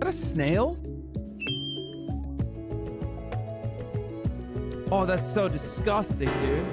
that a snail? Oh, that's so disgusting, dude.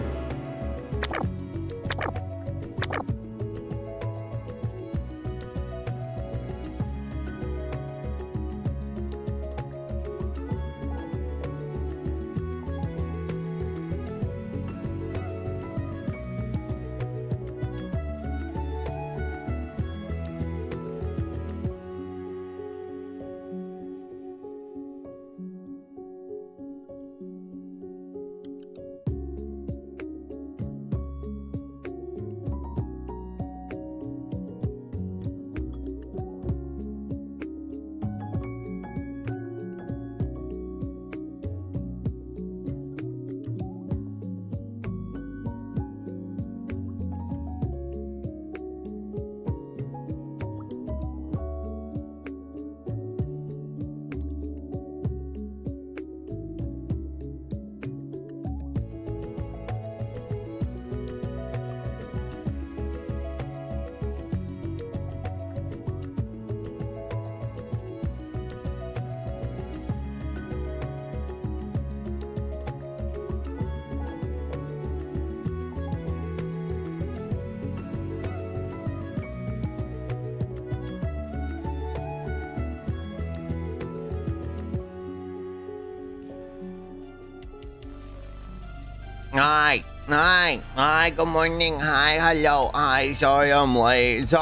Hi, good morning, hi, hello, hi, sorry I'm late,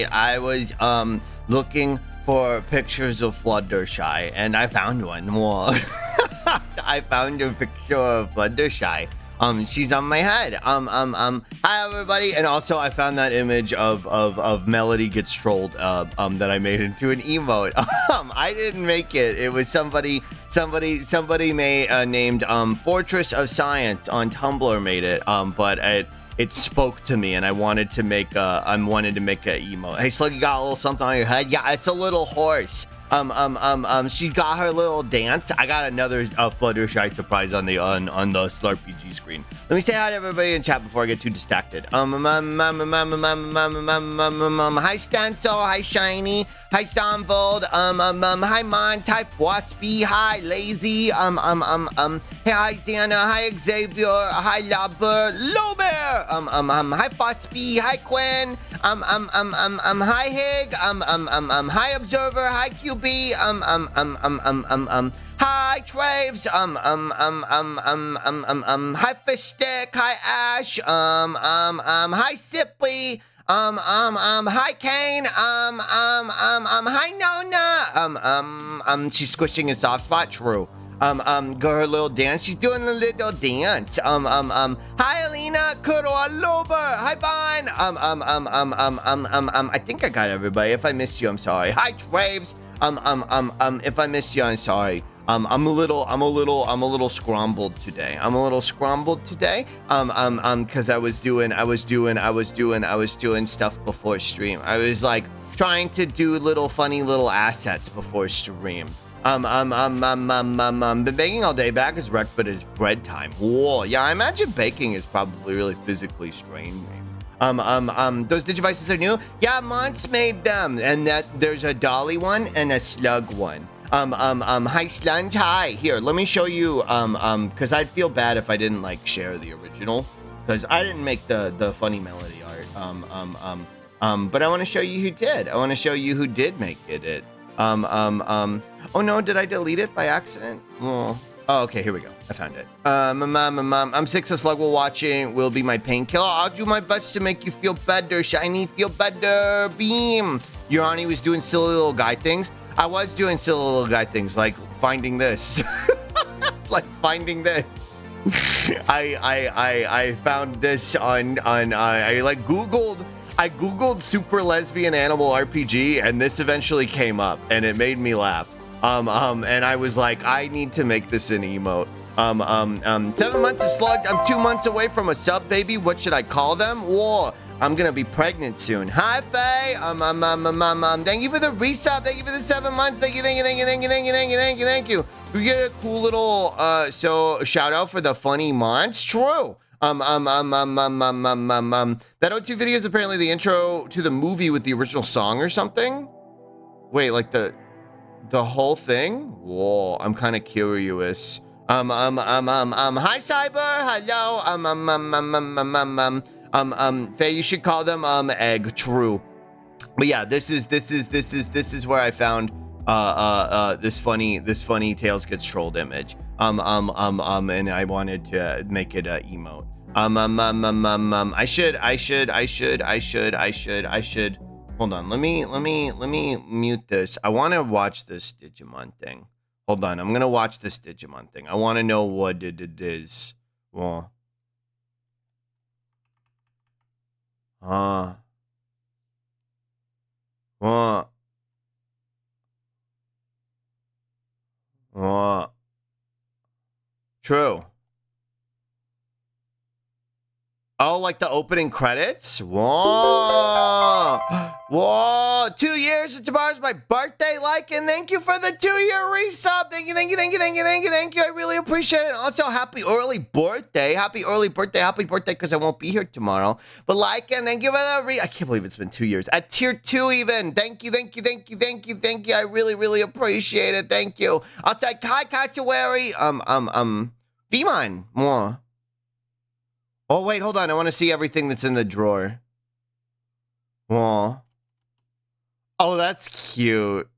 I was, looking for pictures of Fluttershy, and I found one, well, I found a picture of Fluttershy, she's on my head, hi everybody, and also I found that image of Melody gets trolled, that I made into an emote, I didn't make it, it was somebody made named Fortress of Science on Tumblr made it, but it spoke to me and I wanted to make a emote. Hey Slug, you got a little something on your head? Yeah, it's a little horse. She got her little dance. I got another Fluttershy surprise on the slarpg screen. Let me say hi to everybody in chat before I get too distracted. Hi Stencil, hi Shiny, hi Samvold, hi Mont, hi Fwaspy, hi Lazy, hey hi Xana, hi Xavier, hi Lober, hi Fwaspy, hi Quinn, hi Hig, hi Observer, hi QB, hi Traves, hi Fishstick, hi Ash, hi Sipley, hi Kane, hi Nona, she's squishing his soft spot, true. Go her little dance. She's doing a little dance. Hi Alina, Kuro, Lober, hi Vine. I think I got everybody. If I missed you, I'm sorry. Hi Traves. If I missed you, I'm sorry. I'm a little scrambled today. Cause I was doing stuff before stream. I was like trying to do funny little assets before stream. Been baking all day, back is wrecked, but it's bread time. Whoa, yeah, I imagine baking is probably really physically straining. Those Digivices are new? Yeah, Mont's made them, and that there's a Dolly one and a Slug one. Hi Slunge, hi. Here, let me show you, cause I'd feel bad if I didn't share the original, cause I didn't make the funny melody art. But I want to show you who did. I want to show you who did make it. Oh no, did I delete it by accident? Oh, okay, here we go. I found it. I'm sick, so Slug will be my painkiller. I'll do my best to make you feel better, Shiny. Feel better, Beam. Urani was doing silly little guy things. I was doing silly little guy things, like finding this. I found this on I googled super lesbian animal RPG, and this eventually came up, and it made me laugh. And I was like, I need to make this an emote. 7 months of Slug. I'm 2 months away from a sub baby. What should I call them? Whoa, I'm gonna be pregnant soon. Hi, Faye. Thank you for the resub. Thank you for the 7 months. Thank you. We get a cool little so shout out for the funny months. True. That O2 video is apparently the intro to the movie with the original song or something. Wait, like the whole thing? Whoa, I'm kind of curious. Hi Cyber, hello. Faye, you should call them egg. True. But yeah, this is where I found this funny Tails Gets Trolled image. And I wanted to make it a emote. I should. Hold on, let me mute this. I want to watch this Digimon thing. Hold on, I'm gonna watch this Digimon thing. I want to know what it is. Well, what? What? True. Oh, like the opening credits? Whoa. Whoa. 2 years and tomorrow's my birthday, and thank you for the 2-year resub. Thank you. I really appreciate it. Also, happy early birthday. Happy birthday, because I won't be here tomorrow. But and thank you for the I can't believe it's been 2 years. At tier 2 even. Thank you. I really appreciate it. Thank you. Outside Kai Cassowary. Vmon. More. Oh, wait, hold on. I want to see everything that's in the drawer. Oh, that's cute.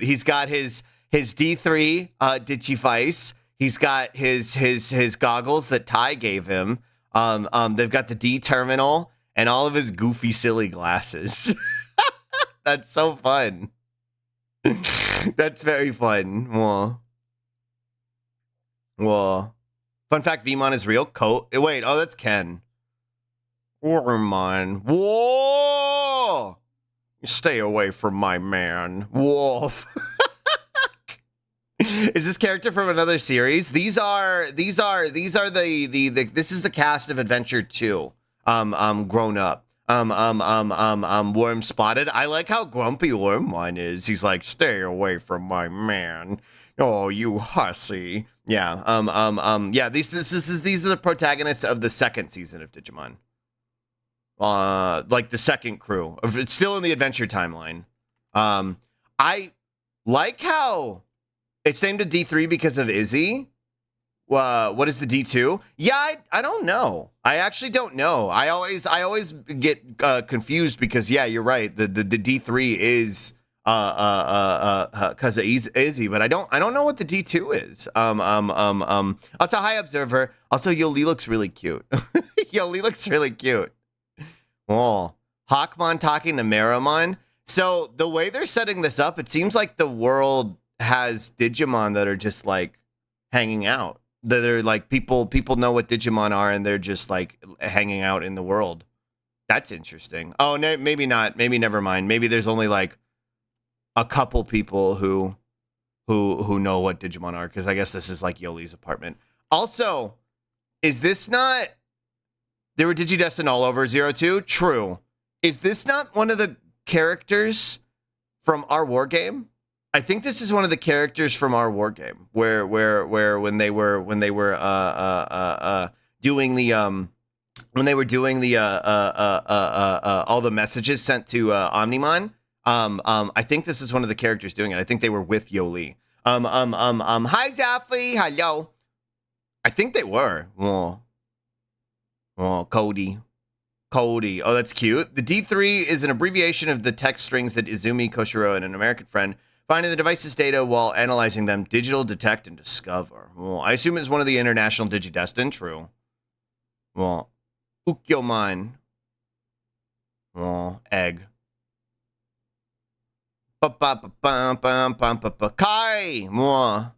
He's got his D3 Digivice. He's got his goggles that Ty gave him. They've got the D terminal and all of his goofy, silly glasses. That's so fun. That's very fun. Whoa. Fun fact, Vmon is real. Wait, oh, that's Ken. Wormmon. Whoa! Stay away from my man. Wolf. Is this character from another series? These are this is the cast of Adventure 2. Grown up. Worm Spotted. I like how grumpy Wormmon is. He's like, stay away from my man. Oh, you hussy. Yeah. Yeah. These are the protagonists of the second season of Digimon. Like the second crew. It's still in the adventure timeline. I like how it's named a D3 because of Izzy. What is the D2? Yeah, I don't know. I actually don't know. I always get confused because yeah, you're right. The D3 is because of Izzy, but I don't know what the D2 is. Also, hi Observer. Also, Yoli looks really cute. Yoli looks really cute. Oh, Hawkmon talking to Maramon. So the way they're setting this up, it seems like the world has Digimon that are just like hanging out. That are like people know what Digimon are, and they're just like hanging out in the world. That's interesting. Oh, no, maybe not. Maybe never mind. Maybe there's only like a couple people who know what Digimon are, because I guess this is like Yoli's apartment. Also, is this not... There were Digidestined all over 02? True. Is this not one of the characters from our war game? I think this is one of the characters from our war game, where when they were doing the all the messages sent to Omnimon. I think this is one of the characters doing it. I think they were with Yoli. Hi Zaffy, hello. I think they were. Oh, Cody. Oh, that's cute. The D3 is an abbreviation of the text strings that Izumi, Koshiro, and an American friend find in the device's data while analyzing them. Digital, detect, and discover. Well, I assume it's one of the international Digidestined. True. Well, Ukyomon. Well, egg. Kai. Well.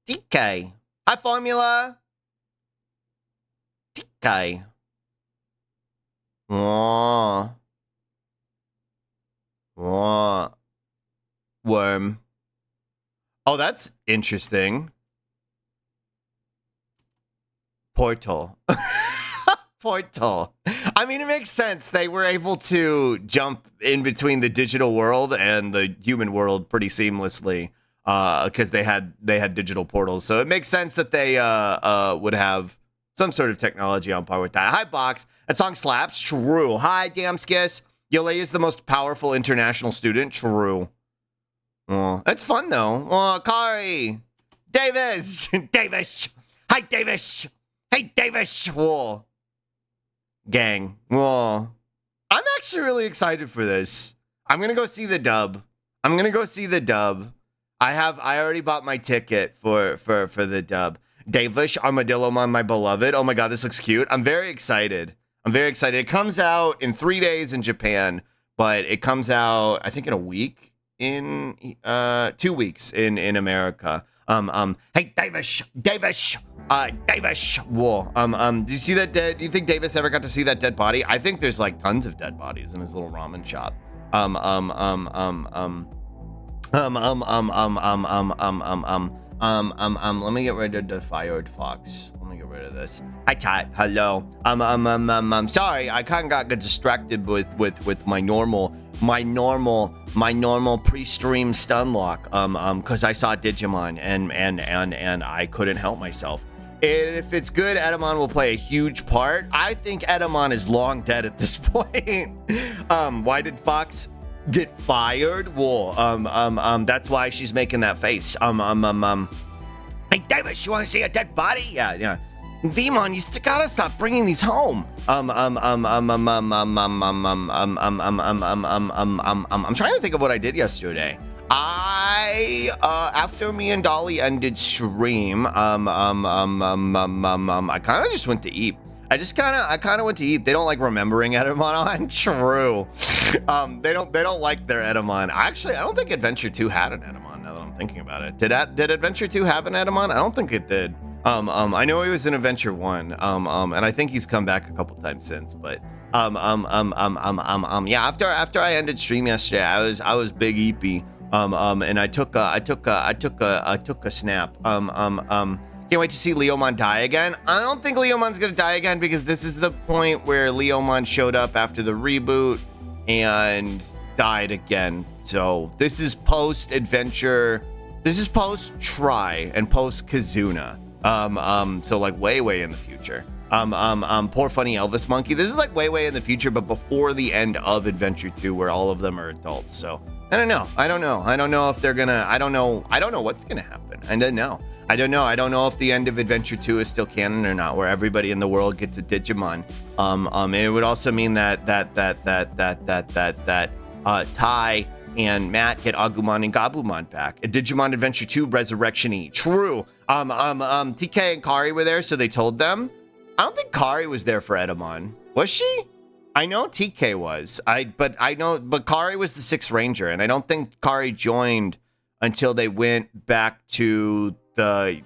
DK. Hi, Formula. DK. Oh. Worm. Oh, that's interesting. Portal. Portal. I mean, it makes sense. They were able to jump in between the digital world and the human world pretty seamlessly because they had digital portals. So it makes sense that they would have some sort of technology on par with that. Hi, Box. That song slaps. True. Hi, Damskis. Yole is the most powerful international student. True. Oh, that's fun though. Oh, Kari. Davis. Davis. Hi, Davis. Hey, Davis. Whoa. Gang. Whoa. I'm actually really excited for this. I'm going to go see the dub. I already bought my ticket for the dub. Davish Armadillomon, my beloved. Oh my god, this looks cute. I'm very excited. It comes out in 3 days in Japan, but it comes out, I think, in a week in 2 weeks in America. Hey, Davish. Davish. Whoa. Do you see that dead? Do you think Davis ever got to see that dead body? I think there's like tons of dead bodies in his little ramen shop. Let me get rid of the fired fox. Let me get rid of this. Hi, chat. Hello. Sorry, I kind of got distracted with my normal pre-stream stun lock. Because I saw Digimon and I couldn't help myself. And if it's good, Edamon will play a huge part. I think Edamon is long dead at this point. Why did Fox get fired? Well, that's why she's making that face. Hey, Davis, you want to see a dead body? Yeah. Vmon, you still gotta stop bringing these home. I'm trying to think of what I did yesterday. After me and Dolly ended stream, I kind of just went to eat. I kind of went to eat. They don't like remembering Edamon on. True. They don't like their Edamon. Actually, I don't think Adventure 2 had an Edamon. Now that I'm thinking about it, did Adventure 2 have an Edamon? I don't think it did. I know he was in Adventure 1. And I think he's come back a couple times since. But yeah. After I ended stream yesterday, I was big eepy. And I took a snap. Can't wait to see Leomon die again. I don't think Leomon's gonna die again because this is the point where Leomon showed up after the reboot and died again. So this is post-adventure. This is post-Try and post-Kazuna. So like way in the future. Poor funny Elvis monkey. This is like way in the future, but before the end of Adventure 2 where all of them are adults. So I don't know if they're gonna, I don't know what's gonna happen. I don't know if the end of Adventure 2 is still canon or not, where everybody in the world gets a Digimon. And it would also mean that Ty and Matt get Agumon and Gabumon back. A Digimon Adventure 2 Resurrection-y. True. TK and Kari were there, so they told them. I don't think Kari was there for Edamon. Was she? I know TK was. But Kari was the 6th Ranger, and I don't think Kari joined until they went back to the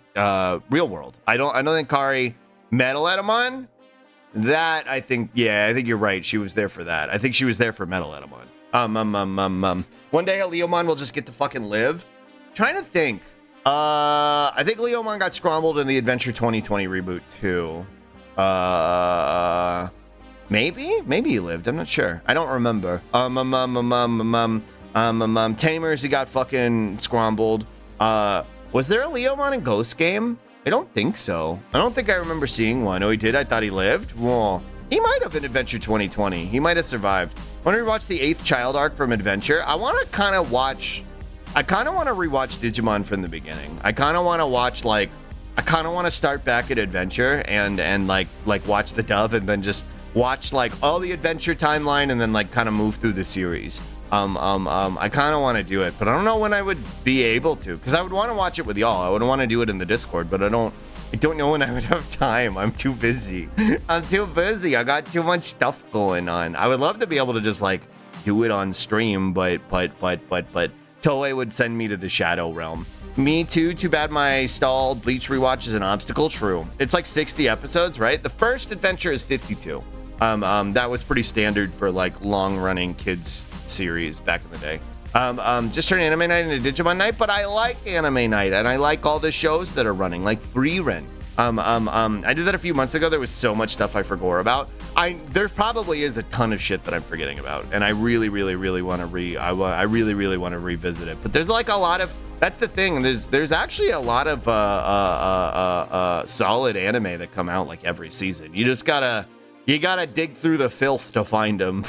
real world. I don't think Kari met Edamon. That I think you're right. She was there for that. I think she was there for Metal Edamon. One day a Leomon will just get to fucking live. Trying to think. I think Leomon got scrambled in the Adventure 2020 reboot too. Maybe he lived. I'm not sure. I don't remember. Tamers, he got fucking scrambled. Was there a Leomon in Ghost Game? I don't think so. I don't think I remember seeing one. Oh, he did? I thought he lived? Well, he might have in Adventure 2020. He might have survived. When we watch the 8th child arc from Adventure, I want to rewatch Digimon from the beginning. I kind of want to start back at Adventure and like watch the dub and then just watch like all the Adventure timeline and then like kind of move through the series. I kind of want to do it, but I don't know when I would be able to, because I would want to watch it with y'all. I would want to do it in the Discord, but I don't know when I would have time. I'm too busy. I got too much stuff going on. I would love to be able to just like do it on stream, but Toei would send me to the Shadow Realm. Me too. Too bad my stalled Bleach rewatch is an obstacle. True. It's like 60 episodes, right? The first adventure is 52. That was pretty standard for like long-running kids series back in the day. Just turned Anime Night into Digimon Night, but I like Anime Night and I like all the shows that are running, like Frieren. I did that a few months ago. There was so much stuff I forgot about. There probably is a ton of shit that I'm forgetting about, and I really want to revisit it. But there's like a lot of, that's the thing. There's actually a lot of solid anime that come out like every season. You gotta dig through the filth to find them.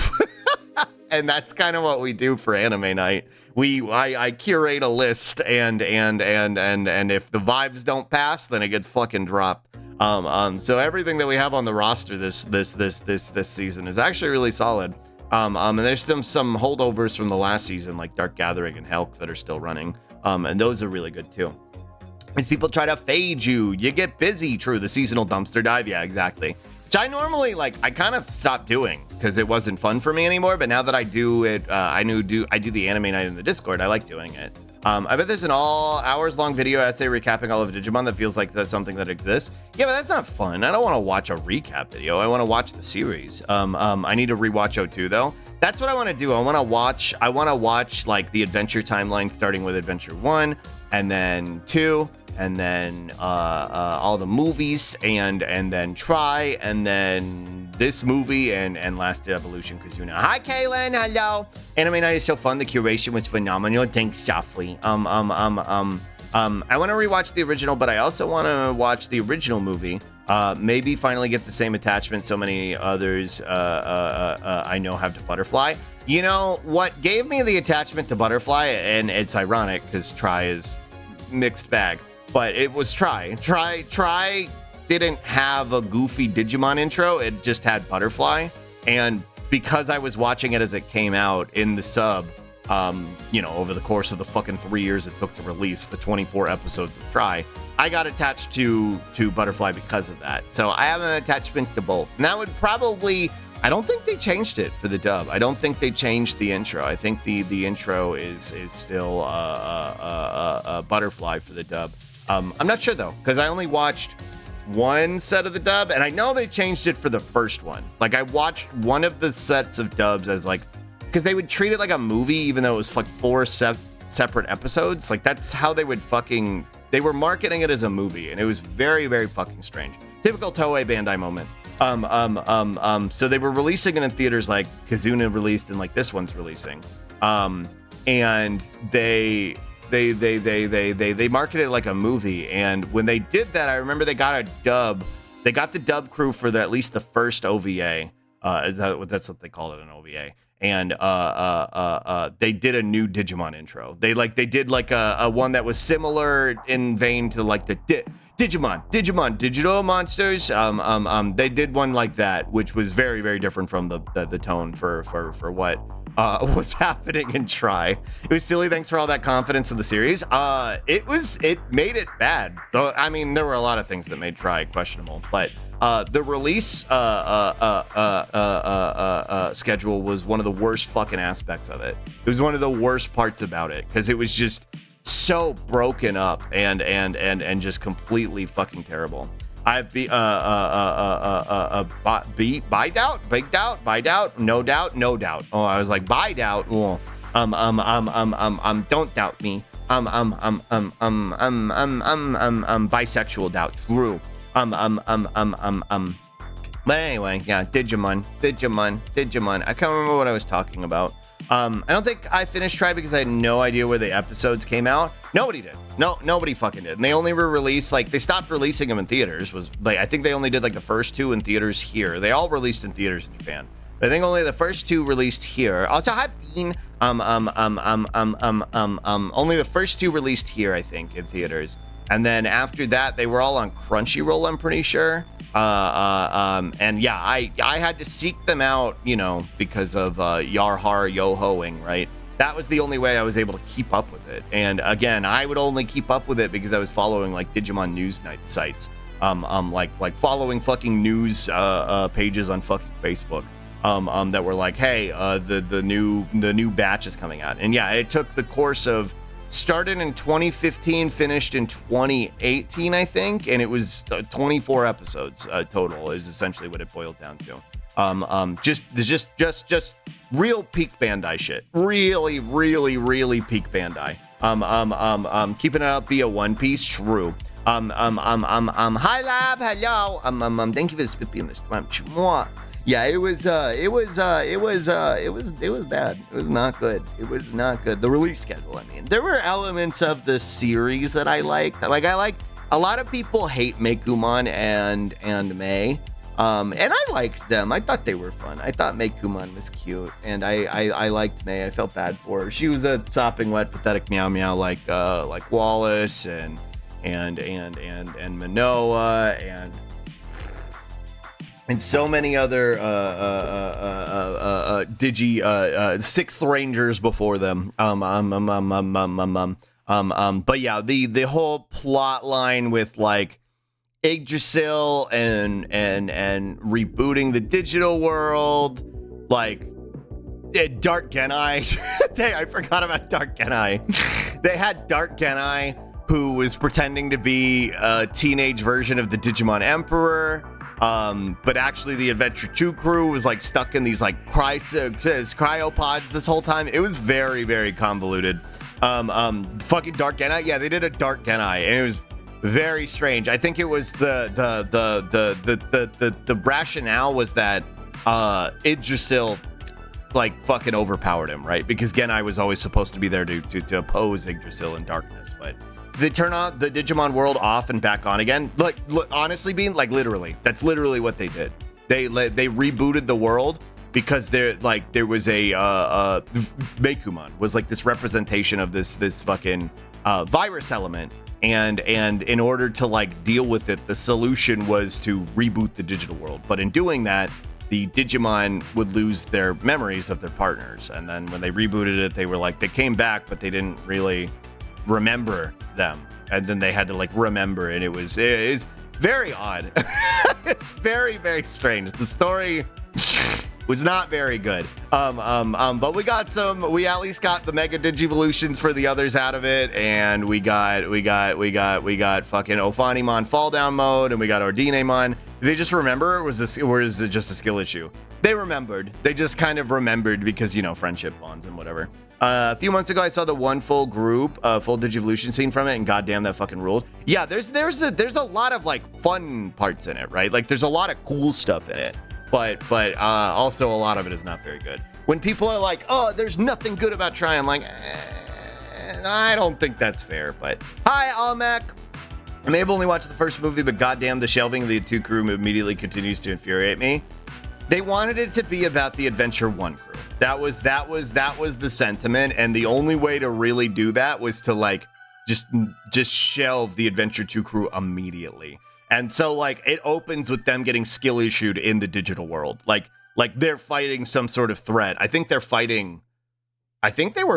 And that's kind of what we do for anime night. I curate a list, and if the vibes don't pass, then it gets fucking dropped. So everything that we have on the roster this season is actually really solid. And there's some holdovers from the last season, like Dark Gathering and Helk, that are still running. And those are really good too. As people try to fade you get busy. True, the seasonal dumpster dive, yeah, exactly. Which I normally I kind of stopped doing because it wasn't fun for me anymore. But now that I do it, I do the anime night in the Discord. I like doing it. I bet there's an all hours long video essay recapping all of Digimon that feels like that's something that exists. Yeah, but that's not fun. I don't want to watch a recap video. I want to watch the series. I need to rewatch O2 though. That's what I want to do. I want to watch like the adventure timeline starting with Adventure 1 and then 2. And then all the movies, and then Try, and then this movie, and Last Evolution, Kazuna. Hi, Kaylin. Hello. Anime night is so fun. The curation was phenomenal. Thanks, Softly. I want to rewatch the original, but I also want to watch the original movie. Maybe finally get the same attachment so many others I know have to Butterfly. You know what gave me the attachment to Butterfly, and it's ironic because Try is mixed bag. But it was Try. Try didn't have a goofy Digimon intro. It just had Butterfly. And because I was watching it as it came out in the sub, over the course of the fucking 3 years it took to release the 24 episodes of Try, I got attached to Butterfly because of that. So I have an attachment to both. And that would probably... I don't think they changed it for the dub. I don't think they changed the intro. I think the intro is still Butterfly for the dub. I'm not sure though, because I only watched one set of the dub, and I know they changed it for the first one. Like I watched one of the sets of dubs as because they would treat it like a movie, even though it was like 4 separate episodes. Like that's how they would they were marketing it as a movie, and it was very, very fucking strange. Typical Toei Bandai moment. So they were releasing it in theaters like Kazuna released and like this one's releasing. And they marketed it like a movie, and when they did that, I remember they got the dub crew for at least the first OVA. That's what they called it, an OVA. And they did a new Digimon intro. They did like a one that was similar in vein to like the Digimon, digital monsters. They did one like that, which was very, very different from the tone for what was happening in Try. It was silly. Thanks for all that confidence in the series. It made it bad. Though I mean, there were a lot of things that made Try questionable, but the release schedule was one of the worst fucking aspects of it. It was one of the worst parts about it because it was just so broken up and just completely fucking terrible. I've baked out, no doubt. Oh, I was like, bide out. Well, don't doubt me. Bisexual doubt. True. But anyway, yeah, Digimon. I can't remember what I was talking about. I don't think I finished Try because I had no idea where the episodes came out. Nobody did. Nobody fucking did. And they only were released, they stopped releasing them in theaters. I think they only did the first 2 in theaters here. They all released in theaters in Japan. But I think only the first 2 released here. Also, hi Bean. Only the first 2 released here, I think, in theaters. And then after that, they were all on Crunchyroll, I'm pretty sure. And yeah, I had to seek them out, because of Yarhar Yohoing, right? That was the only way I was able to keep up with it. And again, I would only keep up with it because I was following Digimon news night sites, like following fucking news pages on fucking Facebook, that were like, hey, the new batch is coming out. And yeah, it took the course of started in 2015, finished in 2018, I think, and it was 24 episodes total is essentially what it boiled down to. Just real peak Bandai shit. Really, really, really peak Bandai. Keeping it up via One Piece, true. Hi Lab, hello. Thank you for the spit being this time. Yeah, it was bad. It was not good. The release schedule, I mean. There were elements of the series that I liked. A lot of people hate Mekumon and Mei. And I liked them. I thought they were fun. I thought Meikumon was cute, and I liked Mei. I felt bad for her. She was a sopping wet, pathetic meow meow like Wallace and Manoa and so many other sixth rangers before them. But yeah, the whole plot line with like Yggdrasil and rebooting the digital world, like Dark Genai. I forgot about Dark Genai. They had Dark Genai, who was pretending to be a teenage version of the Digimon Emperor. But actually the Adventure 2 crew was like stuck in these like cryopods this whole time. It was very, very convoluted. Fucking Dark Genai. Yeah, they did a Dark Genai, and it was very strange. I think it was the rationale was that Yggdrasil like fucking overpowered him, right? Because Genai was always supposed to be there to oppose Yggdrasil in darkness, but they turn on the Digimon world off and back on again. Like, honestly, being like literally, that's literally what they did. They rebooted the world because there was a Meikumon was like this representation of this fucking virus element, and in order to like deal with it, the solution was to reboot the digital world. But in doing that, the Digimon would lose their memories of their partners, and then when they rebooted it, they were like they came back, but they didn't really remember them, and then they had to like remember, and it was very odd. It's very, very strange. The story was not very good. But we at least got the Mega Digivolutions for the others out of it, and we got fucking Ophanimon fall down mode, and we got Ordinemon. Did they just remember, or is it just a skill issue? They remembered. They just kind of remembered because, you know, friendship bonds and whatever. A few months ago, I saw the one full group, full Digivolution scene from it, and goddamn, that fucking ruled. Yeah, there's a lot of like fun parts in it, right? Like there's a lot of cool stuff in it, but also a lot of it is not very good. When people are like, oh, there's nothing good about Tri, I'm like, I don't think that's fair. But hi, Almec. I may have only watched the first movie, but goddamn, the shelving of the two crew immediately continues to infuriate me. They wanted it to be about the Adventure 1 crew. That was the sentiment, and the only way to really do that was to like just shelve the Adventure 2 crew immediately. And so like it opens with them getting skill issued in the digital world. Like they're fighting some sort of threat. I think they were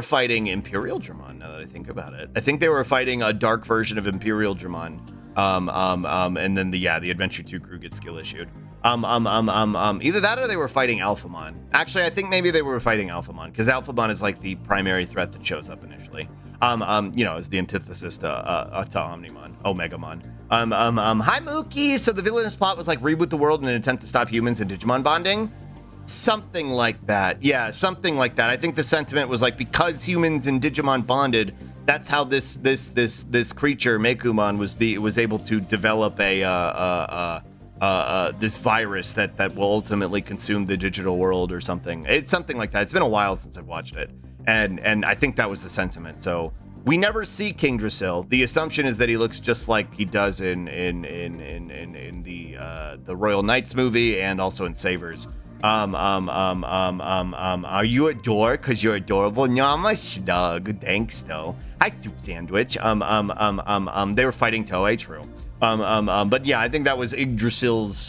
fighting Imperial Dramon, now that I think about it. I think they were fighting a dark version of Imperial Dramon. And then the Adventure 2 crew gets skill issued. Either that or they were fighting Alphamon. Actually, I think maybe they were fighting Alphamon, because Alphamon is like the primary threat that shows up initially. You know, as the antithesis to Omnimon, Omegamon. Hi Mookie. So the villainous plot was like reboot the world in an attempt to stop humans and Digimon bonding. Something like that. Yeah, something like that. I think the sentiment was like, because humans and Digimon bonded, that's how this creature Meikumon was able to develop this virus that will ultimately consume the digital world or something. It's something like that. It's been a while since I've watched it, and I think that was the sentiment. So we never see Yggdrasil. The assumption is that he looks just like he does in the Royal Knights movie, and also in Savers. Are you a dork? Cause you're adorable. No, I'm a snug. Thanks though. Hi, Soup Sandwich. They were fighting Toei, true. But yeah, I think that was Yggdrasil's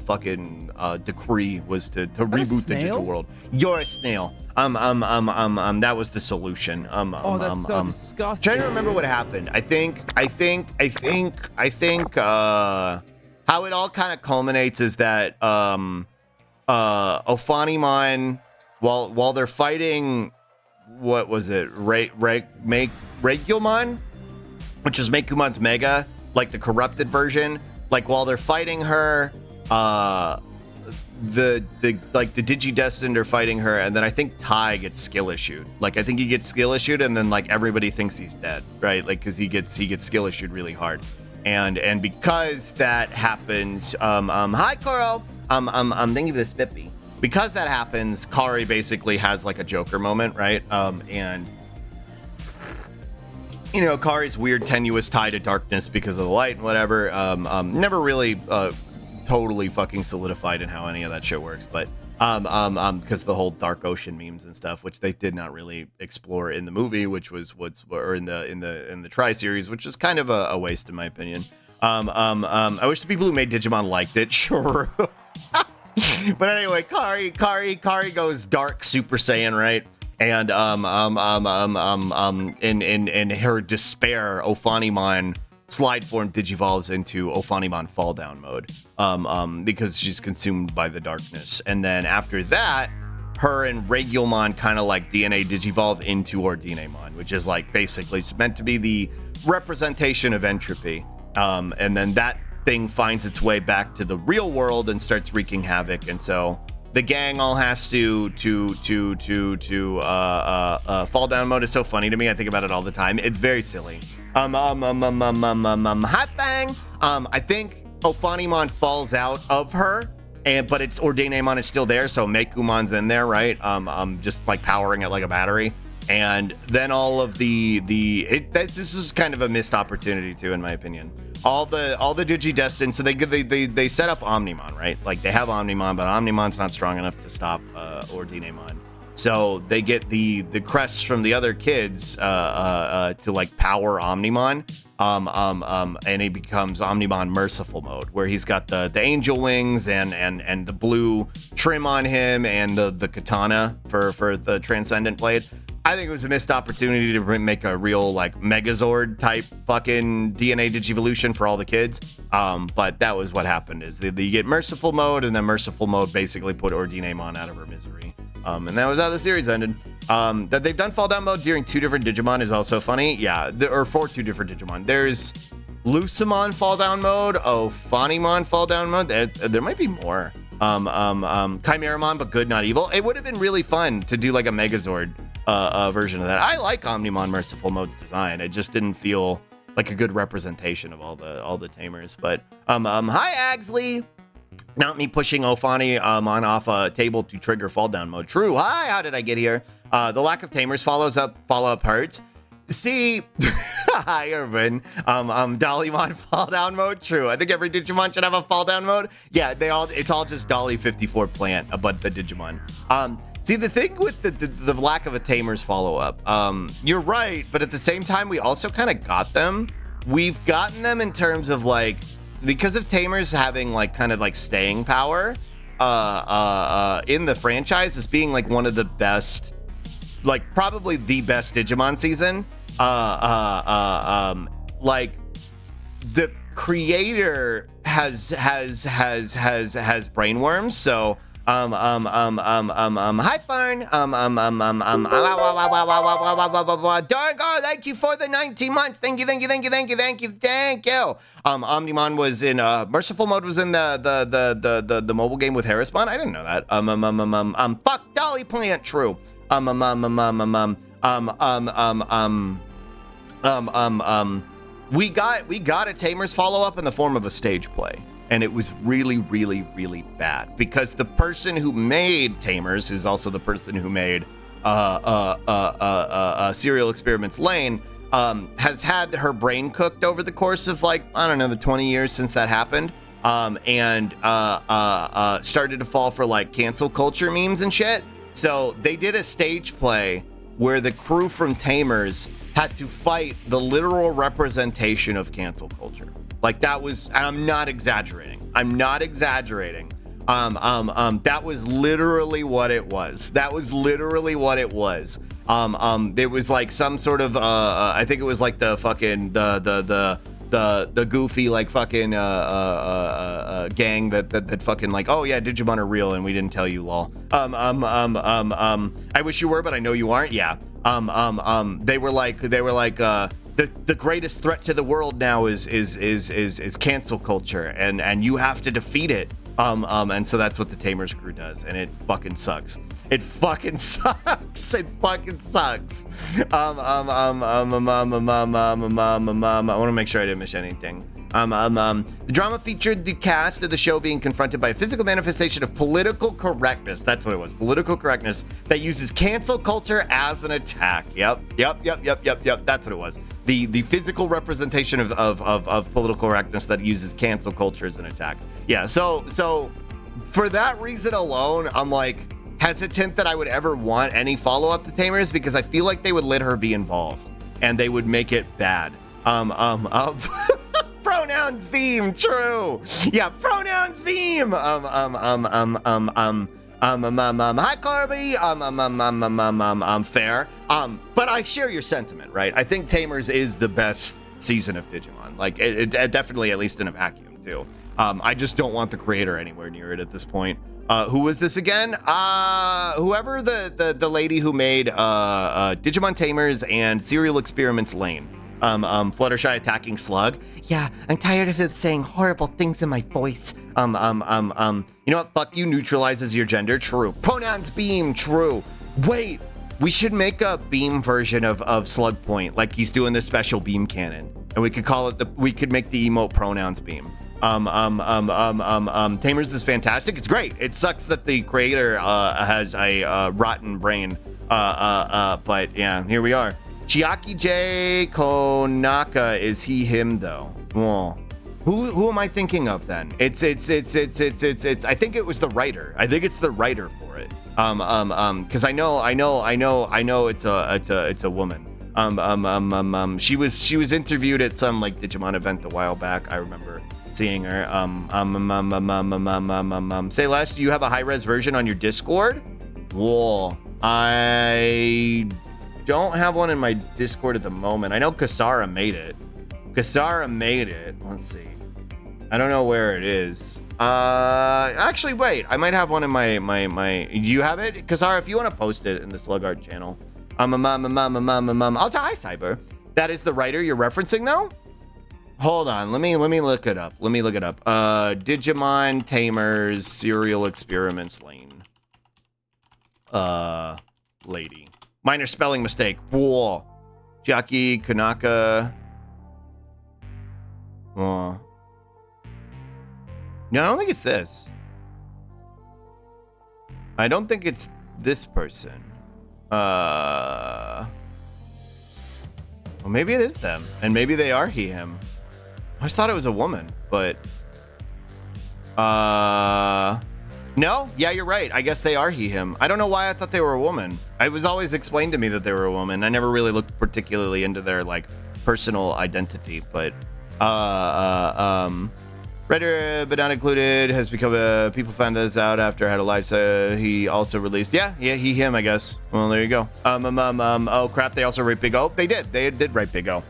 fucking decree was to reboot the digital world. You're a snail. That was the solution. Oh, that's so disgusting. Trying to remember what happened. I think how it all kind of culminates is that Ophanimon, while they're fighting, what was it, Regulmon, which is Meikumon's Mega, like the corrupted version. Like while they're fighting her, the Digidestined are fighting her, and then I think Tai gets skill issued. Like I think he gets skill issued, and then like everybody thinks he's dead, right? Like because he gets skill issued really hard, and because that happens, hi Coral. I'm thinking of this Bippy. Because that happens, Kari basically has like a Joker moment, right? And you know, Kari's weird tenuous tie to darkness because of the light and whatever. Never really totally fucking solidified in how any of that shit works. But because the whole Dark Ocean memes and stuff, which they did not really explore in the movie, which was or in the Tri series, which is kind of a waste in my opinion. I wish the people who made Digimon liked it. Sure. But anyway, Kari goes dark Super Saiyan, right? And in her despair, Ophanimon slide form digivolves into Ophanimon fall down mode, because she's consumed by the darkness. And then after that, her and Regulmon kind of like DNA digivolve into Ordinemon, which is like basically it's meant to be the representation of entropy. And then that thing finds its way back to the real world and starts wreaking havoc. And so the gang all has to fall down mode. Is so funny to me. I think about it all the time. It's very silly. Hot Fang. I think Ophanimon falls out of her, but it's Ordinemon is still there, so Mekumon's in there, right? Just like powering it like a battery. And then all of this is kind of a missed opportunity too, in my opinion. All the Digidestined, so they set up Omnimon, right? Like they have Omnimon, but Omnimon's not strong enough to stop Ordinemon. So they get the crests from the other kids to like power Omnimon, and he becomes Omnimon Merciful mode, where he's got the angel wings and the blue trim on him and the katana for the Transcendent Blade. I think it was a missed opportunity to make a real like Megazord type fucking DNA digivolution for all the kids. But that was what happened is you get Merciful mode, and then Merciful mode basically put Ordinemon out of her misery. And that was how the series ended. That they've done fall down mode during 2 different Digimon is also funny. Yeah, or for 2 different Digimon. There's Lucimon fall down mode, Ophanimon fall down mode. There might be more. Chimeramon, but good, not evil. It would have been really fun to do like a Megazord version of that. I like Omnimon Merciful mode's design. It just didn't feel like a good representation of all the tamers. But hi Agsley. Not me pushing Ophanimon off a table to trigger fall down mode. True. Hi, how did I get here? The lack of tamers follow up hurts. See, hi Urban. Dollymon fall down mode. True. I think every Digimon should have a fall down mode. Yeah, it's all just Dolly 54 plant, but the Digimon. See, the thing with the lack of a tamers follow up, you're right, but at the same time, we also kind of got them. We've gotten them in terms of like, because of tamers having like kind of like staying power in the franchise as being like one of the best, like probably the best Digimon season. Like the creator has brainworms, so hi Fern. Dargo, thank you for the 19 months. Thank you. Omnimon was in Merciful mode, was in the mobile game with Harrispawn. I didn't know that. Fuck Dolly Plant, true. We got a Tamers follow up in the form of a stage play. And it was really, really, really bad because the person who made Tamers, who's also the person who made Serial Experiments Lane, has had her brain cooked over the course of like, I don't know, the 20 years since that happened, and started to fall for like cancel culture memes and shit. So they did a stage play where the crew from Tamers had to fight the literal representation of cancel culture. Like that was, and I'm not exaggerating. That was literally what it was. There was like some sort of, I think it was like the fucking, the goofy like fucking gang that fucking like, oh yeah, Digimon are real and we didn't tell you, lol. I wish you were, but I know you aren't. Yeah. They were like the greatest threat to the world now is cancel culture, and you have to defeat it. And so that's what the Tamers crew does, and it fucking sucks. I want to make sure I didn't miss anything. The drama featured the cast of the show being confronted by a physical manifestation of political correctness. That's what it was. Political correctness that uses cancel culture as an attack. Yep. That's what it was. the physical representation of political correctness that uses cancel culture as an attack. Yeah, so for that reason alone, I'm like hesitant that I would ever want any follow-up to Tamers, because I feel like they would let her be involved and they would make it bad. Pronouns beam, true. Yeah, pronouns beam. Hi Corby. Fair. But I share your sentiment, right? I think Tamers is the best season of Digimon. Like, it definitely, at least in a vacuum, too. I just don't want the creator anywhere near it at this point. Who was this again? Whoever the lady who made Digimon Tamers and Serial Experiments Lane. Fluttershy attacking Slug. Yeah, I'm tired of him saying horrible things in my voice. You know what? Fuck you neutralizes your gender. True. Pronouns beam. True. Wait, we should make a beam version of Slug Point, like he's doing this special beam cannon, and we could call it we could make the emote pronouns beam. Tamers is fantastic. It's great. It sucks that the creator has a rotten brain. But yeah, here we are. Chiaki J Konaka, is he him though? Well, who am I thinking of then? It's I think it was the writer. I think it's the writer for it. Because I know it's a woman. She was interviewed at some like Digimon event a while back. I remember seeing her. Say less, do you have a high-res version on your Discord? Whoa, I don't have one in my Discord at the moment. I know Kasara made it. Let's see. I don't know where it is. Actually, wait. I might have one in my. Do you have it, Kasara? If you want to post it in the Slug Art channel. Also, hi Cyber. That is the writer you're referencing, though. Hold on. Let me look it up. Digimon Tamers Serial Experiments Lane. Lady. Minor spelling mistake. Whoa. Chiaki Konaka. No, I don't think it's this. I don't think it's this person. Well, maybe it is them, and maybe they are he, him. I always thought it was a woman, but no, yeah, you're right. I guess they are he, him. I don't know why I thought they were a woman. It was always explained to me that they were a woman. I never really looked particularly into their like personal identity, but Redder but not included has become a people found this out after I had a live, so he also released he him, I guess. Well, there you go. Oh crap, they also write Big O. They did write Big O.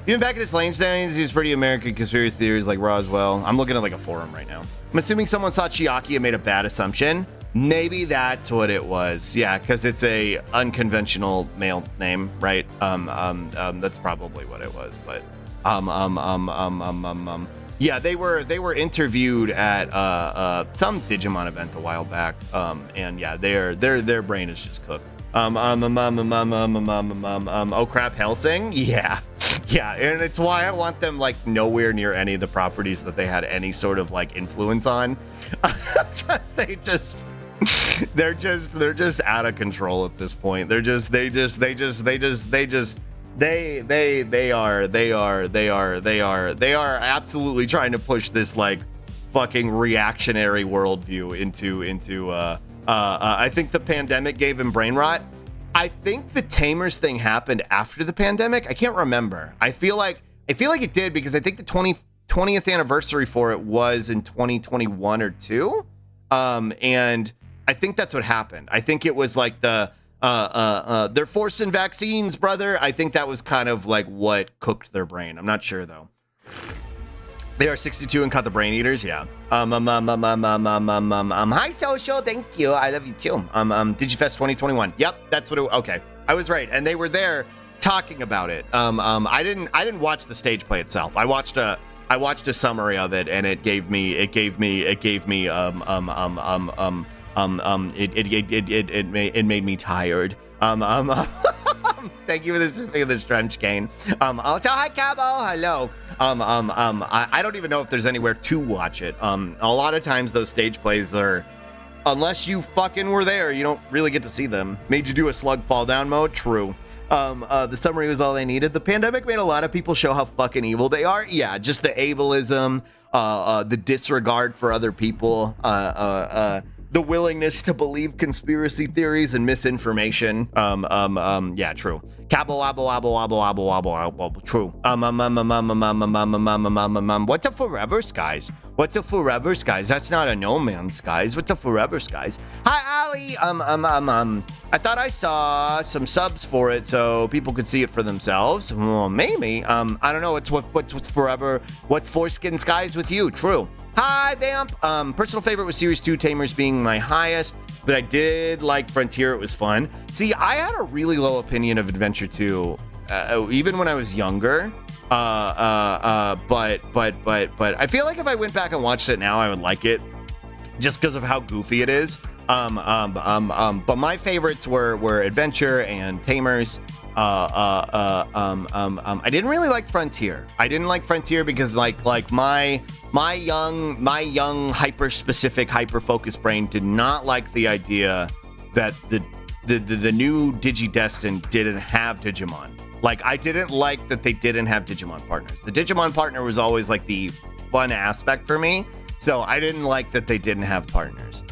Even back in his lane standings, he's pretty American conspiracy theories like Roswell. I'm looking at like a forum right now. I'm assuming someone saw Chiaki and made a bad assumption. Maybe that's what it was. Yeah, because it's a unconventional male name, right? That's probably what it was. But yeah, they were interviewed at some Digimon event a while back. And yeah, their brain is just cooked. Oh crap, Helsing? Yeah, and it's why I want them like nowhere near any of the properties that they had any sort of like influence on, because they're just out of control at this point. They are absolutely trying to push this like fucking reactionary worldview into I think the pandemic gave him brain rot. I think the Tamers thing happened after the pandemic. I can't remember. I feel like it did, because I think the 20th anniversary for it was in 2021 or 2. And I think that's what happened. I think it was like they're forcing vaccines, brother. I think that was kind of like what cooked their brain. I'm not sure though. They are 62 and cut the brain eaters, yeah. Hi social, thank you. I love you too. Digifest 2021. Yep, that's what it. Okay, I was right, and they were there talking about it. I didn't watch the stage play itself. I watched a summary of it, and it made me tired. Thank you for this trench cane. Also, hi Cabo, hello. I don't even know if there's anywhere to watch it. A lot of times those stage plays are, unless you fucking were there, you don't really get to see them. Made you do a slug fall down mode? True. The summary was all they needed. The pandemic made a lot of people show how fucking evil they are. Yeah, just the ableism, the disregard for other people, the willingness to believe conspiracy theories and misinformation. Yeah, true. Cabble, wobble, wobble, wobble, wobble, wobble, wobble, true. What's a forever skies? What's a forever skies? That's not a no man's skies. What's a forever skies? Hi, Ali. I thought I saw some subs for it so people could see it for themselves. Well, maybe. I don't know. What's forever? What's foreskin skies with you? True. Hi, Vamp. Personal favorite was Series 2, Tamers being my highest, but I did like Frontier. It was fun. See, I had a really low opinion of Adventure 2, even when I was younger. But I feel like if I went back and watched it now, I would like it just because of how goofy it is. But my favorites were Adventure and Tamers. I didn't really like Frontier. I didn't like Frontier because like my young hyper specific hyper focused brain did not like the idea that the new Digidestined didn't have Digimon. Like, I didn't like that they didn't have Digimon partners. The Digimon partner was always like the fun aspect for me, so I didn't like that they didn't have partners.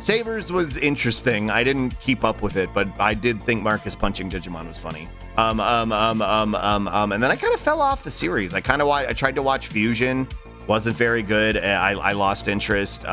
Sabers was interesting. I didn't keep up with it, but I did think Marcus punching Digimon was funny. And then I kind of fell off the series. I tried to watch Fusion, wasn't very good. I lost interest.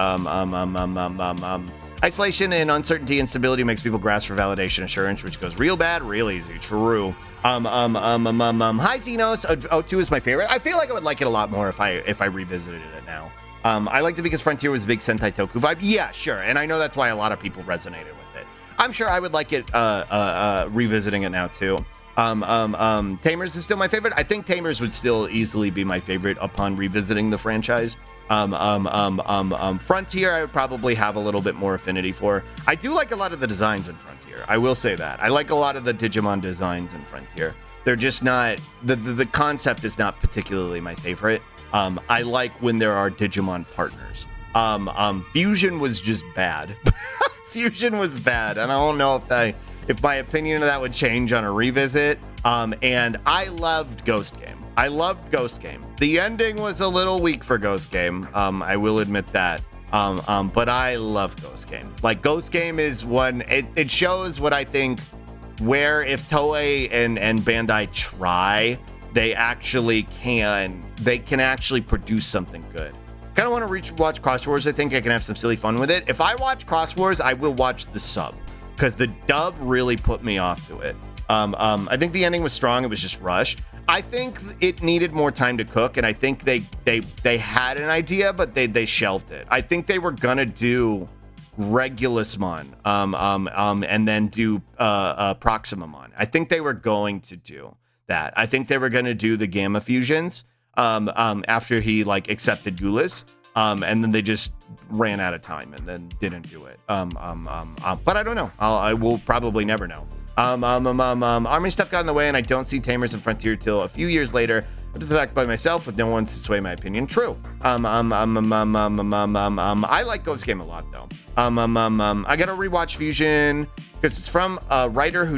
Isolation and uncertainty and stability makes people grasp for validation assurance, which goes real bad, real easy. True. Hi Xenos. O2 is my favorite. I feel like I would like it a lot more if I revisited it now. I liked it because Frontier was a big Sentai Toku vibe. Yeah, sure. And I know that's why a lot of people resonated with it. I'm sure I would like it revisiting it now too. Tamers is still my favorite. I think Tamers would still easily be my favorite upon revisiting the franchise. Frontier I would probably have a little bit more affinity for. I do like a lot of the designs in Frontier. I will say that. I like a lot of the Digimon designs in Frontier. They're just not, the concept is not particularly my favorite. I like when there are Digimon partners. Fusion was just bad. Fusion was bad, and I don't know if my opinion of that would change on a revisit. And I loved Ghost Game. I loved Ghost Game. The ending was a little weak for Ghost Game. I will admit that. But I love Ghost Game. Like, Ghost Game is one. It shows what I think. Where if Toei and Bandai try, they can actually produce something good. Kind of want to watch Cross Wars. I think I can have some silly fun with it. If I watch Cross Wars, I will watch the sub because the dub really put me off to it. I think the ending was strong. It was just rushed. I think it needed more time to cook, and I think they had an idea, but they shelved it. I think they were gonna do Regulusmon, and then do Proximamon. I think they were going to do that. I think they were going to do the Gamma fusions after he like accepted Gulas, and then they just ran out of time and then didn't do it. But I don't know. I will probably never know. Army stuff got in the way, and I don't see Tamers and Frontier till a few years later. But to the fact by myself with no one to sway my opinion. True. I like Ghost Game a lot though. I gotta rewatch Fusion because it's from a writer who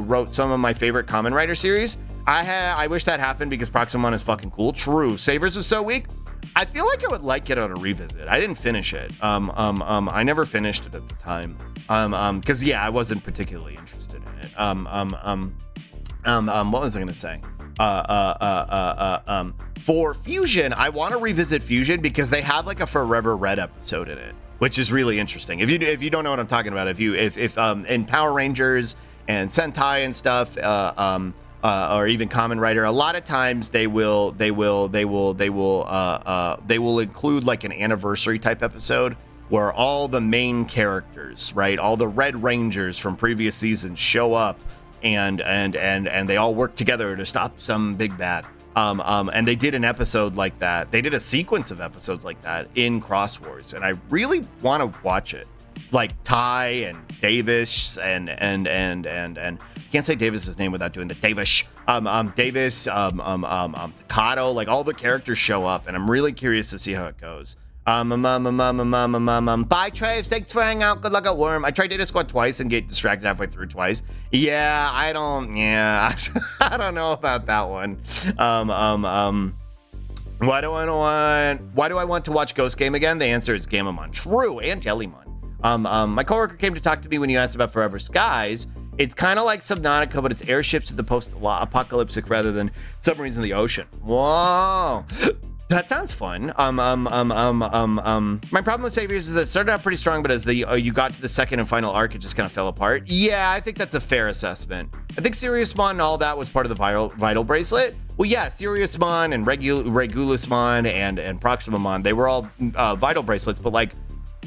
wrote some of my favorite Kamen Rider series. I wish that happened because Proximon is fucking cool. True. Sabers was so weak. I feel like I would like it on a revisit. I didn't finish it. I never finished it at the time. Because yeah, I wasn't particularly interested in it. What was I gonna say? For Fusion, I want to revisit Fusion because they have like a Forever Red episode in it, which is really interesting. If you don't know what I'm talking about, if in Power Rangers and Sentai and stuff, or even Kamen Rider, a lot of times they will include like an anniversary type episode where all the main characters, right, all the Red Rangers from previous seasons show up. And they all work together to stop some big bad. And they did an episode like that. They did a sequence of episodes like that in Cross Wars, and I really want to watch it. Like Ty and Davis and can't say Davis's name without doing the Davis. Davis, Kato, like all the characters show up, and I'm really curious to see how it goes. Bye, Traves. Thanks for hanging out. Good luck at Worm. I tried Data Squad twice and get distracted halfway through twice. Yeah, I don't know about that one. Why do I want to watch Ghost Game again? The answer is Gamamon. True, and Jellymon. My coworker came to talk to me when you asked about Forever Skies. It's kind of like Subnautica, but it's airships to the post-apocalyptic rather than submarines in the ocean. Whoa. That sounds fun. My problem with Saviors is that it started out pretty strong, but as you got to the second and final arc, it just kind of fell apart. Yeah, I think that's a fair assessment. I think Siriusmon and all that was part of the Vital Bracelet. Well, yeah, Siriusmon and Regulusmon and Proximamon, they were all Vital Bracelets, but like,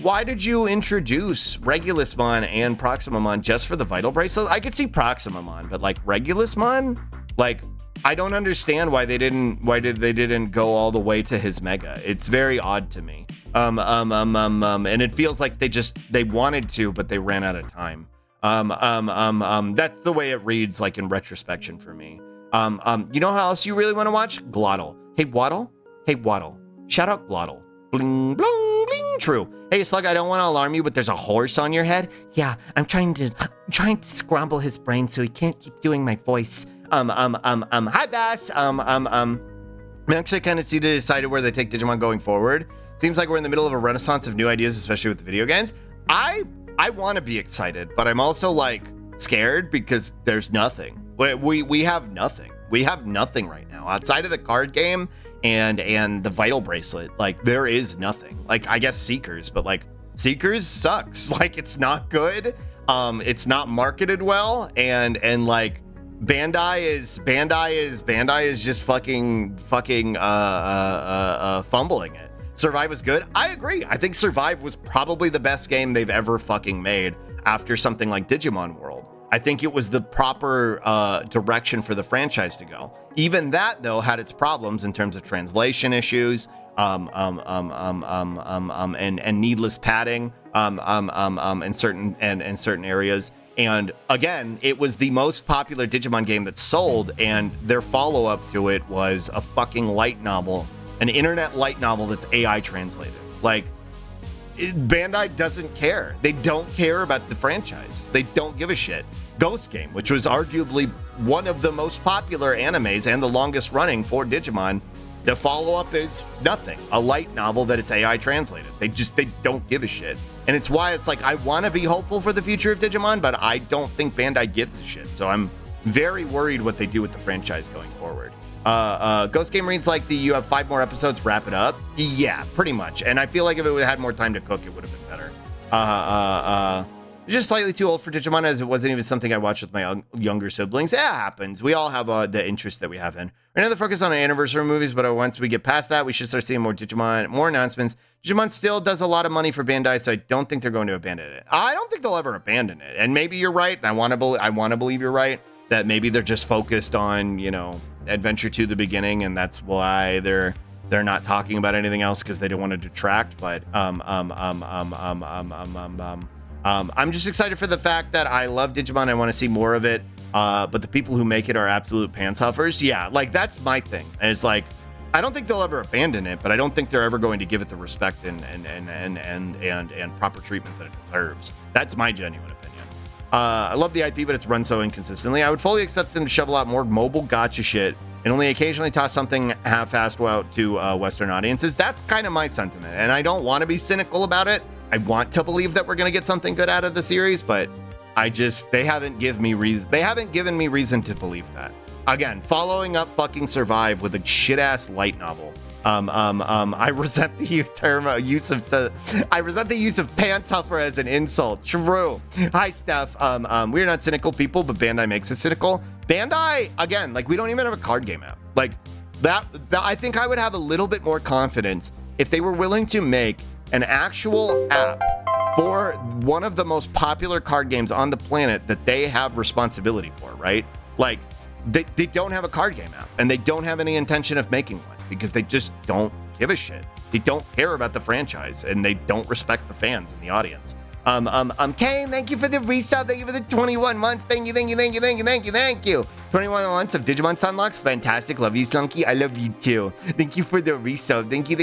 why did you introduce Regulusmon and Proximamon just for the Vital Bracelet? I could see Proximamon, but like Regulusmon, like, I don't understand why they didn't go all the way to his Mega. It's very odd to me. And it feels like they wanted to, but they ran out of time. That's the way it reads, like in retrospection for me. You know how else you really want to watch? Glottal. Hey Waddle. Shout out Glottal. Bling bling bling. True. Hey Slug, I don't want to alarm you, but there's a horse on your head. Yeah, I'm trying to scramble his brain so he can't keep doing my voice. Hi Bass. I'm actually kind of decided where they take Digimon going forward. Seems like we're in the middle of a renaissance of new ideas, especially with the video games. I want to be excited, but I'm also like scared because there's nothing. We have nothing. We have nothing right now outside of the card game and the Vital Bracelet. Like there is nothing. Like I guess Seekers, but like Seekers sucks. Like it's not good. It's not marketed well, and like Bandai is just fucking fumbling it. Survive was good. I agree. I think Survive was probably the best game they've ever fucking made after something like Digimon World. I think it was the proper direction for the franchise to go. Even that though had its problems in terms of translation issues, and needless padding, in certain areas. And again, it was the most popular Digimon game that sold, and their follow-up to it was a fucking light novel, an internet light novel that's AI translated. Like, Bandai doesn't care. They don't care about the franchise. They don't give a shit. Ghost Game, which was arguably one of the most popular animes and the longest running for Digimon, the follow-up is nothing. A light novel that it's AI translated. They don't give a shit. And it's why it's like, I want to be hopeful for the future of Digimon, but I don't think Bandai gives a shit. So I'm very worried what they do with the franchise going forward. Ghost Game reads like you have 5 more episodes, wrap it up. Yeah, pretty much. And I feel like if it had more time to cook, it would have been better. Just slightly too old for Digimon, as it wasn't even something I watched with my younger siblings. Yeah, it happens. We all have the interest that we have in. Right now, they're focused on anniversary movies, but once we get past that, we should start seeing more Digimon, more announcements. Digimon still does a lot of money for Bandai, so I don't think they're going to abandon it. I don't think they'll ever abandon it. And maybe you're right, and I want to believe you're right, that maybe they're just focused on, Adventure to the beginning, and that's why they're not talking about anything else, because they don't want to detract. But I'm just excited for the fact that I love Digimon. I want to see more of it. But the people who make it are absolute pantshuffers. Yeah, like that's my thing. And it's like, I don't think they'll ever abandon it, but I don't think they're ever going to give it the respect and proper treatment that it deserves. That's my genuine opinion. I love the IP, but it's run so inconsistently. I would fully expect them to shovel out more mobile gotcha shit and only occasionally toss something half-assed out to Western audiences. That's kind of my sentiment, and I don't want to be cynical about it. I want to believe that we're going to get something good out of the series, but they haven't given me reason to believe that. Again, following up fucking Survive with a shit-ass light novel. I resent the use of pantshuffer as an insult. True. Hi, Steph. We're not cynical people, but Bandai makes us cynical. Bandai, again, like we don't even have a card game app. Like that I think I would have a little bit more confidence if they were willing to make an actual app for one of the most popular card games on the planet that they have responsibility for, right? Like they don't have a card game app, and they don't have any intention of making one because they just don't give a shit. They don't care about the franchise, and they don't respect the fans and the audience. Kane, thank you for the resub. Thank you for the 21 months. Thank you. 21 months of Digimon Sunlocks. Fantastic. Love you, Slunky. I love you too. Thank you for the resub. Thank you.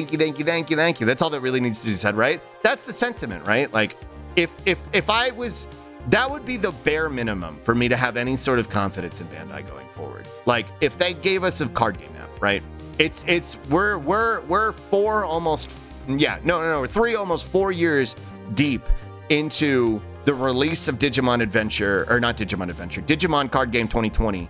That's all that really needs to be said, right? That's the sentiment, right? Like, if I was, that would be the bare minimum for me to have any sort of confidence in Bandai going forward. Like, if they gave us a card game app, right? We're 4 years deep into the release of Digimon Adventure, or not Digimon Adventure, Digimon Card Game 2020.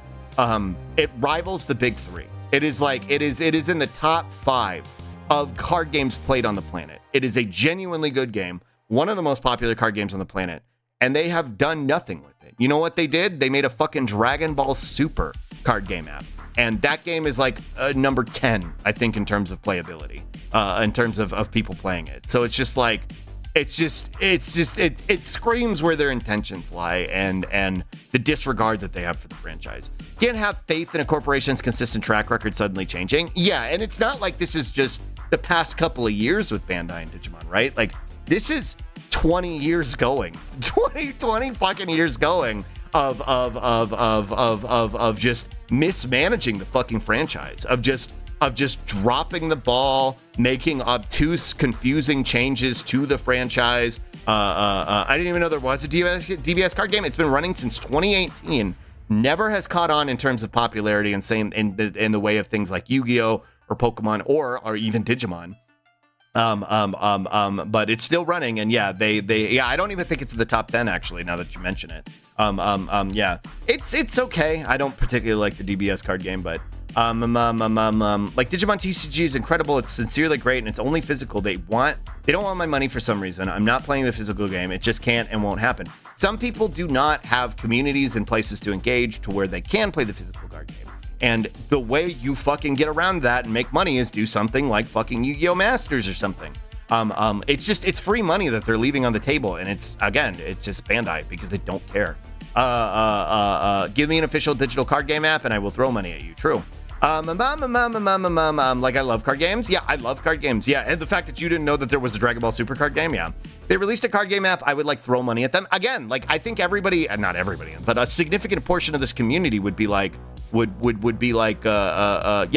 It rivals the big three. It is in the top 5 of card games played on the planet. It is a genuinely good game, one of the most popular card games on the planet, and they have done nothing with it. You know what they did? They made a fucking Dragon Ball Super card game app. And that game is like number 10, I think, in terms of playability, in terms of people playing it. So it's just like, it screams where their intentions lie and the disregard that they have for the franchise. You can't have faith in a corporation's consistent track record suddenly changing. Yeah, and it's not like this is just the past couple of years with Bandai and Digimon, right? Like, this is 20 years going, 20 fucking years going of just mismanaging the fucking franchise, of just dropping the ball, making obtuse, confusing changes to the franchise. I didn't even know there was a DBS card game. It's been running since 2018. Never has caught on in terms of popularity and same in the way of things like Yu-Gi-Oh! Or Pokemon or even Digimon. But it's still running, and yeah, I don't even think it's in the top 10 actually, now that you mention it. Yeah, it's okay. I don't particularly like the DBS card game, but like Digimon TCG is incredible. It's sincerely great, and it's only physical. They don't want my money for some reason. I'm not playing the physical game. It just can't and won't happen. Some people do not have communities and places to engage to where they can play the physical card game. And the way you fucking get around that and make money is do something like fucking Yu-Gi-Oh! Masters or something. It's free money that they're leaving on the table, and it's just Bandai because they don't care. Give me an official digital card game app and I will throw money at you. True. Like, I love card games. Yeah, I love card games. Yeah, and the fact that you didn't know that there was a Dragon Ball Super card game. Yeah, they released a card game app. I would like throw money at them again. Like, I think everybody, not everybody, but a significant portion of this community would be like, yeah,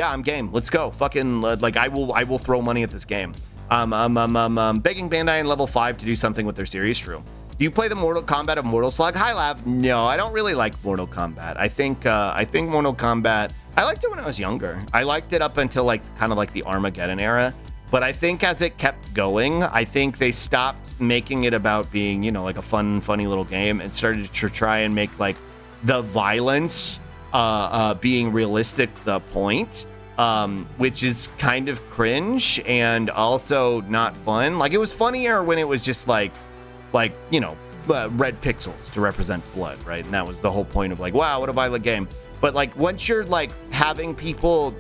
I'm game. Let's go. Fucking like, I will throw money at this game. Begging Bandai in level 5 to do something with their series. True. Do you play the Mortal Kombat of Mortal Slug? Hi, Lav. No, I don't really like Mortal Kombat. I think Mortal Kombat, I liked it when I was younger. I liked it up until like kind of like the Armageddon era. But I think as it kept going, I think they stopped making it about being, like a funny little game and started to try and make like the violence being realistic the point, which is kind of cringe and also not fun. Like, it was funnier when it was just like red pixels to represent blood, right? And that was the whole point of like, wow, what a violent game. But like, once you're like having people,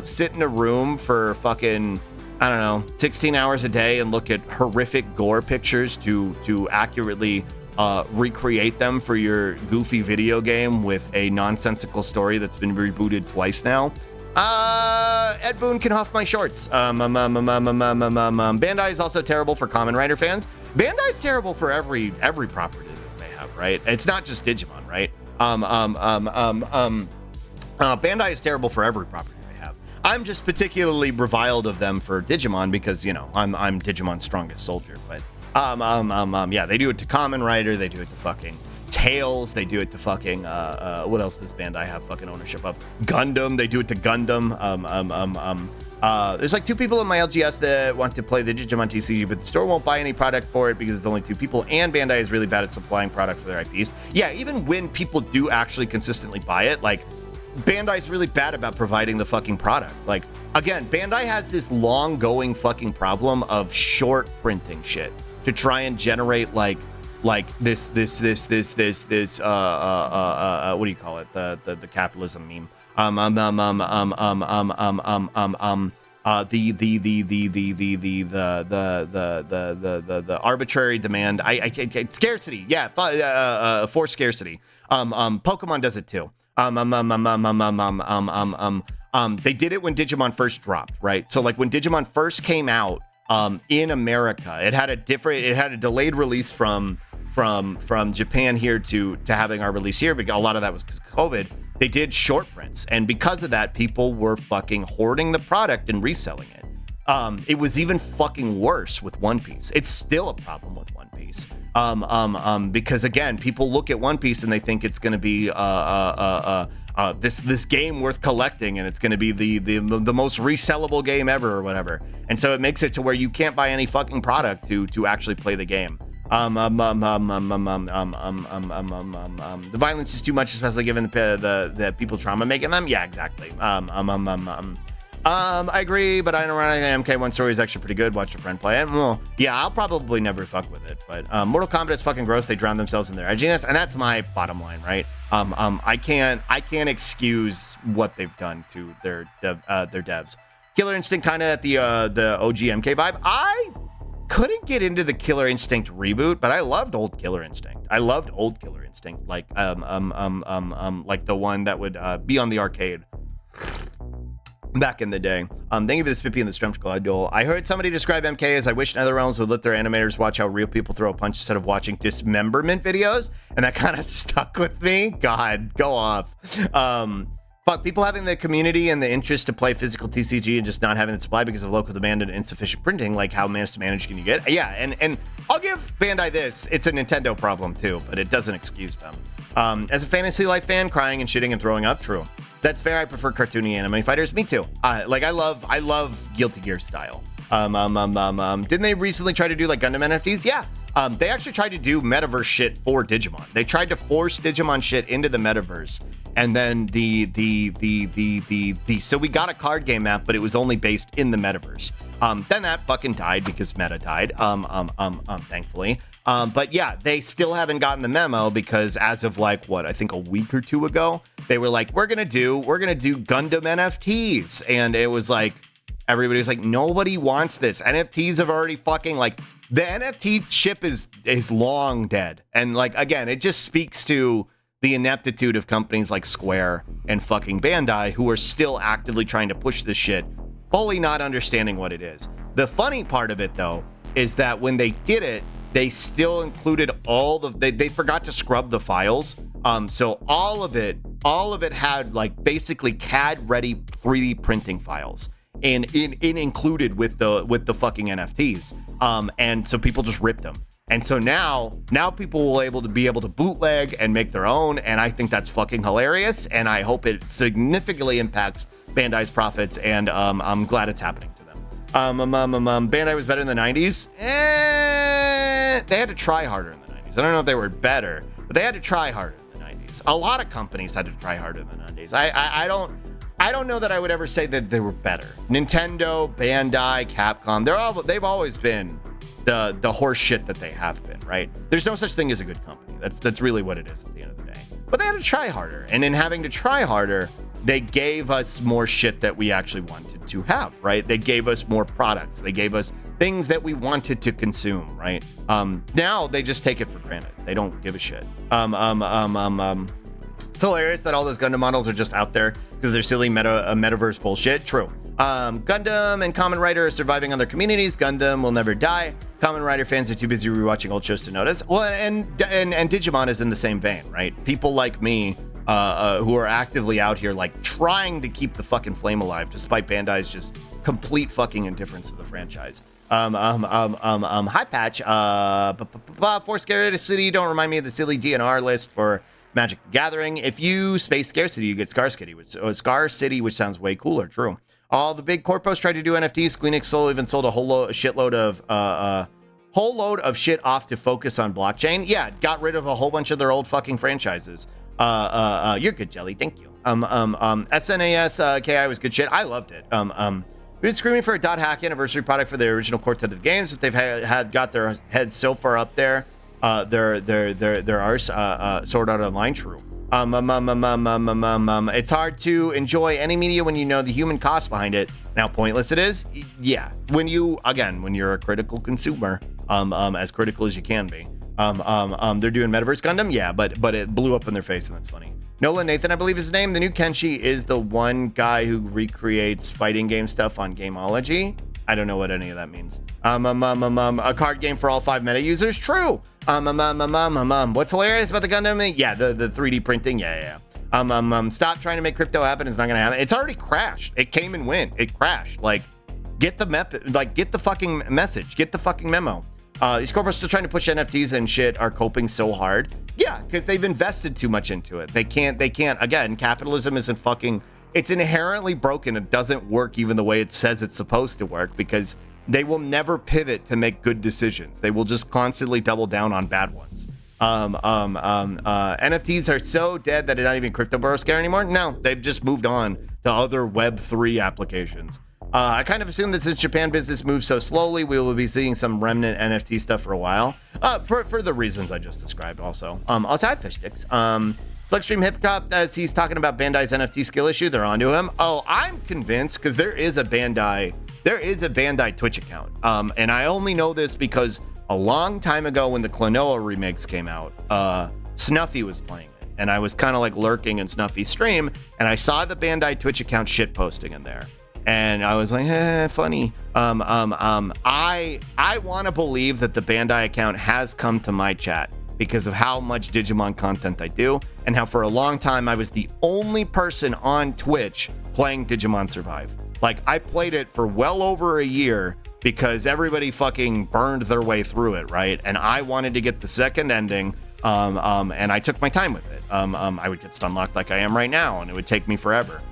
sit in a room for fucking, I don't know, 16 hours a day and look at horrific gore pictures to accurately recreate them for your goofy video game with a nonsensical story that's been rebooted twice now. Ed Boon can huff my shorts. Bandai is also terrible for Kamen Rider fans. Bandai's terrible for every property that they have, right? It's not just Digimon, right? Bandai is terrible for every property they have. I'm just particularly reviled of them for Digimon because, I'm Digimon's strongest soldier. But yeah, they do it to Kamen Rider, they do it to fucking Tails, they do it to fucking what else does Bandai have fucking ownership of? Gundam, they do it to Gundam. There's like 2 people in my LGS that want to play the Digimon TCG, but the store won't buy any product for it because it's only 2 people, and Bandai is really bad at supplying product for their IPs. Yeah, even when people do actually consistently buy it, like, Bandai's really bad about providing the fucking product. Like, again, Bandai has this long-going fucking problem of short printing shit to try and generate like this what do you call it, the capitalism meme, the arbitrary demand, scarcity, yeah, forced scarcity. Pokemon does it too. They did it when Digimon first dropped, right? So like when Digimon first came out, in America. It had a delayed release from Japan here to having our release here, because a lot of that was because of COVID. They did short prints, and because of that, people were fucking hoarding the product and reselling it. It was even fucking worse with One Piece. It's still a problem with One Piece. Because again, people look at One Piece and they think it's going to be this game worth collecting, and it's going to be the most resellable game ever or whatever. And so it makes it to where you can't buy any fucking product to actually play the game. The violence is too much, especially given the people trauma making them. Yeah, exactly. I agree, but I don't run anything. MK1 story is actually pretty good. Watch a friend play it. Well, yeah, I'll probably never fuck with it, but Mortal Kombat is fucking gross. They drown themselves in their edginess, and that's my bottom line, right? I can't excuse what they've done to their devs. Killer Instinct kind of at the OG MK vibe. I couldn't get into the Killer Instinct reboot, but I loved old Killer Instinct. I loved old Killer Instinct, like like the one that would be on the arcade back in the day. Thank you for the Spippy and the Strumch Duel. I heard somebody describe MK as, I wish NetherRealms would let their animators watch how real people throw a punch instead of watching dismemberment videos, and that kind of stuck with me. God, go off. Fuck, people having the community and the interest to play physical TCG and just not having the supply because of local demand and insufficient printing, like how managed can you get? Yeah, and I'll give Bandai this. It's a Nintendo problem too, but it doesn't excuse them. As a Fantasy Life fan, crying and shitting and throwing up, true. That's fair. I prefer cartoony anime fighters. Me too. I love Guilty Gear style. Didn't they recently try to do like Gundam NFTs? Yeah. They actually tried to do metaverse shit for Digimon. They tried to force Digimon shit into the metaverse. And then so we got a card game map, but it was only based in the metaverse. Then that fucking died because meta died. Thankfully. But yeah, they still haven't gotten the memo, because as of like I think a week or two ago, they were like, we're gonna do Gundam NFTs, and it was like, everybody was like, nobody wants this. NFTs have already fucking, like, the NFT ship is long dead. And like, again, it just speaks to the ineptitude of companies like Square and fucking Bandai, who are still actively trying to push this shit, fully not understanding what it is. The funny part of it, though, is that when they did it, they still included they forgot to scrub the files. So all of it had like basically CAD ready 3D printing files and included with the fucking NFTs. And so people just ripped them. And so now people will be able to bootleg and make their own. And I think that's fucking hilarious. And I hope it significantly impacts Bandai's profits. And I'm glad it's happening to them. Bandai was better in the 90s. They had to try harder in the 90s. I don't know if they were better, but they had to try harder in the 90s. A lot of companies had to try harder in the 90s. I don't know that I would ever say that they were better. Nintendo, Bandai, Capcom, they've always been the horse shit that they have been, right? There's no such thing as a good company. That's really what it is at the end of the day. But they had to try harder. And in having to try harder, they gave us more shit that we actually wanted to have, right? They gave us more products. They gave us things that we wanted to consume, right? Now they just take it for granted. They don't give a shit. It's hilarious that all those Gundam models are just out there because they're silly metaverse bullshit. True. Gundam and Kamen Rider are surviving on their communities. Gundam will never die. Kamen Rider fans are too busy rewatching old shows to notice. Well, and Digimon is in the same vein, right? People like me who are actively out here like trying to keep the fucking flame alive, despite Bandai's just complete fucking indifference to the franchise. Hi Patch. For Scarcity, don't remind me of the silly DNR list for Magic the Gathering. If you space Scarcity, you get Scar City, which sounds way cooler. True. All the big corpos tried to do NFTs. Squeenix even sold a shitload of shit off to focus on blockchain. Yeah, got rid of a whole bunch of their old fucking franchises. You're good, Jelly. Thank you. SNAS KI was good shit. I loved it. We've been screaming for a .hack anniversary product for the original Quartet of the games, but they've had got their heads so far up there. There are Sword Art Online. True. It's hard to enjoy any media when you know the human cost behind it. Now, pointless it is. Yeah. When you're a critical consumer, as critical as you can be. They're doing Metaverse Gundam. Yeah, but it blew up in their face, and that's funny. Nolan Nathan, I believe is his name. The new Kenshi is the one guy who recreates fighting game stuff on Gameology. I don't know what any of that means. A card game for all 5 meta users? True. What's hilarious about the Gundam? Yeah, the 3D printing. Yeah. Stop trying to make crypto happen. It's not gonna happen. It's already crashed. It came and went. It crashed. Like, get the fucking message. Get the fucking memo. These corporates still trying to push NFTs and shit are coping so hard. Yeah, because they've invested too much into it. They can't. Again, capitalism isn't fucking. It's inherently broken. It doesn't work even the way it says it's supposed to work because they will never pivot to make good decisions. They will just constantly double down on bad ones. NFTs are so dead that they're not even crypto bro scare anymore. No, they've just moved on to other Web3 applications. I kind of assume that since Japan business moves so slowly, we will be seeing some remnant NFT stuff for a while. For the reasons I just described also. Also, I have fish sticks. Slugstream Hip Hop, as he's talking about Bandai's NFT skill issue, they're onto him. Oh, I'm convinced because there is a Bandai Twitch account. And I only know this because a long time ago when the Klonoa remakes came out, Snuffy was playing it. And I was kind of like lurking in Snuffy's stream, and I saw the Bandai Twitch account shit posting in there. And I was like, funny. I want to believe that the Bandai account has come to my chat because of how much Digimon content I do, and how for a long time I was the only person on Twitch playing Digimon Survive. Like, I played it for well over a year because everybody fucking burned their way through it, right? And I wanted to get the second ending, and I took my time with it. I would get stun locked like I am right now, and it would take me forever.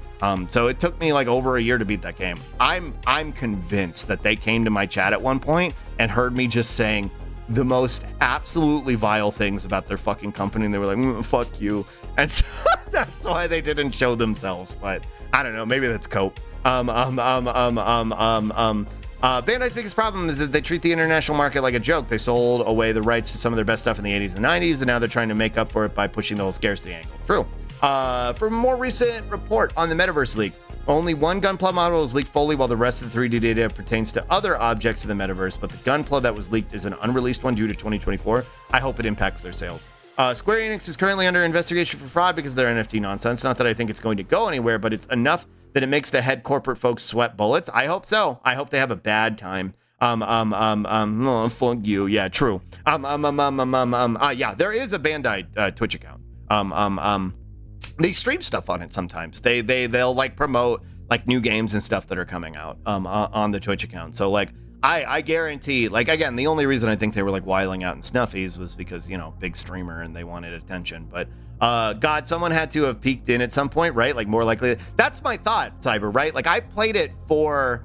So it took me like over a year to beat that game. I'm convinced that they came to my chat at one point and heard me just saying the most absolutely vile things about their fucking company, and they were like, fuck you. And so that's why they didn't show themselves. But I don't know, maybe that's cope. Bandai's biggest problem is that they treat the international market like a joke. They sold away the rights to some of their best stuff in the 80s and 90s, and now they're trying to make up for it by pushing the whole scarcity angle. True. For a more recent report on the Metaverse leak, only one Gunpla model was leaked fully, while the rest of the 3D data pertains to other objects in the Metaverse, but the Gunpla that was leaked is an unreleased one due to 2024. I hope it impacts their sales. Square Enix is currently under investigation for fraud because of their NFT nonsense. Not that I think it's going to go anywhere, but it's enough that it makes the head corporate folks sweat bullets. I hope so. I hope they have a bad time. Fuck you. Yeah, true. Yeah, there is a Bandai Twitch account. They stream stuff on it sometimes. They'll like promote like new games and stuff that are coming out on the Twitch account. So like I guarantee, like, again, the only reason I think they were like wiling out in Snuffies was because, you know, big streamer and they wanted attention. But God, someone had to have peeked in at some point, right? Like, more likely. That's my thought, Cyber, right? Like, I played it for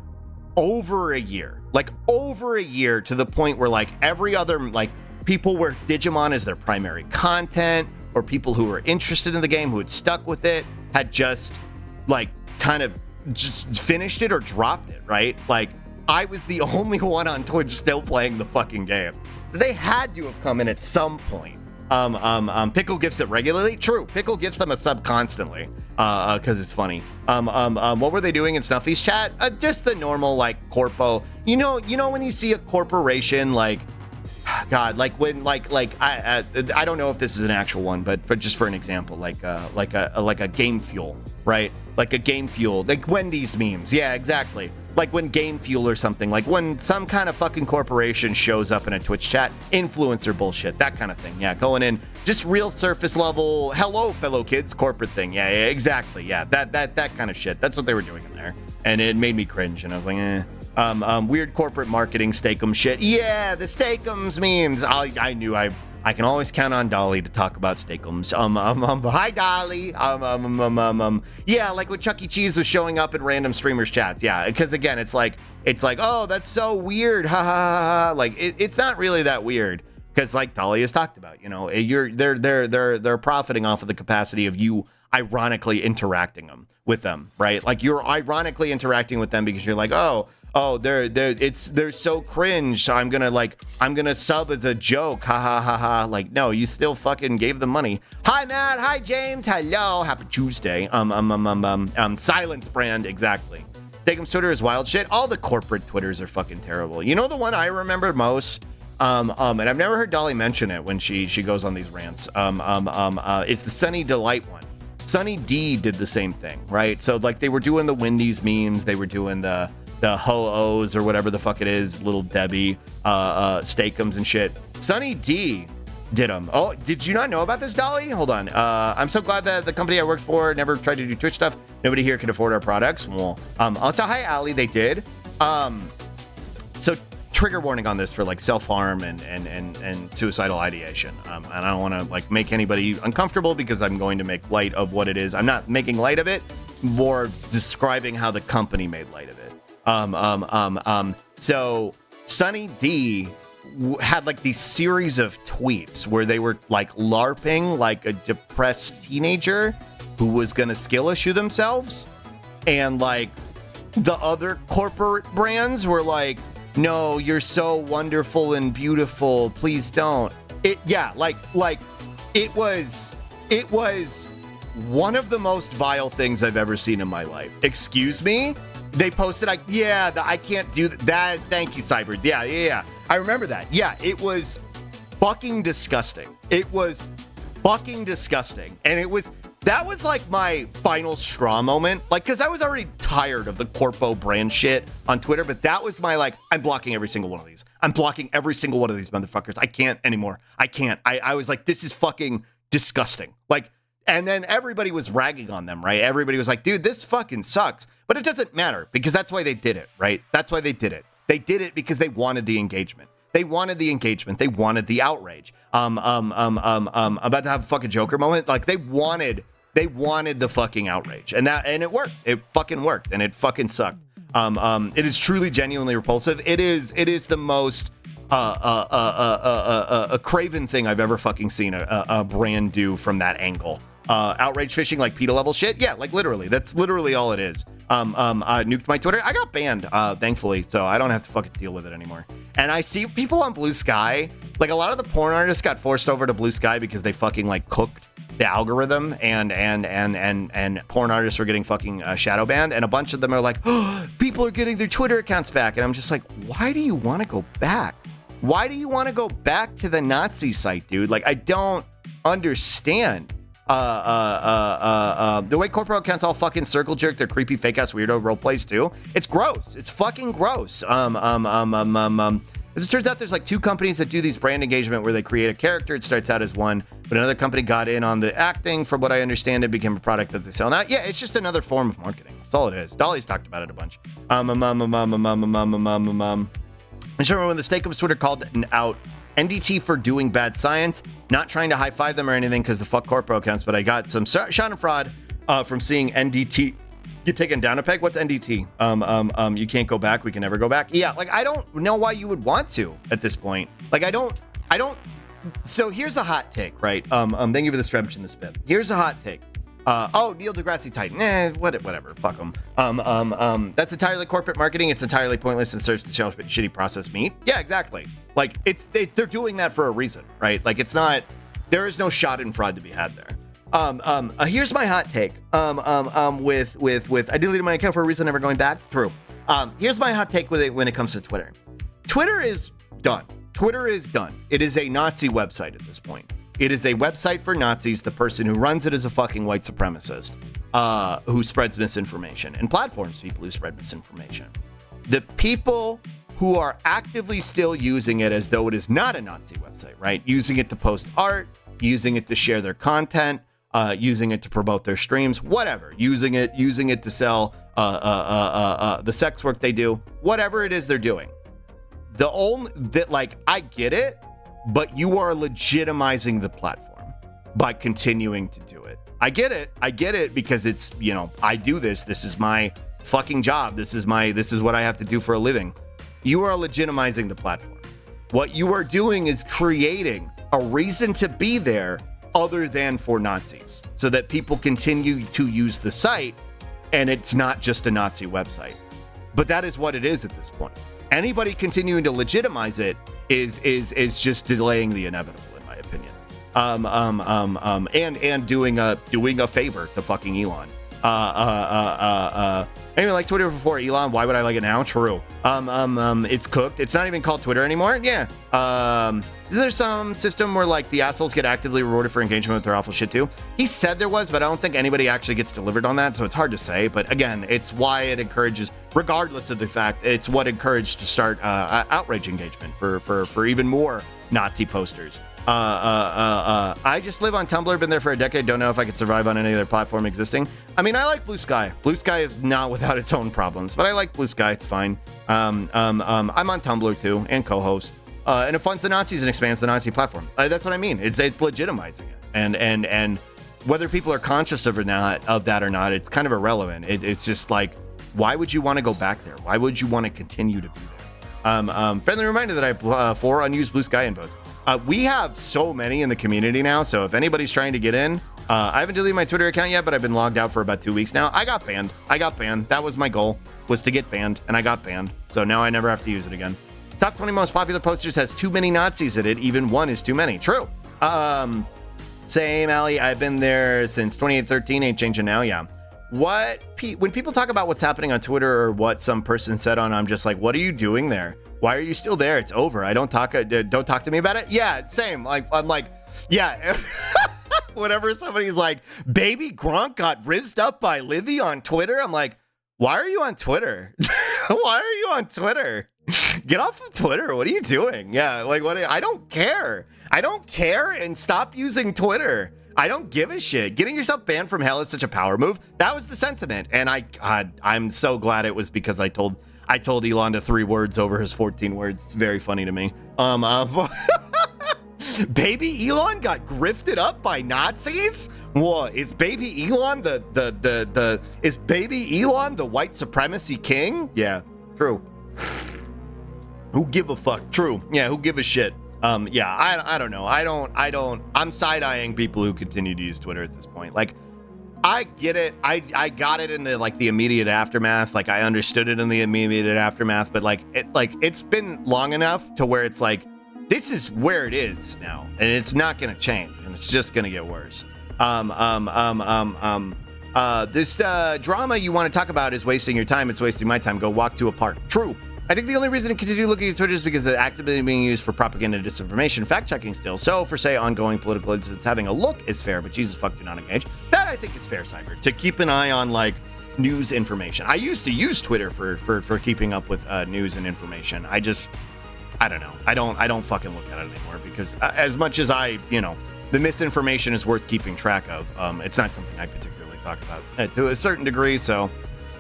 over a year, to the point where like every other, like, people where Digimon is their primary content, or people who were interested in the game who had stuck with it had just like kind of just finished it or dropped it, right? Like, I was the only one on Twitch still playing the fucking game. So they had to have come in at some point. Pickle gifts it regularly. True, Pickle gifts them a sub constantly because it's funny. What were they doing in Snuffy's chat? Just the normal like corpo. You know when you see a corporation like, God, like when I don't know if this is an actual one, but for an example, like a Game Fuel, right? Like a Game Fuel, like Wendy's memes. Yeah, exactly. Like when Game Fuel or something, like when some kind of fucking corporation shows up in a Twitch chat, influencer bullshit, that kind of thing. Yeah, going in just real surface level, hello fellow kids, corporate thing. Yeah, exactly. Yeah, that kind of shit. That's what they were doing in there, and it made me cringe. And I was like, weird corporate marketing Steakums shit. Yeah, the Steakums memes. I knew I can always count on Dolly to talk about Steakums. Hi Dolly. Yeah, like when Chuck E. Cheese was showing up in random streamers' chats. Yeah, because again, it's like, oh, that's so weird. Ha ha ha ha. Like it's not really that weird because, like Dolly has talked about, you know, they're profiting off of the capacity of you ironically interacting with them, right? Like you're ironically interacting with them because you're like, oh, they're so cringe. So I'm gonna sub as a joke. Ha ha ha ha. Like, no, you still fucking gave them money. Hi Matt. Hi James. Hello. Happy Tuesday. Silence brand. Exactly. Steakums Twitter is wild shit. All the corporate Twitters are fucking terrible. You know the one I remember most? And I've never heard Dolly mention it when she goes on these rants. It's the Sunny Delight one. Sunny D did the same thing, right? So like they were doing the Wendy's memes, they were doing the the Ho-Ohs or whatever the fuck it is, Little Debbie, Steakums and shit. Sunny D did them. Oh, did you not know about this, Dolly? Hold on. I'm so glad that the company I worked for never tried to do Twitch stuff. Nobody here can afford our products. Well, also, hi, Allie. They did. So trigger warning on this for like self-harm and suicidal ideation. And I don't want to like make anybody uncomfortable because I'm going to make light of what it is. I'm not making light of it, more describing how the company made light of it. So Sunny D had like these series of tweets where they were like LARPing like a depressed teenager who was gonna skill issue themselves, and like the other corporate brands were like, no, you're so wonderful and beautiful, please don't. It was one of the most vile things I've ever seen in my life. Excuse me? They posted, I can't do that. Thank you, Cyber. Yeah. I remember that. Yeah, it was fucking disgusting. It was fucking disgusting. And that was like my final straw moment. Like, because I was already tired of the Corpo brand shit on Twitter, but that was my, like, I'm blocking every single one of these. I'm blocking every single one of these motherfuckers. I can't anymore. I can't. I was like, this is fucking disgusting. Like, and then everybody was ragging on them, right? Everybody was like, dude, this fucking sucks. But it doesn't matter because that's why they did it, right? That's why they did it. They did it because they wanted the engagement. They wanted the engagement. They wanted the outrage. I'm about to have a fucking Joker moment. Like they wanted the fucking outrage, and it worked. It fucking worked, and it fucking sucked. It is truly, genuinely repulsive. It is the most a craven thing I've ever fucking seen a brand do from that angle. Outrage fishing, like PETA level shit. Yeah, like literally. That's literally all it is. Nuked my Twitter. I got banned, thankfully, so I don't have to fucking deal with it anymore. And I see people on Blue Sky, like a lot of the porn artists got forced over to Blue Sky because they fucking like cooked the algorithm, and porn artists were getting fucking shadow banned, and a bunch of them are like, oh, people are getting their Twitter accounts back, and I'm just like, why do you want to go back? Why do you want to go back to the Nazi site, dude? Like, I don't understand. The way corporate accounts all fucking circle jerk their creepy fake ass weirdo role plays too. It's gross. It's fucking gross. As it turns out, there's like two companies that do these brand engagement where they create a character. It starts out as one, but another company got in on the acting. From what I understand, it became a product that they sell now. Yeah, it's just another form of marketing. That's all it is. Dolly's talked about it a bunch. I just remember when the Steakums Twitter called out NDT for doing bad science. Not trying to high five them or anything because the fuck corporate accounts, but I got some Schadenfreude from seeing NDT get taken down a peg. What's NDT? You can't go back. We can never go back. Yeah, like I don't know why you would want to at this point. Like I don't. So here's the hot take, right? Thank you for the stretch and the spin. Here's a hot take. Neil deGrasse Tyson. Whatever. Fuck them. That's entirely corporate marketing. It's entirely pointless and serves the shelf shitty processed meat. Yeah, exactly. Like they're doing that for a reason, right? Like it's not. There is no Schadenfreude to be had there. Here's my hot take. With I deleted my account for a reason, never going back. True. Here's my hot take with it when it comes to Twitter. Twitter is done. Twitter is done. It is a Nazi website at this point. It is a website for Nazis. The person who runs it is a fucking white supremacist who spreads misinformation and platforms people who spread misinformation. The people who are actively still using it as though it is not a Nazi website, right? Using it to post art, using it to share their content, using it to promote their streams, whatever. Using it to sell the sex work they do, whatever it is they're doing. I get it. But you are legitimizing the platform by continuing to do it. I get it because it's, I do this. This is my fucking job. This is what I have to do for a living. You are legitimizing the platform. What you are doing is creating a reason to be there other than for Nazis so that people continue to use the site and it's not just a Nazi website. But that is what it is at this point. Anybody continuing to legitimize it is just delaying the inevitable, in my opinion. And doing a favor to fucking Elon. Anyway, like Twitter before Elon, why would I like it now? True. It's cooked. It's not even called Twitter anymore. Yeah. Is there some system where like the assholes get actively rewarded for engagement with their awful shit too? He said there was, but I don't think anybody actually gets delivered on that, so it's hard to say. But again, it's why it encourages, regardless of the fact, it's what encouraged to start outrage engagement for even more Nazi posters. I just live on Tumblr, been there for a decade, don't know if I could survive on any other platform existing. I mean, I like Blue Sky. Blue Sky is not without its own problems, but I like Blue Sky, it's fine. I'm on Tumblr too, and co-host. And it funds the Nazis and expands the Nazi platform. That's what I mean. It's legitimizing it. And whether people are conscious of that or not, it's kind of irrelevant. It's just like, why would you want to go back there? Why would you want to continue to be there? Friendly reminder that I have 4 unused Blue Sky infos. We have so many in the community now, so if anybody's trying to get in, I haven't deleted my Twitter account yet, but I've been logged out for about 2 weeks now. I got banned. That was my goal, was to get banned, and I got banned. So now I never have to use it again. Top 20 most popular posters has too many Nazis in it. Even one is too many. True. Same, Ali. I've been there since 2013. Ain't changing now. Yeah. When people talk about what's happening on Twitter or what some person said on, I'm just like, what are you doing there? Why are you still there? It's over. Don't talk to me about it. Yeah, same. Like, I'm like, yeah. Whenever somebody's like, baby Gronk got rizzed up by Livy on Twitter, I'm like, why are you on Twitter? Why are you on Twitter? Get off of Twitter. What are you doing? Yeah, like what? I don't care. I don't care, and stop using Twitter. I don't give a shit. Getting yourself banned from hell is such a power move. That was the sentiment, and I'm so glad it was because I told Elon to 3 words over his 14 words. It's very funny to me. Baby Elon got grifted up by Nazis? What is Baby Elon is Baby Elon the white supremacy king? Yeah, true. Who give a fuck? True. Yeah, who give a shit? Yeah, I don't know. I'm side-eyeing people who continue to use Twitter at this point. Like, I get it. I got it in the immediate aftermath. Like, I understood it in the immediate aftermath, but it's been long enough to where it's like, this is where it is now, and it's not gonna change, and it's just gonna get worse. This drama you want to talk about is wasting your time. It's wasting my time. Go walk to a park. True. I think the only reason to continue looking at Twitter is because it's actively being used for propaganda and disinformation, fact-checking still. So, for, say, ongoing political incidents, having a look is fair, but Jesus fuck, do not engage. That, I think, is fair, Cyber, to keep an eye on, news information. I used to use Twitter for keeping up with news and information. I don't know. I don't fucking look at it anymore because as much as the misinformation is worth keeping track of, it's not something I particularly talk about to a certain degree, so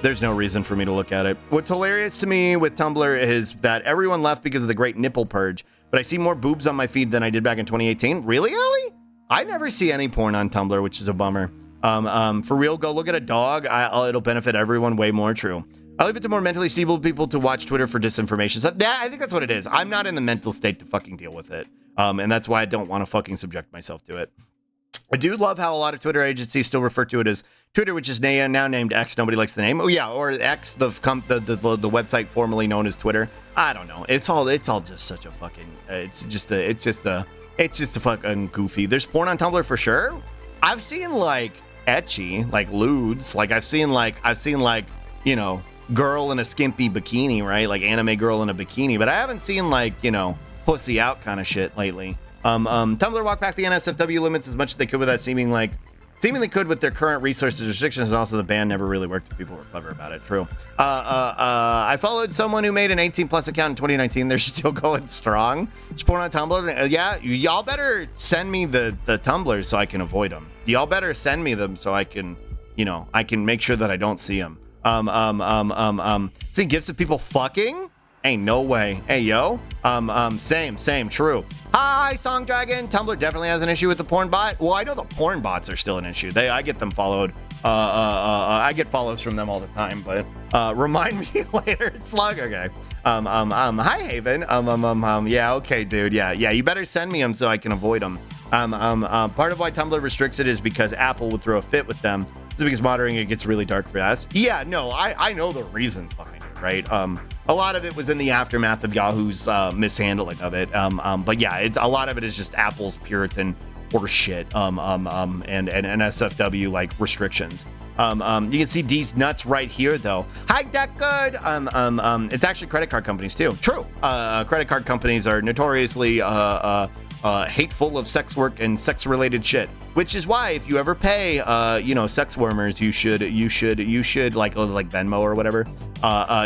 there's no reason for me to look at it. What's hilarious to me with Tumblr is that everyone left because of the great nipple purge, but I see more boobs on my feed than I did back in 2018. Really, Ellie? I never see any porn on Tumblr, which is a bummer. For real, go look at a dog. It'll benefit everyone way more. True. I leave it to more mentally stable people to watch Twitter for disinformation. So I think that's what it is. I'm not in the mental state to fucking deal with it. And that's why I don't want to fucking subject myself to it. I do love how a lot of Twitter agencies still refer to it as Twitter, which is now named X. Nobody likes the name. Oh yeah, or X, the website formerly known as Twitter. I don't know. It's all just such a fucking. It's just a fucking goofy. There's porn on Tumblr for sure. I've seen etchy, lewds. I've seen girl in a skimpy bikini, right? Like anime girl in a bikini, but I haven't seen pussy out kind of shit lately. Tumblr walked back the NSFW limits as much as they could without seemingly could with their current resources restrictions. Also, the ban never really worked if people were clever about it. True. I followed someone who made an 18+ account in 2019. They're still going strong. Just porn on Tumblr. Yeah, y'all better send me the Tumblr so I can avoid them. Y'all better send me them so I can, I can make sure that I don't see them. Seeing gifs of people fucking? Ain't no way. Hey, yo. Same, true. Hi, Song Dragon. Tumblr definitely has an issue with the porn bot. Well, I know the porn bots are still an issue. I get them followed. I get follows from them all the time, but remind me later. Slug. Okay. Hi, Haven. Yeah, okay, dude. Yeah, you better send me them so I can avoid them. Part of why Tumblr restricts it is because Apple would throw a fit with them. It's because moderating it gets really dark for us. Yeah, no, I know the reasons behind it, right? A lot of it was in the aftermath of Yahoo's mishandling of it. But yeah, a lot of it is just Apple's Puritan horseshit and NSFW like restrictions. You can see D's nuts right here though. Hi Deckard. It's actually credit card companies too. True. Credit card companies are notoriously hateful of sex work and sex related shit, which is why if you ever pay sex wormers, you should like Venmo or whatever,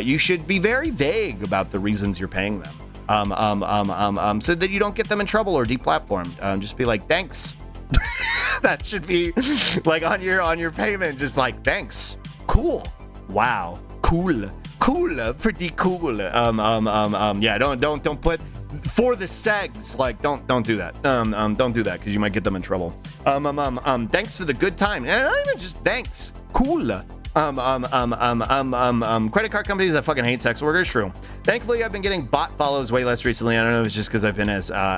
you should be very vague about the reasons you're paying them, so that you don't get them in trouble or deplatformed. Just be like, thanks. That should be like on your payment, just like, thanks, cool, wow, cool, pretty cool. Yeah, don't put for the segs, like don't do that. Don't do that because you might get them in trouble. Thanks for the good time. And not even just thanks, cool. Credit card companies that fucking hate sex workers. True. Thankfully, I've been getting bot follows way less recently. I don't know if it's just because I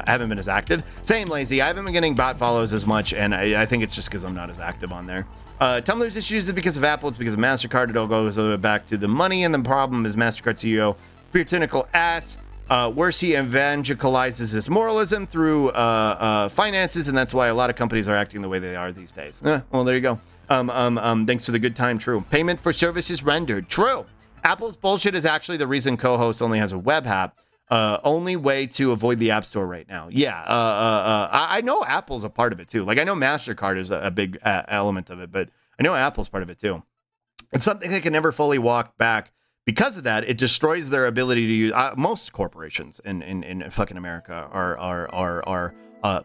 haven't been as active. Same, lazy. I haven't been getting bot follows as much, and I think it's just because I'm not as active on there. Tumblr's issues is because of Apple. It's because of MasterCard. It all goes back to the money, and the problem is MasterCard CEO, puritanical ass. Worse, he evangelizes his moralism through finances, and that's why a lot of companies are acting the way they are these days. Well, there you go. Thanks for the good time. True. Payment for services rendered. True. Apple's bullshit is actually the reason co-host only has a web app. Only way to avoid the App Store right now. Yeah. I know Apple's a part of it too. Like I know MasterCard is a big element of it, but I know Apple's part of it too. It's something they can never fully walk back. Because of that, it destroys their ability to use. Most corporations in fucking America are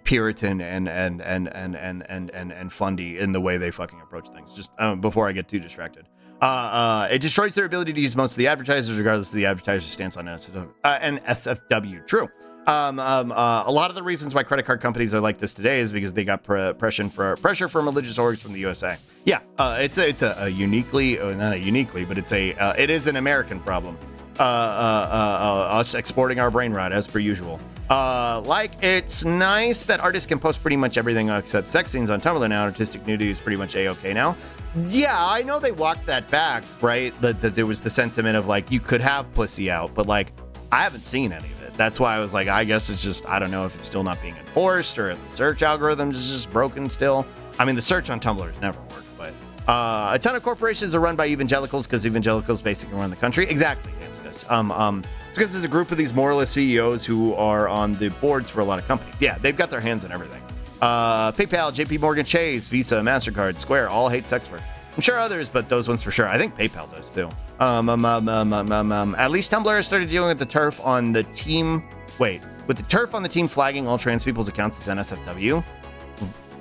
Puritan and fundy in the way they fucking approach things. Just before I get too distracted, it destroys their ability to use most of the advertisers, regardless of the advertiser's stance on NSFW. True. A lot of the reasons why credit card companies are like this today is because they got pressure from religious orgs from the USA. Yeah, it's a uniquely, not a uniquely, but it is an American problem. Us exporting our brain rot as per usual. Like it's nice that artists can post pretty much everything except sex scenes on Tumblr now. Artistic nudity is pretty much a-okay now. Yeah, I know they walked that back, right? That there was the sentiment of like you could have pussy out, but like I haven't seen any of it. That's why I was like, I guess it's just, I don't know if it's still not being enforced or if the search algorithms is just broken still. I mean, the search on Tumblr has never worked, but a ton of corporations are run by evangelicals because evangelicals basically run the country. Exactly. It's because there's a group of these moralist CEOs who are on the boards for a lot of companies. Yeah, they've got their hands in everything. PayPal, JP Morgan Chase, Visa, MasterCard, Square, all hate sex work. I'm sure others, but those ones for sure. I think PayPal does too. At least Tumblr has started dealing with the turf on the team. Wait, with the turf on the team flagging all trans people's accounts as NSFW?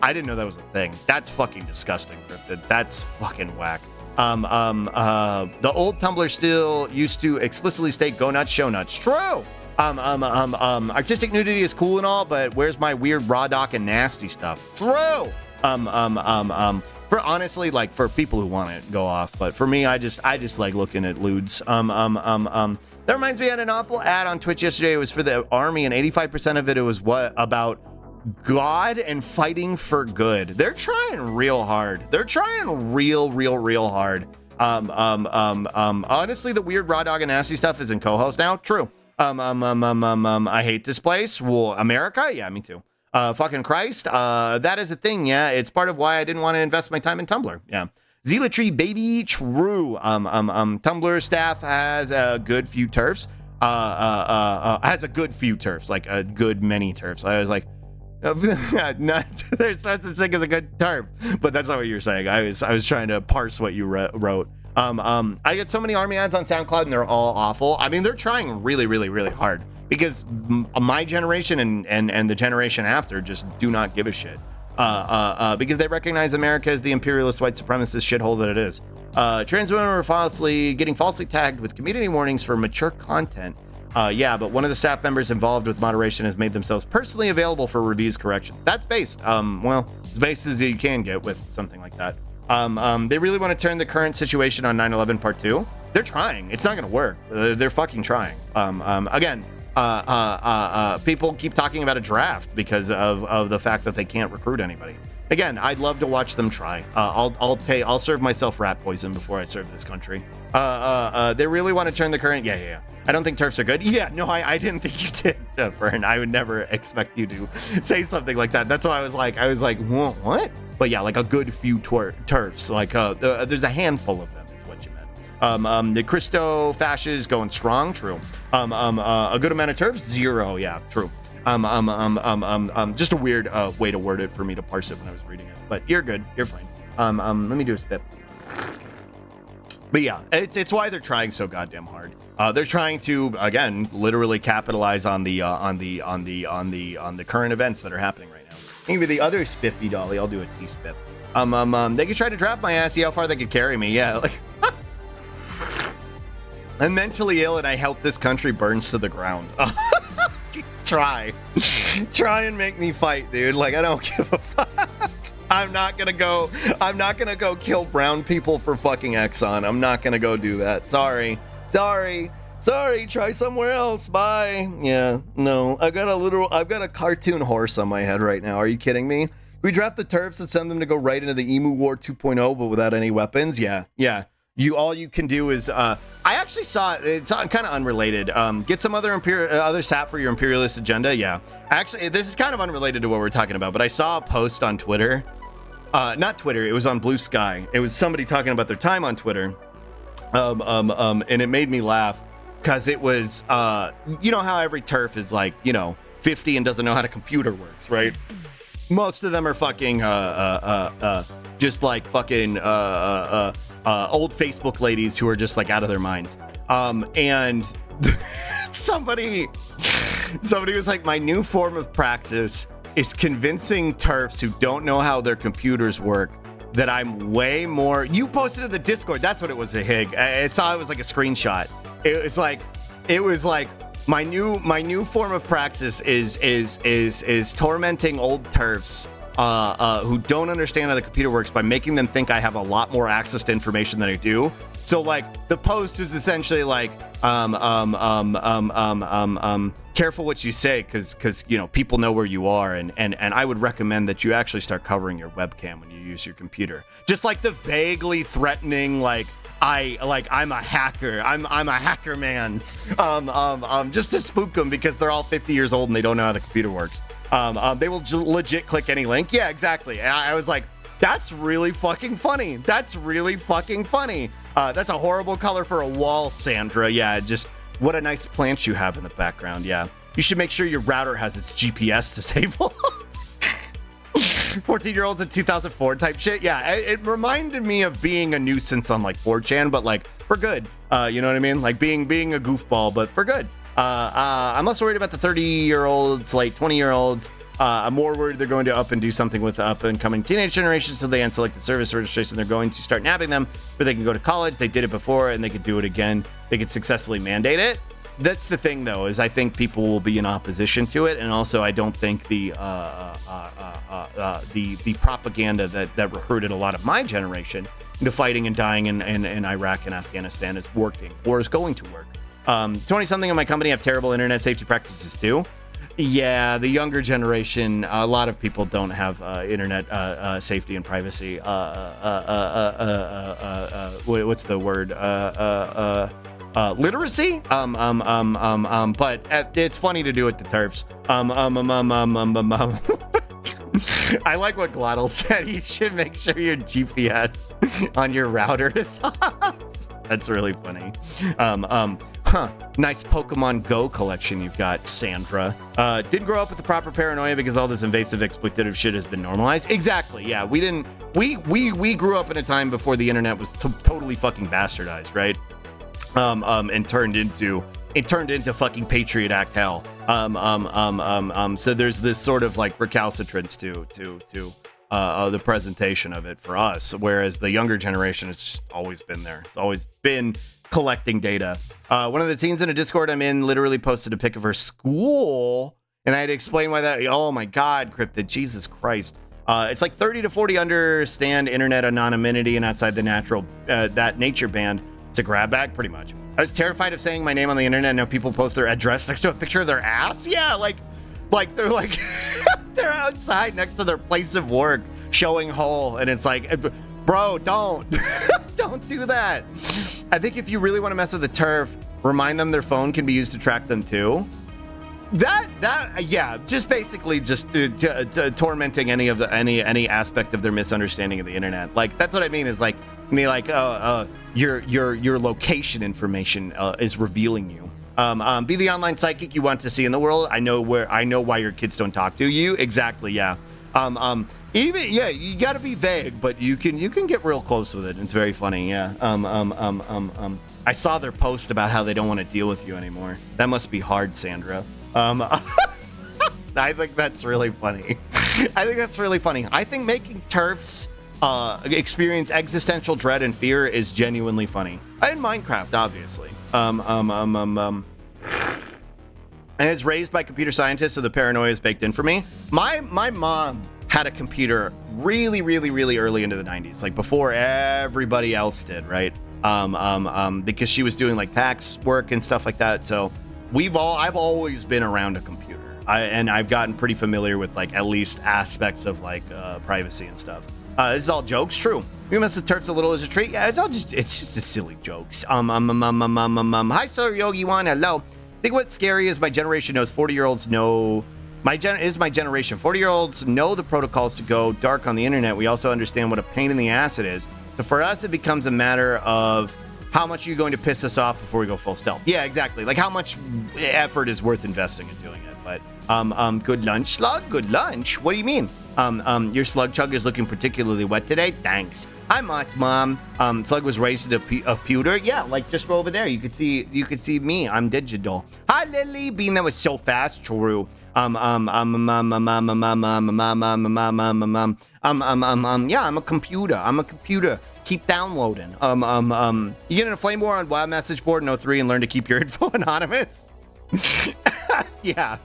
I didn't know that was a thing. That's fucking disgusting, Cryptid. That's fucking whack. The old Tumblr still used to explicitly state "Go nuts, show nuts." True. Artistic nudity is cool and all, but where's my weird raw doc and nasty stuff? True. For honestly, like for people who want to go off, but for me, I just like looking at lewds. That reminds me, I had an awful ad on Twitch yesterday. It was for the army, and 85% of it was about God and fighting for good. They're trying real hard. They're trying real hard. Honestly, the weird raw dog and nasty stuff is in co-host now. True. I hate this place. Well, America? Yeah, me too. Fucking Christ. That is a thing. Yeah, it's part of why I didn't want to invest my time in Tumblr. Yeah. Zealotry, baby. True. Tumblr staff has a good few turfs. Has a good few turfs, like a good many turfs. I was like, there's not such thing as a good term, but that's not what you're saying. I was trying to parse what you wrote. I get so many army ads on SoundCloud and they're all awful. I mean, they're trying really hard because my generation and the generation after just do not give a shit. Because they recognize America as the imperialist white supremacist shithole that it is. Trans women were getting falsely tagged with community warnings for mature content. Yeah, but one of the staff members involved with moderation has made themselves personally available for reviews corrections. That's based. Well, as based as you can get with something like that. They really want to turn the current situation on 9/11 Part 2. They're trying. It's not going to work. They're fucking trying. Again, people keep talking about a draft because of the fact that they can't recruit anybody. Again, I'd love to watch them try. I'll serve myself rat poison before I serve this country. They really want to turn the current. Yeah. I don't think turfs are good. Yeah, no, I didn't think you did, Fern. I would never expect you to say something like that. That's why I was like, what? But yeah, like a good few turfs. Like there's a handful of them is what you meant. The Christo fascists going strong. True. A good amount of turfs. 0. Yeah, true. Just a weird way to word it for me to parse it when I was reading it. But you're good. You're fine. Let me do a spit. But yeah, it's why they're trying so goddamn hard. They're trying to, again, literally capitalize on the current events that are happening right now. Maybe the other spiffy dolly, I'll do a T-spiff. They could try to draft my ass, see how far they could carry me. Yeah, like I'm mentally ill and I hope this country burns to the ground. Try and make me fight, dude. Like, I don't give a fuck. I'm not gonna go kill brown people for fucking Exxon. I'm not gonna go do that. Sorry. Try somewhere else. Bye. Yeah, no. I've got a cartoon horse on my head right now. Are you kidding me? We draft the turfs and send them to go right into the Emu War 2.0, but without any weapons. Yeah. All you can do is I actually saw it's kind of unrelated. Get some other sap for your imperialist agenda. Yeah. Actually, this is kind of unrelated to what we're talking about, but I saw a post on Twitter. Not Twitter, it was on Blue Sky. It was somebody talking about their time on Twitter. And it made me laugh because it was you know how every turf is like, 50 and doesn't know how the computer works, right? Most of them are fucking just like fucking old Facebook ladies who are just like out of their minds. And somebody was like, my new form of praxis is convincing turfs who don't know how their computers work that I'm way more. You posted in the Discord. That's what it was, a Hig. It was like a screenshot. It was like my new form of praxis is tormenting old turfs who don't understand how the computer works by making them think I have a lot more access to information than I do. So like the post was essentially like careful what you say because people know where you are, and I would recommend that you actually start covering your webcam when you use your computer. Just like the vaguely threatening I'm a hacker. I'm a hacker man's just to spook them because they're all 50 years old and they don't know how the computer works. They will legit click any link. Yeah, exactly. And I was like, that's really fucking funny. That's a horrible color for a wall, Sandra. Yeah, just what a nice plant you have in the background. Yeah, you should make sure your router has its GPS disabled. 14-year-olds in 2004 type shit. Yeah, it reminded me of being a nuisance on like 4chan, but like for good. You know what I mean? Like being a goofball, but for good. I'm less worried about the 30-year-olds, late 20-year-olds. I'm more worried they're going to up and do something with the up and coming teenage generation, so they unselected service registration. They're going to start nabbing them, but they can go to college. They did it before, and they could do it again. They could successfully mandate it. That's the thing, though, is I think people will be in opposition to it, and also I don't think the propaganda that recruited a lot of my generation into fighting and dying in Iraq and Afghanistan is working or is going to work. 20-something in my company have terrible internet safety practices too. Yeah, the younger generation, a lot of people don't have internet safety and privacy. What's the word? Literacy. But it's funny to do it to turfs. I like what Glottal said. You should make sure your GPS on your router is off. That's really funny. Nice Pokemon Go collection you've got, Sandra. Didn't grow up with the proper paranoia because all this invasive exploitative shit has been normalized. Exactly, yeah. We grew up in a time before the internet was totally fucking bastardized, right? And turned into fucking Patriot Act hell. So there's this sort of like recalcitrance to the presentation of it for us, whereas the younger generation has always been there. It's always been collecting data. One of the teens in a Discord I'm in literally posted a pic of her school, and I had to explain why that. Oh my God, Cryptid, Jesus Christ. It's like 30 to 40 understand internet anonymity and outside the natural that nature band. It's a grab bag, pretty much. I was terrified of saying my name on the internet and now people post their address next to a picture of their ass. Yeah, like they're like they're outside next to their place of work showing hole, and it's like, bro, don't don't do that. I think if you really want to mess with the turf, remind them their phone can be used to track them too. Yeah, just basically tormenting any aspect of their misunderstanding of the internet. Like, that's what I mean, is like your location information is revealing you. Be the online psychic you want to see in the world. I know why your kids don't talk to you. Exactly, yeah. You got to be vague, but you can get real close with it. It's very funny, yeah. I saw their post about how they don't want to deal with you anymore. That must be hard, Sandra. I think that's really funny. I think making TERFs experience existential dread and fear is genuinely funny. In Minecraft, obviously. And it's raised by computer scientists, so the paranoia is baked in for me. My mom had a computer really early into the 90s, like before everybody else did, right? Because she was doing like tax work and stuff like that. So I've always been around a computer. And I've gotten pretty familiar with like at least aspects of like privacy and stuff. This is all jokes, true. We mess with TERFs a little as a treat. Yeah, it's just a silly jokes. Hi, Sir Yogi Wan. Hello. I think what's scary is my generation knows 40-year-olds know. My generation. 40-year-olds know the protocols to go dark on the internet. We also understand what a pain in the ass it is. So for us, it becomes a matter of how much are you going to piss us off before we go full stealth. Yeah, exactly. Like how much effort is worth investing in doing it. But good lunch, Slug. Good lunch. What do you mean? Your slug chug is looking particularly wet today. Thanks. Hi, Mom. Slug was raised in a pewter. Yeah, like just over there. You could see me. I'm digital. Hi, Lily. Bean, that was so fast. True. Yeah, I'm a computer. Keep downloading. You get in a flame war on WoW message board in 03 and learn to keep your info anonymous. Yeah.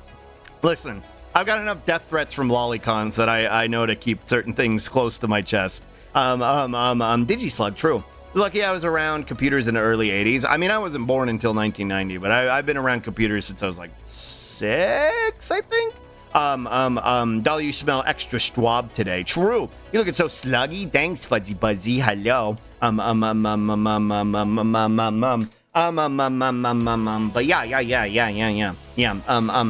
Listen, I've got enough death threats from lolicons that I know to keep certain things close to my chest. Digislug, true. Lucky I was around computers in the early 80s. I mean, I wasn't born until 1990, but I've been around computers since I was like 6, I think. Dolly, you smell extra swab today. True. You're looking so sluggy. Thanks, Fuzzy Buzzy. Hello. But yeah.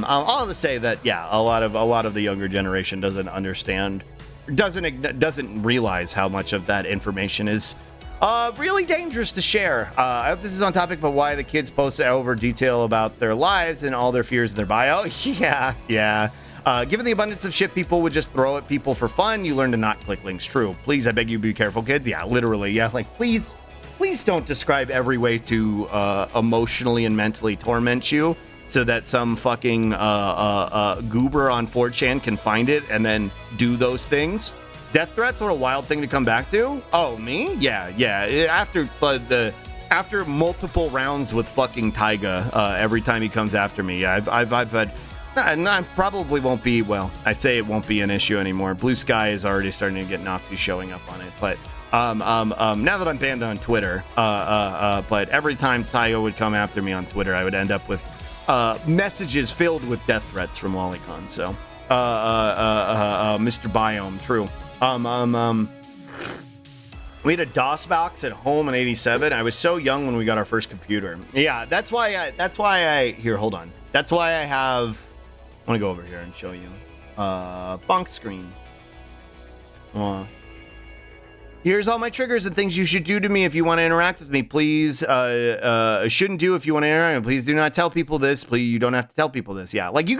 All to say that, yeah, a lot of the younger generation doesn't understand, doesn't realize how much of that information is really dangerous to share. I hope this is on topic, but why the kids post over detail about their lives and all their fears in their bio. Yeah. Given the abundance of shit people would just throw at people for fun, you learn to not click links. True. Please, I beg you, be careful, kids. Yeah, literally. Yeah, like, please don't describe every way to emotionally and mentally torment you so that some fucking goober on 4chan can find it and then do those things. Death threats, what a wild thing to come back to. Oh, me? Yeah. After multiple rounds with fucking Taiga, every time he comes after me, I've had. And I probably won't be, well, I say it won't be an issue anymore. Blue Sky is already starting to get Nazis showing up on it. But now that I'm banned on Twitter, but every time Taiga would come after me on Twitter, I would end up with messages filled with death threats from Lolicon. So, Mr. Biome, true. We had a DOS box at home in '87. I was so young when we got our first computer. Yeah, that's why here, hold on. That's why I have, I want to go over here and show you. Bonk screen. Here's all my triggers and things you should do to me if you want to interact with me. Please, shouldn't do if you want to interact. Please do not tell people this. Please, you don't have to tell people this. Yeah, like you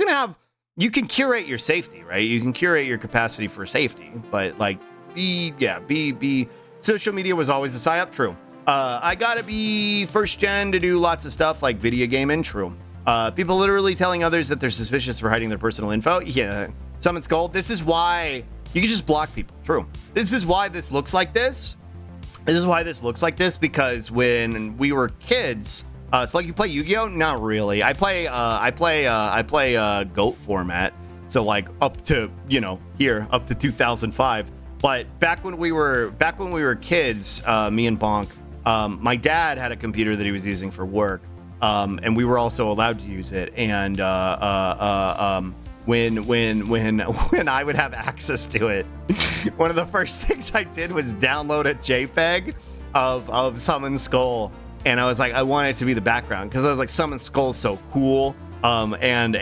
can curate your safety, right? You can curate your capacity for safety, but like, social media was always the psyop. True. I gotta be first gen to do lots of stuff like video gaming. True. People literally telling others that they're suspicious for hiding their personal info. Yeah. Summon Skull. This is why you can just block people. True. This is why this looks like this. Because when we were kids, it's like you play Yu-Gi-Oh? Not really. I play GOAT format. So like up to 2005. But back when we were kids, me and Bonk, my dad had a computer that he was using for work. And we were also allowed to use it. And when I would have access to it, one of the first things I did was download a JPEG of Summon Skull and I was like, I want it to be the background because I was like, Summon Skull's so cool. And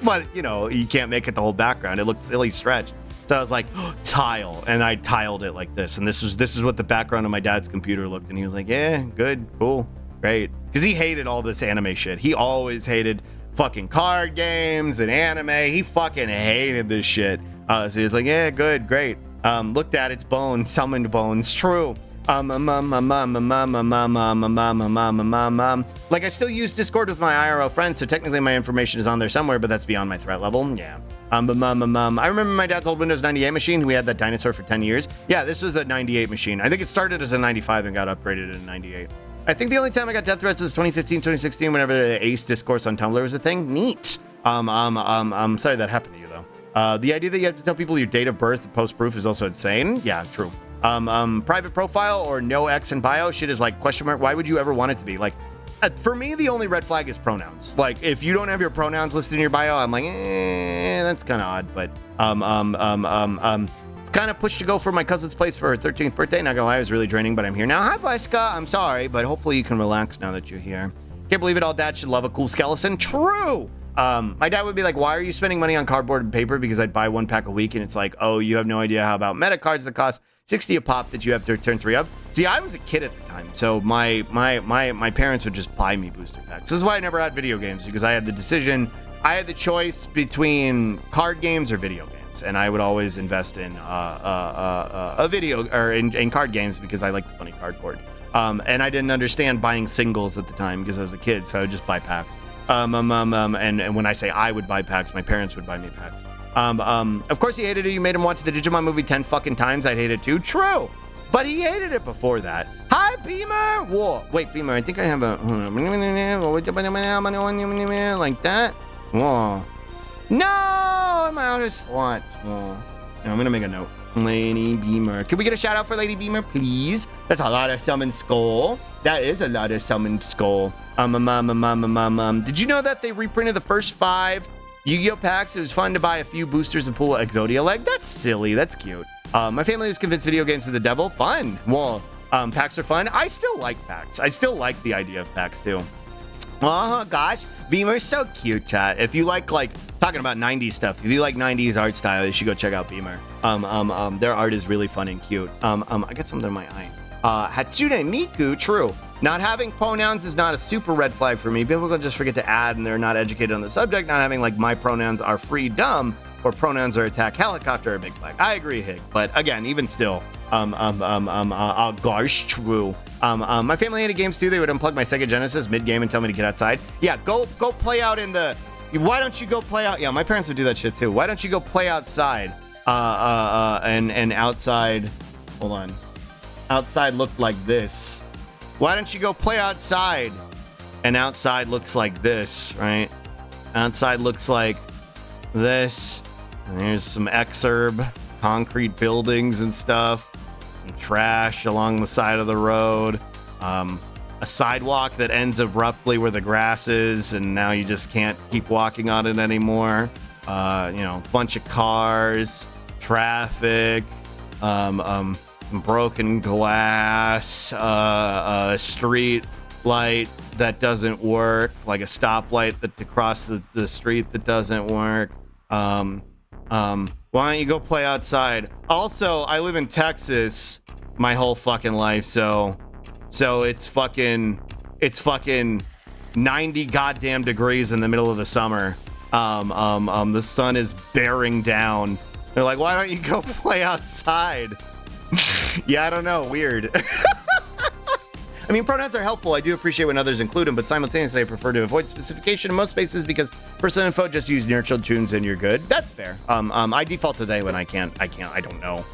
but you know, you can't make it the whole background. It looks silly stretched. So I was like, tile, and I tiled it like this. And this is what the background of my dad's computer looked. And he was like, yeah, good, cool, great. Because he hated all this anime shit. He always hated fucking card games and anime. He fucking hated this shit. So he was like, yeah, good, great. Looked at its bones, summoned bones, true. Like I still use Discord with my IRL friends, so technically my information is on there somewhere, but that's beyond my threat level. Yeah. I remember my dad's old Windows 98 machine. We had that dinosaur for 10 years. Yeah, this was a 98 machine. I think it started as a 95 and got upgraded in 98. I think the only time I got death threats was 2015, 2016, whenever the Ace discourse on Tumblr was a thing. Neat. I'm sorry that happened to you though. The idea that you have to tell people your date of birth and post proof is also insane. Yeah, true. Private profile or no X in bio shit is like question mark. Why would you ever want it to be like? For me, the only red flag is pronouns. Like if you don't have your pronouns listed in your bio, I'm like, that's kind of odd. But it's kind of pushed to go for my cousin's place for her 13th birthday. Not gonna lie, it was really draining, but I'm here now. Hi, Vaiska. I'm sorry, but hopefully you can relax now that you're here. Can't believe it. All dad should love a cool skeleton. True. My dad would be like, why are you spending money on cardboard and paper? Because I'd buy one pack a week, and it's like, oh, you have no idea how about meta cards that cost 60 a pop that you have to turn 3 of. See, I was a kid at the time, so my parents would just buy me booster packs. This is why I never had video games, because I had the choice between card games or video games, and I would always invest in a video or in card games because I like the funny cardboard. And I didn't understand buying singles at the time because I was a kid, so I would just buy packs. And when I say I would buy packs, my parents would buy me packs. Of course he hated it. You made him watch the Digimon movie 10 fucking times. I'd hate it too. True. But he hated it before that. Hi, Beamer. Whoa. Wait, Beamer, I think I have a... Like that. Whoa. No, I'm out of slots. Whoa. I'm going to make a note. Lady Beamer. Can we get a shout out for Lady Beamer, please? That's a lot of Summon Skull. That is a lot of Summon Skull. Did you know that they reprinted the first 5 Yu-Gi-Oh packs? It was fun to buy a few boosters and pull an Exodia leg. That's silly. That's cute. My family was convinced video games are the devil. Fun. Well, packs are fun. I still like packs. I still like the idea of packs too. Oh gosh, Beamer's so cute, chat. If you like talking about 90s stuff, if you like 90s art style, you should go check out Beamer. Their art is really fun and cute. I got something in my eye. Hatsune Miku, true. Not having pronouns is not a super red flag for me. People can just forget to add and they're not educated on the subject. Not having my pronouns are free dumb or pronouns are attack helicopter a big flag. I agree, Hig. But again, even still, gosh, true. My family hated games too. They would unplug my Sega Genesis mid-game and tell me to get outside. Yeah, go play out in the... Why don't you go play out? Yeah, my parents would do that shit too. Why don't you go play outside? And outside... Hold on. Outside looked like this. Why don't you go play outside? And outside looks like this, right? Outside looks like this. And here's some exurb, concrete buildings and stuff. Some trash along the side of the road. A sidewalk that ends abruptly where the grass is, and now you just can't keep walking on it anymore. Bunch of cars, traffic, some broken glass, a street light that doesn't work, like a stoplight that to cross the street that doesn't work. Why don't you go play outside? Also, I live in Texas my whole fucking life, so it's fucking 90 goddamn degrees in the middle of the summer. The sun is bearing down. They're like, why don't you go play outside? Yeah, I don't know. Weird. I mean, pronouns are helpful. I do appreciate when others include them, but simultaneously I prefer to avoid specification in most spaces because personal info, just use nurtured tunes and you're good. That's fair. I default to they when I can't. I don't know.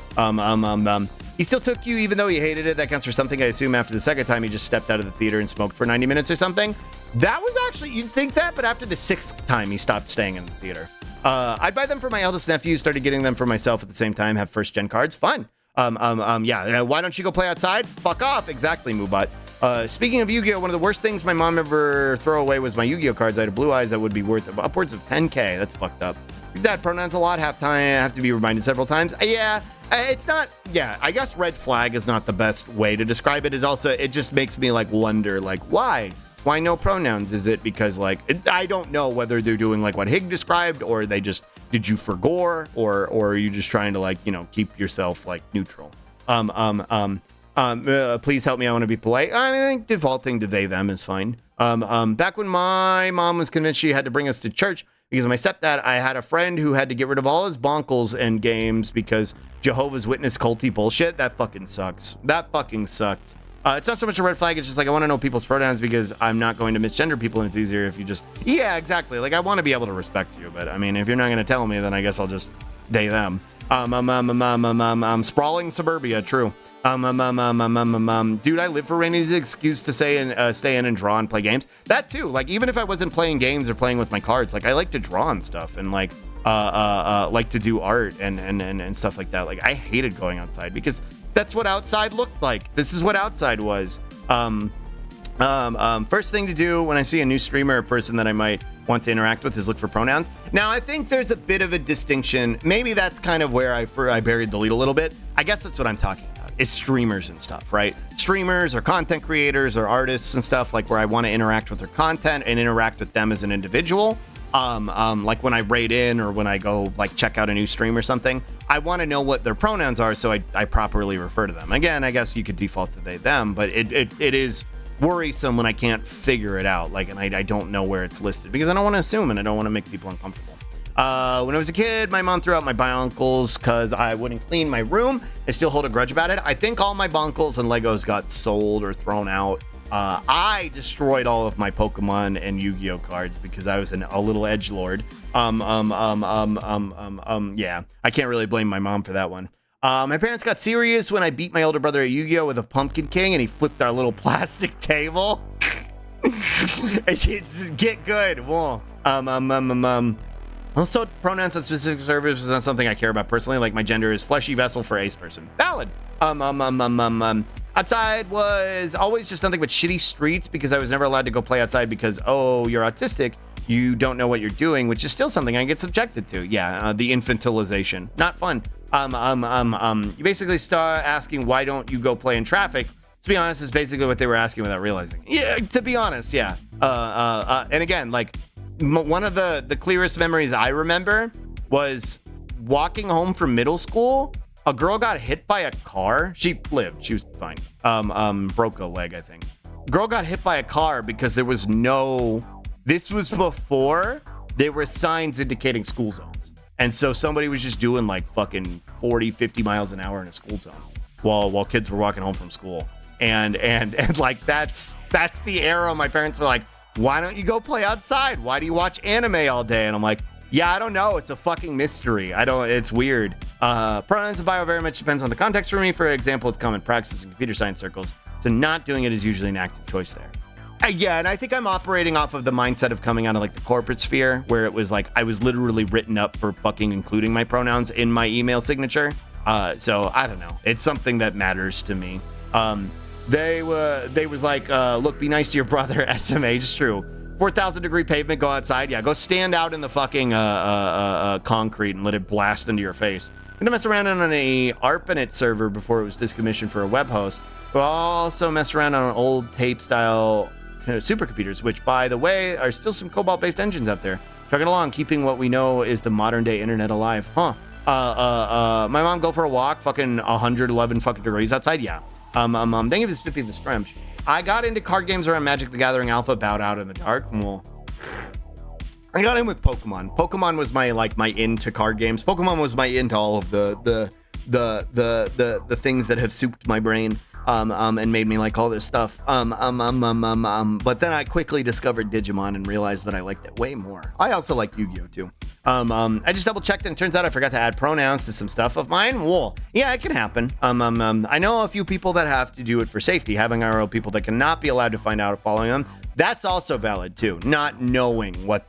He still took you even though he hated it. That counts for something. I assume after the second time he just stepped out of the theater and smoked for 90 minutes or something. That was actually, you'd think that, but after the 6th time he stopped staying in the theater. I'd buy them for my eldest nephew, started getting them for myself at the same time, have first gen cards. Fun. Yeah, why don't you go play outside? Fuck off. Exactly, Moobot. Speaking of Yu-Gi-Oh, one of the worst things my mom ever throw away was my Yu-Gi-Oh cards. I had blue eyes that would be worth upwards of 10K. That's fucked up. That pronouns a lot. Have to be reminded several times. Yeah, It's not, yeah, I guess red flag is not the best way to describe it. It just makes me like wonder, like, why? Why no pronouns? Is it because like, I don't know whether they're doing like what Hig described, or they just, did you for gore, or are you just trying to like, keep yourself like neutral? Please help me. I want to be polite. I think defaulting to they, them is fine. Back when my mom was convinced she had to bring us to church because of my stepdad, I had a friend who had to get rid of all his bonkles and games because Jehovah's Witness culty bullshit. That fucking sucks. That fucking sucks. It's not so much a red flag. It's just like, I want to know people's pronouns because I'm not going to misgender people, and it's easier if you just, yeah, exactly. Like, I want to be able to respect you, but I mean, if you're not going to tell me, then I guess I'll just they, them. Sprawling suburbia. True. Dude, I live for Rainy's excuse to stay in and draw and play games. That too. Like, even if I wasn't playing games or playing with my cards, like, I like to draw and stuff, and like to do art and stuff like that. Like, I hated going outside because that's what outside looked like. This is what outside was. First thing to do when I see a new streamer or person that I might want to interact with is look for pronouns. Now, I think there's a bit of a distinction. Maybe that's kind of where I buried the lead a little bit. I guess that's what I'm talking about. It's streamers and stuff, right? Streamers or content creators or artists and stuff, like where I want to interact with their content and interact with them as an individual. Like when I raid in or when I go like check out a new stream or something, I want to know what their pronouns are so I properly refer to them. Again, I guess you could default to they, them, but it is worrisome when I can't figure it out. Like, and I don't know where it's listed because I don't want to assume and I don't want to make people uncomfortable. When I was a kid, my mom threw out my bonkles because I wouldn't clean my room. I still hold a grudge about it. I think all my bonkles and Legos got sold or thrown out. I destroyed all of my Pokemon and Yu-Gi-Oh cards because I was a little edgelord. Yeah, I can't really blame my mom for that one. My parents got serious when I beat my older brother at Yu-Gi-Oh with a Pumpkin King and he flipped our little plastic table. It's get good. Whoa. Also, pronouns on specific servers is not something I care about personally. Like, my gender is fleshy vessel for ace person. Valid. Outside was always just nothing but shitty streets because I was never allowed to go play outside because, oh, you're autistic. You don't know what you're doing, which is still something I get subjected to. Yeah, the infantilization. Not fun. You basically start asking, why don't you go play in traffic? To be honest, is basically what they were asking without realizing. Yeah, to be honest, yeah. And again, like, one of the clearest memories I remember was walking home from middle school. A girl got hit by a car. She lived. She was fine. Broke a leg, I think. Girl got hit by a car because there was this was before there were signs indicating school zones. And so somebody was just doing like fucking 40, 50 miles an hour in a school zone while kids were walking home from school. And like, that's the era my parents were like, why don't you go play outside? Why do you watch anime all day? And I'm like, yeah, I don't know. It's a fucking mystery. It's weird. Pronouns and bio very much depends on the context for me. For example, it's common practice in computer science circles. So not doing it is usually an active choice there. Yeah, and I think I'm operating off of the mindset of coming out of like the corporate sphere where it was like, I was literally written up for fucking including my pronouns in my email signature. So I don't know. It's something that matters to me. They was like, look, be nice to your brother. SMH is true. 4,000 degree pavement, go outside. Yeah, go stand out in the fucking concrete and let it blast into your face. I'm gonna mess around on a ARPANET server before it was decommissioned for a web host. We'll also mess around on old tape style supercomputers, which, by the way, are still some cobalt-based engines out there. Trucking along, keeping what we know is the modern-day internet alive. Huh. My mom go for a walk, fucking 111 fucking degrees outside. Yeah. Thank you for spiffy the scrimch. I got into card games around Magic the Gathering Alpha, bowed out in the dark. Well, I got in with Pokemon. Pokemon was my into card games. Pokemon was my into all of the things that have souped my brain. And made me like all this stuff. But then I quickly discovered Digimon and realized that I liked it way more. I also like Yu-Gi-Oh too. I just double checked and it turns out I forgot to add pronouns to some stuff of mine. Whoa. Yeah, it can happen. I know a few people that have to do it for safety, having IRL people that cannot be allowed to find out following them. That's also valid too. Not knowing what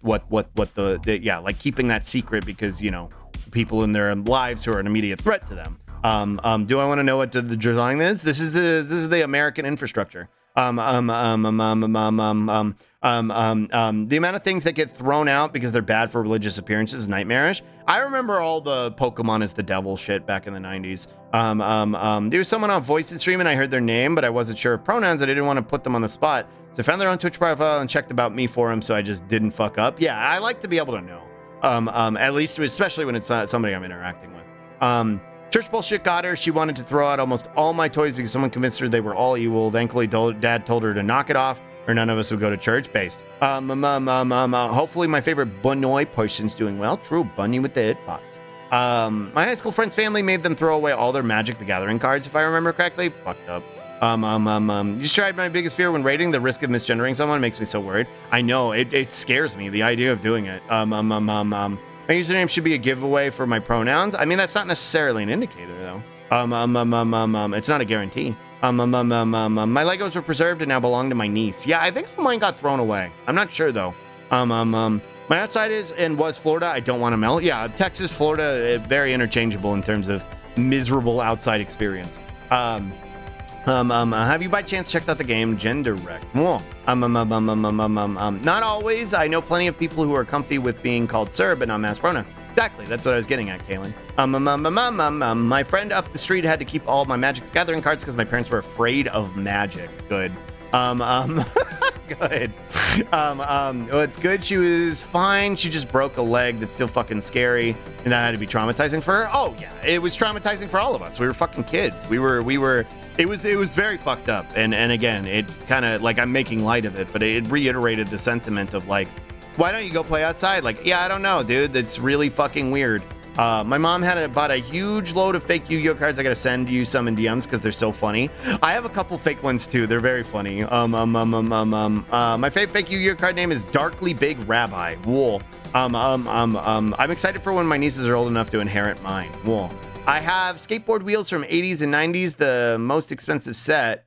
yeah, like keeping that secret because, you know, people in their lives who are an immediate threat to them. Do I want to know what the drawing is? This is the American infrastructure. The amount of things that get thrown out because they're bad for religious appearances is nightmarish. I remember all the Pokemon is the devil shit back in the 90s. There was someone on Voices stream and I heard their name, but I wasn't sure of pronouns and I didn't want to put them on the spot. So I found their own Twitch profile and checked about me for them, so I just didn't fuck up. Yeah, I like to be able to know. At least, especially when it's somebody I'm interacting with. Church bullshit got her. She wanted to throw out almost all my toys because someone convinced her they were all evil. Thankfully, Dad told her to knock it off, or none of us would go to church. Based. Hopefully, my favorite Bunny person's doing well. True, Bunny with the hit pots. My high school friend's family made them throw away all their Magic the Gathering cards, if I remember correctly. Fucked up. You described my biggest fear when rating. The risk of misgendering someone makes me so worried. I know, it scares me, the idea of doing it. My username should be a giveaway for my pronouns. I mean, that's not necessarily an indicator, though. It's not a guarantee. My Legos were preserved and now belong to my niece. Yeah, I think mine got thrown away. I'm not sure, though. My outside is and was Florida. I don't want to melt. Yeah, Texas, Florida, very interchangeable in terms of miserable outside experience. Have you by chance checked out the game Gender Wreck? Not always. I know plenty of people who are comfy with being called sir, but not mass pronouns. Exactly, that's what I was getting at, Kaylin. My friend up the street had to keep all my Magic the Gathering cards because my parents were afraid of magic. Good. Good. Well, it's good. She was fine. She just broke a leg that's still fucking scary, and that had to be traumatizing for her. Oh yeah, it was traumatizing for all of us. We were fucking kids. We were. It was very fucked up. And again, it kind of like I'm making light of it, but it reiterated the sentiment of like, why don't you go play outside? Like, yeah, I don't know, dude. That's really fucking weird. My mom bought a huge load of fake Yu-Gi-Oh cards. I gotta send you some in DMs because they're so funny. I have a couple fake ones too. They're very funny. My favorite fake Yu-Gi-Oh card name is Darkly Big Rabbi. Whoa. I'm excited for when my nieces are old enough to inherit mine. Whoa. I have skateboard wheels from 80s and 90s. The most expensive set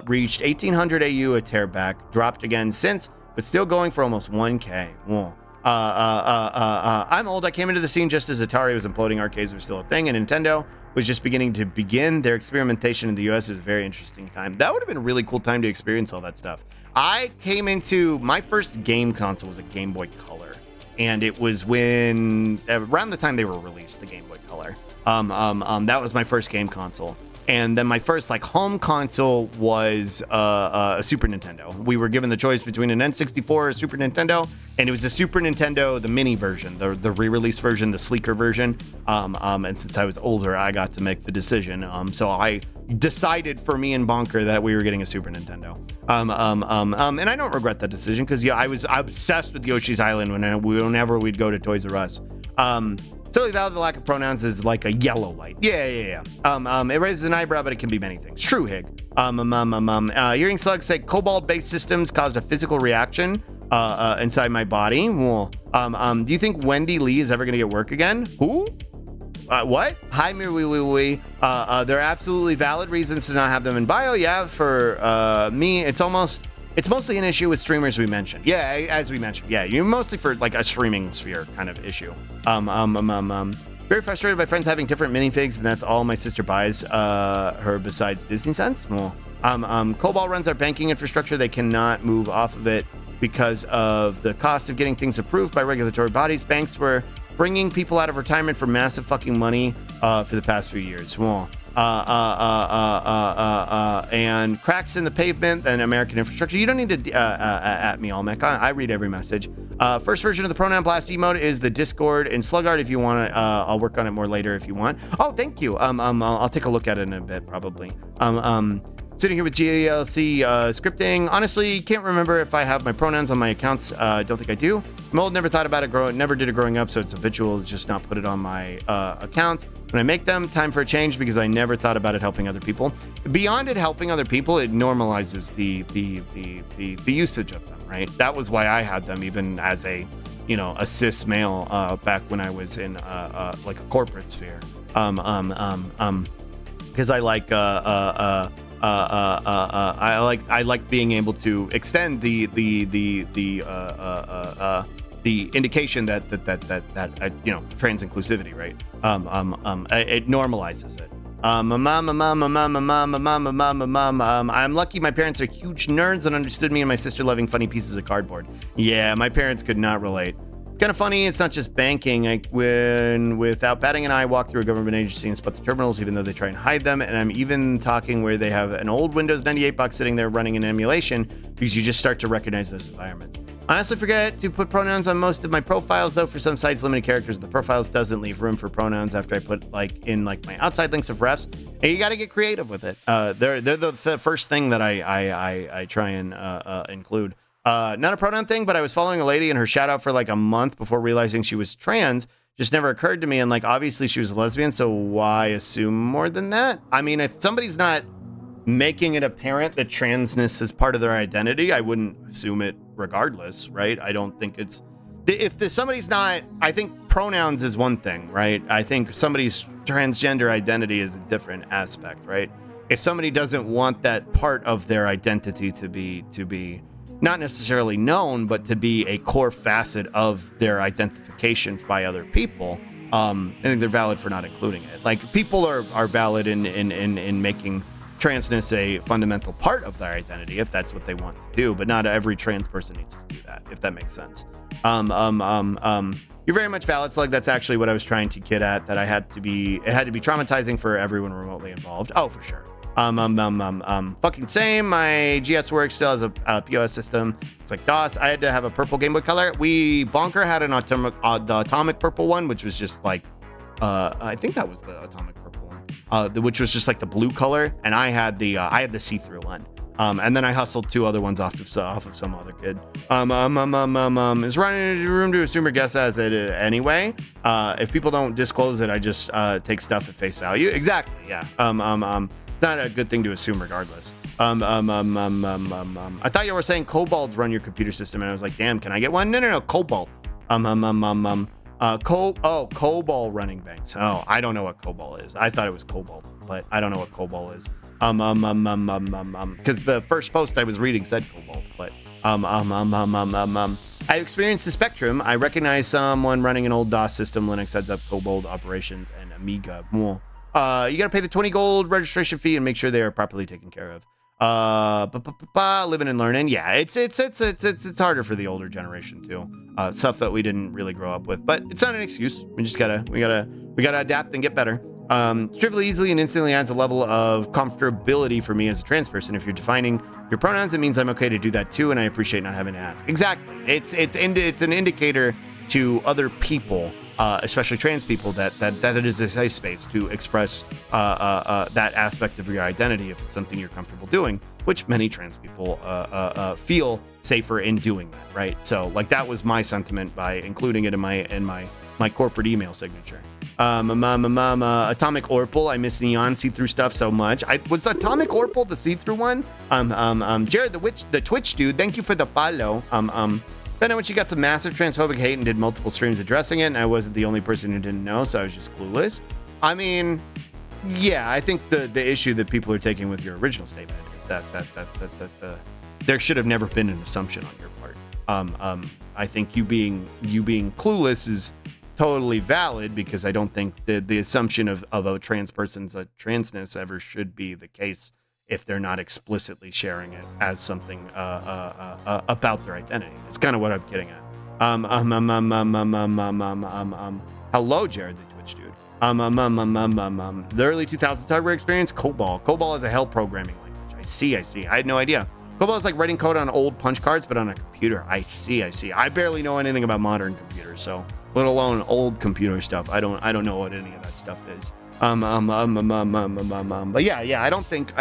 reached 1800 AU a tearback. Dropped again since, but still going for almost 1K. Whoa. I'm old. I came into the scene just as Atari was imploding. Arcades were still a thing, and Nintendo was just beginning to begin their experimentation in the US. It was a very interesting time. That would have been a really cool time to experience all that stuff. I came into my first game console was a Game Boy Color, and it was when around the time they were released, the Game Boy Color. That was my first game console. And then my first home console was a Super Nintendo. We were given the choice between an N64 or a Super Nintendo, and it was a Super Nintendo, the mini version, the re-release version, the sleeker version. And since I was older, I got to make the decision. So I decided for me and Bonker that we were getting a Super Nintendo. And I don't regret that decision because I was obsessed with Yoshi's Island whenever we'd go to Toys R Us. Totally valid. The lack of pronouns is like a yellow light. Yeah. It raises an eyebrow, but it can be many things. True, Hig. Hearing slugs say cobalt-based systems caused a physical reaction inside my body. Well, do you think Wendy Lee is ever going to get work again? Who? What? Hi, Mir. There are absolutely valid reasons to not have them in bio. Yeah, for me, it's mostly an issue with streamers we mentioned. Yeah, as we mentioned. Yeah, you're mostly for a streaming sphere kind of issue. Very frustrated by friends having different minifigs, and that's all my sister buys her besides Disney Sense. Well, Cobalt runs our banking infrastructure. They cannot move off of it because of the cost of getting things approved by regulatory bodies. Banks were bringing people out of retirement for massive fucking money for the past few years. Well, and cracks in the pavement and American infrastructure. You don't need to at me, Olmec. I read every message. First version of the pronoun blast emote is the Discord in Slugard. If you want it, I'll work on it more later if you want. Oh, thank you. I'll take a look at it in a bit probably. Sitting here with GLC scripting. Honestly, can't remember if I have my pronouns on my accounts. Don't think I do. I'm old, never thought about it never did it growing up, so it's habitual to just not put it on my accounts. When I make them, time for a change because I never thought about it helping other people. Beyond it helping other people, it normalizes the usage of them, right? That was why I had them even as a cis male back when I was in a corporate sphere. Because I like being able to extend the indication that trans inclusivity, right? It normalizes it. I'm lucky my parents are huge nerds and understood me and my sister loving funny pieces of cardboard. Yeah, my parents could not relate. It's kind of funny. It's not just banking. When without batting an eye, walk through a government agency and spot the terminals, even though they try and hide them. And I'm even talking where they have an old Windows 98 box sitting there running an emulation because you just start to recognize those environments. I honestly forget to put pronouns on most of my profiles, though. For some sites, limited characters, the profiles doesn't leave room for pronouns after I put in my outside links of refs. And you got to get creative with it. They're the first thing that I try and include. Not a pronoun thing, but I was following a lady and her shout out for like a month before realizing she was trans. Just never occurred to me. And like, obviously she was a lesbian, so why assume more than that? I mean, if somebody's not making it apparent that transness is part of their identity, I wouldn't assume it regardless, right? I don't think it's, somebody's not, I think pronouns is one thing, right? I think somebody's transgender identity is a different aspect, right? If somebody doesn't want that part of their identity to be not necessarily known, but to be a core facet of their identification by other people, I think they're valid for not including it. Like, people are valid in making transness a fundamental part of their identity if that's what they want to do, but not every trans person needs to do that, if that makes sense. You're very much valid, Slug. That's actually what I was trying to get at, that it had to be traumatizing for everyone remotely involved. Oh, for sure. Fucking same. My GS work still has a POS system. It's like DOS. I had to have a purple Game Boy Color. Bonker had an the atomic purple one, which was just like, I think that was the atomic purple one, which was just like the blue color, and I had the see-through one. And then I hustled two other ones off of some other kid. Is running into the room to assume or guess as it anyway. If people don't disclose it, I just take stuff at face value. Exactly. Yeah. It's not a good thing to assume regardless. I thought you were saying kobolds run your computer system, and I was like, damn, can I get one? No, cobalt. Cobalt running banks. Oh, I don't know what cobalt is. I thought it was cobalt, but I don't know what cobalt is. Because the first post I was reading said cobalt, but I experienced the spectrum. I recognize someone running an old DOS system, Linux heads up, Cobalt operations, and Amiga. You gotta pay the 20 gold registration fee and make sure they are properly taken care of. Living and learning. Yeah, it's harder for the older generation too. Stuff that we didn't really grow up with, but it's not an excuse. We gotta adapt and get better. Trivially, easily, and instantly adds a level of comfortability for me as a trans person. If you're defining your pronouns, it means I'm okay to do that too, and I appreciate not having to ask. Exactly. It's an indicator to other people, especially trans people, that it is a safe space to express that aspect of your identity if it's something you're comfortable doing, which many trans people feel safer in doing that, right? So, like, that was my sentiment by including it in my corporate email signature. Atomic Orpal. I miss neon see-through stuff so much. Was Atomic Orpal the see-through one? Jared, the Twitch dude, thank you for the follow. Then when she got some massive transphobic hate and did multiple streams addressing it, and I wasn't the only person who didn't know, so I was just clueless. I mean, yeah, I think the issue that people are taking with your original statement is that there should have never been an assumption on your part. I think you being clueless is totally valid, because I don't think the assumption of a trans person's transness ever should be the case if they're not explicitly sharing it as something about their identity. It's kind of what I'm getting at. Hello, Jared, the Twitch dude. The early 2000s hardware experience, COBOL. COBOL is a hell programming language. I see. I had no idea. COBOL is like writing code on old punch cards, but on a computer. I see. I barely know anything about modern computers, so let alone old computer stuff. I don't know what any of that stuff is. But yeah, I don't think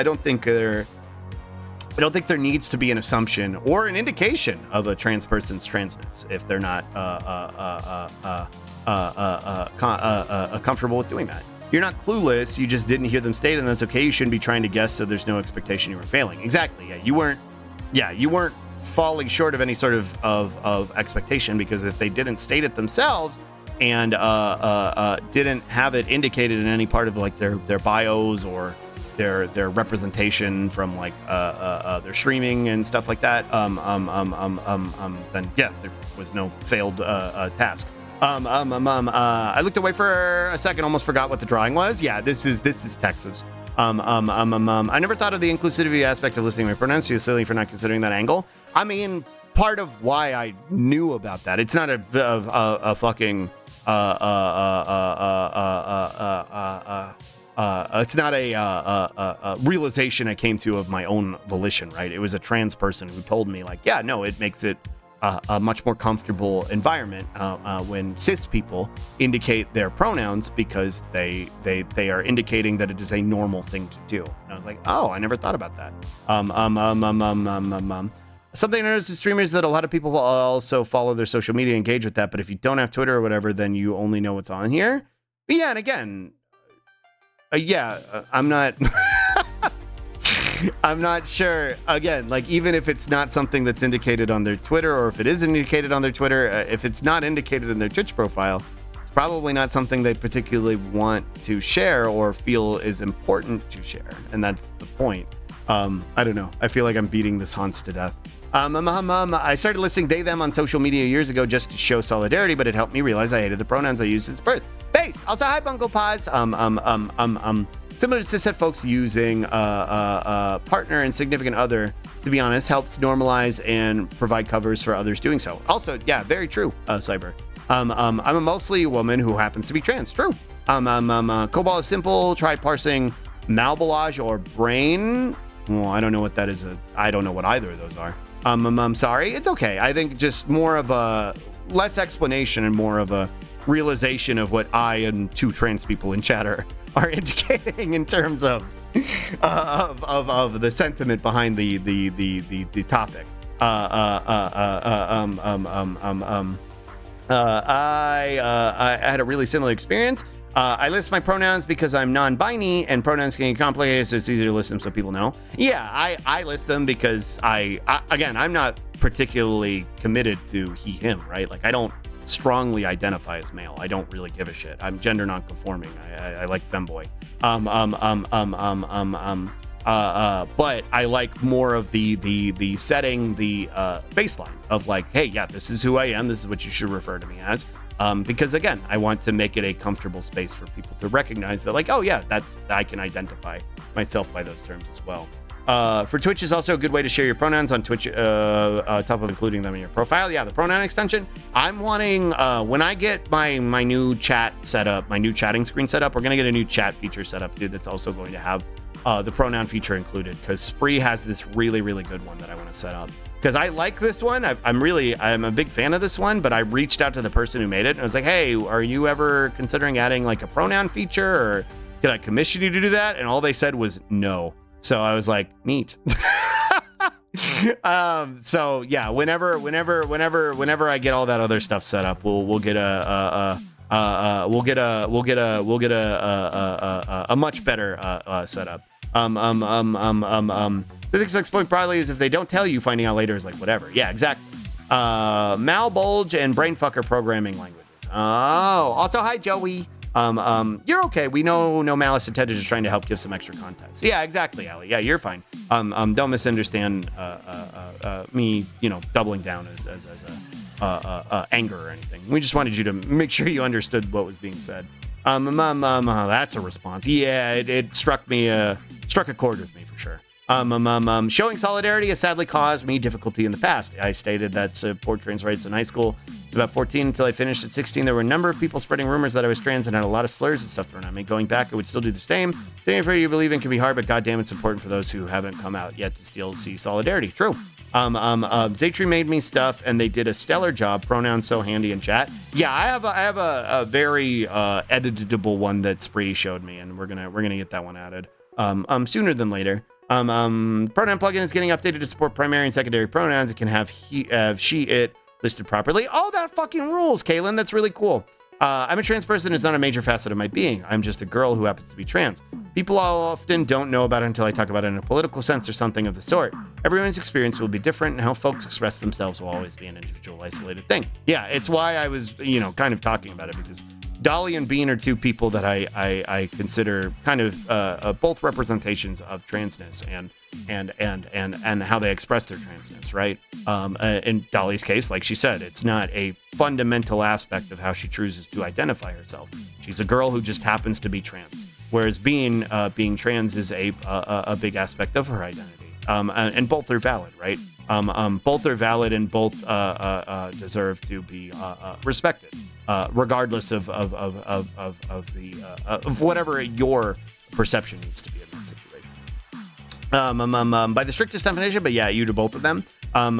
there needs to be an assumption or an indication of a trans person's transness if they're not comfortable with doing that. You're not clueless, you just didn't hear them state, and that's okay. You shouldn't be trying to guess, so there's no expectation you were failing. Exactly. Yeah, you weren't falling short of any sort of expectation, because if they didn't state it themselves and didn't have it indicated in any part of like their bios or their representation from like their streaming and stuff like that, then yeah, there was no failed task. I looked away for a second, almost forgot what the drawing was. Yeah, this is Texas. I never thought of the inclusivity aspect of listening to my pronouns. So you're silly for not considering that angle. I mean, part of why I knew about that. It's not a fucking it's not a realization I came to of my own volition, right? It was a trans person who told me, like, yeah, no, it makes it a much more comfortable environment when cis people indicate their pronouns because they are indicating that it is a normal thing to do. And I was like, oh, I never thought about that. Something I noticed with streamers that a lot of people also follow their social media, engage with that. But if you don't have Twitter or whatever, then you only know what's on here. But yeah, and again, I'm not. I'm not sure. Again, like, even if it's not something that's indicated on their Twitter, or if it is indicated on their Twitter, if it's not indicated in their Twitch profile, it's probably not something they particularly want to share or feel is important to share. And that's the point. I don't know. I feel like I'm beating this Hans to death. I started listing they, them on social media years ago just to show solidarity, but it helped me realize I hated the pronouns I used since birth. Base. Also, hi, Bungle Pods. Similar to cishet folks using partner and significant other, to be honest, helps normalize and provide covers for others doing so. Also, yeah, very true, Cyber. I'm a mostly woman who happens to be trans. True. COBOL is simple. Try parsing Malbolage or Brain. Well, I don't know what that is. I don't know what either of those are. I'm sorry. It's okay. I think just more of a less explanation and more of a realization of what I and two trans people in chat are indicating in terms of the sentiment behind the topic. I had a really similar experience. I list my pronouns because I'm non-binary and pronouns can get complicated, so it's easier to list them so people know. Yeah, I list them because again, I'm not particularly committed to he, him, right? Like, I don't strongly identify as male. I don't really give a shit. I'm gender non-conforming. I like femboy. But I like more of the setting, the baseline of like, hey, yeah, this is who I am. This is what you should refer to me as. Because again, I want to make it a comfortable space for people to recognize that, like, oh yeah, I can identify myself by those terms as well. For Twitch is also a good way to share your pronouns on Twitch, top of including them in your profile. Yeah, the pronoun extension. I'm wanting, when I get my new chat set up, my new chatting screen set up, we're going to get a new chat feature set up, dude, that's also going to have the pronoun feature included, because Spree has this really, really good one that I want to set up. Because I like this one. I'm a big fan of this one, but I reached out to the person who made it and I was like, hey, are you ever considering adding like a pronoun feature, or could I commission you to do that? And all they said was no. So I was like, neat. So yeah, whenever I get all that other stuff set up, we'll get a much better setup. The next point probably is if they don't tell you, finding out later is like whatever. Yeah, exactly. Malbulge and brainfucker programming languages. Oh, also hi Joey. You're okay. We know no malice intended, just trying to help give some extra context. Yeah, exactly, Ali. Yeah, you're fine. Don't misunderstand me, doubling down as anger or anything. We just wanted you to make sure you understood what was being said. That's a response. Yeah, it struck a chord with me for sure. Showing solidarity has sadly caused me difficulty in the past. I stated that support trans rights in high school. About 14 until I finished at 16, there were a number of people spreading rumors that I was trans and had a lot of slurs and stuff thrown at me. Going back, I would still do the same. Staying for you believe in can be hard, but goddamn, it's important for those who haven't come out yet to still see solidarity. True. Zaytree made me stuff, and they did a stellar job. Pronouns so handy in chat. Yeah, I have a very editable one that Spree showed me, and we're gonna get that one added sooner than later. Pronoun plugin is getting updated to support primary and secondary pronouns. It can have she, it listed properly. Oh, that fucking rules, Kaylin. That's really cool. I'm a trans person. It's not a major facet of my being. I'm just a girl who happens to be trans. People often don't know about it until I talk about it in a political sense or something of the sort. Everyone's experience will be different, and how folks express themselves will always be an individual, isolated thing. Yeah, it's why I was, kind of talking about it, because Dolly and Bean are two people that I consider kind of both representations of transness, and and how they express their transness, right? In Dolly's case, like she said, it's not a fundamental aspect of how she chooses to identify herself. She's a girl who just happens to be trans, whereas being trans is a big aspect of her identity. And both are valid, right? Both are valid, and both deserve to be respected, regardless of whatever your perception needs to be in that situation. By the strictest definition, but yeah, you do both of them. Am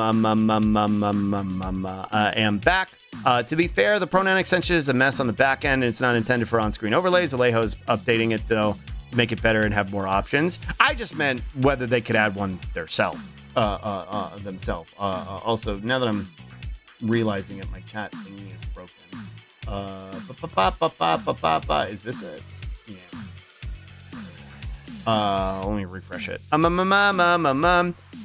back. To be fair, the pronoun extension is a mess on the back end, and it's not intended for on-screen overlays. Alejo's updating it though to make it better and have more options. I just meant whether they could add one themselves. Also, now that I'm realizing it, my chat thingy is broken. Is this it? Yeah. Let me refresh it.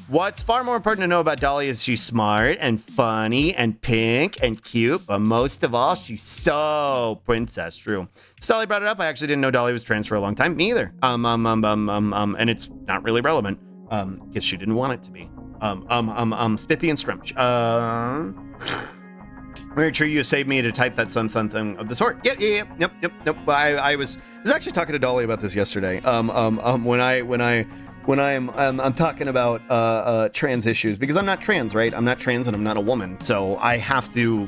What's far more important to know about Dolly is she's smart and funny and pink and cute, but most of all, she's so princess. True. Dolly brought it up. I actually didn't know Dolly was trans for a long time. Me either. And it's not really relevant. Because she didn't want it to be. Spippy and Scrunch. Very true. You saved me to type that something of the sort. Yep. I was actually talking to Dolly about this yesterday. When I'm talking about trans issues, because I'm not trans, right? I'm not trans and I'm not a woman, so I have to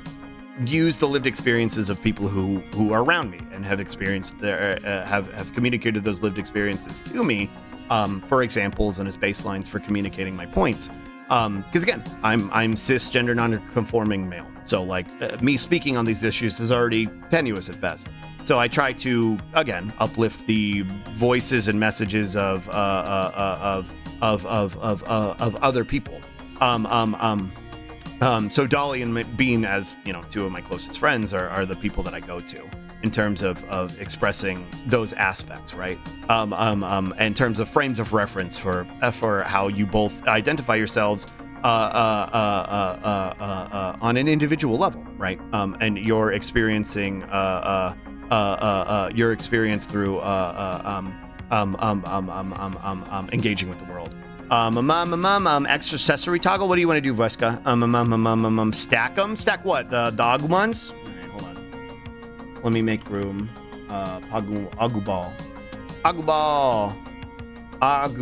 use the lived experiences of people who are around me and have experienced their have communicated those lived experiences to me, for examples and as baselines for communicating my points. Because again, I'm cisgender non-conforming male, so like me speaking on these issues is already tenuous at best. So I try to again uplift the voices and messages of other people. So Dolly and Bean, as you know, two of my closest friends, are the people that I go to in terms of expressing those aspects, right? In terms of frames of reference for how you both identify yourselves on an individual level, right? And you're experiencing your experience through engaging with the world. Extra accessory toggle. What do you want to do, Veska? Stack them. Stack what? The dog ones. All right, hold on. Let me make room. Agu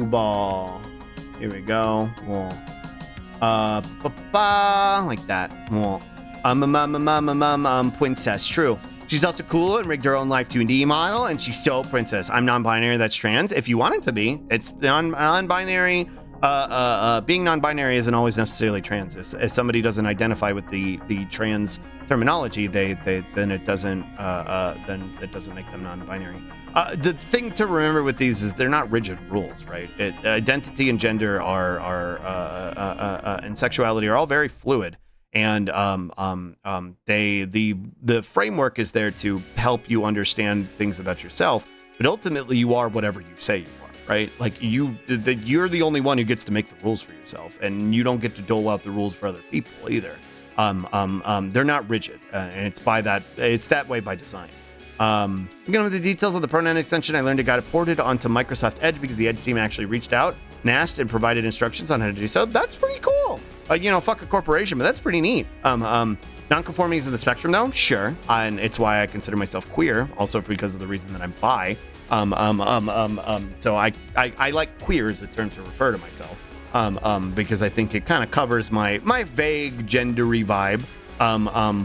ball. Here we go. Like that. Princess. True. She's also cool and rigged her own life 2D model, and she's so princess. I'm non-binary, that's trans. If you want it to be, it's non-binary. Being non-binary isn't always necessarily trans. If somebody doesn't identify with the trans terminology, then it doesn't make them non-binary. The thing to remember with these is they're not rigid rules, right? Identity and gender and sexuality are all very fluid. And the framework is there to help you understand things about yourself, but ultimately you are whatever you say you are, right? Like you're the only one who gets to make the rules for yourself, and you don't get to dole out the rules for other people either. They're not rigid, and it's that way by design. Again, with the details of the pronoun extension, I learned it got ported onto Microsoft Edge because the Edge team actually reached out and asked and provided instructions on how to do so. That's pretty cool. Fuck a corporation, but that's pretty neat. Non-conforming is in the spectrum, though, sure, and it's why I consider myself queer, also because of the reason that I'm bi. So I like queer as a term to refer to myself, because I think it kind of covers my vague gendery vibe.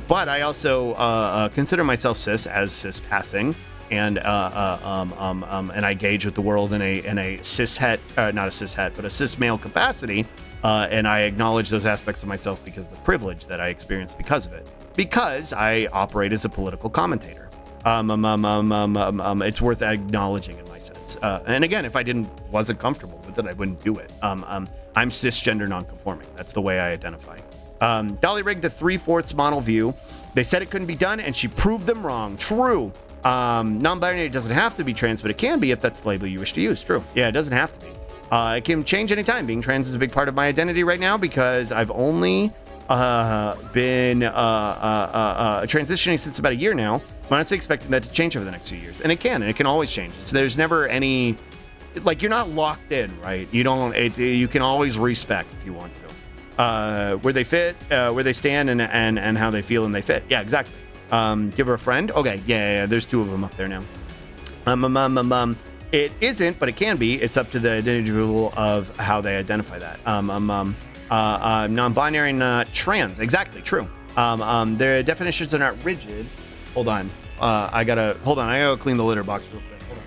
But I also consider myself cis as cis passing, and I engage with the world in a cis het, not a cis het, but a cis male capacity. And I acknowledge those aspects of myself because of the privilege that I experience because of it. Because I operate as a political commentator. It's worth acknowledging in my sense. And again, if I wasn't comfortable with it, I wouldn't do it. I'm cisgender non-conforming. That's the way I identify. Dolly rigged the 3/4 model view. They said it couldn't be done, and she proved them wrong. True. Non-binary doesn't have to be trans, but it can be if that's the label you wish to use. True. Yeah, it doesn't have to be. It can change anytime. Being trans is a big part of my identity right now because I've only been transitioning since about a year now. I'm honestly expecting that to change over the next few years. And it can always change. So there's never any like you're not locked in, right? You don't. You can always respec if you want to. Where they fit, where they stand, and how they feel and they fit. Yeah, exactly. Give her a friend. Okay, yeah. There's 2 of them up there now. It isn't, but it can be. It's up to the individual of how they identify that. Non-binary, not trans. Exactly, true. Their definitions are not rigid. Hold on. I gotta clean the litter box real quick. Hold on.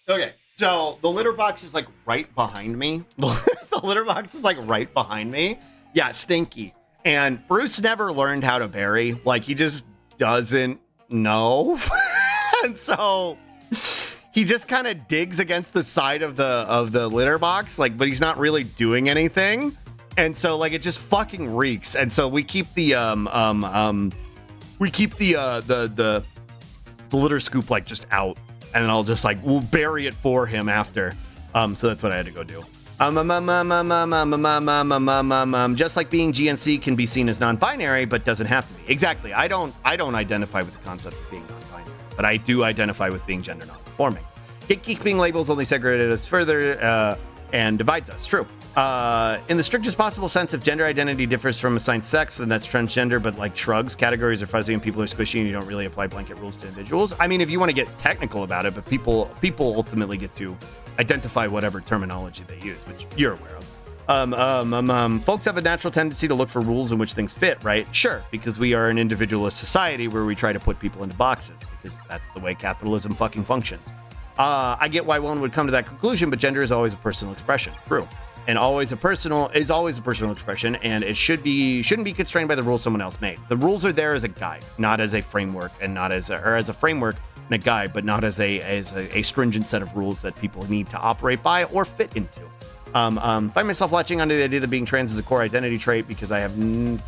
Okay, so the litter box is like right behind me. The litter box is like right behind me. Yeah, stinky. And Bruce never learned how to bury. Like, he just doesn't know. And so he just kind of digs against the side of the litter box, like, but he's not really doing anything. And so like it just fucking reeks. And so we keep the litter scoop like just out. And I'll just like, we'll bury it for him after. So that's what I had to go do. Just like being GNC can be seen as non-binary, but doesn't have to be. Exactly. I don't identify with the concept of being non-binary, but I do identify with being gender non-conforming. Gatekeeping labels only segregated us further and divides us. True. In the strictest possible sense, if gender identity differs from assigned sex, then that's transgender, but like shrugs, categories are fuzzy and people are squishy and you don't really apply blanket rules to individuals. I mean, if you want to get technical about it, but people ultimately get to identify whatever terminology they use, which you're aware of. Folks have a natural tendency to look for rules in which things fit, right? Sure, because we are an individualist society where we try to put people into boxes, because that's the way capitalism fucking functions. I get why one would come to that conclusion, but gender is always a personal expression. True. And always a personal expression, and it shouldn't be constrained by the rules someone else made. The rules are there as a guide, not as a framework, and not as a framework and a guide, but not as a stringent set of rules that people need to operate by or fit into. Find myself latching onto the idea that being trans is a core identity trait because I have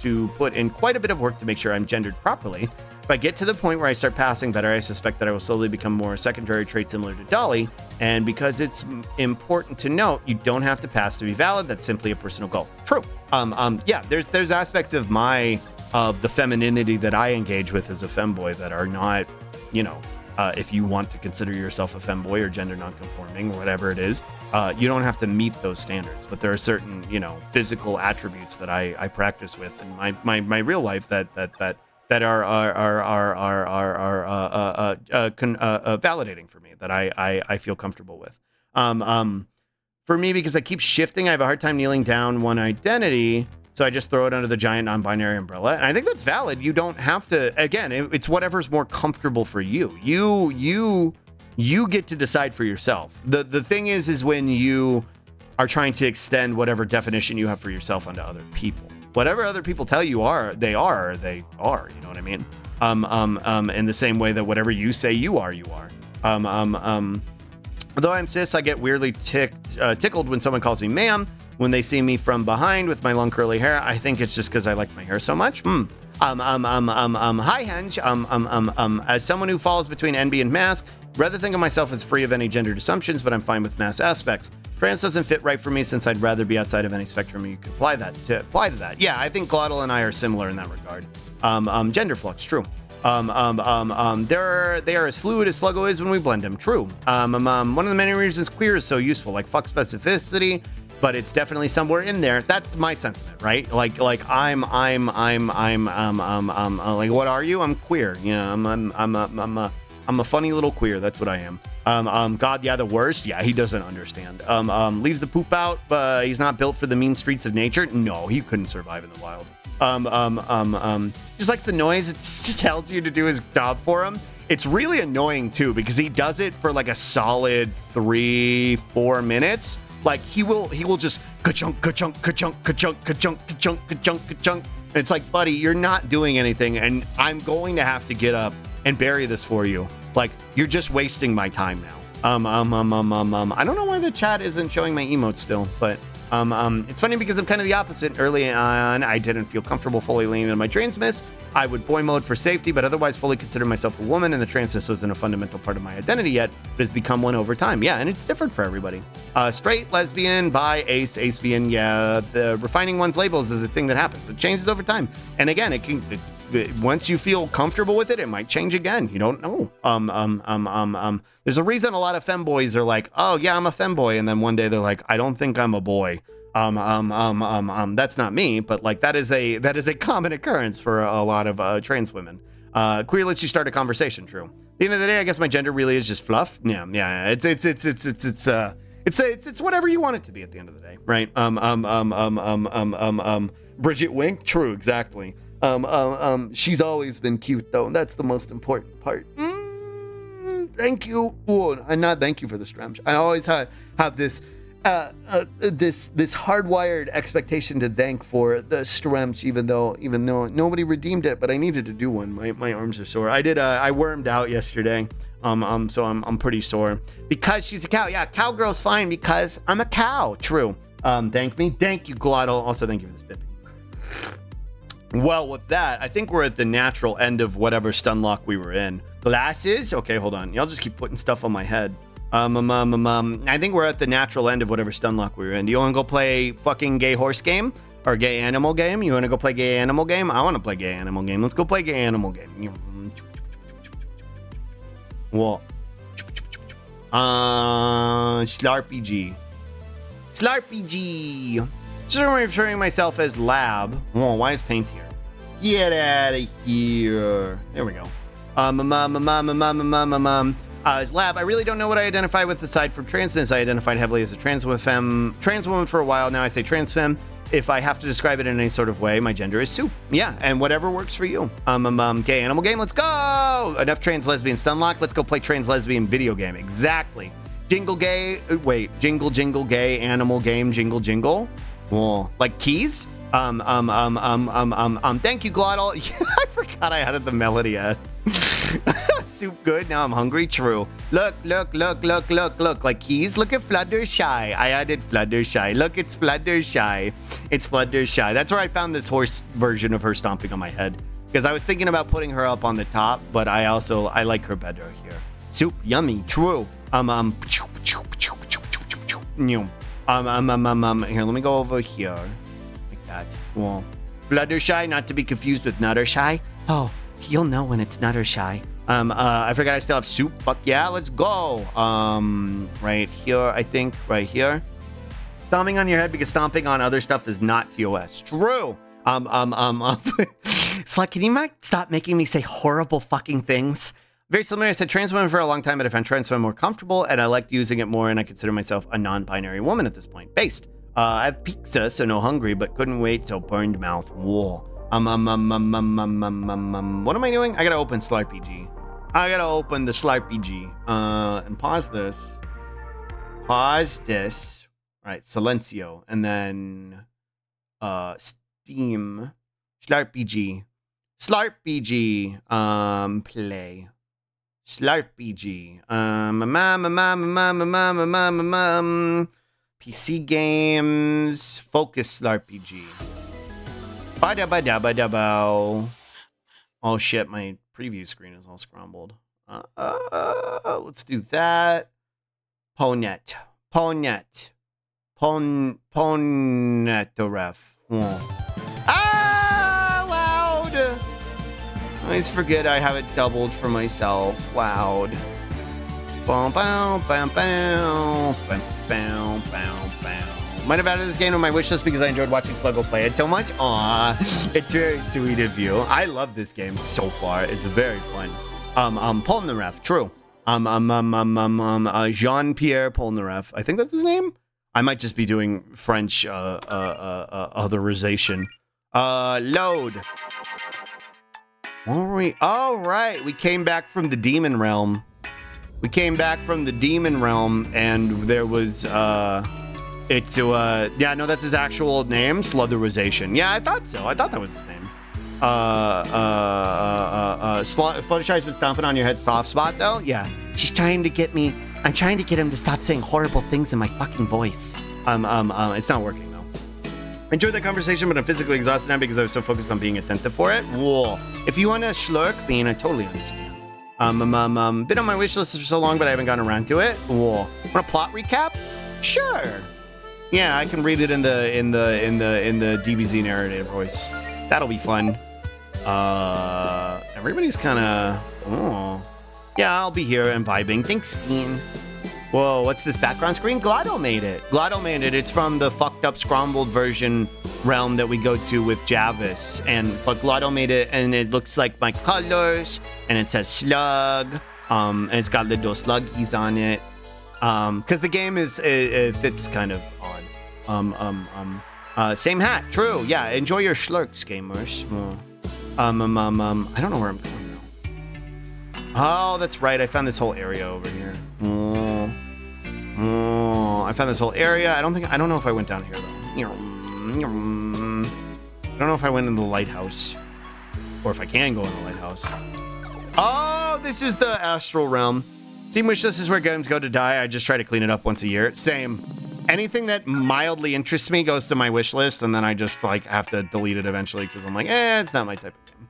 to put in quite a bit of work to make sure I'm gendered properly. If I get to the point where I start passing better, I suspect that I will slowly become more a secondary trait similar to Dolly. And because it's important to note, you don't have to pass to be valid. That's simply a personal goal. True. Yeah, there's aspects of the femininity that I engage with as a femboy that are not, if you want to consider yourself a femboy or gender nonconforming or whatever it is, you don't have to meet those standards. But there are certain, physical attributes that I practice with in my real life that are validating for me, that I feel comfortable with. For me, because I keep shifting, I have a hard time kneeling down one identity, so I just throw it under the giant non-binary umbrella. And I think that's valid. You don't have to. Again, it's whatever's more comfortable for you. You get to decide for yourself. The thing is when you are trying to extend whatever definition you have for yourself onto other people. Whatever other people tell you they are. You know what I mean? In the same way that whatever you say you are. Although I'm cis, I get weirdly tickled when someone calls me ma'am when they see me from behind with my long curly hair. I think it's just because I like my hair so much. Hi Henge. As someone who falls between NB and mask, rather think of myself as free of any gendered assumptions, but I'm fine with mass aspects. Trans doesn't fit right for me since I'd rather be outside of any spectrum you could apply to that. Yeah, I think Glottal and I are similar in that regard. Gender flux, true. They are as fluid as Sluggo is when we blend them, true. One of the many reasons queer is so useful, like fuck specificity, but it's definitely somewhere in there. That's my sentiment, right? Like I'm like, what are you? I'm queer. I'm a funny little queer. That's what I am. God, yeah, the worst. Yeah, he doesn't understand. Leaves the poop out, but he's not built for the mean streets of nature. No, he couldn't survive in the wild. Just likes the noise. It tells you to do his job for him. It's really annoying too, because he does it for like a solid 3-4 minutes. Like he will just ka-chunk, ka-chunk, ka-chunk, ka-chunk, ka-chunk, ka-chunk, ka-chunk, ka-chunk. And it's like, buddy, you're not doing anything, and I'm going to have to get up and bury this for you. Like, you're just wasting my time now. I don't know why the chat isn't showing my emotes still, but It's funny because I'm kind of the opposite. Early on, I didn't feel comfortable fully leaning into my transness. I would boy mode for safety, but otherwise fully consider myself a woman, and the transness wasn't a fundamental part of my identity yet, but has become one over time. Yeah, and it's different for everybody. Straight, lesbian, bi, ace, acebian, yeah, the refining one's labels is a thing that happens. It changes over time. And again, once you feel comfortable with it, it might change again. You don't know. There's a reason a lot of femboys are like, oh yeah, I'm a femboy, and then one day they're like, I don't think I'm a boy. That's not me, but like that is a common occurrence for a lot of trans women. Queer lets you start a conversation. True. At the end of the day, I guess my gender really is just fluff. Yeah. It's whatever you want it to be at the end of the day, right? Bridget Wink. True, exactly. She's always been cute though. That's the most important part. Thank you. And not thank you for the stretch. I always have this hardwired expectation to thank for the stremch, even though nobody redeemed it, but I needed to do one. My arms are sore. I wormed out yesterday. So I'm pretty sore because she's a cow. Yeah, cowgirl's fine because I'm a cow. True. Thank me. Thank you, Glottal. Also, thank you for this Bippy. Well, with that, I think we're at the natural end of whatever stun lock we were in. Glasses? Okay, hold on. Y'all just keep putting stuff on my head. I think we're at the natural end of whatever stun lock we were in. Do you want to go play fucking gay horse game? Or gay animal game? You want to go play gay animal game? I want to play gay animal game. Let's go play gay animal game. What? slarpg. Slarpg. Just referring myself as Lab. Oh, why is paint here? Get out of here. There we go. As Lab, I really don't know what I identify with aside from transness. I identified heavily as a trans woman for a while. Now I say trans femme. If I have to describe it in any sort of way, my gender is soup. Yeah, and whatever works for you. Gay animal game, let's go! Enough trans lesbian stun lock. Let's go play trans lesbian video game. Exactly. Jingle gay, jingle gay animal game, jingle. Whoa, like keys? Thank you, Glottal. I forgot I added the melody S. Soup good, now I'm hungry, true. Look, like keys, look at Fluttershy. I added Fluttershy. Look, it's Fluttershy. It's Fluttershy. That's where I found this horse version of her stomping on my head. Because I was thinking about putting her up on the top, but I like her better here. Soup, yummy, true. Here, let me go over here. Like that. Well, Fluttershy, not to be confused with Nuttershy. Oh, you'll know when it's Nuttershy. I forgot I still have soup. Fuck yeah, let's go. Right here, I think. Right here. Stomping on your head because stomping on other stuff is not TOS. True. It's like, can you stop making me say horrible fucking things? Very similar. I said trans women for a long time, but I found trans women more comfortable, and I liked using it more, and I consider myself a non-binary woman at this point. Based. I have pizza, so no hungry, but couldn't wait, so burned mouth. Whoa. What am I doing? I gotta open slarpg. I gotta open the slarpg. And pause this. Pause this. All right, silencio, and then Steam. Slarpg. Play. Slarpg. PC games. Focus Slarpg. Ba-da-ba-da-ba-da-bow. Oh shit, my preview screen is all scrambled. Let's do that. Ponet the ref. Loud. I always forget I have it doubled for myself. Loud. Bow, bow, bow, bow, bow, bow, bow, bow. Might have added this game on my wish list because I enjoyed watching Sluggo play it so much. Aw, it's very sweet of you. I love this game so far. It's very fun. Polnareff, true. Jean-Pierre Polnareff. I think that's his name. I might just be doing French otherization. Load. All right, we came back from the demon realm. And there was yeah, no, that's his actual name, Slutherization. Yeah, I thought so. I thought that was his name. Fluttershy's been stomping on your head soft spot, though? Yeah. She's trying to get me. I'm trying to get him to stop saying horrible things in my fucking voice. It's not working though. Enjoyed that conversation, but I'm physically exhausted now because I was so focused on being attentive for it. Whoa. If you want to schlurk, Bean, I totally understand. Been on my wish list for so long, but I haven't gotten around to it. Whoa. Want a plot recap? Sure. Yeah, I can read it in the DBZ narrative voice. That'll be fun. Everybody's kind of. Yeah, I'll be here and vibing. Thanks, Bean. Whoa, what's this background screen? Glotto made it. Glotto made it. It's from the fucked up scrambled version realm that we go to with Javis. But Glotto made it, and it looks like my colors, and it says slug. And it's got little sluggies on it. Because the game it fits kind of on. Same hat. True. Yeah. Enjoy your schlurks, gamers. I don't know where I'm going now. Oh, that's right. I found this whole area over here. I found this whole area. I don't know if I went down here though. I don't know if I went in the lighthouse, or if I can go in the lighthouse. Oh, this is the astral realm. Team Wishlist is where games go to die. I just try to clean it up once a year. Same. Anything that mildly interests me goes to my wish list, and then I just like have to delete it eventually because I'm like, it's not my type of game.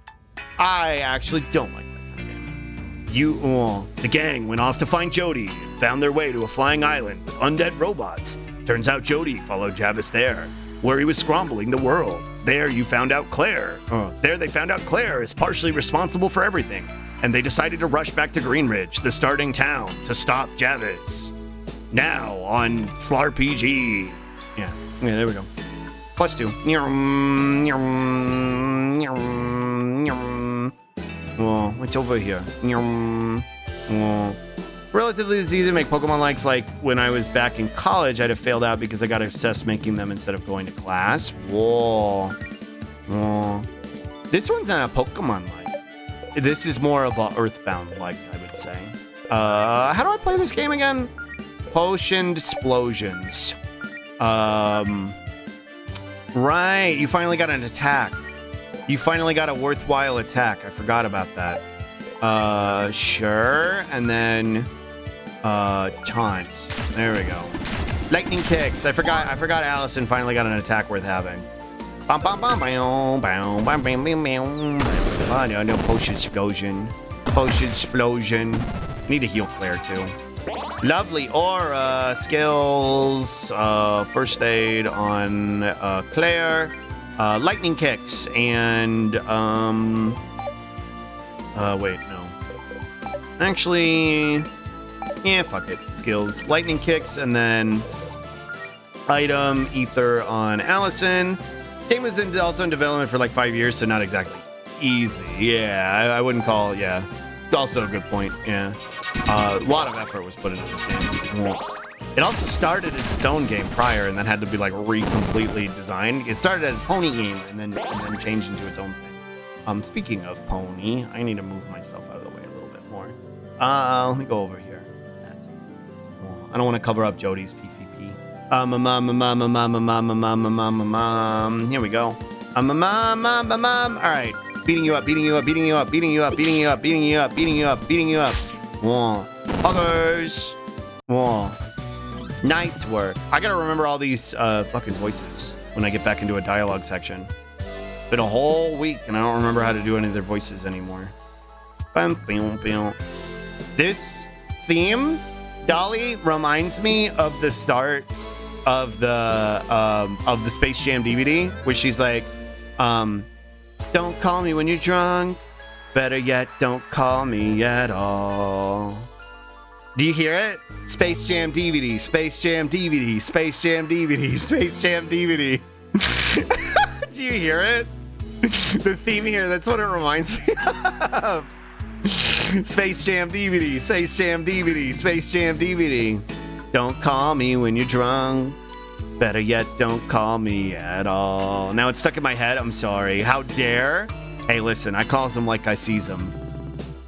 I actually don't like that kind of game. The gang went off to find Jody and found their way to a flying island with undead robots. Turns out Jody followed Javis there, where he was scrambling the world. There you found out Claire. There they found out Claire is partially responsible for everything, and they decided to rush back to Greenridge, the starting town, to stop Javis. Now on slarpg. Yeah, there we go. +2. Whoa, what's over here? Whoa. Relatively easy to make Pokemon likes. Like when I was back in college, I'd have failed out because I got obsessed making them instead of going to class. Whoa. This one's not a Pokemon like. This is more of a Earthbound like, I would say. How do I play this game again? Potioned Explosions. Right, you finally got an attack. You finally got a worthwhile attack. I forgot about that. Sure. And then taunt. There we go. Lightning kicks. I forgot Allison finally got an attack worth having. No potion explosion. Potion explosion. Need to heal Claire too. Lovely aura skills. First aid on Claire. Lightning kicks and wait, no. Actually, yeah, fuck it. Skills. Lightning kicks and then item ether on Allison. Game was also in development for like 5 years, so not exactly easy. Yeah, I wouldn't call it, yeah. Also a good point, yeah. A lot of effort was put into this game. It also started as its own game prior, and then had to be like completely designed. It started as a pony game, and then changed into its own thing. Speaking of pony, I need to move myself out of the way a little bit more. Let me go over here. I don't want to cover up Jody's PvP. Here we go. All right, beating you up. Whoa. Others. Whoa. Nice work. I gotta remember all these fucking voices when I get back into a dialogue section. It's been a whole week and I don't remember how to do any of their voices anymore. This theme, Dolly, reminds me of the start of the Space Jam DVD, where she's like, don't call me when you're drunk. Better yet, don't call me at all. Do you hear it? Space Jam DVD, Space Jam DVD, Space Jam DVD, Space Jam DVD. Do you hear it? The theme here, that's what it reminds me of. Space Jam DVD, Space Jam DVD, Space Jam DVD. Don't call me when you're drunk. Better yet, don't call me at all. Now it's stuck in my head. I'm sorry. How dare? Hey, listen, I calls them like I sees them.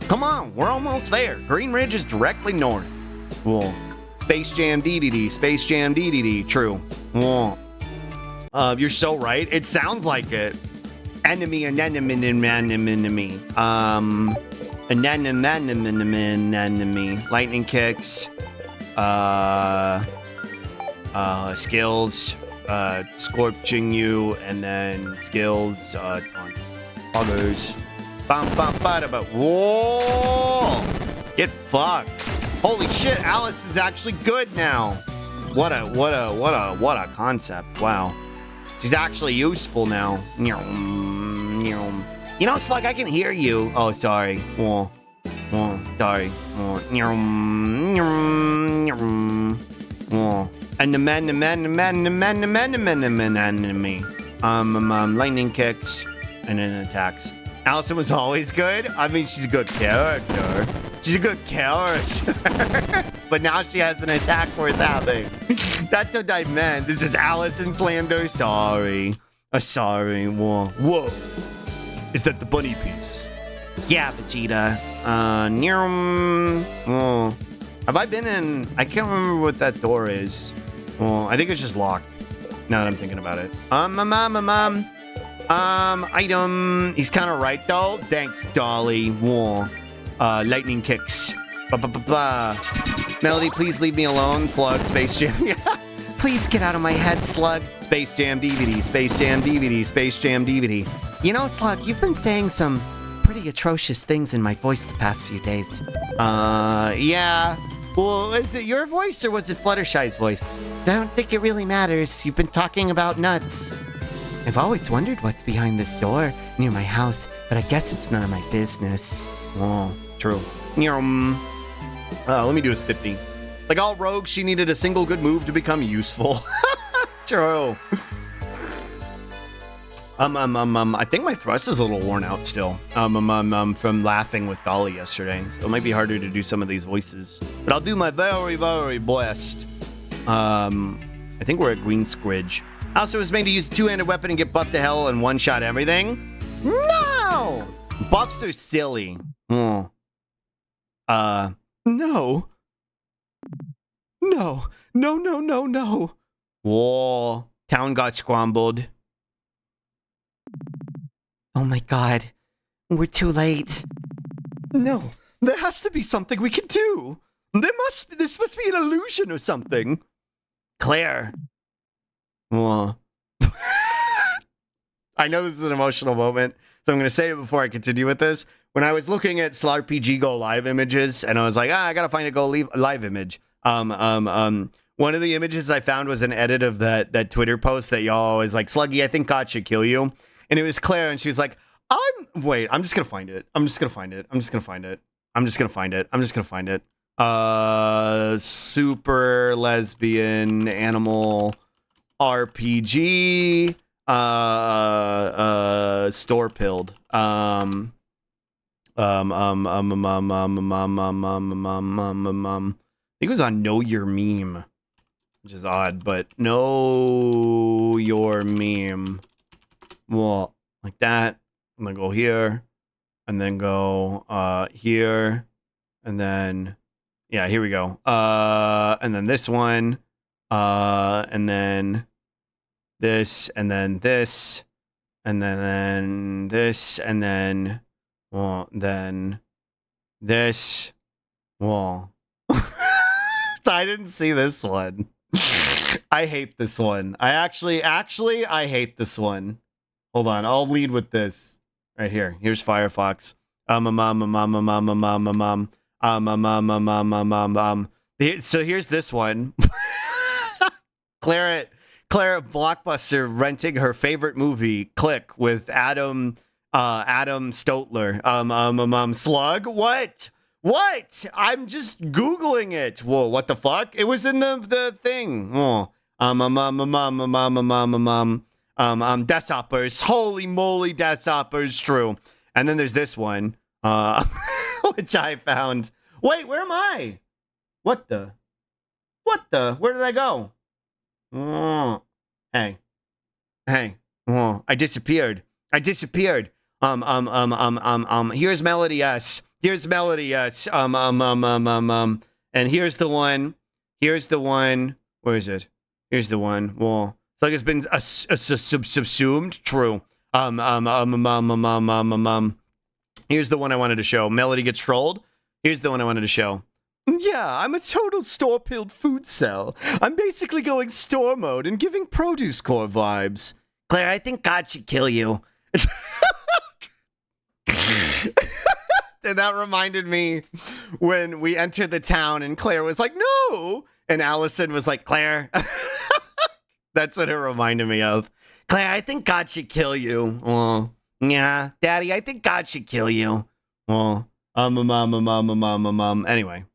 Come on, we're almost there. Green Ridge is directly north. Whoa. Space Jam DDD, Space Jam DDD. True. Whoa. You're so right. It sounds like it. Enemy, anemone. Anemone. Lightning kicks. skills, scorching you, and then skills, others. Bam, bam, bada, but whoa! Get fucked. Holy shit, Alice is actually good now. What a concept. Wow. She's actually useful now. You know, Slug, I can hear you. Oh, sorry. Sorry. And the enemy. Lightning kicks and then attacks. Allison was always good. I mean, she's a good character. She's a good character. But now she has an attack worth having. That's what I meant. This is Allison slander. Sorry. Sorry. Whoa. Is that the bunny piece? Yeah, Vegeta. Have I been in... I can't remember what that door is. Well, I think it's just locked. Now that I'm thinking about it. Item. He's kind of right, though. Thanks, Dolly. Lightning kicks. Melody, please leave me alone. Slug, Space Jam. Please get out of my head, Slug. Space Jam DVD, Space Jam DVD, Space Jam DVD. You know, Slug, you've been saying some pretty atrocious things in my voice the past few days. Yeah. Well, is it your voice or was it Fluttershy's voice? I don't think it really matters. You've been talking about nuts. I've always wondered what's behind this door near my house, but I guess it's none of my business. Oh, true. Let me do a 50. Like all rogues, she needed a single good move to become useful. True. I think my thrust is a little worn out still. From laughing with Dolly yesterday, so it might be harder to do some of these voices. But I'll do my very, very best. I think we're at Green Squidge. Also was made to use a two-handed weapon and get buffed to hell and one-shot everything. No! Buffs are silly. No. No. Whoa. Town got scrambled. Oh my god. We're too late. No. There has to be something we can do. This must be an illusion or something. Claire. Whoa. I know this is an emotional moment, so I'm going to say it before I continue with this. When I was looking at slarpg Go Live images, and I was like, I gotta find a Go Live image. One of the images I found was an edit of that Twitter post that y'all always like, Sluggy, I think God should kill you. And it was Claire, and she was like, I'm just gonna find it. Super lesbian animal RPG store pilled. I think it was on Know Your Meme, which is odd, but Know Your Meme. Well, like that. I'm gonna go here, and then go here, and then yeah, here we go. And then this one, and then this, and then this, and then this, and then well, then this. Well, I didn't see this one. I hate this one. I actually, I hate this one. Hold on, I'll lead with this right here. Here's Firefox. So here's this one. Claire at Blockbuster renting her favorite movie, Click, with Adam Stotler. Slug? What? I'm just Googling it. Whoa, what the fuck? It was in the thing. Oh. Deathhoppers. Holy moly, Deathhoppers. True. And then there's this one, which I found. Wait, where am I? What the? Where did I go? Oh. Hey. Oh, I disappeared. Here's Melody S. And here's the one. Where is it? Here's the one. Well, it's like it's been subsumed. True. Here's the one I wanted to show. Melody gets trolled. Here's the one I wanted to show. Yeah, I'm a total store-pilled food cell. I'm basically going store mode and giving produce core vibes. Claire, I think God should kill you. And that reminded me when we entered the town and Claire was like, no! And Allison was like, Claire. That's what it reminded me of. Claire, I think God should kill you. Oh, yeah, Daddy, I think God should kill you. Oh, Anyway.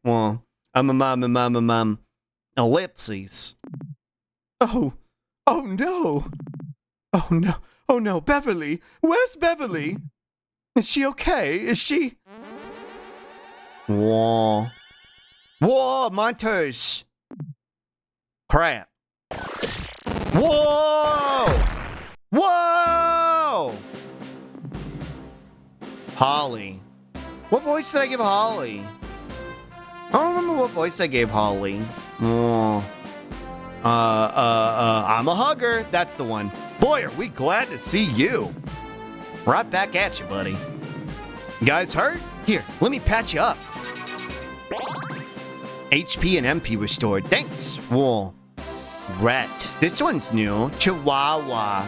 Well, ellipses. Oh no. Oh no. Oh no, Beverly. Where's Beverly? Is she okay? Is she? Whoa, Montage. Crap. Whoa! Holly. What voice did I give Holly? I don't remember what voice I gave Holly. I'm a hugger. That's the one. Boy, are we glad to see you. Right back at you, buddy. You guys hurt? Here, let me patch you up. HP and MP restored. Thanks. Whoa. Rat. This one's new. Chihuahua.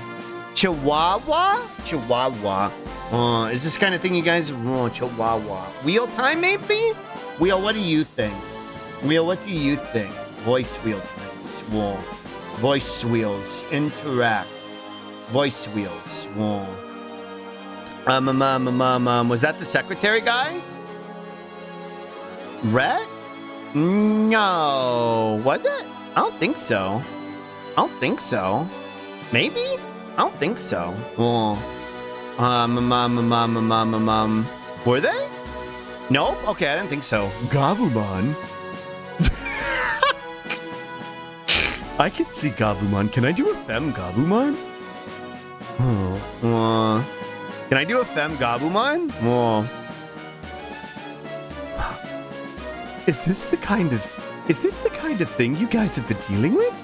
Is this kind of thing you guys... Chihuahua. Wheel time, maybe? Wheel, what do you think? Wheel, what do you think? Voice wheel times. Whoa. Voice wheels. Interact. Voice wheels. Whoa. Was that the secretary guy? Rhett? No. Was it? I don't think so. Maybe? I don't think so. Oh. Were they? Nope. Okay, I didn't think so. Gabumon. I can see Gabumon. Can I do a Fem Gabumon? Oh. Can I do a Fem Gabumon? Oh. Is this the kind of thing you guys have been dealing with?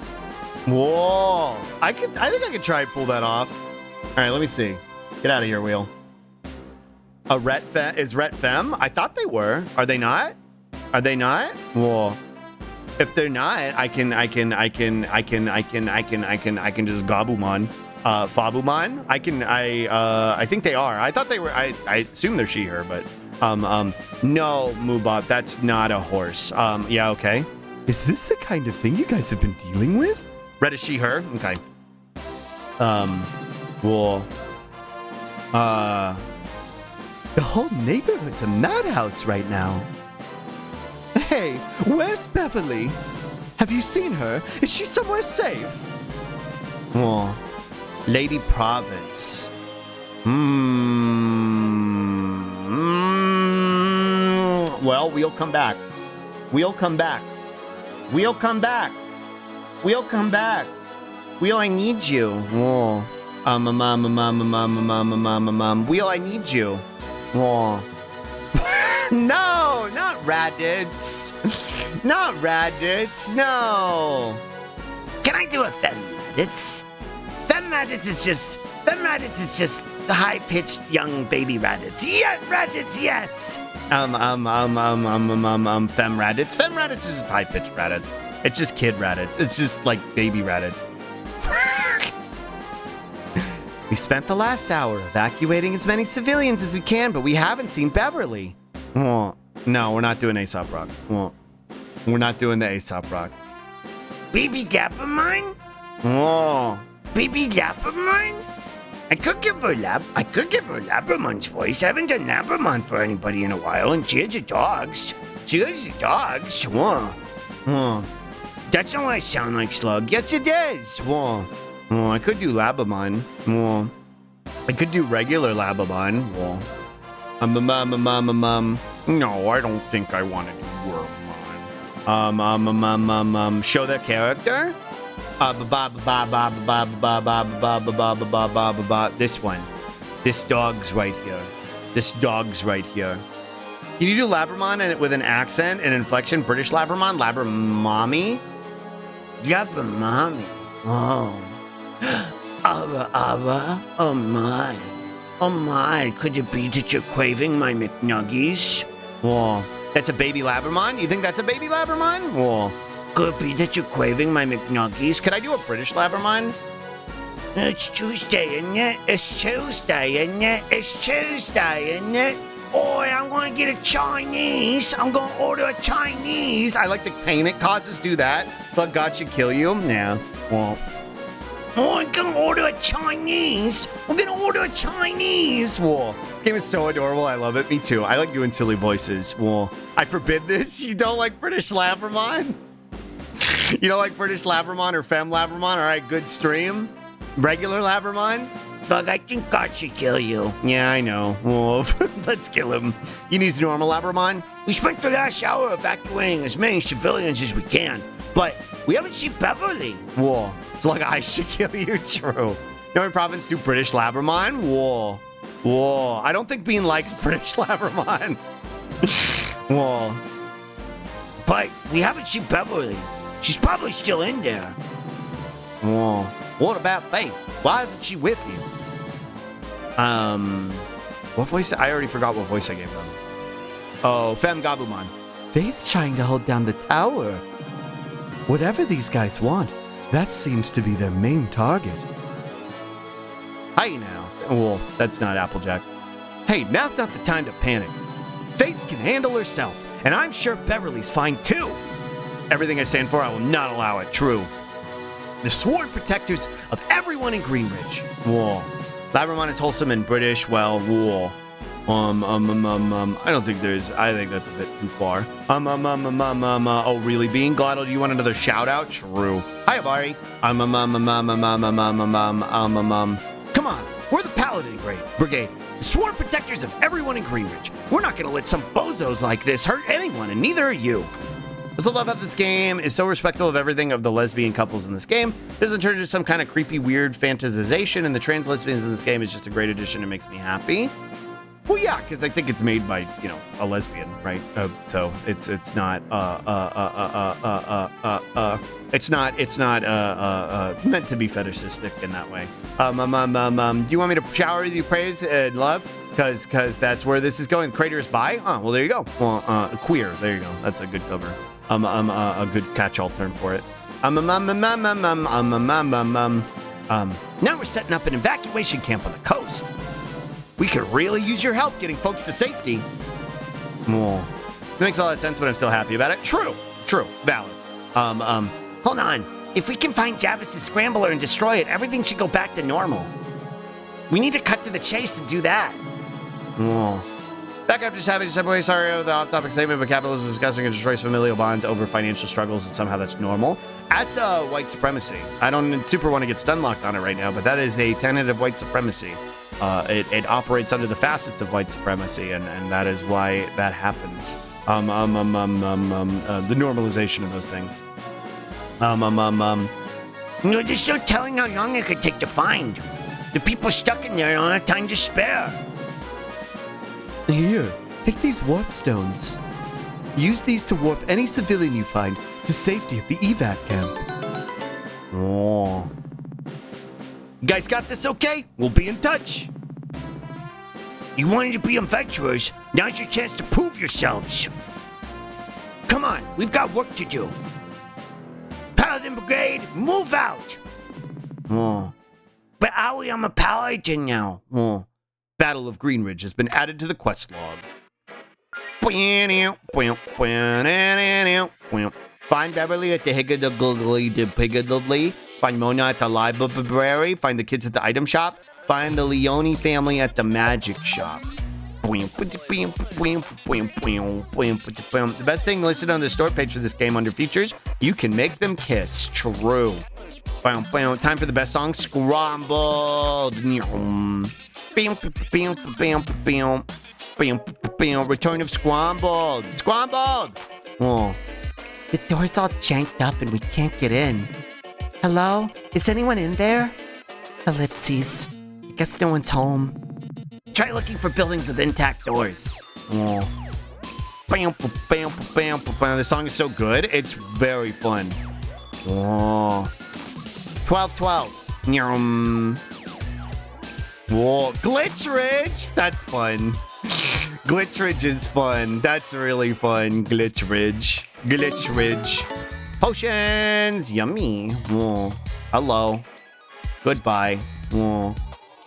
Whoa! I think I could try and pull that off. All right, let me see. Get out of here, Wheel. Is Rhett Femme? I thought they were. Are they not? Whoa. If they're not, I can just Gabumon. Fabumon. I think they are. I thought they were. I assume they're she, her, but no, Moobot, that's not a horse. Yeah, okay. Is this the kind of thing you guys have been dealing with? Red is she, her? Okay. Well, the whole neighborhood's a madhouse right now. Hey, where's Beverly? Have you seen her? Is she somewhere safe? Oh, Lady Province. Well, we'll come back. Wheel, I need you. Whoa. Wheel, I need you. Whoa. No, not Raditz. No. Can I do a Femraditz? Femraditz is just the high-pitched young baby Raditz. Yeah, Raditz, yes. Femraditz. Femraditz is just high-pitched Raditz. It's just kid Raditz. It's just like baby Raditz. We spent the last hour evacuating as many civilians as we can, but we haven't seen Beverly. Oh, no, we're not doing Aesop Rock. Oh, we're not doing the Aesop Rock. Baby Gapamine? Oh, Baby Gapamine? I could give her Labramon's voice. I haven't done Labramon for anybody in a while, and she has the dogs. Whoa. Oh. That's not why I sound like Slug. Yes, it is. Whoa. Oh, I could do Labramon. Whoa. I could do regular Labramon. Whoa. No, I don't think I want to do Wormmon. Show their character? This one. This dog's right here. Can you do Labramon with an accent and inflection? British Labramon? Labramami? Oh. Abba. Oh my. Oh my, could it be that you're craving my McNuggies? Whoa, that's a baby Labramon? You think that's a baby Labramon? Whoa. Could it be that you're craving my McNuggies? Could I do a British Labramon? It's Tuesday, isn't it? It's Tuesday, isn't it? It's Tuesday, isn't it? Oh, I'm going to get a Chinese. I'm going to order a Chinese. I like the pain it causes. Do that. Fuck God should kill you. Yeah. Well. Oh, I'm going to order a Chinese. We're going to order a Chinese. Whoa. This game is so adorable. I love it. Me too. I like doing silly voices. Whoa. I forbid this. You don't like British Labramon? You don't like British Labramon or Femme Labramon? All right, good stream. Regular Labramon? Fuck, I think God should kill you. Yeah, I know. Wolf. Let's kill him. He needs normal Labramon. We spent the last hour evacuating as many civilians as we can, but we haven't seen Beverly. Whoa. It's like I should kill you. True. No province do British Labramon? Whoa. Whoa. I don't think Bean likes British Labramon. Whoa. But we haven't seen Beverly. She's probably still in there. Whoa. What about Faith? Why isn't she with you? What voice? I already forgot what voice I gave them. Oh, Femme Gabumon. Faith's trying to hold down the tower. Whatever these guys want, that seems to be their main target. Hi now. Well, that's not Applejack. Hey, now's not the time to panic. Faith can handle herself, and I'm sure Beverly's fine too. Everything I stand for, I will not allow it. True. The sworn protectors of everyone in Greenridge. Whoa. Labramon is wholesome and British. Well, whoa. I don't think there's. I think that's a bit too far. Oh, really, Bean? Glottal, do you want another shout out? True. Hi, Abari. Come on, we're the Paladin Brigade, the sworn protectors of everyone in Greenridge. We're not gonna let some bozos like this hurt anyone, and neither are you. What's I love about this game is so respectful of everything of the lesbian couples in this game. It doesn't turn into some kind of creepy, weird fantasization, and the trans lesbians in this game is just a great addition. It makes me happy. Well, yeah, because I think it's made by, you know, a lesbian, right? So it's not meant to be fetishistic in that way. Do you want me to shower with you praise and love? Because that's where this is going. Crater is bi? Oh, well, there you go. Well, queer. There you go. That's a good cover. A good catch-all term for it. Now we're setting up an evacuation camp on the coast. We could really use your help getting folks to safety. It makes a lot of sense, but I'm still happy about it. True, valid. Hold on. If we can find Javis's scrambler and destroy it, everything should go back to normal. We need to cut to the chase to do that. Back up to Savage Subway. Sorry, the off-topic statement, but capitalism is discussing and destroys familial bonds over financial struggles, and somehow that's normal. That's white supremacy. I don't super want to get stun locked on it right now, but that is a tenet of white supremacy. It operates under the facets of white supremacy, and that is why that happens. The normalization of those things. You're just no telling how long it could take to find. The people stuck in there don't have time to spare. Here, take these warp stones. Use these to warp any civilian you find to safety at the evac camp. Oh. You guys got this okay? We'll be in touch. You wanted to be adventurers. Now's your chance to prove yourselves. Come on, we've got work to do. Paladin Brigade, move out. Oh. But Owie, I'm a paladin now. Oh. Battle of Greenridge has been added to the quest log. Find Beverly at the Higgadugly. Find Mona at the library. Find the kids at the item shop. Find the Leone family at the magic shop. The best thing listed on the store page for this game under features, you can make them kiss. True. Time for the best song, Scrambled. Return of Scrambled. Scrambled! Oh. The door's all janked up and we can't get in. Hello? Is anyone in there? Ellipses. I guess no one's home. Try looking for buildings with intact doors. Oh. The song is so good, it's very fun. Oh. 12-12. Whoa, Glitch Ridge. That's fun. Glitch Ridge is fun. That's really fun. Glitch Ridge. Glitch Ridge. Potions. Yummy. Whoa. Hello. Goodbye. Whoa.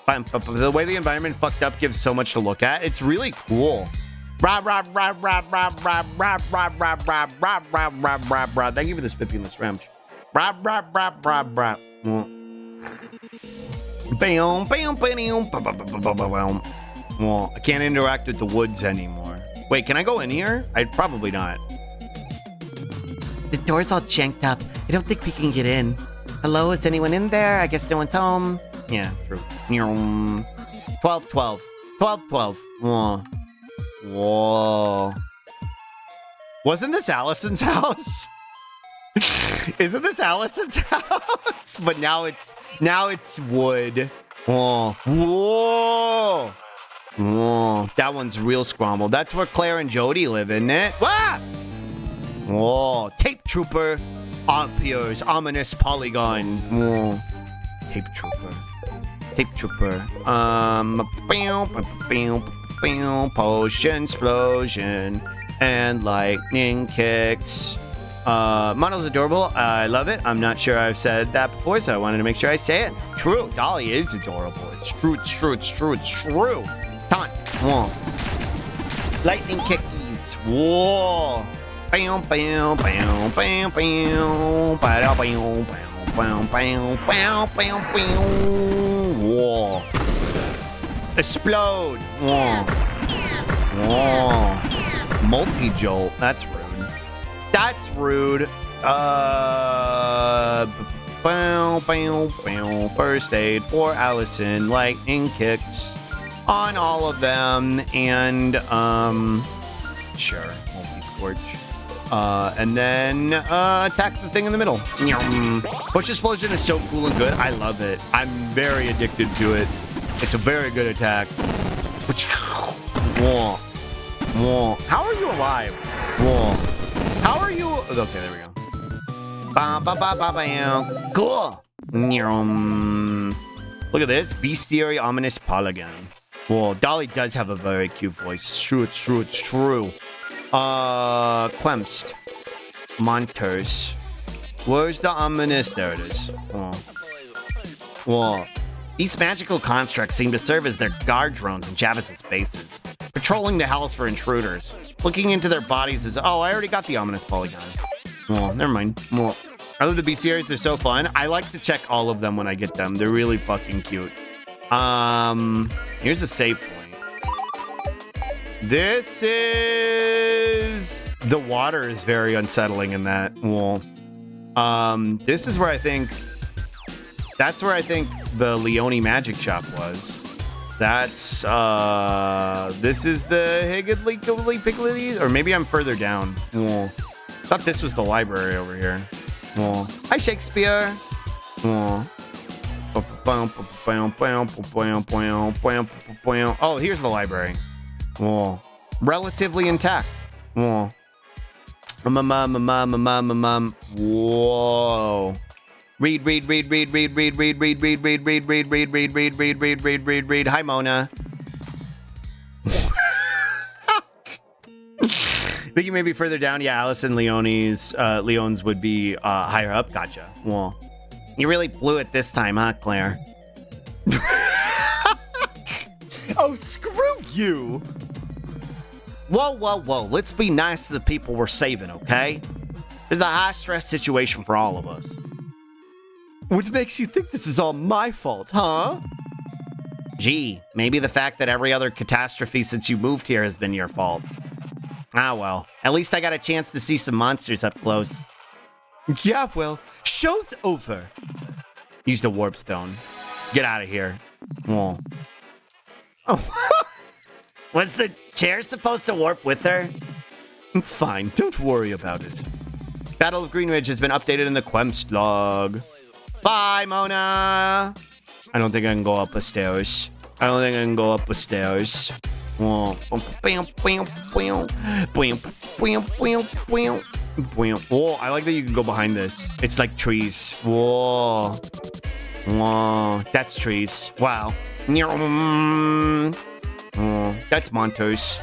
The way the environment fucked up gives so much to look at. It's really cool. Thank you for the spiffy ramp. Well, I can't interact with the woods anymore. Wait, can I go in here? I'd probably not. The door's all janked up. I don't think we can get in. Hello, is anyone in there? I guess no one's home. Yeah, true. 12, 12. 12, 12. Whoa. Whoa. Wasn't this Allison's house? Isn't this Allison's house? But now it's wood. Whoa. Whoa. Whoa. That one's real scrambled. That's where Claire and Jody live, isn't it? Ah! Whoa. Tape Trooper appears. Ominous polygon. Whoa. Tape Trooper. Tape Trooper. Potion explosion and lightning kicks. Mono's adorable. I love it. I'm not sure I've said that before, so I wanted to make sure I say it. True. Dolly is adorable. It's true. It's true. It's true. It's true. Come on. Whoa. Lightning kickies. Whoa. Bam, bam, bam, bam, bam. Bam, bam, bam, bam, bam, bam, bam. Whoa. Explode. Whoa. Whoa. Multi-jolt. That's rude. That's rude. Bow, bow, bow. First aid for Allison. Lightning kicks on all of them. And, sure. Multi-scorch. And then, attack the thing in the middle. Push explosion is so cool and good. I love it. I'm very addicted to it. It's a very good attack. Whoa. Whoa. How are you alive? Whoa. How are you? Okay, there we go. Cool. Look at this. Bestiary ominous polygon. Whoa. Dolly does have a very cute voice. It's true. It's true. It's true. Quemst. Monters. Where's the ominous? There it is. Whoa. Whoa. These magical constructs seem to serve as their guard drones in Javis's bases, patrolling the hells for intruders. Looking into their bodies is... Oh, I already got the ominous polygon. Oh, never mind. Well, I love the bestiaries. They're so fun. I like to check all of them when I get them. They're really fucking cute. Here's a save point. This is... The water is very unsettling in that wall. This is where I think... That's where I think the Leone magic shop was. That's, this is the Higgly Piggly, or maybe I'm further down. Whoa. Thought this was the library over here. Whoa. Hi, Shakespeare. Whoa. Oh, here's the library. Whoa. Relatively intact. Whoa. Whoa. Read. Hi, Mona. Think you may be further down. Yeah, Allison Leone's would be higher up. Gotcha. Well, you really blew it this time, huh, Claire? Oh, screw you. Whoa. Let's be nice to the people we're saving, okay? This is a high-stress situation for all of us. What makes you think this is all my fault, huh? Gee, maybe the fact that every other catastrophe since you moved here has been your fault. Ah, well, at least I got a chance to see some monsters up close. Yeah, well, show's over. Use the warp stone. Get out of here. Whoa. Oh. Was the chair supposed to warp with her? It's fine, don't worry about it. Battle of Green Ridge has been updated in the Quemst log. Bye, Mona! I don't think I can go up the stairs. Whoa, I like that you can go behind this. It's like trees. Whoa. Whoa, that's trees. Wow. That's Montos.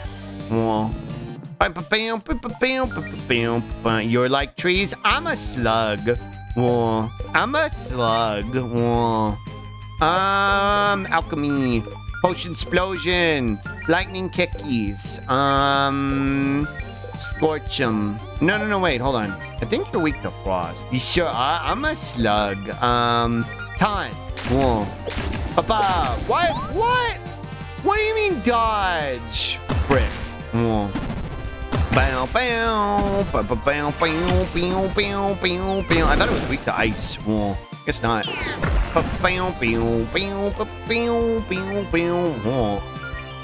You're like trees. I'm a slug. I'm a slug. Alchemy. Potion explosion. Lightning kickies. Scorch 'em. No, wait, hold on. I think you're weak to frost. You sure? I'm a slug. Taunt. Papa. What? What do you mean dodge? Frick. Bow, bow, bow, bow, bow, bow, bow, bow, bow, bow. I thought it was weak to ice. Guess not.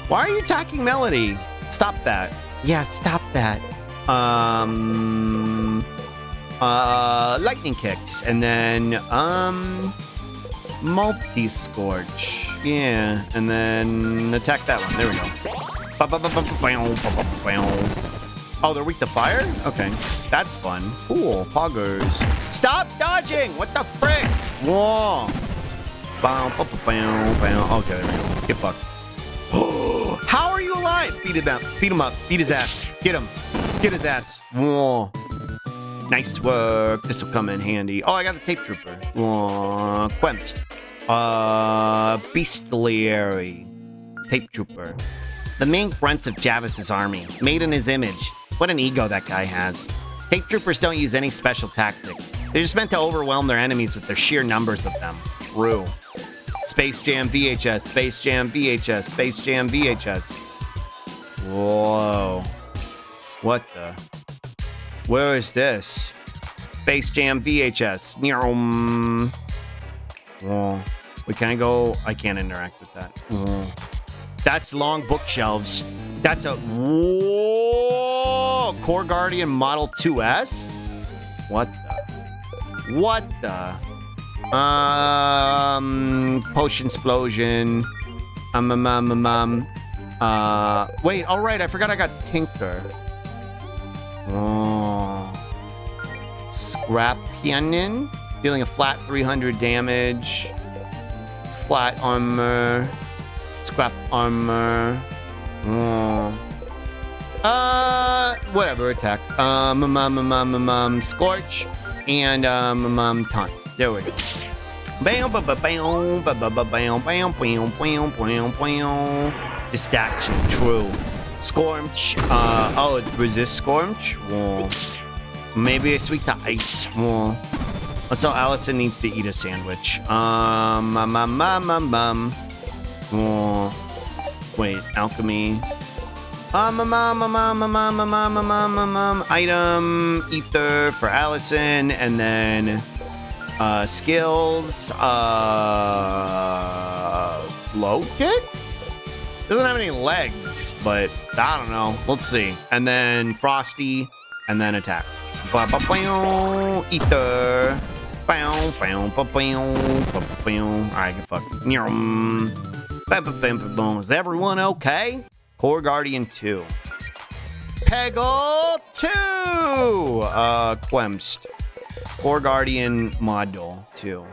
Why are you attacking Melody? Stop that. Yeah, stop that. Lightning kicks, and then multi-scorch. Yeah, and then attack that one. There we go. Oh, they're weak to fire? Okay, that's fun. Cool, poggers. Stop dodging! What the frick? Whoa. Okay, there we go. Get fucked. How are you alive? Beat him up. Beat him up. Beat his ass. Get him. Get his ass. Whoa. Nice work. This will come in handy. Oh, I got the tape trooper. Quemst. Beastliary. Tape trooper. The main grunts of Javis's army. Made in his image. What an ego that guy has. Tape troopers don't use any special tactics. They're just meant to overwhelm their enemies with their sheer numbers of them. True. Space Jam VHS. Space Jam VHS. Space Jam VHS. Whoa. What the? Where is this? Space Jam VHS. Whoa. Wait, can I go? I can't interact with that. That's long bookshelves. That's a... Whoa! Core Guardian Model 2S? What the? Potion explosion. Wait, all right, I forgot I got Tinker. Scrap Pianin, dealing a flat 300 damage. Flat armor. Scrap armor. Whatever, attack. Scorch and taunt. There we go. Distraction, true. Scorch. Oh, it's resist Scorch? Maybe it's weak to ice. That's all Allison needs to eat a sandwich. Wait, alchemy. Item, ether for Allison, and then skills, low kick? Doesn't have any legs, but I don't know. Let's see. And then Frosty, and then attack. Ether. Alright, get fucked. Is everyone okay? Core Guardian 2. Peggle 2! Quemst. Core Guardian Module 2.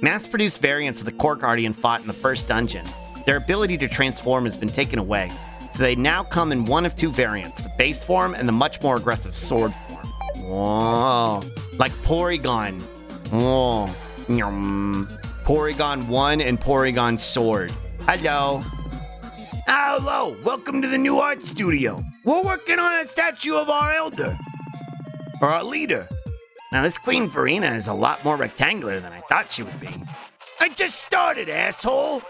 Mass-produced variants of the Core Guardian fought in the first dungeon. Their ability to transform has been taken away, so they now come in one of two variants, the base form and the much more aggressive sword form. Whoa. Like Porygon. Whoa. Porygon 1 and Porygon Sword. Hello. Hello. Welcome to the new art studio. We're working on a statue of our elder. Or our leader. Now, this Queen Farina is a lot more rectangular than I thought she would be. I just started, asshole.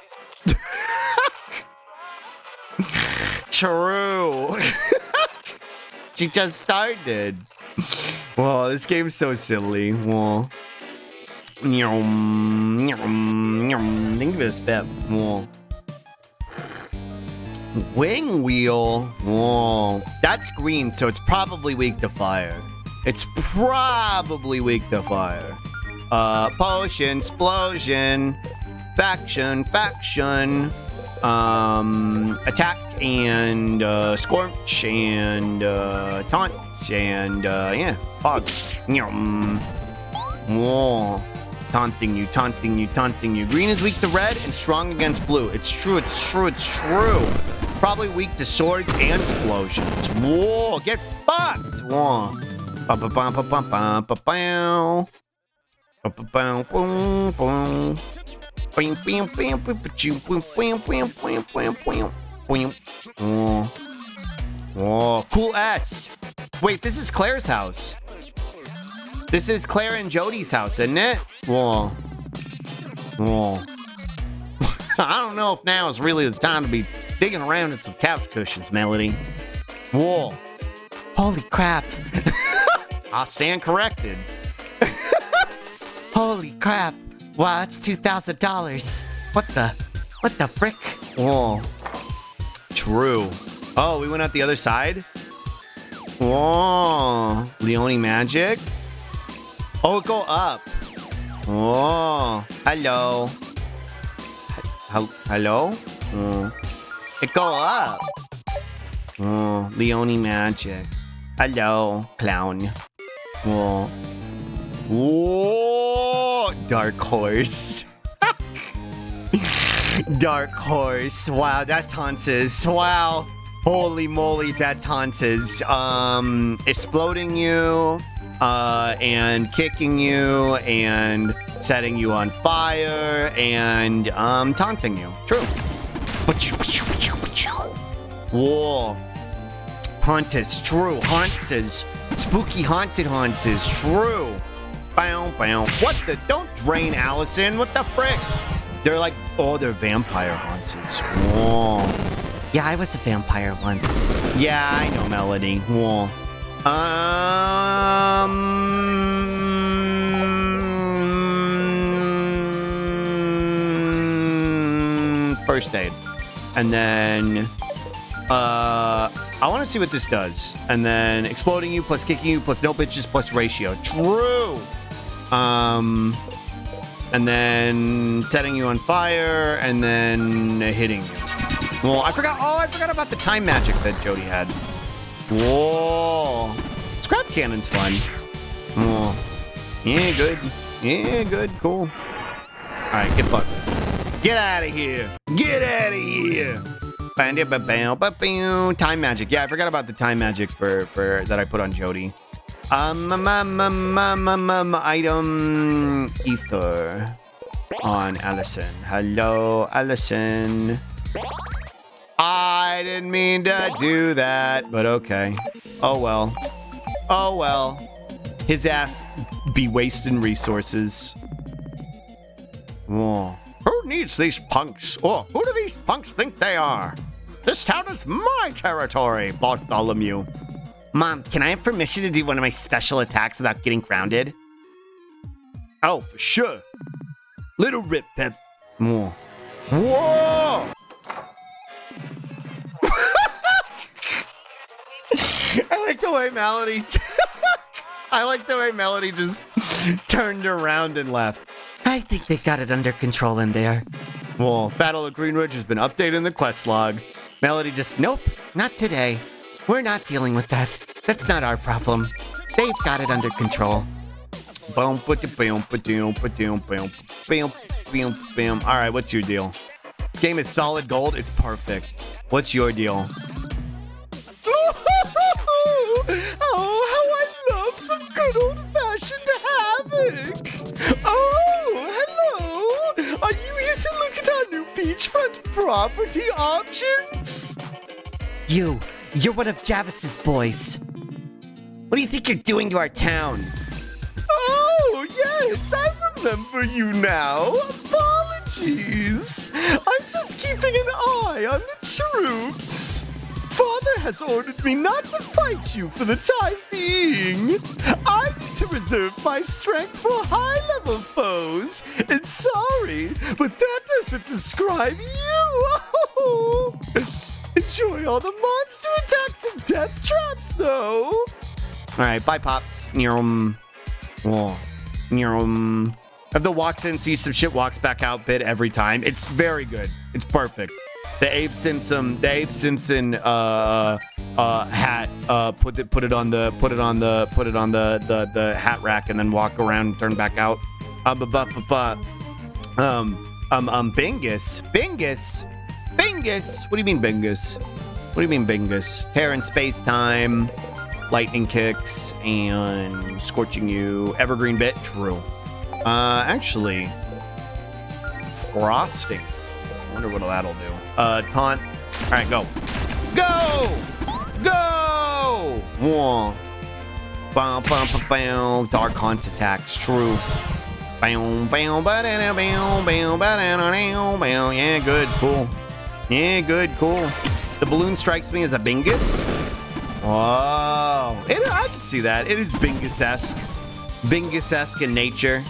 True. She just started. Whoa, this game's so silly. Whoa. Think of this pep. Whoa. Wing wheel. Whoa. That's green, so it's probably weak to fire. It's probably weak to fire. Potion, explosion, faction, attack, and scorch, and taunts, and yeah, fog. Whoa. Taunting you, taunting you, taunting you. Green is weak to red and strong against blue. It's true, it's true, it's true. Probably weak to swords and explosions. Whoa, get fucked. Whoa. Ba-ba-bum-ba-bum-ba-bum. Ba-ba-bum-boom-boom. Bam, bam, bam, bam, bam, bam, bam, bam, bam, bam. Whoa. Whoa, cool S. Wait, this is Claire's house. This is Claire and Jody's house, isn't it? Whoa. Whoa. I don't know if now is really the time to be digging around in some couch cushions, Melody. Whoa. Holy crap. I'll stand corrected. Holy crap. Wow, that's $2,000. What the frick? Whoa. True. Oh, we went out the other side? Whoa. Leone magic? Oh, go up. Oh, hello. Hello? Oh. It go up. Oh, Leone magic. Hello, clown. Whoa. Whoa! Dark horse. Dark horse. Wow, that's Hans's. Wow. Holy moly, that's Hans's. Exploding you, and kicking you, and setting you on fire, and taunting you. True. Whoa. Hauntus, true. Hauntus. Spooky haunted Hauntus, true. Bow, bow. What the? Don't drain Allison. What the frick? They're like, oh, they're vampire Hauntus. Whoa. Yeah, I was a vampire once. Yeah, I know, Melody. Whoa. First aid. And then, I want to see what this does. And then exploding you plus kicking you plus no bitches plus ratio. True. And then setting you on fire and then hitting you. Well, I forgot about the time magic that Jody had. Whoa. Scrap cannon's fun. Whoa. Yeah, good. Yeah, good. Cool. All right, get fucked. Get out of here. Get out of here. Time magic. Yeah, I forgot about the time magic for that I put on Jody. Item ether on Allison. Hello, Allison. I didn't mean to do that, but okay. Oh well. Oh well. His ass be wasting resources. Whoa. Who needs these punks? Oh, who do these punks think they are? This town is my territory, Bartholomew. Mom, can I have permission to do one of my special attacks without getting grounded? Oh, for sure. Little Rip Pep. Whoa. Whoa! I like the way Melody... I like the way Melody just turned around and left. I think they got it under control in there. Whoa, Battle of Green Ridge has been updated in the quest log. Melody just, nope, not today. We're not dealing with that. That's not our problem. They've got it under control. Boom, boom, boom, boom, boom. All right, what's your deal? Game is solid gold. It's perfect. What's your deal? Oh, how I love some good old-fashioned havoc! Oh, hello! Are you here to look at our new beachfront property options? You're one of Javis's boys. What do you think you're doing to our town? Oh, yes, I remember you now. Apologies. I'm just keeping an eye on the troops. Father has ordered me not to fight you for the time being. I need to reserve my strength for high-level foes. And sorry, but that doesn't describe you. Enjoy all the monster attacks and death traps, though. All right, bye, Pops. Whoa. If the walks in, sees some shit, walks back out bit every time. It's very good. It's perfect. The Abe Simpson hat. Put it on the hat rack and then walk around and turn back out. Bingus. Bingus. Bingus. What do you mean, Bingus? What do you mean, Bingus? Tear in space time, lightning kicks, and scorching you. Evergreen bit. True. Actually, frosting. I wonder what that'll do. Taunt. All right, go. Go! Go! Whoa. Bow, bow, bow, bow. Dark Hunt's attacks. True. Bow, bow, ba-da-da, bow, bow, ba-da-da, bow. Yeah, good, cool. Yeah, good, cool. The balloon strikes me as a Bingus. Whoa. I can see that. It is Bingus-esque. Bingus-esque in nature.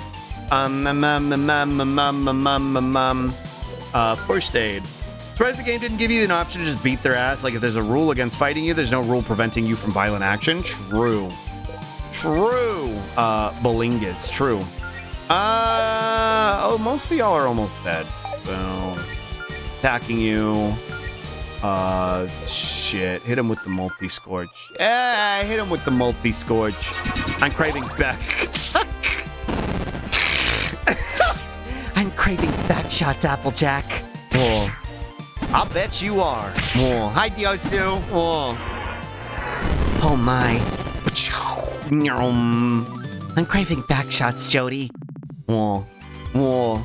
First aid. Surprised the game didn't give you an option to just beat their ass. Like if there's a rule against fighting you, there's no rule preventing you from violent action. True. True. Balingas. True. Oh, most of y'all are almost dead. So, attacking you. Shit. Hit him with the multi-scorch. Yeah, hit him with the multi-scorch. I'm craving back. I'm craving back shots, Applejack. Whoa. I'll bet you are. Whoa. Hi, Diosu. Whoa. Oh my. I'm craving back shots, Jody. Whoa. Whoa.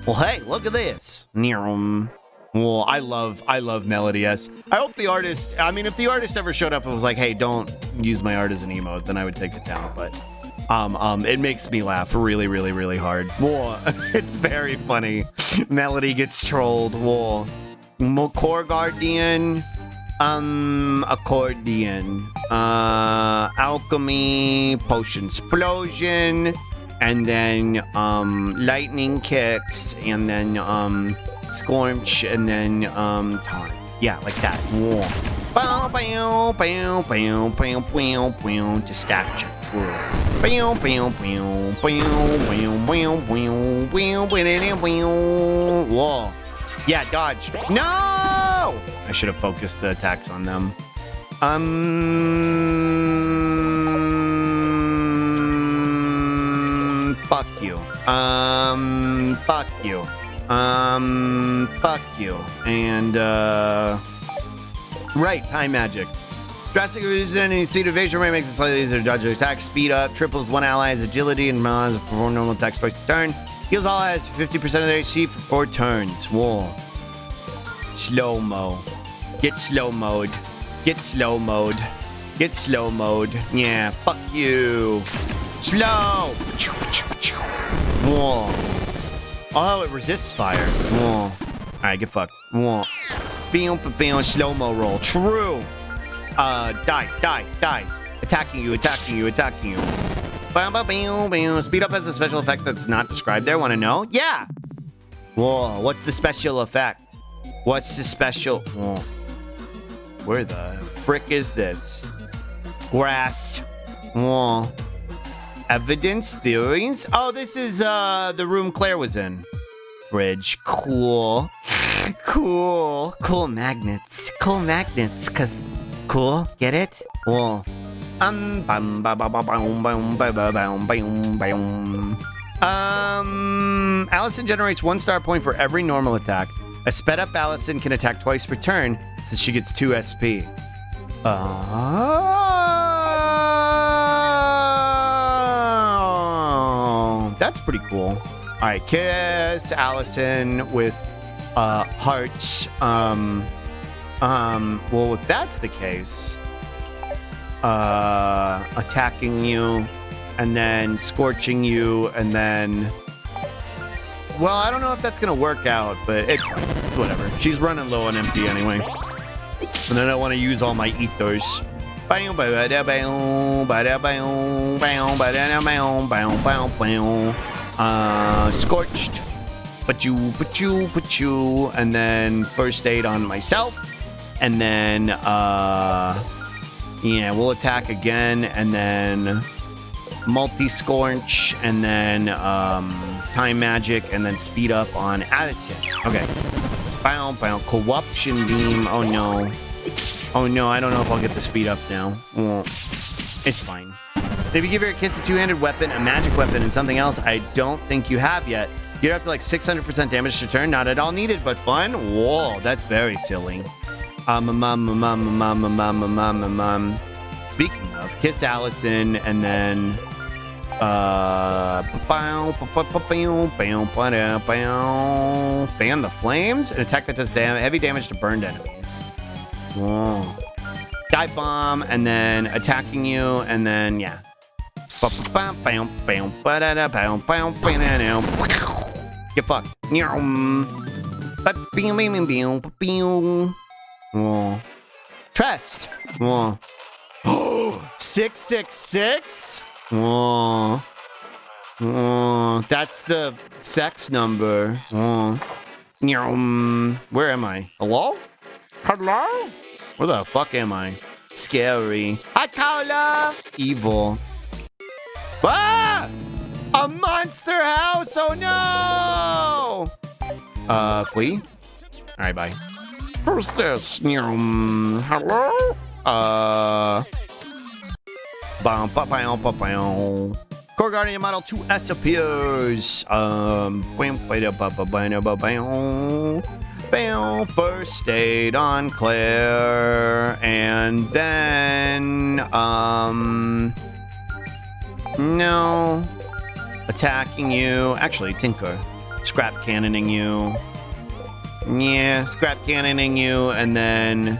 Well, hey, look at this. Whoa, I love Melody S. I hope the artist, I mean, if the artist ever showed up and was like, hey, don't use my art as an emote, then I would take it down. But it makes me laugh really, really, really hard. Whoa, it's very funny. Melody gets trolled. Whoa. Core Guardian, Accordion, Alchemy, Potion Explosion, and then Lightning Kicks, and then Scorch, and then Taunt. Yeah, like that. Whoa. Bow, bow, bow, bow, bow, bow, bow, to statue. Bow, bow, bow, bow, bow, bow, bow, bow, bow. Whoa. Yeah, dodge. No! I should have focused the attacks on them. Fuck you. Fuck you. Fuck you. And, right, time magic. Drastically reduces enemy speed evasion rate, makes it slightly easier to dodge attack. Speed up, triples one ally's agility, and perform normal attacks twice a turn. Heals all allies 50% of their HP for 4 turns. Whoa. Slow mo. Get slow mode. Get slow mode. Get slow mode. Yeah, fuck you. Slow. Whoa. Oh, it resists fire. Whoa. Alright, get fucked. Whoa. Bam, slow-mo roll. True. Die. Attacking you. Bam, bam, bam, bam. Speed up has a special effect that's not described there. Want to know? Yeah. Whoa, what's the special effect? What's the special? Whoa. Where the frick is this? Grass. Whoa. Evidence, theories. Oh, this is the room Claire was in. Fridge. Cool. Cool. Cool magnets. Cool magnets, cause cool. Get it? Whoa. Allison generates 1 star point for every normal attack. A sped up Allison can attack twice per turn, so she gets 2 SP. That's pretty cool. All right, kiss Allison with hearts. Well, if that's the case, attacking you, and then scorching you, and then, well, I don't know if that's gonna work out, but it's fine. It's whatever. She's running low on MP anyway, and I don't want to use all my ethers. Scorched. Put you, and then first aid on myself, and then yeah, we'll attack again, and then multi-scorch, and then time magic, and then speed up on Addison. Okay. Corruption beam. Oh no, I don't know if I'll get the speed up now. Well, it's fine. If you give your kids a two-handed weapon, a magic weapon, and something else I don't think you have yet, you'd have to like 600% damage to turn. Not at all needed, but fun. Whoa, that's very silly. Speaking of, kiss Allison, and then fan the flames, an attack that does heavy damage to burned enemies. Whoa. Dive bomb, and then attacking you, and then yeah. Get fucked. Trust. 666. That's the sex number. Where am I? Hello? Hello? Where the fuck am I? Scary. Hi, Kaula! Evil. Ah! A monster house! Oh no! Flee? Alright, bye. Who's this? Hello? Core Guardian Model 2S appears. First aid on Claire, and then no, attacking you. Actually, Tinker, scrap cannoning you. Yeah, scrap cannoning you, and then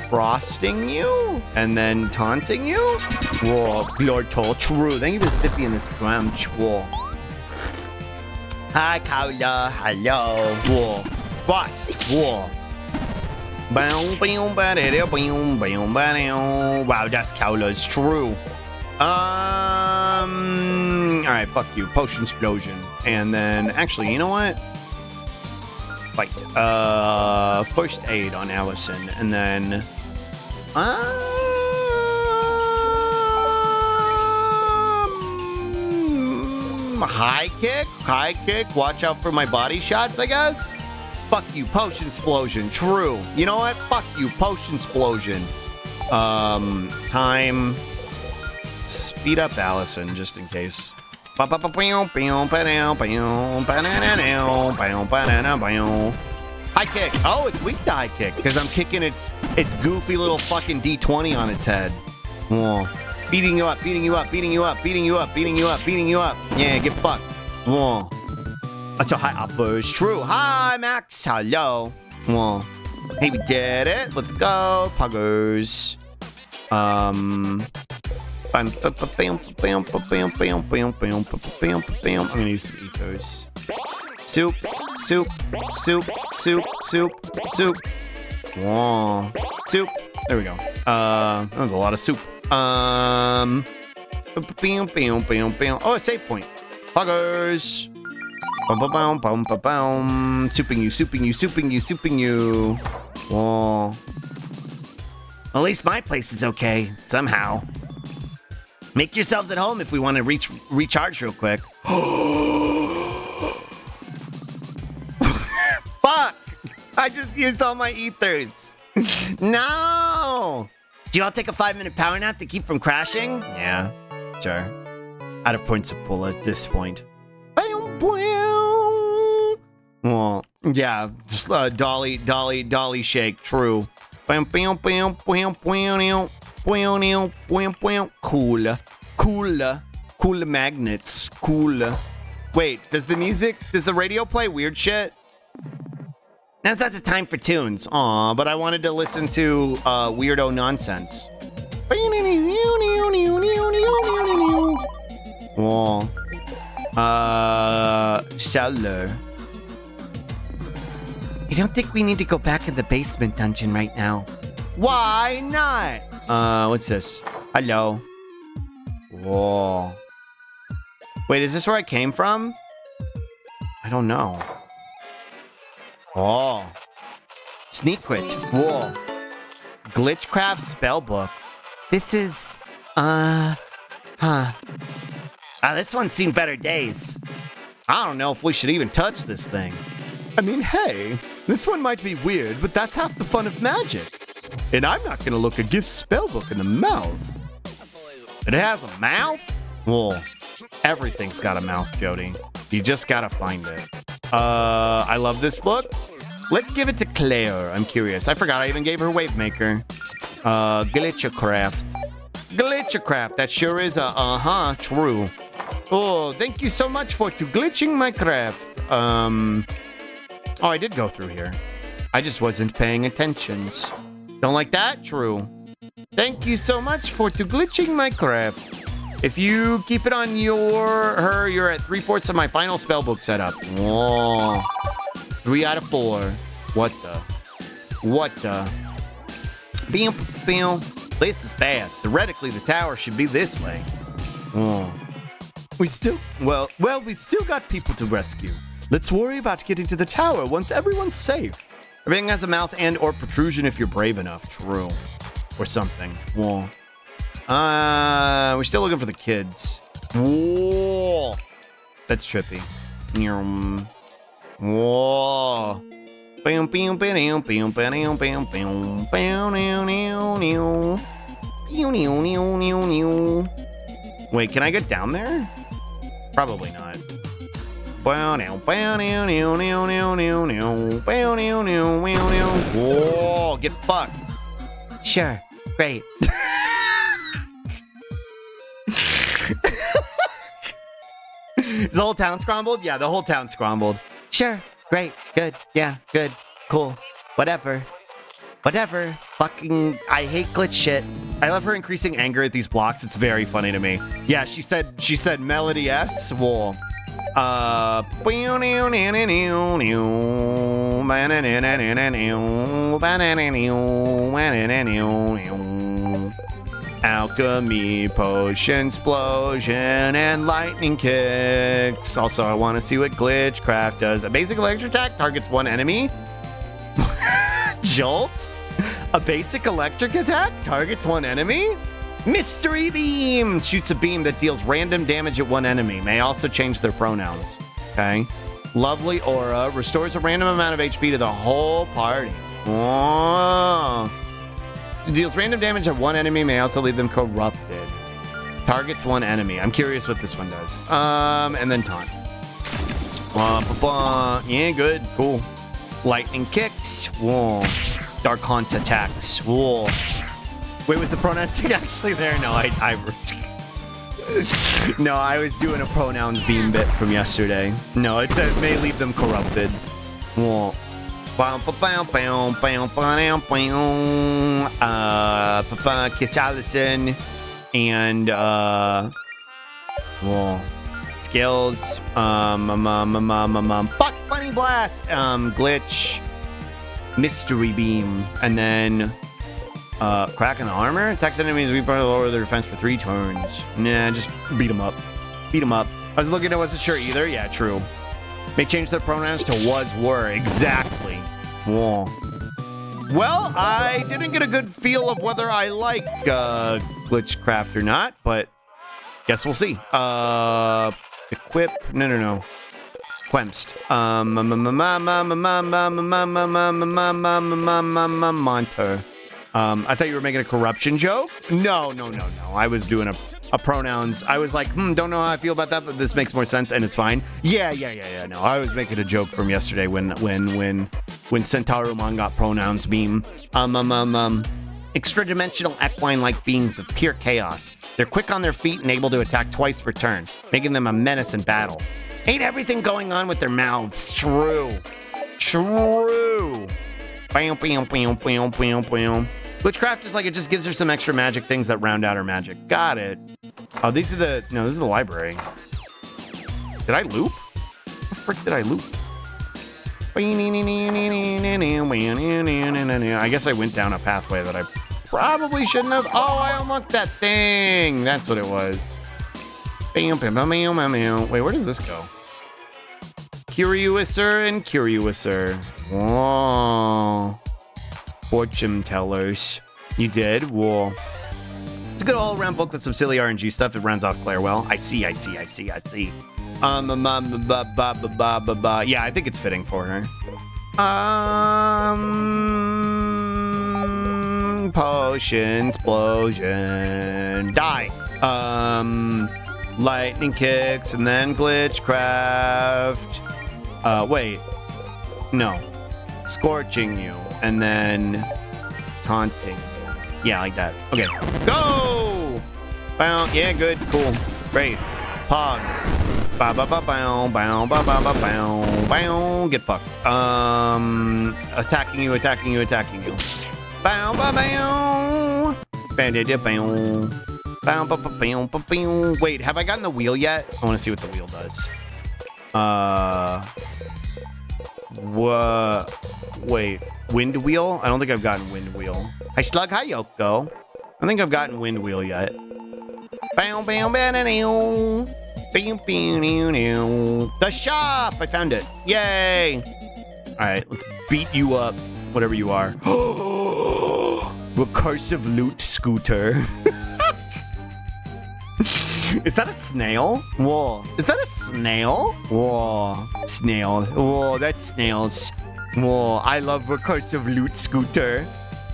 frosting you, and then taunting you. Whoa, Lord Toll, true. Thank you for the 50 in this gram. Whoa. Hi, Kaula. Hello. Whoa. Frost. Whoa. Wow, that's Kaula's true. Alright, fuck you. Potion explosion. And then, actually, you know what? Fight. First aid on Allison, and then high kick. Watch out for my body shots, I guess. Fuck you, potion explosion. True. You know what? Fuck you, potion explosion. Time. Speed up Allison, just in case. High kick. Oh, it's weak to high kick because I'm kicking its goofy little fucking D20 on its head. Whoa. Beating you up. Yeah, get fucked. Whoa. That's a high uppers. True. Hi, Max. Hello. Whoa. Hey, we did it. Let's go. Puggers. I'm gonna use some ethos. Soup. Whoa. Soup. There we go. That was a lot of soup. Oh, a save point. Puggers. Souping you. Whoa. At least my place is okay, somehow. Make yourselves at home if we want to recharge real quick. Fuck! I just used all my ethers. No! Do you all take a 5-minute power nap to keep from crashing? Yeah, sure. Out of principle at this point. Well, yeah, just dolly shake, true. Cool magnets. Cool. Wait, does the radio play weird shit? Now's not the time for tunes. Aw, but I wanted to listen to weirdo nonsense. Whoa. Cellar. I don't think we need to go back in the basement dungeon right now. Why not? What's this? Hello. Whoa. Wait, is this where I came from? I don't know. Oh. Sneak quit. Whoa. Glitchcraft spellbook. This is, This one's seen better days. I don't know if we should even touch this thing. I mean, hey, this one might be weird, but that's half the fun of magic. And I'm not gonna look a gift spellbook in the mouth. It has a mouth? Well, everything's got a mouth, Jody. You just gotta find it. I love this book. Let's give it to Claire. I'm curious. I forgot I even gave her Wave Maker. Glitchercraft. Glitchercraft. That sure is a true. Oh, thank you so much for glitching my craft. Oh, I did go through here. I just wasn't paying attention. Don't like that? True. Thank you so much for glitching my craft. If you keep it on you're at 3/4 of my final spellbook setup. Whoa. 3 out of 4. What the? Bam, bam. This is bad. Theoretically, the tower should be this way. Oh. We still got people to rescue. Let's worry about getting to the tower once everyone's safe. Everything has a mouth and or protrusion if you're brave enough. True. Or something. Whoa. We're still looking for the kids. Whoa. That's trippy. Whoa. Wait, can I get down there? Probably not. Whoa, get fucked. Sure. Great. Is the whole town scrambled? Yeah, the whole town scrambled. Sure. Great. Good. Yeah. Good. Cool. Whatever. Fucking, I hate glitch shit. I love her increasing anger at these blocks. It's very funny to me. Yeah, she said Melody S. Well, alchemy, potion, explosion, and lightning kicks. Also, I want to see what Glitchcraft does. A basic electric attack targets one enemy. Jolt? A basic electric attack targets one enemy? Mystery Beam shoots a beam that deals random damage at one enemy. May also change their pronouns. Okay. Lovely Aura restores a random amount of HP to the whole party. Oh. Deals random damage at one enemy, may also leave them corrupted. Targets one enemy. I'm curious what this one does. And then taunt. Yeah, good. Cool. Lightning kicks. Whoa. Dark Haunts attacks. Whoa. Wait, was the pronouns thing actually there? No, no, I was doing a pronouns beam bit from yesterday. No, it said may leave them corrupted. Whoa. Kiss Allison. And, whoa. Skills. Fuck Bunny Blast. Glitch. Mystery Beam. And then, crack in the armor. Attacks enemies, we probably lower their defense for 3 turns. Nah, just beat them up. Beat them up. I was looking, I wasn't sure either. Yeah, true. May change their pronouns to was, were. Exactly. Whoa. Well, I didn't get a good feel of whether I like Glitchcraft or not, but guess we'll see. Equip. No. Quemst. Monter. I thought you were making a corruption joke. No. I was doing a pronouns. I was like, don't know how I feel about that, but this makes more sense and it's fine. Yeah. No, I was making a joke from yesterday when Centaurumon got pronouns beam. Extra-dimensional equine-like beings of pure chaos. They're quick on their feet and able to attack twice per turn, making them a menace in battle. Ain't everything going on with their mouths true? Bam. Glitchcraft is like it just gives her some extra magic things that round out her magic. Got it. Oh, this is the library. Did I loop? What the frick did I loop? I guess I went down a pathway that I probably shouldn't have. Oh, I unlocked that thing. That's what it was. Wait, where does this go? Curiouser and Curiouser. Whoa. Fortune tellers. You did? Whoa. It's a good all-around book with some silly RNG stuff. It rounds off Claire well. I see. Yeah, I think it's fitting for her. Potion explosion. Die. Lightning kicks and then glitchcraft. Wait. No. Scorching you and then taunting. Yeah, like that. Okay. Go! Bow. Yeah, good. Cool. Great. Pog. Ba ba ba bow. Bow ba ba ba bow. Bow. Get fucked. Attacking you. Bow ba bow. Bandit bow. Bow ba ba bow ba bow. Wait, have I gotten the wheel yet? I want to see what the wheel does. What? Wait, wind wheel? I don't think I've gotten wind wheel. Hi Slug, hi Yoko. I think I've gotten wind wheel yet. Bow bow bow. The shop! I found it. Yay! Alright, let's beat you up. Whatever you are. Recursive loot scooter. Is that a snail? Whoa. Is that a snail? Whoa. Snail. Whoa, that's snails. Whoa, I love recursive loot scooter.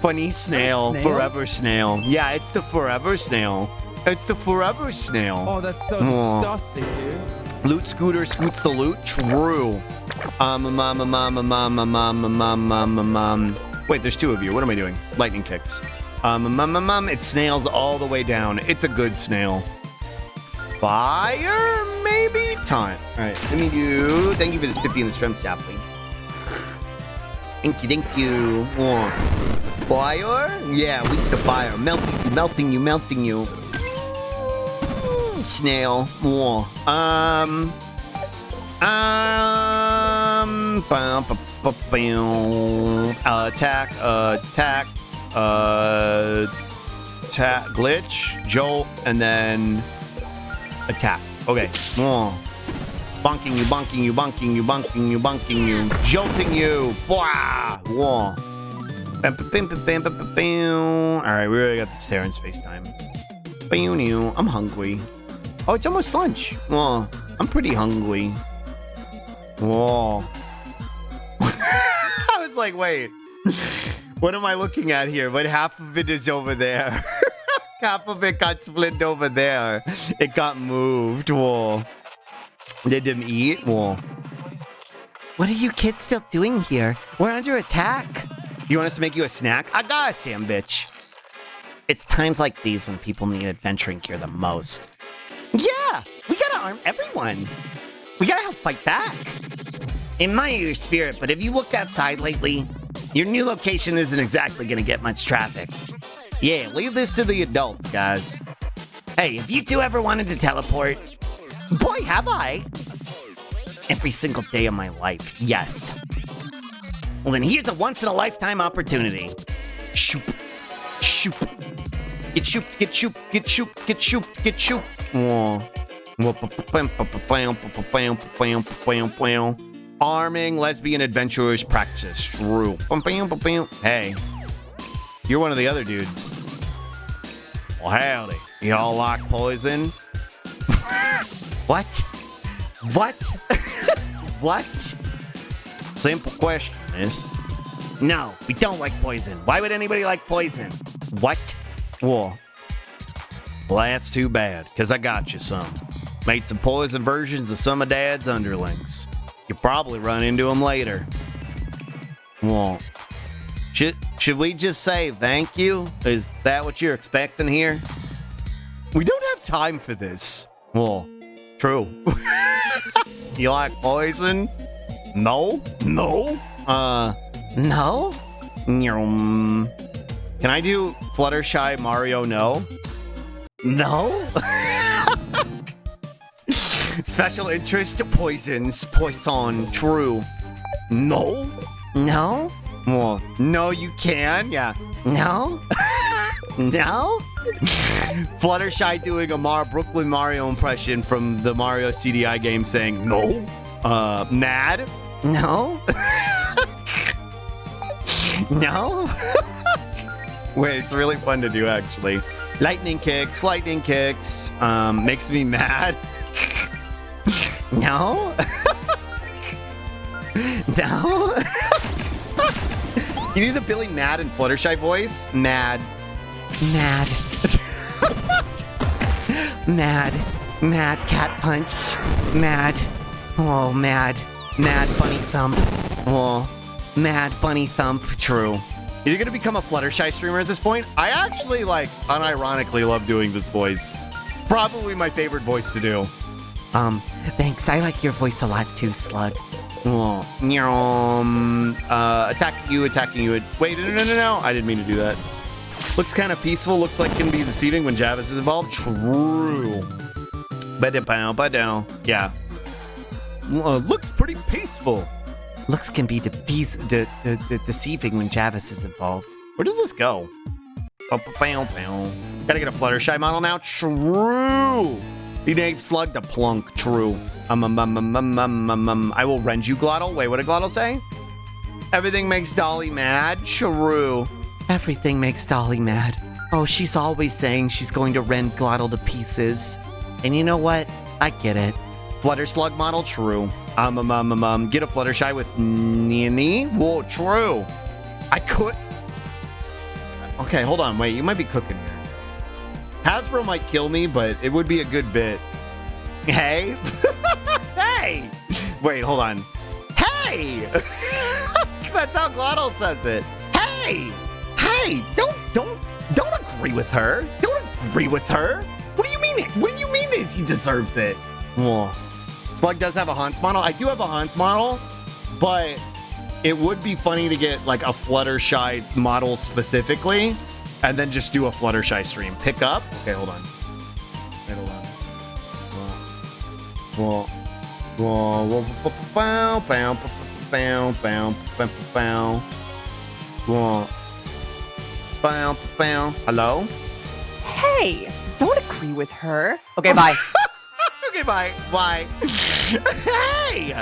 Funny snail. Forever snail. Yeah, it's the forever snail. It's the forever snail. Oh, that's so disgusting, dude. Loot scooter scoots the loot? True. Wait, there's two of you. What am I doing? Lightning kicks. It snails all the way down. It's a good snail. Fire? Maybe? Time. Alright, let me do... Thank you for the spiffy and the shrimp sapling. Thank you. Oh. Fire? Yeah, weak to fire. Melting you. Snail. Oh. Attack. Glitch, jolt, and then attack. Okay. Oh. Bonking you, jolting you. Blah. Whoa. Alright, we really got this Terran space time. I'm hungry. Oh, it's almost lunch. Whoa. I'm pretty hungry. Whoa. I was like, wait. What am I looking at here? But half of it is over there. Half of it got split over there. It got moved. Whoa. They didn't eat? Whoa. What are you kids still doing here? We're under attack. You want us to make you a snack? I got a sandwich. It's times like these when people need adventuring gear the most. Yeah, we gotta arm everyone. We gotta help fight back. Admire your spirit, but have you looked outside lately? Your new location isn't exactly gonna get much traffic. Yeah, leave this to the adults, guys. Hey, have you two ever wanted to teleport? Boy, have I. Every single day of my life, yes. Well, then here's a once-in-a-lifetime opportunity. Shoop. Shoop. Get shoop, get shoop, get shoop, get shoop, get shoop. Arming lesbian adventurers practice. True. Hey, you're one of the other dudes. Well, howdy. Y'all like poison? What? What? What? Simple question, miss. No, we don't like poison. Why would anybody like poison? What? Whoa. Well, that's too bad, because I got you some. Made some poison versions of some of Dad's underlings. You'll probably run into them later. Whoa. Should we just say thank you? Is that what you're expecting here? We don't have time for this. Whoa. True. You like poison? No? No? No? Can I do Fluttershy Mario no? No? Special interest poisons. Poison. True. No? No? Well, no, you can. Yeah. No? No? Fluttershy doing a Brooklyn Mario impression from the Mario CDI game saying no. Mad? No? No? Wait, it's really fun to do actually. Lightning kicks, makes me mad. No? No? You do the Billy Mad and Fluttershy voice? Mad. Mad. Mad. Mad cat punch. Mad. Oh, mad. Mad bunny thump. Oh, mad bunny thump. True. You're gonna become a Fluttershy streamer at this point? I actually, like, unironically love doing this voice. It's probably my favorite voice to do. Thanks. I like your voice a lot too, Slug. Oh, attacking you. Wait, no. I didn't mean to do that. Looks kind of peaceful. Looks like can be deceiving when Javis is involved. True. Ba-da-bow. Yeah. Looks pretty peaceful. Looks can be deceiving when Javis is involved. Where does this go? Gotta get a Fluttershy model now. True. Rename Slug to Plunk. True. I will rend you, Glottal. Wait, what did Glottal say? Everything makes Dolly mad. True. Everything makes Dolly mad. Oh, she's always saying she's going to rend Glottal to pieces. And you know what? I get it. Flutter Slug model. True. Get a Fluttershy with Nini. Whoa, true. I could. Okay, hold on. Wait, you might be cooking here. Hasbro might kill me, but it would be a good bit. Hey. Hey. Wait, hold on. Hey. That's how Glottal says it. Hey. Hey. Don't agree with her. Don't agree with her. What do you mean? What do you mean if he deserves it? Well, Slug does have a Haunts model. I do have a Haunts model, but it would be funny to get like a Fluttershy model specifically, and then just do a Fluttershy stream. Pick up. Okay, hold on. Wait, hold on. Hello? Hey, don't agree with her. Okay, bye. Okay, bye. Bye. Hey,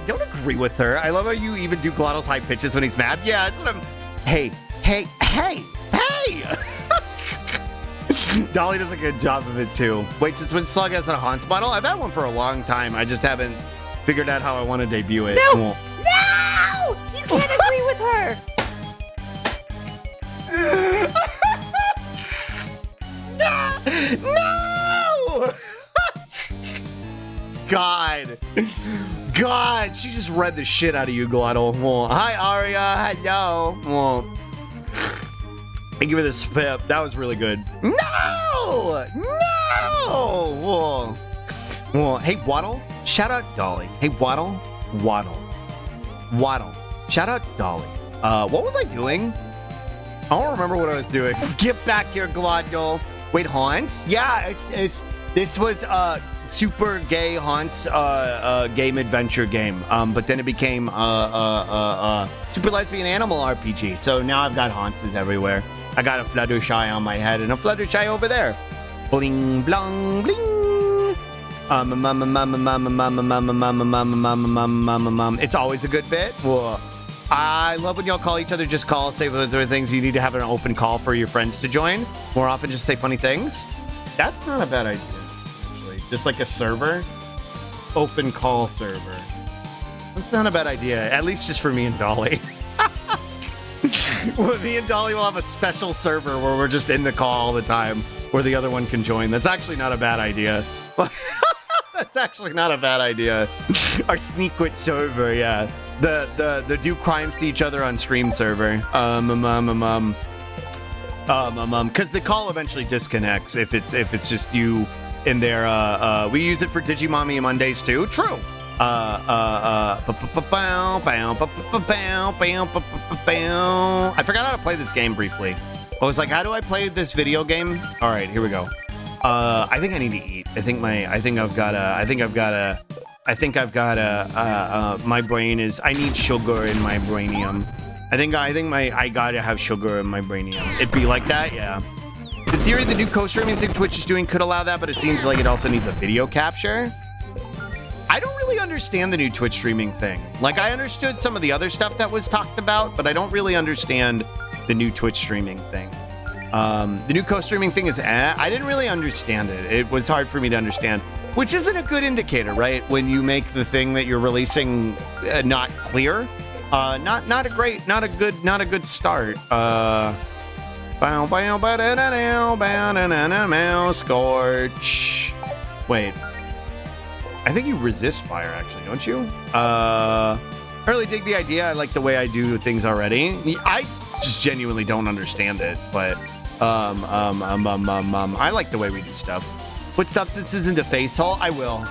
don't agree with her. I love how you even do Glottal's high pitches when he's mad. Yeah, that's what I'm... Hey. Dolly does a good job of it, too. Wait, since when Slug has a Haunts model? I've had one for a long time. I just haven't figured out how I want to debut it. No! No! You can't agree with her! No! God, she just read the shit out of you, Glottal. Well, hi, Aria. Hello. Well, thank you for the spip. That was really good. No! Well, hey, Waddle. Shout out Dolly. Hey, Waddle. Shout out Dolly. What was I doing? I don't remember what I was doing. Get back here, Glottal. Wait, Haunts? Yeah, this was super gay Haunts game adventure game. But then it became super lesbian animal RPG. So now I've got Haunts everywhere. I got a Fluttershy on my head and a Fluttershy over there. Bling blong bling. It's always a good bit. Whoa. I love when y'all call each other just call, say that there are things you need to have an open call for your friends to join. More often, just say funny things. That's not a bad idea, actually. Just like a server. Open call server. That's not a bad idea, at least just for me and Dolly. Well, me and Dolly will have a special server where we're just in the call all the time, where the other one can join. That's actually not a bad idea. That's actually not a bad idea. Our sneak quit server, yeah. The do crimes to each other on stream server. Because the call eventually disconnects if it's just you in there. We use it for Digimommy Mondays too. True. I forgot how to play this game briefly. I was like, how do I play this video game? All right, here we go. I think I need to eat. My brain is, I need sugar in my brainium. I gotta have sugar in my brainium. It'd be like that, yeah. In theory, the new co-streaming thing Twitch is doing could allow that, but it seems like it also needs a video capture. I don't really understand the new Twitch streaming thing. Like, I understood some of the other stuff that was talked about, but I don't really understand the new Twitch streaming thing. The new co-streaming thing is, I didn't really understand it. It was hard for me to understand, which isn't a good indicator, right? When you make the thing that you're releasing not clear, not a good start. Bow, bow, ba-da-da-dow, bow-da-da-da-dow, Scorch. Wait. I think you resist fire, actually, don't you? I really dig the idea. I like the way I do things already. I just genuinely don't understand it, but I like the way we do stuff. Put substances into face hull? I will.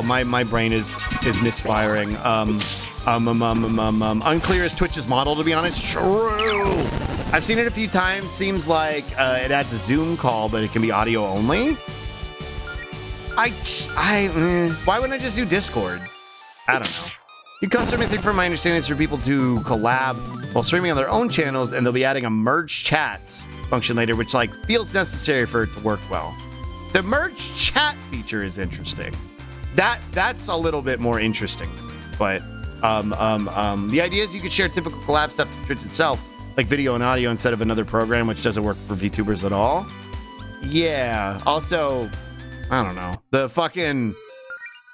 My brain is misfiring. Unclear as Twitch's model, to be honest. True. I've seen it a few times. Seems like it adds a Zoom call, but it can be audio only. Why wouldn't I just do Discord? I don't know. You custom mythic, from my understanding, is for people to collab while streaming on their own channels, and they'll be adding a merge chats function later, which like feels necessary for it to work well. The merge chat feature is interesting. That's a little bit more interesting, but the idea is you could share typical collab stuff to Twitch itself, like video and audio, instead of another program, which doesn't work for VTubers at all. Yeah. Also, I don't know. The fucking,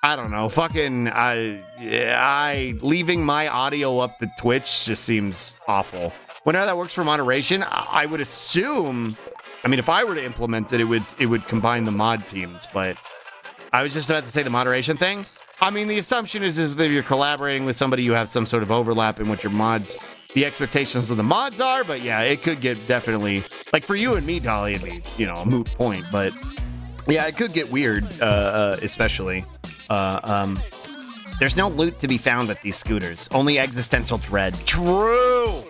I don't know. Fucking, I leaving my audio up to Twitch just seems awful. Whenever that works for moderation, I would assume. I mean, if I were to implement it, it would combine the mod teams. But I was just about to say the moderation thing. I mean, the assumption is if you're collaborating with somebody, you have some sort of overlap in what your mods, the expectations of the mods are. But yeah, it could get definitely, like for you and me, Dolly, it'd be, you know, a moot point. But yeah, it could get weird, especially. There's no loot to be found with these scooters. Only existential dread. True.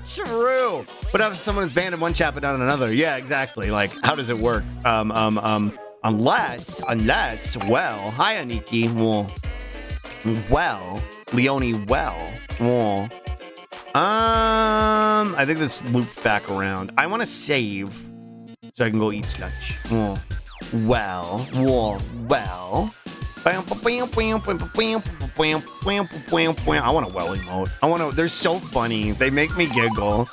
True. What if someone is banned in one chat but not in another? Yeah, exactly. Like, how does it work? Unless, well, hi, Aniki. Well, Leone, well. I think this looped back around. I want to save so I can go eat sludge. Well. I want a well emote. They're so funny. They make me giggle.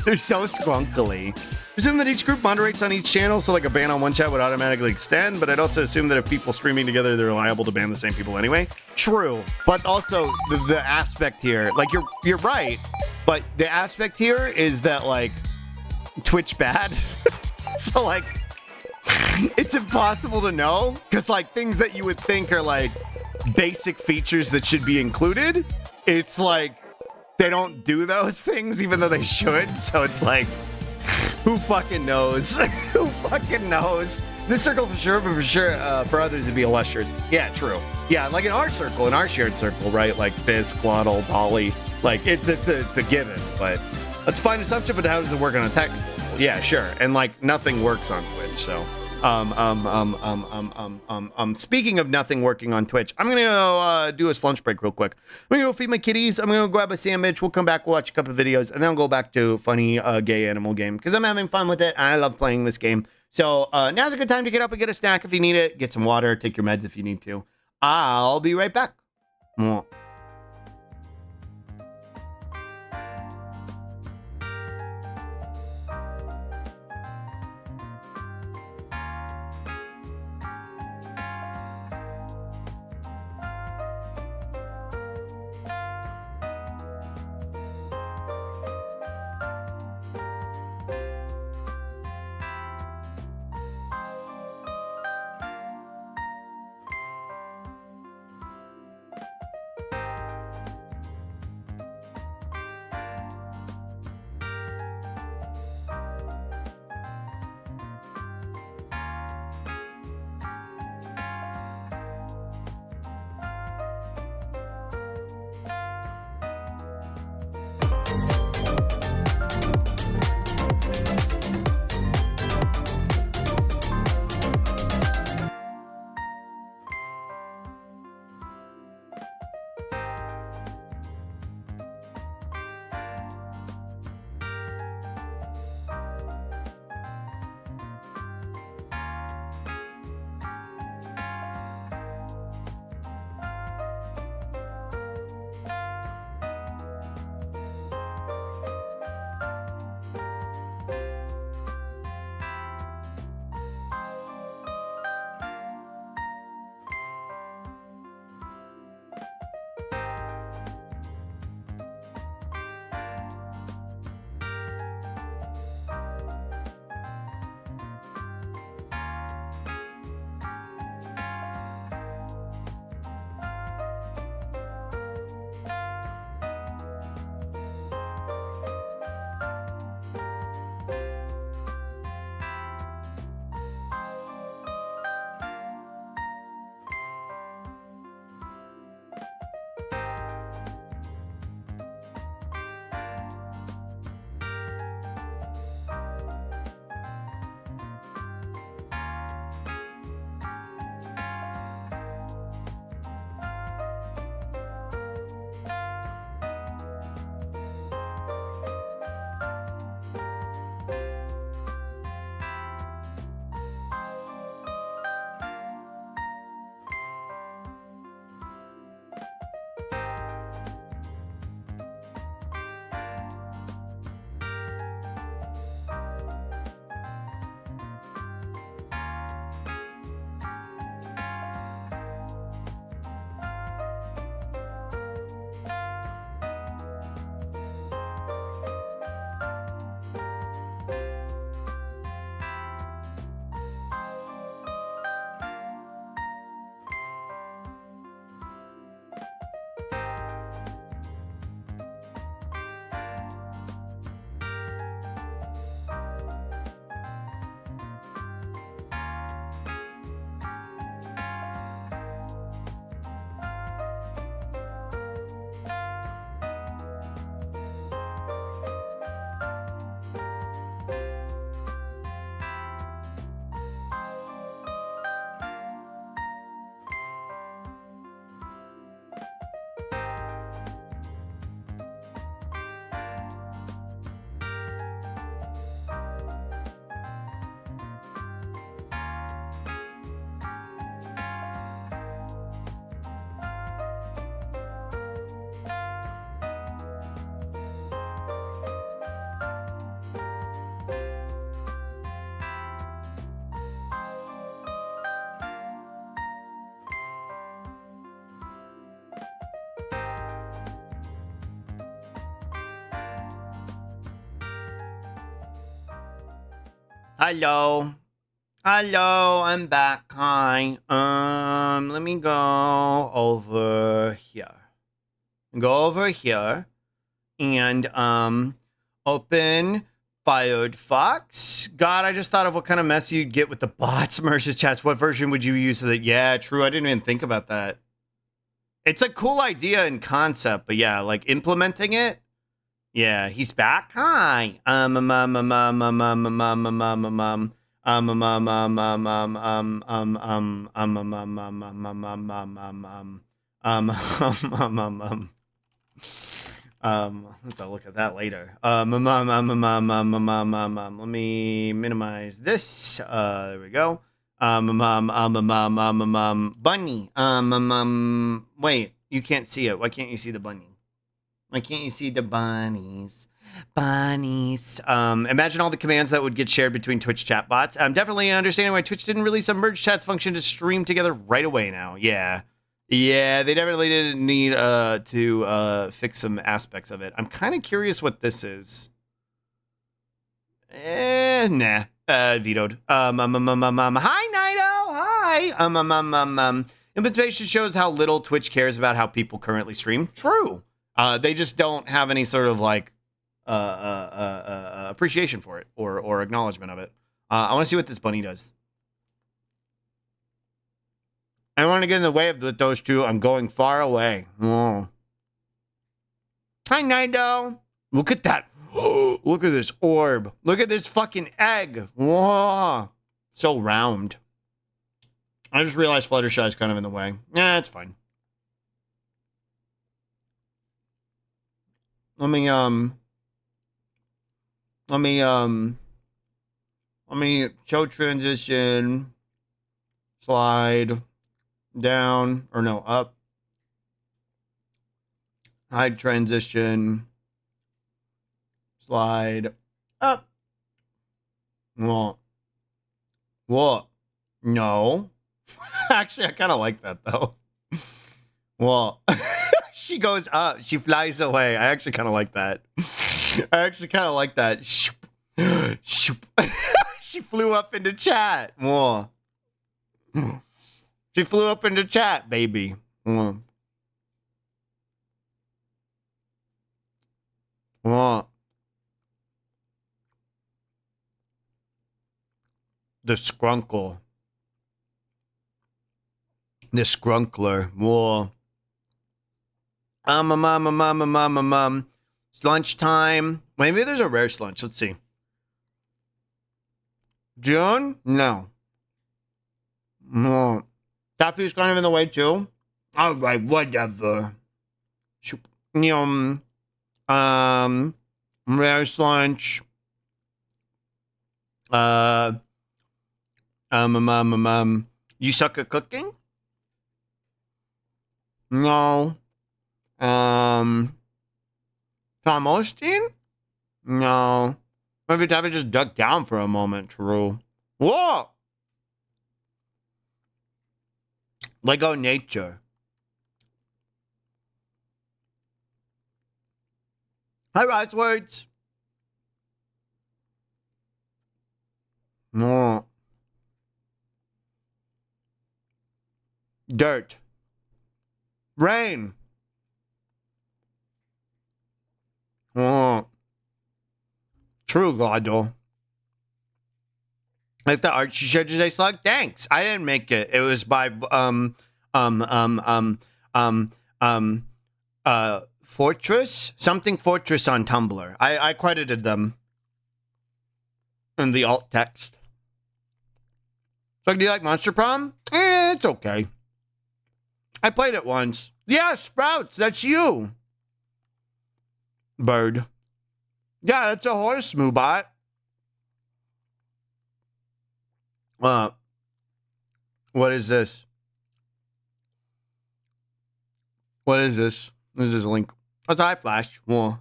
They're so skunkily. Presume that each group moderates on each channel, so like a ban on one chat would automatically extend, but I'd also assume that if people streaming together, they're liable to ban the same people anyway. True. But also the aspect here, like you're right, but the aspect here is that like Twitch bad. So like it's impossible to know, because like things that you would think are like basic features that should be included, it's like they don't do those things even though they should. So it's like, who fucking knows? Who fucking knows? This circle for sure, but for sure for others it'd be a less shared. Yeah, true. Yeah, like in our circle, in our shared circle, right? Like Fizz, Glottal, Polly, like it's a given. But let's find assumption. But how does it work on a technical level? Yeah, sure. And like nothing works on Twitch, so. Speaking of nothing working on Twitch, I'm gonna go do a lunch break real quick. I'm gonna go feed my kitties. I'm gonna go grab a sandwich. We'll come back, we'll watch a couple of videos, and then I'll go back to funny gay animal game because I'm having fun with it. I love playing this game. So now's a good time to get up and get a snack if you need it. Get some water. Take your meds if you need to. I'll be right back. Hello. Hello, I'm back. Hi. Let me go over here. Go over here and open Firefox. God, I just thought of what kind of mess you'd get with the bots, Merce's chats. What version would you use so that? Yeah, true. I didn't even think about that. It's a cool idea in concept, but yeah, like implementing it. Yeah, he's back. Hi. Let's look at that later. Let me minimize this. There we go. Bunny. Wait, you can't see it. Why can't you see the bunny? Why can't you see the bunnies? Bunnies. Imagine all the commands that would get shared between Twitch chat bots. I'm definitely understanding why Twitch didn't release a merge chats function to stream together right away now. Yeah. Yeah, they definitely didn't need to fix some aspects of it. I'm kind of curious what this is. Nah. Vetoed. Hi, Nido. Hi. Implementation shows how little Twitch cares about how people currently stream. True. They just don't have any sort of like appreciation for it or acknowledgement of it. I want to see what this bunny does. I don't want to get in the way of those two. I'm going far away. Oh. Hi, Nido. Look at that. Look at this orb. Look at this fucking egg. Whoa. So round. I just realized Fluttershy is kind of in the way. Yeah, it's fine. Let me show transition, slide down, or no, up, hide transition, slide up. What? No. Actually, I kind of like that though. Well, she goes up, she flies away. I actually kind of like that. She flew up into chat. Whoa. She flew up into chat, baby. Whoa. Whoa. The skrunkle. The skrunkler. Whoa. It's lunchtime. Maybe there's a rare lunch. Let's see. June? No. No. Taffy's kind of in the way too. All right, whatever. Rare lunch. You suck at cooking? No. Tom Osteen? No. Maybe Taffy just ducked down for a moment, true. Whoa! Lego nature. Hi, Ricewords. No. Dirt. Rain. Oh. True, Glado. Like the art you shared today, Slug? Thanks. I didn't make it. It was by Fortress? Something Fortress on Tumblr. I credited them in the alt text. So do you like Monster Prom? It's okay. I played it once. Yeah, Sprouts, that's you. Bird. Yeah, that's a horse, Moobot. What is this? What is this? This is a link. That's iFlash. Whoa.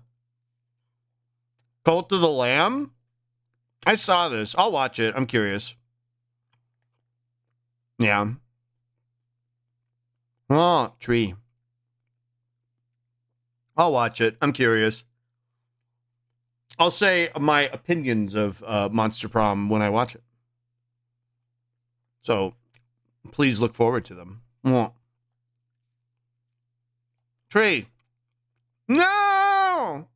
Cult of the Lamb? I saw this. I'll watch it. I'm curious. Yeah. Oh, tree. I'll watch it. I'm curious. I'll say my opinions of Monster Prom when I watch it. So please look forward to them. Mwah. Tree. No!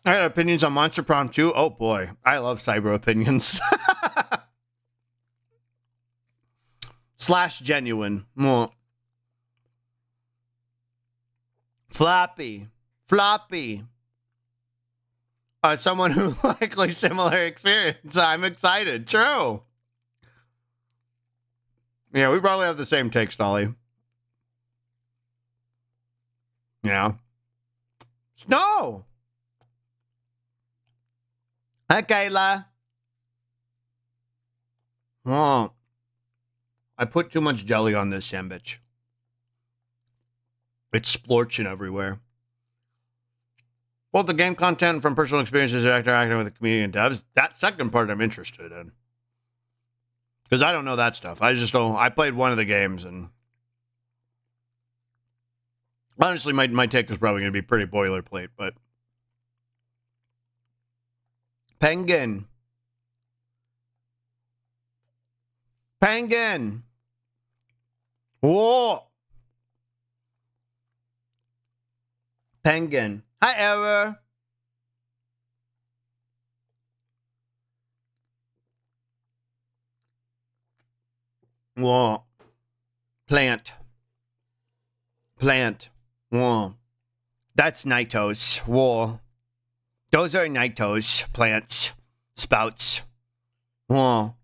I had opinions on Monster Prom too. Oh boy, I love cyber opinions. Slash genuine. Mwah. Floppy. Someone who likely similar experience. I'm excited. True. Yeah, we probably have the same takes, Dolly. Yeah. Snow. Hi, Kayla. Oh. I put too much jelly on this sandwich. It's splorching everywhere. Both the game content from personal experiences and interacting with the community and devs, that second part I'm interested in. Because I don't know that stuff. I just don't. I played one of the games and honestly, my take is probably going to be pretty boilerplate, but Penguin. Whoa. Penguin. Hi, Error. Whoa. Plant. Whoa. That's Nitos. Whoa. Those are Nitos. Plants. Spouts. Whoa.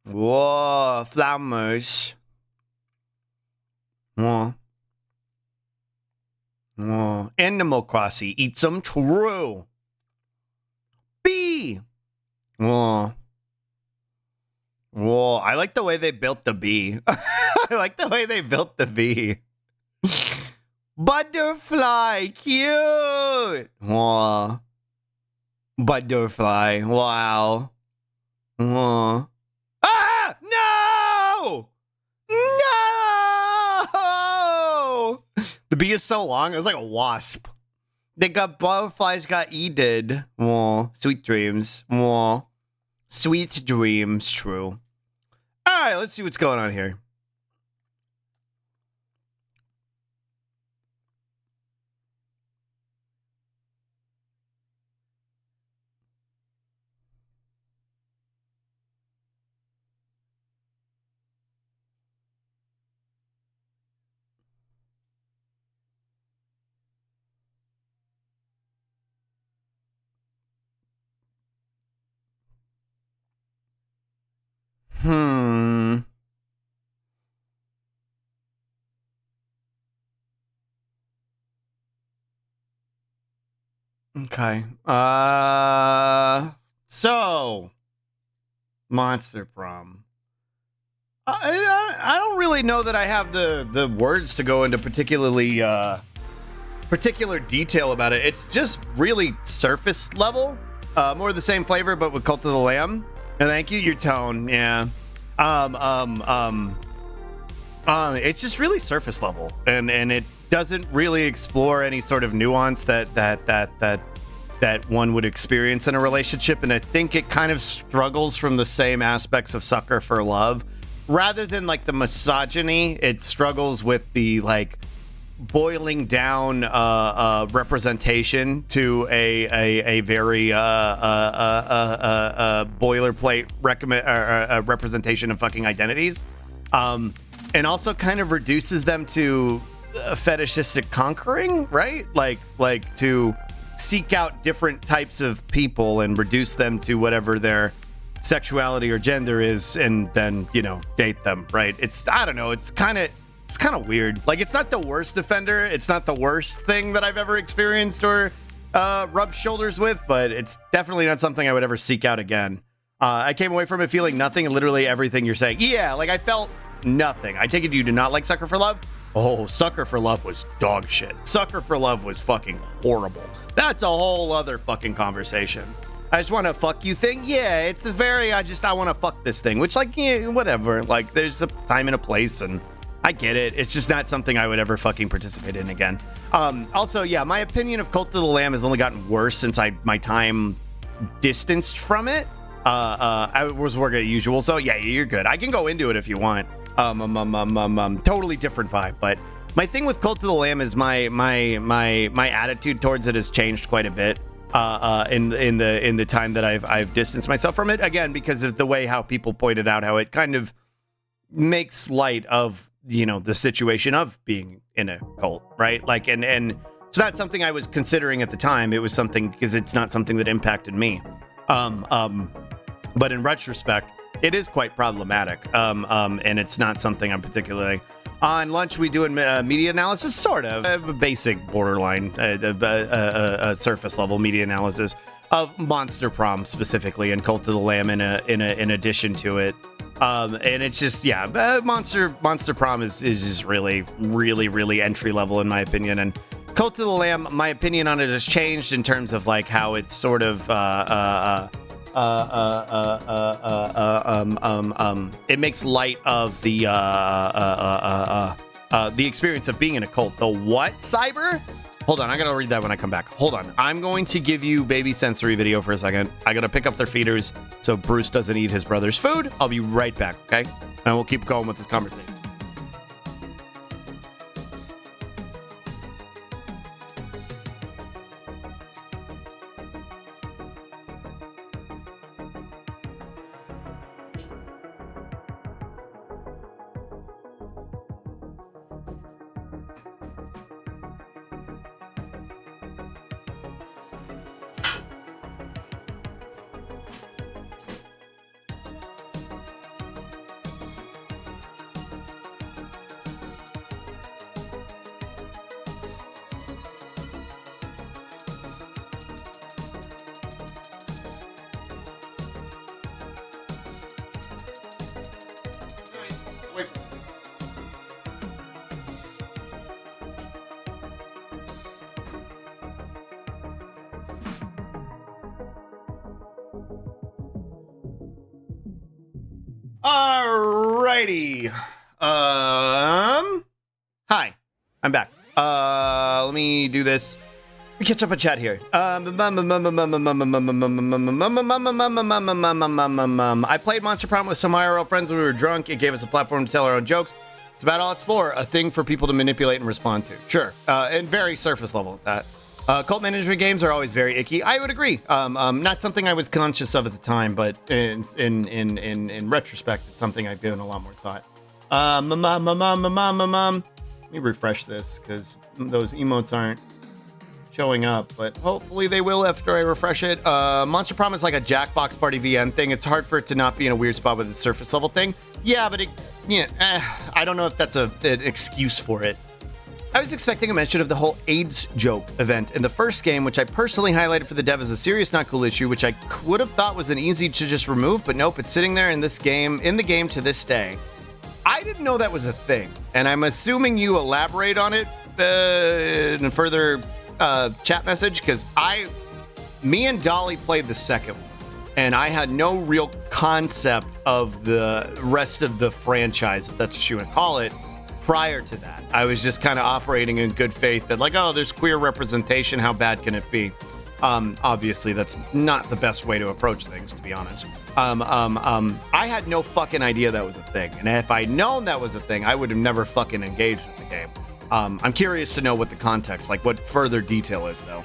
Whoa. Flowers. Whoa. Whoa. Animal Crossing. Eat some true. Bee. Whoa. Whoa. I like the way they built the bee. I like the way they built the bee. Butterfly. Cute. Whoa. Butterfly. Wow. Whoa. Ah! No! No! The bee is so long. It was like a wasp. They got butterflies got eaten. Whoa. Sweet dreams. Whoa. Sweet dreams. True. All right, let's see what's going on here. Okay. So Monster Prom. I don't really know that I have the words to go into particular detail about it. It's just really surface level. More of the same flavor, but with Cult of the Lamb. And thank you, your tone. Yeah. It's just really surface level, and it doesn't really explore any sort of nuance that one would experience in a relationship. And I think it kind of struggles from the same aspects of Sucker for Love, rather than like the misogyny. It struggles with the like boiling down representation to a very boilerplate representation of fucking identities, and also kind of reduces them to fetishistic conquering, right? Like to seek out different types of people and reduce them to whatever their sexuality or gender is, and then, you know, date them, right? I don't know, it's kind of weird. Like, it's not the worst offender, it's not the worst thing that I've ever experienced or rubbed shoulders with, but it's definitely not something I would ever seek out again. I came away from it feeling nothing, and literally everything you're saying. Yeah, like, I felt nothing. I take it you do not like Sucker for Love? Oh, Sucker for Love was dog shit. Sucker for Love was fucking horrible. That's a whole other fucking conversation. I just want to fuck you thing? Yeah, it's a very, I want to fuck this thing, which, like, yeah, whatever. Like, there's a time and a place, and I get it. It's just not something I would ever fucking participate in again. Also, yeah, my opinion of Cult of the Lamb has only gotten worse since my time distanced from it. I was working at usual, so yeah, you're good. I can go into it if you want. Totally different vibe, but my thing with Cult of the Lamb is my attitude towards it has changed quite a bit. In the time that I've distanced myself from it, again because of the way how people pointed out how it kind of makes light of, you know, the situation of being in a cult, right? Like, and it's not something I was considering at the time. It was something because it's not something that impacted me. But in retrospect, it is quite problematic. And it's not something I'm particularly. On lunch, we do a media analysis, sort of a basic borderline, surface level media analysis of Monster Prom specifically, and Cult of the Lamb in addition to it. And it's just, yeah, Monster Prom is just really entry level in my opinion. And Cult of the Lamb, my opinion on it has changed in terms of like how it's sort of it makes light of the experience of being in a cult. The what, Cyber? Hold on, I gotta read that when I come back. Hold on, I'm going to give you baby sensory video for a second. I gotta pick up their feeders so Bruce doesn't eat his brother's food. I'll be right back, okay? And we'll keep going with this conversation. Alrighty. Hi, I'm back. Let me do this. Let me catch up a chat here. I played Monster Prom with some IRL friends when we were drunk. It gave us a platform to tell our own jokes. It's about all it's for, a thing for people to manipulate and respond to. Sure, and very surface level at that. Cult management games are always very icky. I would agree. Not something I was conscious of at the time, but in retrospect, it's something I've given a lot more thought. Let me refresh this because those emotes aren't showing up, but hopefully they will after I refresh it. Monster Prom is like a Jackbox Party VN thing. It's hard for it to not be in a weird spot with the surface level thing. Yeah, but I don't know if that's an excuse for it. I was expecting a mention of the whole AIDS joke event in the first game, which I personally highlighted for the dev as a serious not cool issue, which I would have thought was an easy to just remove, but nope, it's sitting there in the game to this day. I didn't know that was a thing, and I'm assuming you elaborate on it in a further chat message, because me and Dolly played the second one, and I had no real concept of the rest of the franchise, if that's what you would call it, prior to that. I was just kind of operating in good faith that like, oh, there's queer representation, how bad can it be? Obviously, that's not the best way to approach things, to be honest. I had no fucking idea that was a thing, and if I'd known that was a thing, I would have never fucking engaged with the game. I'm curious to know what the context, like what further detail is, though.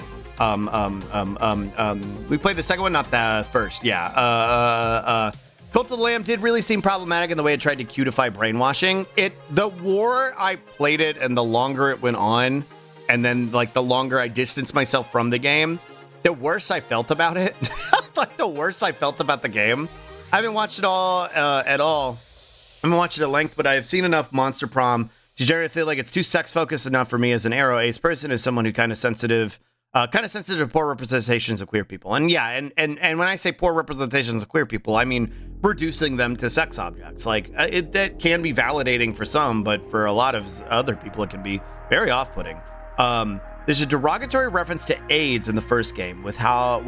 We played the second one, not the first. Yeah. Cult of the Lamb did really seem problematic in the way it tried to cutify brainwashing. The more I played it and the longer it went on, and then like the longer I distanced myself from the game, the worse I felt about it. Like the worse I felt about the game. I haven't watched it all at all. I haven't watched it at length, but I have seen enough Monster Prom to generally feel like it's too sex focused enough for me as an Arrow Ace person, as someone who kind of sensitive to poor representations of queer people. And yeah, and when I say poor representations of queer people, I mean reducing them to sex objects. Like that can be validating for some, but for a lot of other people, it can be very off-putting. There's a derogatory reference to AIDS in the first game, with how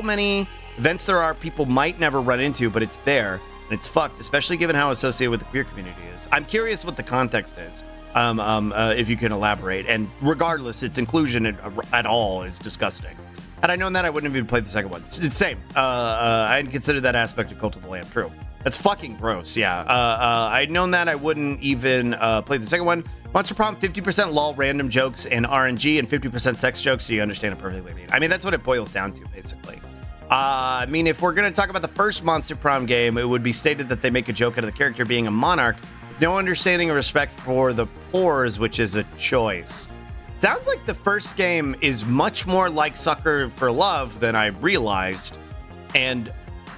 many events there are people might never run into, but it's there. And it's fucked, especially given how associated with the queer community is. I'm curious what the context is, if you can elaborate. And regardless, its inclusion at all is disgusting. Had I known that, I wouldn't have even played the second one. It's the same. I hadn't considered that aspect of Cult of the Lamb. True. That's fucking gross, yeah. I'd known that, I wouldn't even play the second one. Monster Prom, 50% lol random jokes and RNG and 50% sex jokes, so you understand it perfectly. I mean, that's what it boils down to, basically. I mean, if we're going to talk about the first Monster Prom game, it would be stated that they make a joke out of the character being a monarch, with no understanding or respect for the pores, which is a choice. Sounds like the first game is much more like Sucker for Love than I realized, and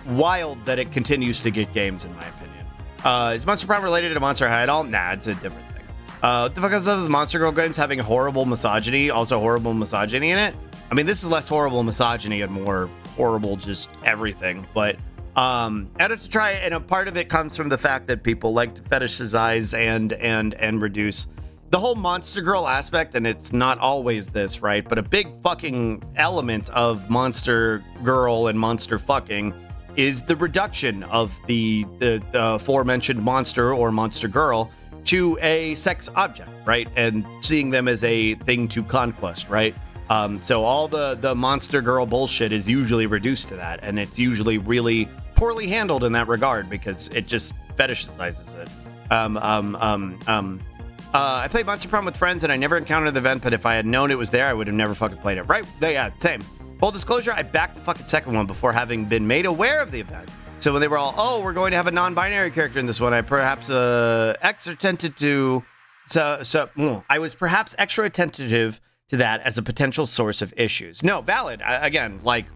wild that it continues to get games, in my opinion. Is Monster Prom related to Monster High at all? Nah, it's a different thing. What the fuck is the Monster Girl games having horrible misogyny? Also horrible misogyny in it? I mean, this is less horrible misogyny and more horrible just everything. But out of to try it, and a part of it comes from the fact that people like to fetishize and reduce the whole Monster Girl aspect, and it's not always this, right? But a big fucking element of Monster Girl and monster fucking is the reduction of the aforementioned monster or monster girl to a sex object, right? And seeing them as a thing to conquest, right? So all the monster girl bullshit is usually reduced to that, and it's usually really poorly handled in that regard because it just fetishizes it. I played Monster Prom with friends and I never encountered the event, but if I had known it was there, I would have never fucking played it. Right? Yeah, same. Full disclosure, I backed the fucking second one before having been made aware of the event. So when they were all, oh, we're going to have a non-binary character in this one, I perhaps extra attentive to. I was perhaps extra attentive to that as a potential source of issues. No, valid. Again, like,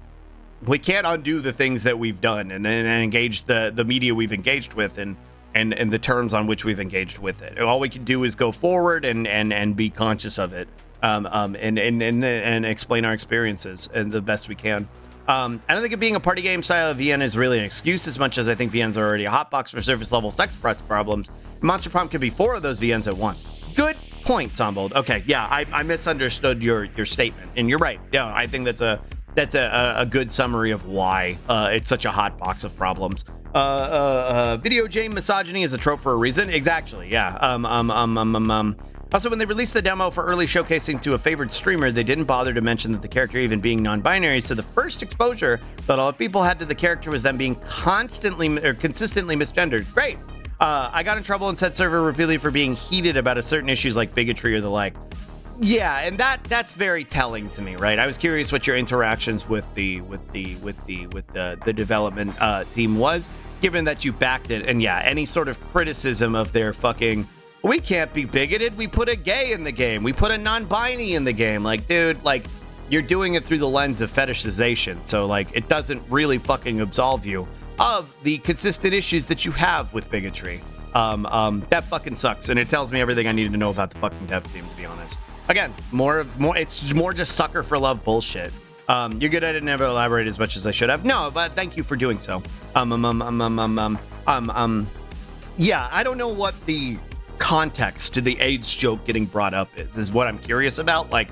we can't undo the things that we've done and engage the media we've engaged with and the terms on which we've engaged with it. All we can do is go forward and be conscious of it, and explain our experiences and the best we can. I don't think it being a party game style of VN is really an excuse as much as I think VNs are already a hotbox for surface level sex problems. Monster Prom could be 4 of those VNs at once. Good point, Zombold. Okay, yeah, I misunderstood your statement, and you're right. Yeah, I think that's a good summary of why it's such a hot box of problems. Video game misogyny is a trope for a reason. Exactly. Yeah. Also, when they released the demo for early showcasing to a favored streamer, they didn't bother to mention that the character even being non-binary. So the first exposure that all the people had to the character was them being consistently misgendered. Great. I got in trouble and set server repeatedly for being heated about certain issues like bigotry or the like. Yeah, and that's very telling to me, right? I was curious what your interactions with the development team was, given that you backed it, and yeah, any sort of criticism of their fucking, we can't be bigoted. We put a gay in the game. We put a non-binary in the game. Like, dude, like, you're doing it through the lens of fetishization, so like, it doesn't really fucking absolve you of the consistent issues that you have with bigotry. That fucking sucks, and it tells me everything I needed to know about the fucking dev team, to be honest. Again, more. It's more just sucker for love bullshit. You're good at it. Never elaborate as much as I should have. No, but thank you for doing so. Yeah, I don't know what the context to the AIDS joke getting brought up is what I'm curious about. Like,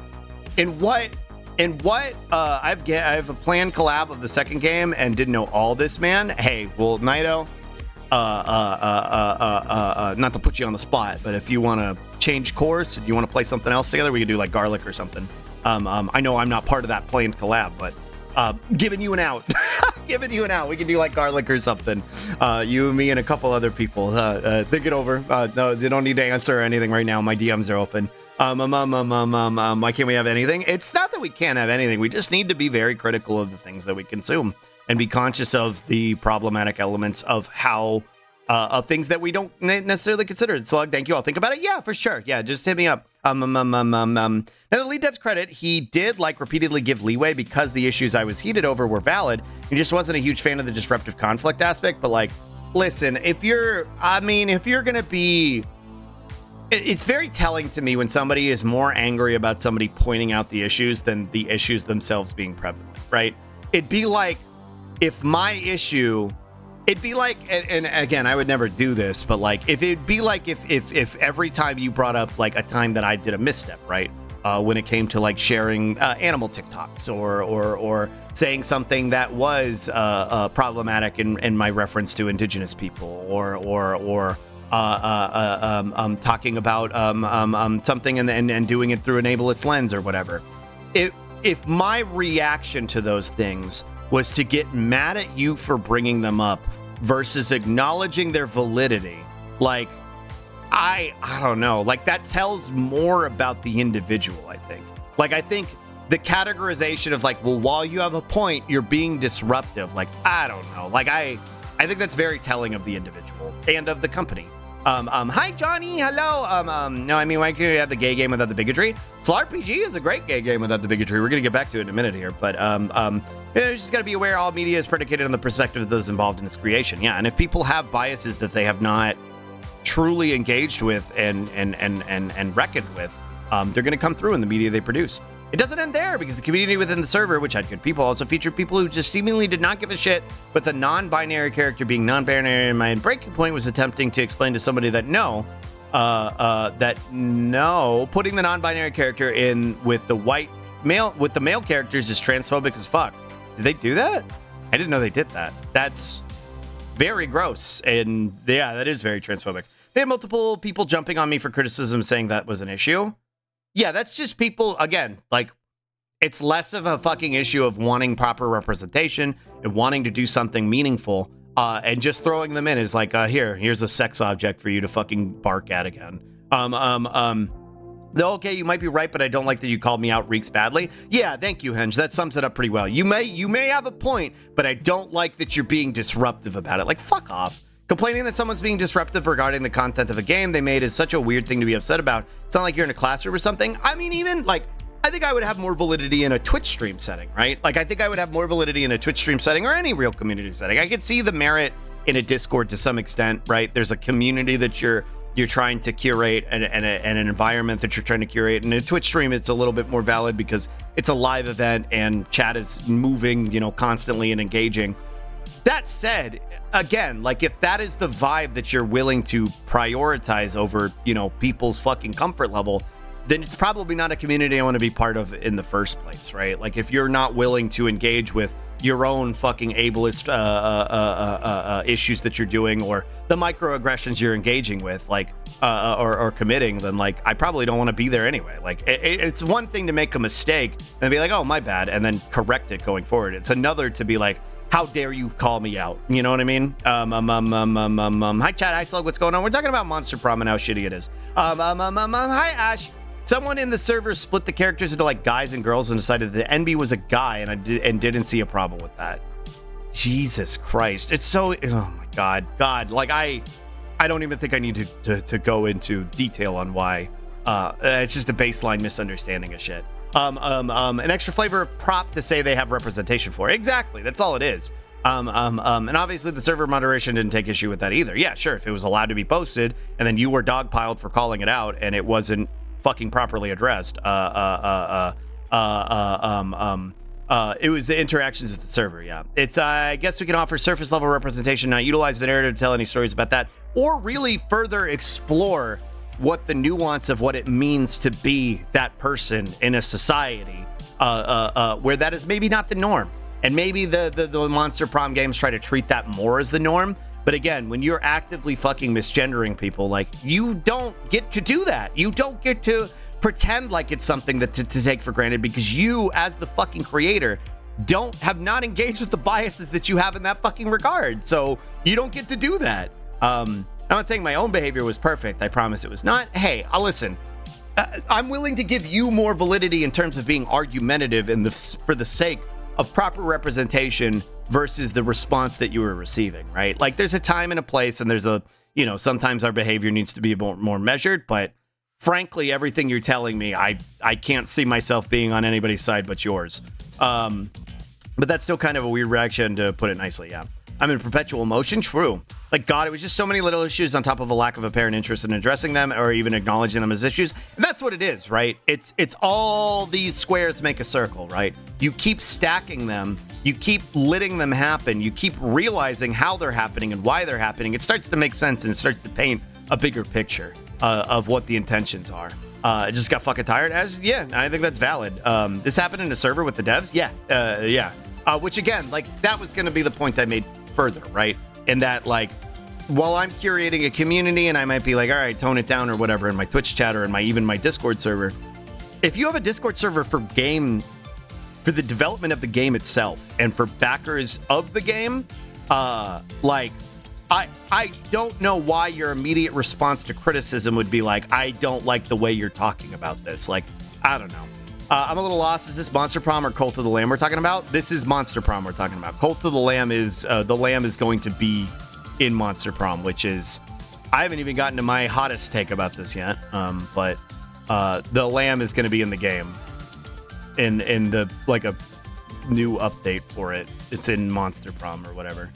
in what I have a planned collab of the second game and didn't know all this, man. Hey, well, Naito, not to put you on the spot, but if you want to change course and you want to play something else together, we could do like Garlic or something. I know I'm not part of that planned collab, but giving you an out. We can do like Garlic or something. You, me, and a couple other people. Think it over. No, they don't need to answer anything right now. My DMs are open. Why can't we have anything? It's not that we can't have anything. We just need to be very critical of the things that we consume and be conscious of the problematic elements of how of things that we don't necessarily consider. Slug, thank you. I'll think about it. Yeah, for sure. Yeah, just hit me up. Now, the lead dev's credit, he did like repeatedly give leeway because the issues I was heated over were valid. He just wasn't a huge fan of the disruptive conflict aspect. But like, listen, if you're gonna be, it's very telling to me when somebody is more angry about somebody pointing out the issues than the issues themselves being prevalent, right? It'd be like if my issue. It'd be like, and again, I would never do this, but like, if every time you brought up like a time that I did a misstep, right? when it came to like sharing animal TikToks or saying something that was problematic in my reference to indigenous people or talking about something and doing it through an ableist lens or whatever. If my reaction to those things was to get mad at you for bringing them up versus acknowledging their validity, like, I don't know, like that tells more about the individual, I think. Like, I think the categorization of like, well, while you have a point, you're being disruptive. Like, I don't know. Like, I think that's very telling of the individual and of the company. Hi, Johnny. Hello. No, I mean, why can't you have the gay game without the bigotry? slarpg is a great gay game without the bigotry. We're going to get back to it in a minute here. But you just got to be aware all media is predicated on the perspective of those involved in its creation. Yeah, and if people have biases that they have not truly engaged with and reckoned with, they're going to come through in the media they produce. It doesn't end there, because the community within the server, which had good people, also featured people who just seemingly did not give a shit, but the non-binary character being non-binary. My breaking point was attempting to explain to somebody that putting the non-binary character in with the male characters is transphobic as fuck. Did they do that? I didn't know they did that. That's very gross, and yeah, that is very transphobic. They had multiple people jumping on me for criticism, saying that was an issue. Yeah, that's just people, again, like, it's less of a fucking issue of wanting proper representation and wanting to do something meaningful, and just throwing them in is like, here's a sex object for you to fucking bark at again. Okay, you might be right, but I don't like that you called me out reeks badly. Yeah, thank you, Henge. That sums it up pretty well. You may have a point, but I don't like that you're being disruptive about it. Like, fuck off. Complaining that someone's being disruptive regarding the content of a game they made is such a weird thing to be upset about. It's not like you're in a classroom or something. I mean, even, like, I think I would have more validity in a Twitch stream setting, right? Like, I think I would have more validity in a Twitch stream setting or any real community setting. I could see the merit in a Discord to some extent, right? There's a community that you're trying to curate and an environment that you're trying to curate. And in a Twitch stream, it's a little bit more valid because it's a live event and chat is moving, constantly and engaging. That said, again, like, if that is the vibe that you're willing to prioritize over, people's fucking comfort level, then it's probably not a community I want to be part of in the first place, right? Like, if you're not willing to engage with your own fucking ableist issues that you're doing, or the microaggressions you're engaging with, like, or committing, then, like, I probably don't want to be there anyway. Like, it's one thing to make a mistake and be like, oh, my bad, and then correct it going forward. It's another to be like, how dare you call me out? You know what I mean? Hi, Chad. Hi, Slug. What's going on? We're talking about Monster Prom and how shitty it is. Hi, Ash. Someone in the server split the characters into, like, guys and girls and decided that NB was a guy, and didn't see a problem with that. Jesus Christ. It's so... Oh, my God. God. Like, I don't even think I need to go into detail on why. It's just a baseline misunderstanding of shit. An extra flavor of prop to say they have representation for. Exactly. That's all it is. And obviously the server moderation didn't take issue with that either. Yeah, sure. If it was allowed to be posted and then you were dogpiled for calling it out and it wasn't fucking properly addressed, it was the interactions with the server. Yeah. It's, I guess we can offer surface level representation, not utilize the narrative to tell any stories about that, or really further explore what the nuance of what it means to be that person in a society where that is maybe not the norm. And maybe the Monster Prom games try to treat that more as the norm. But again, when you're actively fucking misgendering people, like, you don't get to do that. You don't get to pretend like it's something that to take for granted, because you, as the fucking creator, have not engaged with the biases that you have in that fucking regard. So you don't get to do that. I'm not saying my own behavior was perfect. I promise it was not. Hey, listen. I'm willing to give you more validity in terms of being argumentative for the sake of proper representation versus the response that you were receiving, right? Like, there's a time and a place, and there's a, sometimes our behavior needs to be more measured, but frankly, everything you're telling me, I can't see myself being on anybody's side but yours. But that's still kind of a weird reaction, to put it nicely, yeah. I'm in perpetual motion. True. Like, God, it was just so many little issues on top of a lack of apparent interest in addressing them or even acknowledging them as issues. And that's what it is, right? It's all these squares make a circle, right? You keep stacking them. You keep letting them happen. You keep realizing how they're happening and why they're happening. It starts to make sense, and it starts to paint a bigger picture of what the intentions are. I just got fucking tired. Yeah, I think that's valid. This happened in a server with the devs. Yeah. Which again, like that was going to be the point I made further, right? In that, like, while I'm curating a community and I might be like, all right, tone it down or whatever in my Twitch chat or in even my Discord server. If you have a Discord server for the development of the game itself and for backers of the game, like, I don't know why your immediate response to criticism would be like, I don't like the way you're talking about this. Like, I don't know. I'm a little lost. Is this Monster Prom or Cult of the Lamb we're talking about? This is Monster Prom we're talking about. Cult of the Lamb is going to be in Monster Prom, which is, I haven't even gotten to my hottest take about this yet. But the Lamb is going to be in the game in the, like, a new update for it. It's in Monster Prom or whatever.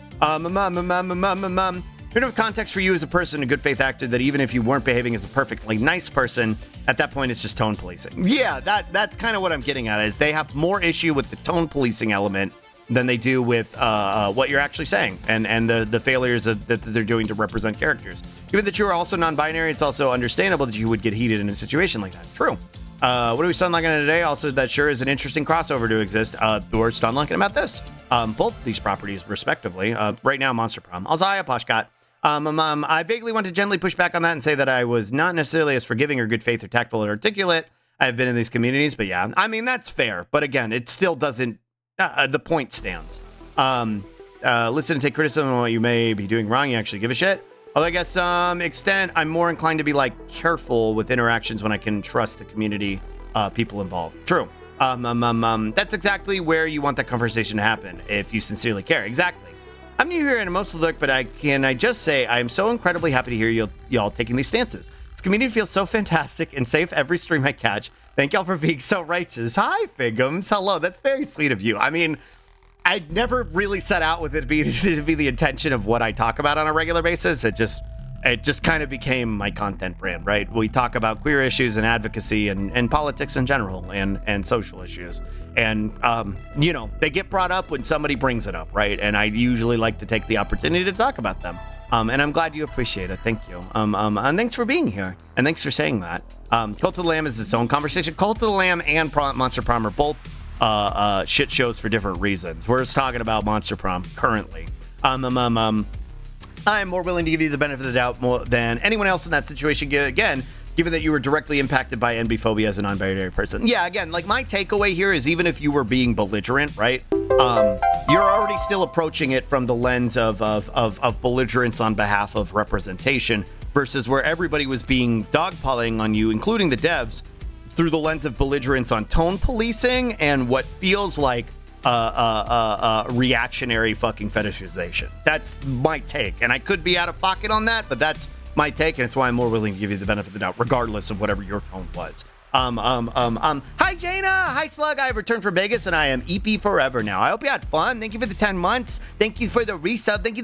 Bit of context for you as a person, a good faith actor, that even if you weren't behaving as a perfectly nice person, at that point it's just tone policing. Yeah, that's kind of what I'm getting at, is they have more issue with the tone policing element than they do with what you're actually saying and the failures that they're doing to represent characters. Given that you are also non-binary, it's also understandable that you would get heated in a situation like that. True. What are we stunlocking on today? Also, that sure is an interesting crossover to exist. We're stunlocking about this. Both of these properties, respectively. Right now, Monster Prom. Also, hi, Poshcott. I vaguely want to gently push back on that and say that I was not necessarily as forgiving or good faith or tactful or articulate. I've been in these communities, but yeah, I mean, that's fair. But again, it still doesn't, the point stands. Listen and take criticism on what you may be doing wrong. You actually give a shit. Although I guess some extent, I'm more inclined to be like careful with interactions when I can trust the community, people involved. True. That's exactly where you want that conversation to happen if you sincerely care. Exactly. I'm new here and I'm mostly look, but I just say I am so incredibly happy to hear y'all taking these stances. This community feels so fantastic and safe every stream I catch. Thank y'all for being so righteous. Hi, Figums. Hello. That's very sweet of you. I mean, I'd never really set out with it to be the intention of what I talk about on a regular basis. It just kind of became my content brand, right? We talk about queer issues and advocacy and politics in general and social issues. And, they get brought up when somebody brings it up, right? And I usually like to take the opportunity to talk about them. And I'm glad you appreciate it. Thank you. And thanks for being here. And thanks for saying that. Cult of the Lamb is its own conversation. Cult of the Lamb and Monster Prom are both shit shows for different reasons. We're just talking about Monster Prom currently. I'm more willing to give you the benefit of the doubt more than anyone else in that situation. Again, given that you were directly impacted by NB phobia as a non-binary person. Yeah, again, like my takeaway here is even if you were being belligerent, right? You're already still approaching it from the lens of belligerence on behalf of representation versus where everybody was being dogpiling on you, including the devs, through the lens of belligerence on tone policing and what feels like reactionary fucking fetishization. That's my take, and I could be out of pocket on that, but that's my take, and it's why I'm more willing to give you the benefit of the doubt, regardless of whatever your tone was. Hi Jaina, hi Slug. I have returned from Vegas, and I am EP forever now. I hope you had fun. Thank you for the 10 months. Thank you for the resub. Thank you.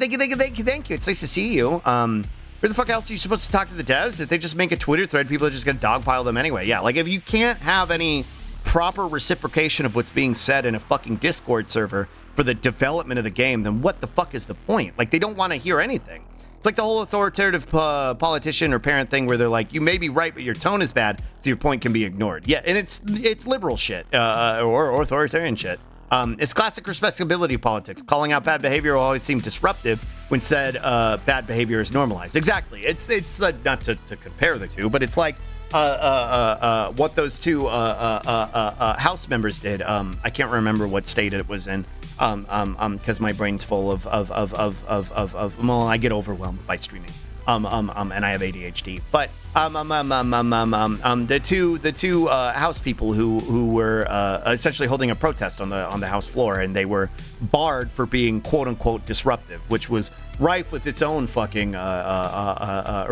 It's nice to see you. Where the fuck else are you supposed to talk to the devs? If they just make a Twitter thread, people are just gonna dogpile them anyway. Yeah, like if you can't have any proper reciprocation of what's being said in a fucking Discord server for the development of the game, then what the fuck is the point? Like, they don't want to hear anything. It's like the whole authoritative politician or parent thing where they're like, you may be right, but your tone is bad, so your point can be ignored. Yeah, and it's liberal shit, or authoritarian shit. It's classic respectability politics. Calling out bad behavior will always seem disruptive when said bad behavior is normalized. Exactly. It's not to compare the two, but it's like what those two House members did. I can't remember what state it was in. Because my brain's full of well, I get overwhelmed by streaming. And I have ADHD. But the two House people who were essentially holding a protest on the House floor, and they were barred for being quote unquote disruptive, which was rife with its own fucking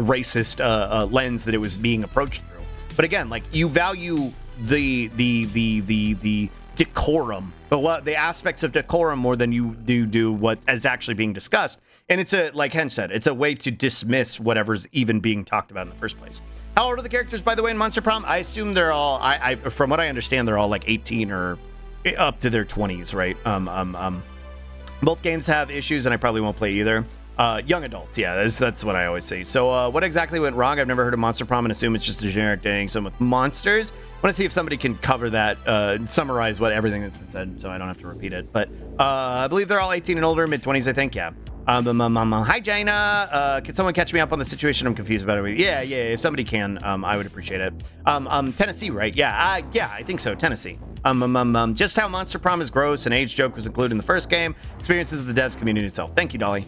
racist lens that it was being approached through. But again, like, you value the decorum, the aspects of decorum more than you do what is actually being discussed. And it's like Hen said, it's a way to dismiss whatever's even being talked about in the first place. How old are the characters, by the way, in Monster Prom? I assume they're all, from what I understand, they're all like 18 or up to their 20s, right? Both games have issues, and I probably won't play either. Young adults, yeah, that's what I always say. So what exactly went wrong? I've never heard of Monster Prom and assume it's just a generic dating sim with monsters. I want to see if somebody can cover that, summarize what everything that's been said, so I don't have to repeat it. But I believe they're all 18 and older, mid-20s, I think, yeah. Hi, Jaina. Can someone catch me up on the situation? I'm confused about it. Yeah, if somebody can, I would appreciate it. Tennessee, right? Yeah, I think so, Tennessee. Just how Monster Prom is gross and age joke was included in the first game. Experiences of the devs community itself. Thank you, Dolly.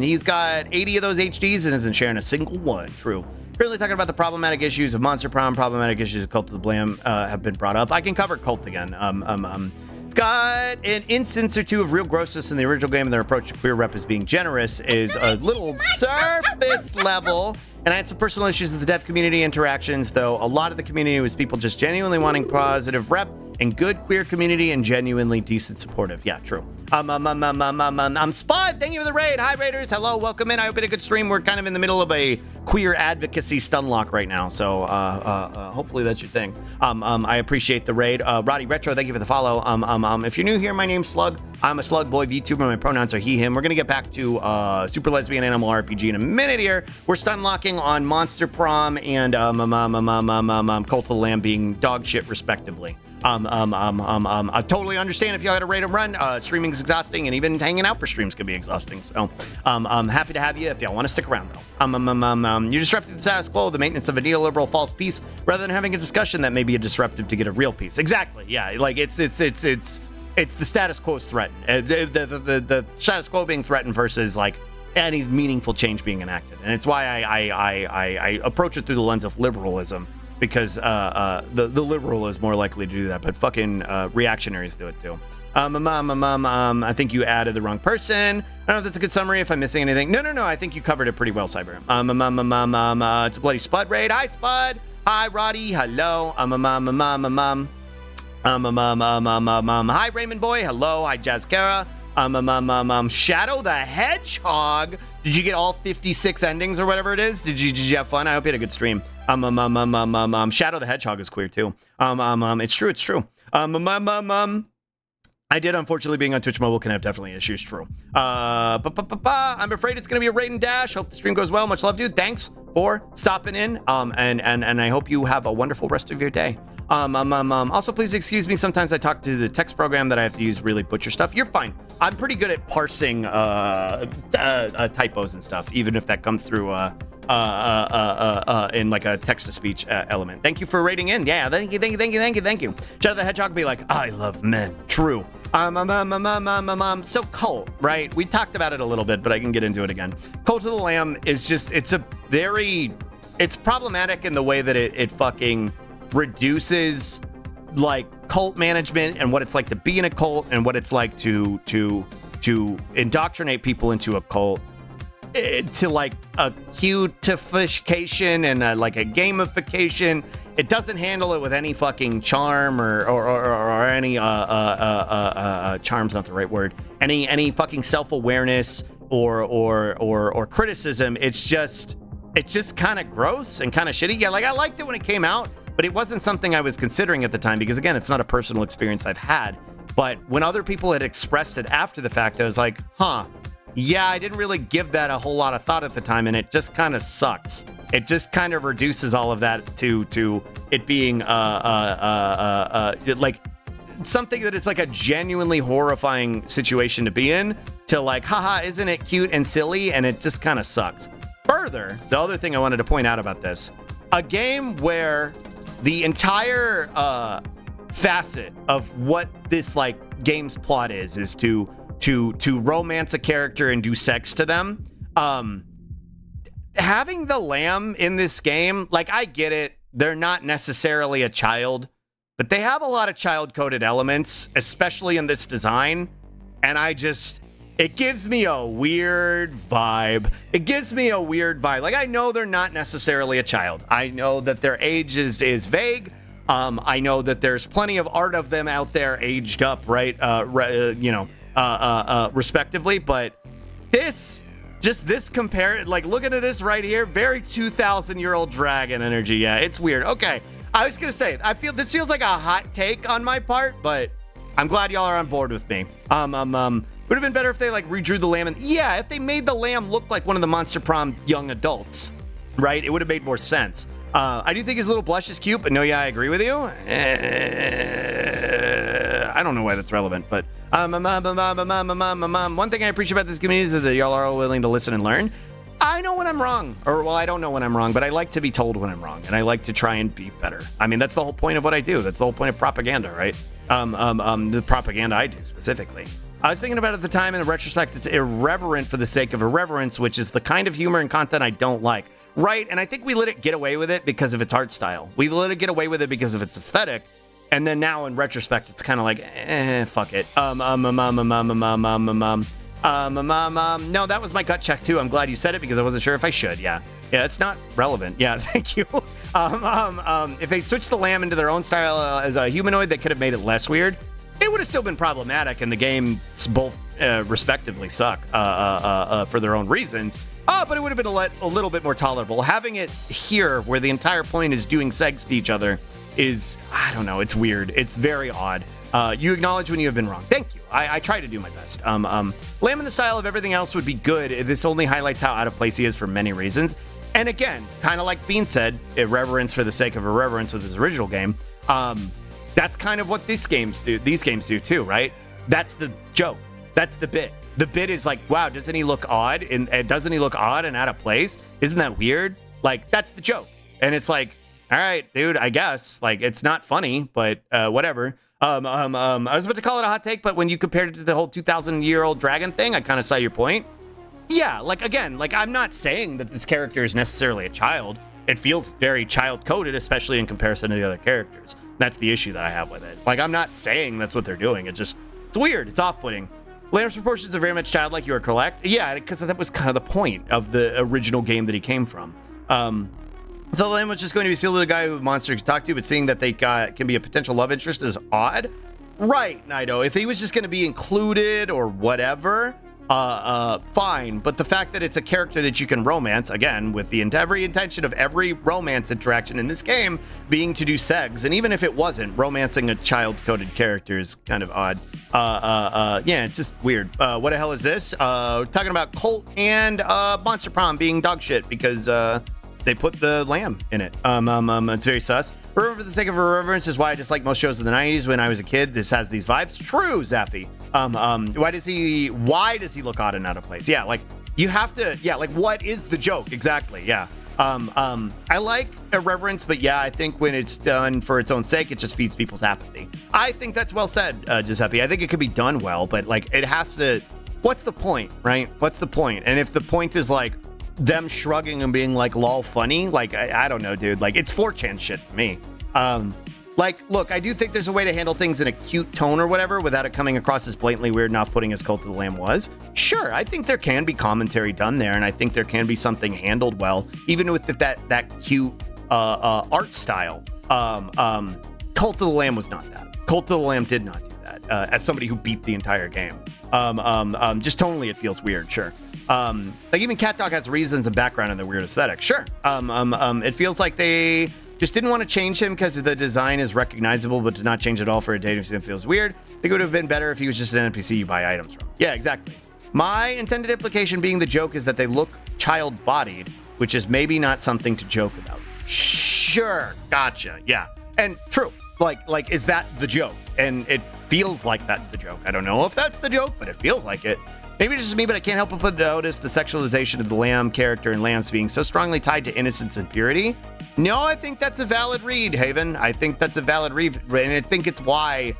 He's got 80 of those HDs and isn't sharing a single one. True. Currently talking about the problematic issues of Monster Prom. Problematic issues of Cult of the Blam have been brought up. I can cover Cult again. It's got an instance or two of real grossness in the original game, and their approach to queer rep as being generous is a little surface level. And I had some personal issues with the dev community interactions, though a lot of the community was people just genuinely wanting positive rep and good queer community and genuinely decent supportive. Yeah, true. Spud, thank you for the raid. Hi, Raiders. Hello, welcome in. I hope you had a good stream. We're kind of in the middle of a queer advocacy stun lock right now, so hopefully that's your thing. I appreciate the raid. Roddy Retro, thank you for the follow. If you're new here, my name's Slug. I'm a Slug Boy VTuber. My pronouns are he, him. We're gonna get back to Super Lesbian Animal RPG in a minute here. We're stun locking on Monster Prom and Cult of the Lamb being dog shit, respectively. I totally understand if you had a rate of run. Streaming is exhausting, and even hanging out for streams can be exhausting. So, I'm happy to have you if y'all want to stick around, though. You're disrupting the status quo, the maintenance of a neoliberal false peace, rather than having a discussion that may be a disruptive to get a real peace. Exactly. Yeah. Like it's the status quo is threatened. The status quo being threatened versus like any meaningful change being enacted, and it's why I approach it through the lens of liberalism. Because the liberal is more likely to do that, but fucking reactionaries do it too. I think you added the wrong person. I don't know if that's a good summary, if I'm missing anything. No, I think you covered it pretty well, Cyber. It's a bloody Spud raid. Hi, Spud. Hi, Roddy. Hello. Hi, Raymond Boy. Hello. Hi, Jazzcara. Shadow the Hedgehog. Did you get all 56 endings or whatever it is? Did you have fun? I hope you had a good stream. Shadow the Hedgehog is queer too. It's true. I did, unfortunately, being on Twitch Mobile can have definitely issues. True. I'm afraid it's gonna be a raid and dash. Hope the stream goes well. Much love, dude. Thanks for stopping in. And I hope you have a wonderful rest of your day. Also, please excuse me. Sometimes I talk to the text program that I have to use really butcher stuff. You're fine. I'm pretty good at parsing typos and stuff, even if that comes through in like a text-to-speech element. Thank you for rating in. Yeah, thank you. Shadow the Hedgehog be like, I love men. True. So Cult, right? We talked about it a little bit, but I can get into it again. Cult of the Lamb is just, it's problematic in the way that it fucking reduces like cult management and what it's like to be in a cult and what it's like to indoctrinate people into a cult to like a cutification and like a gamification. It doesn't handle it with any fucking charm or any charm's not the right word. Any fucking self-awareness or criticism. It's just kind of gross and kind of shitty. Yeah, like I liked it when it came out, but it wasn't something I was considering at the time because again, it's not a personal experience I've had. But when other people had expressed it after the fact, I was like, yeah, I didn't really give that a whole lot of thought at the time, and it just kind of sucks. It just kind of reduces all of that to it being like something that is like a genuinely horrifying situation to be in, to like, haha, isn't it cute and silly? And it just kind of sucks. Further, the other thing I wanted to point out about this, a game where the entire facet of what this like game's plot is to romance a character and do sex to them. Having the lamb in this game, like I get it, they're not necessarily a child, but they have a lot of child-coded elements, especially in this design. And it gives me a weird vibe. Like I know they're not necessarily a child. I know that their age is vague. I know that there's plenty of art of them out there aged up, right? Respectively, but this like looking at this right here, very 2,000-year-old dragon energy. Yeah, it's weird. Okay, I was gonna say, this feels like a hot take on my part, but I'm glad y'all are on board with me. Would have been better if they like redrew the lamb. And yeah, if they made the lamb look like one of the Monster Prom young adults, right? It would have made more sense. I do think his little blush is cute, but no, yeah, I agree with you. I don't know why that's relevant, but one thing I appreciate about this community is that y'all are all willing to listen and learn. I know when I'm wrong, or well, I don't know when I'm wrong, but I like to be told when I'm wrong, and I like to try and be better. I mean, that's the whole point of what I do. That's the whole point of propaganda, right? The propaganda I do specifically. I was thinking about it at the time, and in retrospect, it's irreverent for the sake of irreverence, which is the kind of humor and content I don't like. Right, and I think we let it get away with it because of its art style. We let it get away with it because of its aesthetic, and then now in retrospect, it's kind of like, fuck it. No, that was my gut check too. I'm glad you said it because I wasn't sure if I should. Yeah, it's not relevant. Yeah, thank you. If they switched the lamb into their own style as a humanoid, they could have made it less weird. It would have still been problematic, and the games both respectively suck for their own reasons. But it would have been a little bit more tolerable. Having it here, where the entire point is doing segs to each other, is, I don't know, it's weird. It's very odd. You acknowledge when you have been wrong. Thank you. I try to do my best. Lamb in the style of everything else would be good. This only highlights how out of place he is for many reasons. And again, kind of like Bean said, irreverence for the sake of irreverence with his original game. That's kind of what these games do too, right? That's the joke. That's the bit. The bit is like, wow, doesn't he look odd? And doesn't he look odd and out of place? Isn't that weird? Like, that's the joke. And it's like, all right, dude, I guess. Like, it's not funny, but whatever. I was about to call it a hot take, but when you compared it to the whole 2,000-year-old dragon thing, I kind of saw your point. Yeah, like, again, like, I'm not saying that this character is necessarily a child. It feels very child-coded, especially in comparison to the other characters. That's the issue that I have with it. Like, I'm not saying that's what they're doing. It's weird. It's off-putting. Lamb's proportions are very much childlike. You are correct. Yeah, because that was kind of the point of the original game that he came from. The lamb was just going to be a little guy who monster could talk to, but seeing that they can be a potential love interest is odd. Right, Nido. If he was just going to be included or whatever, fine. But the fact that it's a character that you can romance, again, with the every intention of every romance interaction in this game being to do segs, and even if it wasn't, romancing a child-coded character is kind of odd. Yeah, it's just weird. What the hell is this? Talking about Colt and Monster Prom being dog shit because they put the lamb in it. It's very sus. For the sake of irreverence is why I dislike most shows of the 90s when I was a kid. This has these vibes. True, Zaffy. Why does he look odd and out of place? Yeah, like you have to, yeah, like what is the joke? Exactly. Yeah. I like irreverence, but yeah, I think when it's done for its own sake, it just feeds people's apathy. I think that's well said, Giuseppe. I think it could be done well, but like it has to, what's the point, right? What's the point? And if the point is like them shrugging and being like lol funny, like I don't know, dude, like it's 4chan shit for me. Like, look, I do think there's a way to handle things in a cute tone or whatever without it coming across as blatantly weird and off-putting as Cult of the Lamb was. Sure, I think there can be commentary done there, and I think there can be something handled well, even with that cute art style. Cult of the Lamb was not that. Cult of the Lamb did not do that. As somebody who beat the entire game, just tonally it feels weird. Sure. Like even Cat Dog has reasons and background in their weird aesthetic. Sure. It feels like they just didn't want to change him because the design is recognizable, but to not change it all for a dating sim feels weird. I think it would have been better if he was just an NPC you buy items from. Yeah, exactly. My intended implication being the joke is that they look child-bodied, which is maybe not something to joke about. Sure, gotcha. Yeah, and true. Like, is that the joke? And it feels like that's the joke. I don't know if that's the joke, but it feels like it. Maybe it's just me, but I can't help but notice the sexualization of the lamb character and lambs being so strongly tied to innocence and purity. No, I think that's a valid read, Haven. I think that's a valid read, and I think it's why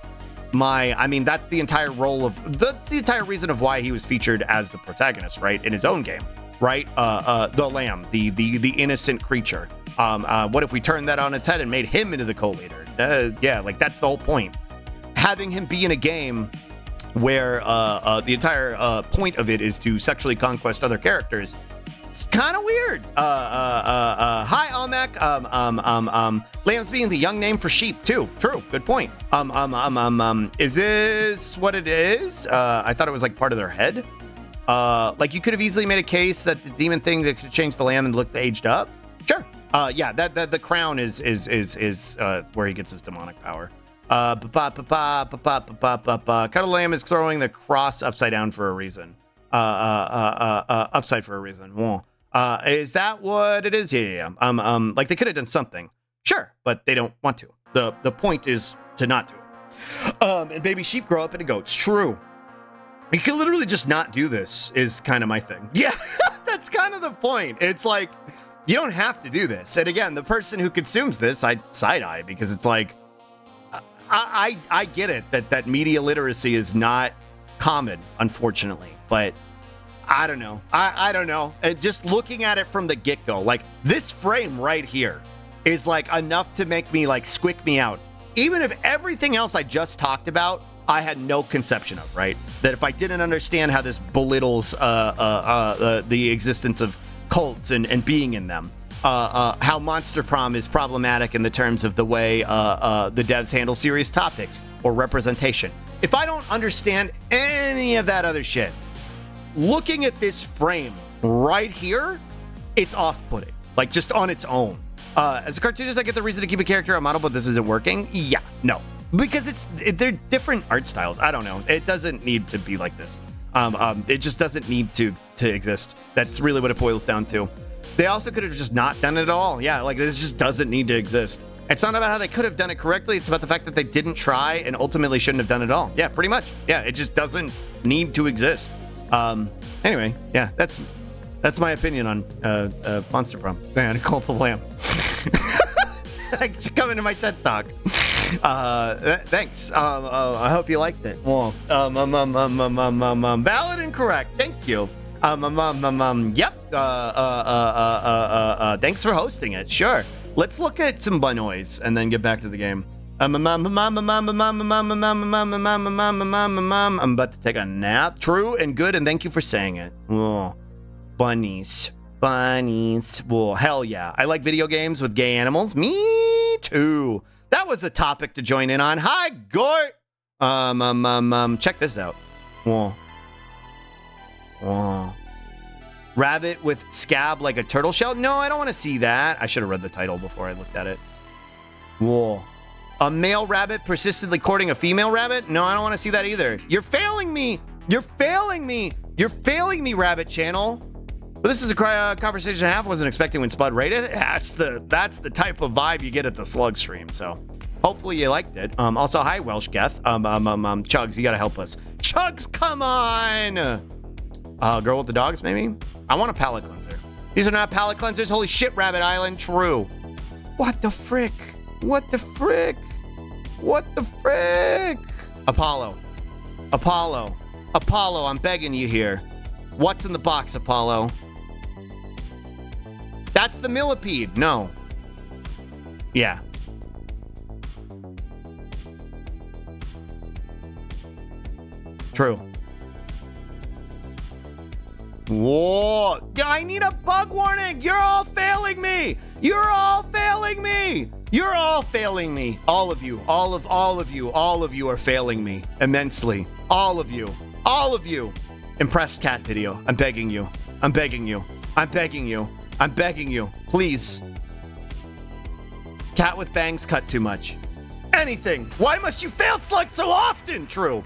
that's the entire reason of why he was featured as the protagonist, right, in his own game, right? The lamb, the innocent creature. What if we turned that on its head and made him into the cult leader? Yeah, like that's the whole point. Having him be in a game where the entire point of it is to sexually conquest other characters. It's kind of weird. Hi, Almec. Lambs being the young name for sheep, too. True. Good point. Is this what it is? I thought it was like part of their head. Like you could have easily made a case that the demon thing that could change the lamb and look aged up. Sure. Yeah, that the crown is where he gets his demonic power. Cuddle Lamb is throwing the cross upside down for a reason. Upside for a reason. Whoa. Is that what it is? Yeah. Like they could have done something. Sure, but they don't want to. The point is to not do it. And baby sheep grow up into goats. True. You can literally just not do this is kind of my thing. Yeah, that's kind of the point. It's like, you don't have to do this. And again, the person who consumes this, I side-eye because it's like, I get it that media literacy is not common, unfortunately. But I don't know. I don't know. Just looking at it from the get-go, like this frame right here is like enough to make me like squick me out. Even if everything else I just talked about, I had no conception of, right? That if I didn't understand how this belittles the existence of cults and being in them, how Monster Prom is problematic in the terms of the way the devs handle serious topics or representation. If I don't understand any of that other shit, looking at this frame right here, it's off-putting, like just on its own. As a cartoonist, I get the reason to keep a character a model, but this isn't working. Yeah, no. Because they're different art styles. I don't know. It doesn't need to be like this. It just doesn't need to exist. That's really what it boils down to. They also could have just not done it at all. Yeah, like this just doesn't need to exist. It's not about how they could have done it correctly. It's about the fact that they didn't try and ultimately shouldn't have done it all. Yeah, pretty much. Yeah, it just doesn't need to exist. Anyway, yeah, that's my opinion on Monster Prom and Cult of the Lamb. Thanks for coming to my TED Talk. Thanks. I hope you liked it. Well, valid and correct. Thank you. Yep. Thanks for hosting it. Sure. Let's look at some bunnoys and then get back to the game. I'm about to take a nap. True and good, and thank you for saying it. Oh, bunnies. Well, hell yeah. I like video games with gay animals. Me too. That was a topic to join in on. Hi, Gort. Check this out. Whoa. Rabbit with scab like a turtle shell? No, I don't want to see that. I should have read the title before I looked at it. Whoa. A male rabbit persistently courting a female rabbit? No, I don't want to see that either. You're failing me. You're failing me, Rabbit Channel. But this is a conversation I wasn't expecting when Spud rated it. That's the type of vibe you get at the Slug stream. So hopefully you liked it. Also, hi Welsh Geth. Chugs, you gotta help us. Chugs, come on. Girl with the dogs, maybe. I want a palate cleanser. These are not palate cleansers. Holy shit, Rabbit Island. True. What the frick? Apollo, I'm begging you here. What's in the box, Apollo? That's the millipede. No. Yeah. True. Whoa. I need a bug warning. You're all failing me. All of you are failing me immensely. All of you. Impressed cat video. I'm begging you. Please. Cat with bangs cut too much. Anything. Why must you fail, Slug, so often? True.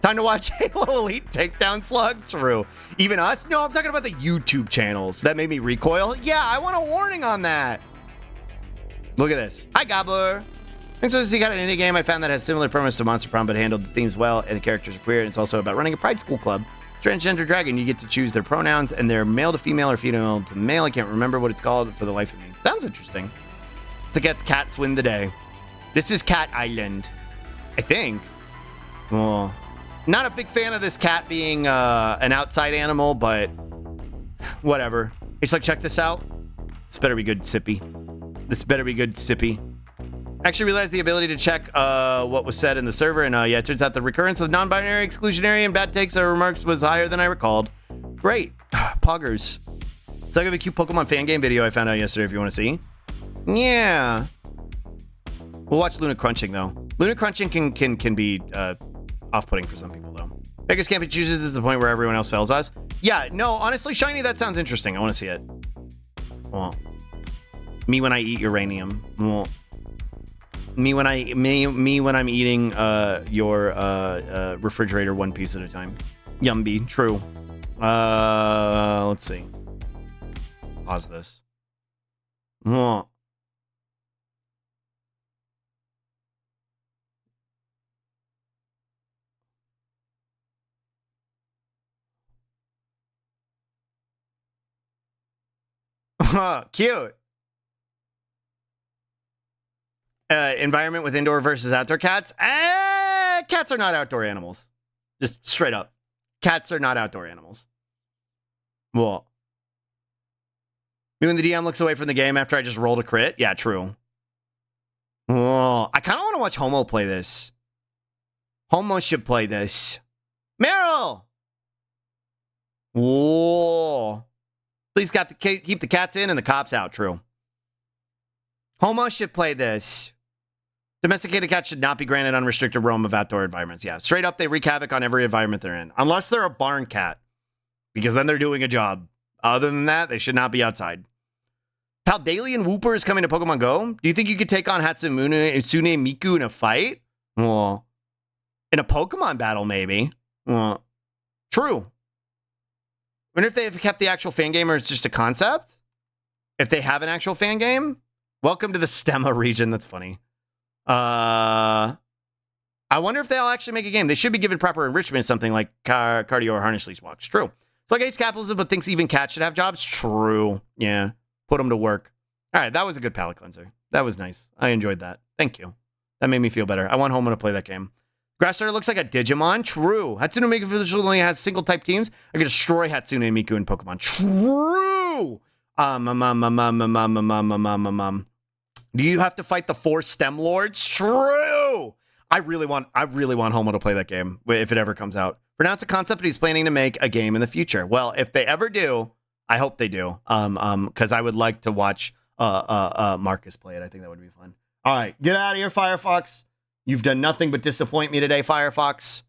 Time to watch Halo Elite Takedown, Slug? True. Even us? No, I'm talking about the YouTube channels. That made me recoil. Yeah, I want a warning on that. Look at this. Hi, Gobbler. Thanks for got an indie game I found that has similar premise to Monster Prom, but handled the themes well, and the characters are queer, and it's also about running a pride school club. Transgender dragon, you get to choose their pronouns, and they're male to female or female to male. I can't remember what it's called for the life of me. Sounds interesting. So cats win the day. This is Cat Island, I think. Oh, not a big fan of this cat being an outside animal, but whatever. It's like, check this out. This better be good, Sippy. Actually realized the ability to check what was said in the server, and yeah, it turns out the recurrence of non-binary, exclusionary, and bad takes or remarks was higher than I recalled. Great. Poggers. So I got a cute Pokemon fan game video I found out yesterday if you want to see. Yeah. We'll watch Luna Crunching, though. Luna Crunching can be off-putting for some people, though. Beggars can't be choosers is the point where everyone else fails us. Yeah, no, honestly, Shiny, that sounds interesting. I want to see it. Well, me when I eat uranium. Well, Me when I'm eating your refrigerator one piece at a time. Yumby, true. Let's see. Pause this. Cute. Environment with indoor versus outdoor cats. Cats are not outdoor animals. Just straight up. Cats are not outdoor animals. Well, when the DM looks away from the game after I just rolled a crit? Yeah, true. Oh, I kind of want to watch Homo play this. Homo should play this. Meryl! Whoa. Please keep the cats in and the cops out, true. Homo should play this. Domesticated cats should not be granted unrestricted roam of outdoor environments. Yeah, straight up, they wreak havoc on every environment they're in. Unless they're a barn cat. Because then they're doing a job. Other than that, they should not be outside. Paldalian Wooper is coming to Pokemon Go. Do you think you could take on Hatsune Miku in a fight? Well, in a Pokemon battle, maybe. Well, true. I wonder if they have kept the actual fan game or it's just a concept? If they have an actual fan game? Welcome to the Stemma region. That's funny. I wonder if they'll actually make a game. They should be given proper enrichment, something like cardio or harness leash walks. True. It's like Ace Capitalism, but thinks even cats should have jobs. True. Yeah. Put them to work. All right. That was a good palate cleanser. That was nice. I enjoyed that. Thank you. That made me feel better. I want Homo to play that game. Grass Starter looks like a Digimon. True. Hatsune Miku only has single type teams. I can destroy Hatsune Miku in Pokemon. True. Do you have to fight the 4 STEM lords? True. I really want Homo to play that game if it ever comes out. For now, it's a concept, but he's planning to make a game in the future. Well, if they ever do, I hope they do. Because I would like to watch Marcus play it. I think that would be fun. All right, get out of here, Firefox. You've done nothing but disappoint me today, Firefox.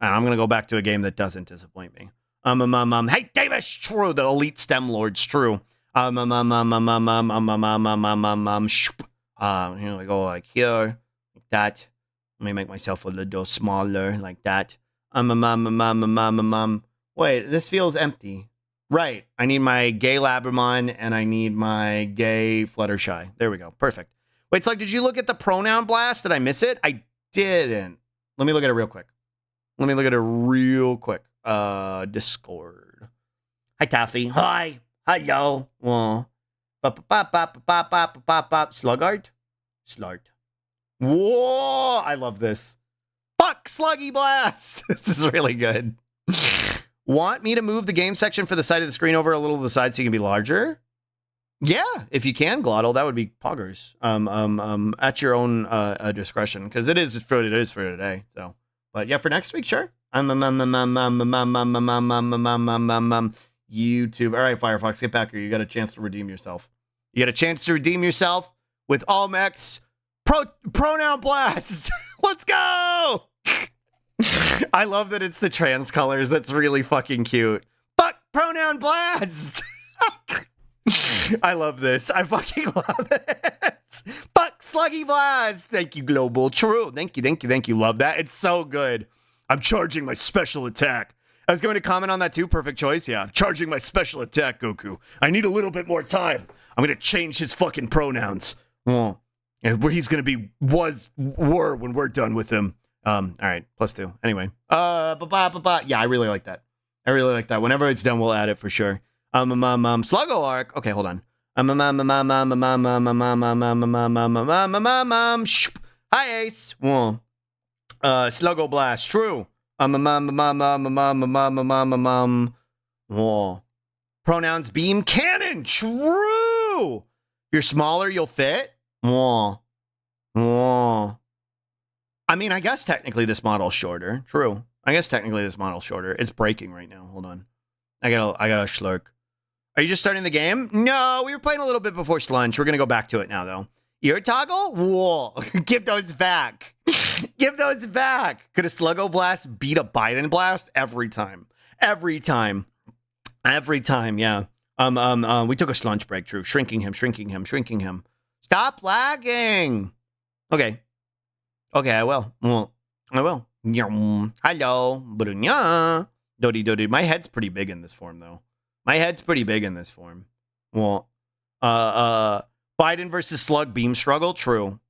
And I'm gonna go back to a game that doesn't disappoint me. Hey, Davis, true. The elite STEM lords, true. Here we go, like here, like that. Let me make myself a little smaller, like that. Wait, this feels empty. Right, I need my gay Labramon and I need my gay Fluttershy. There we go, perfect. Wait, Slug, did you look at the pronoun blast? Did I miss it? I didn't. Let me look at it real quick. Discord. Hi, Taffy. Hi. Hello. Sluggard? Slart. Whoa, I love this. Fuck, Sluggy Blast. This is really good. Want me to move the game section for the side of the screen over a little to the side so you can be larger? Yeah, if you can, Glottal, that would be poggers. At your own discretion, because it is for today. So, but yeah, for next week, sure. YouTube. All right, Firefox, get back here. You got a chance to redeem yourself. You got a chance to redeem yourself with Almex pronoun blast. Let's go. I love that it's the trans colors. That's really fucking cute. Fuck pronoun blast. I love this. I fucking love this. Fuck Sluggy Blast. Thank you, Global. True. Thank you. Love that. It's so good. I'm charging my special attack. I was going to comment on that too. Perfect choice. Yeah. I'm charging my special attack, Goku. I need a little bit more time. I'm going to change his fucking pronouns. And where he's going to be were when we're done with him. All right. +2. Anyway. Yeah, I really like that. Whenever it's done, we'll add it for sure. Sluggo Arc. Okay, hold on. Hi, Ace. Sluggo Blast. True. Pronouns beam cannon. True. If you're smaller, you'll fit. I mean, I guess technically this model's shorter. True. It's breaking right now. Hold on. I got a slurk. Are you just starting the game? No, we were playing a little bit before lunch. We're going to go back to it now, though. Ear toggle? Whoa. Give those back. Give those back. Could a Sluggo Blast beat a Biden Blast? Every time, yeah. We took a lunch break, True. Shrinking him. Stop lagging. Okay. Okay, I will. Well, I will. Hello. Brunya. Dodi dodi. My head's pretty big in this form, though. My head's pretty big in this form. Well, Biden versus Slug beam struggle. True.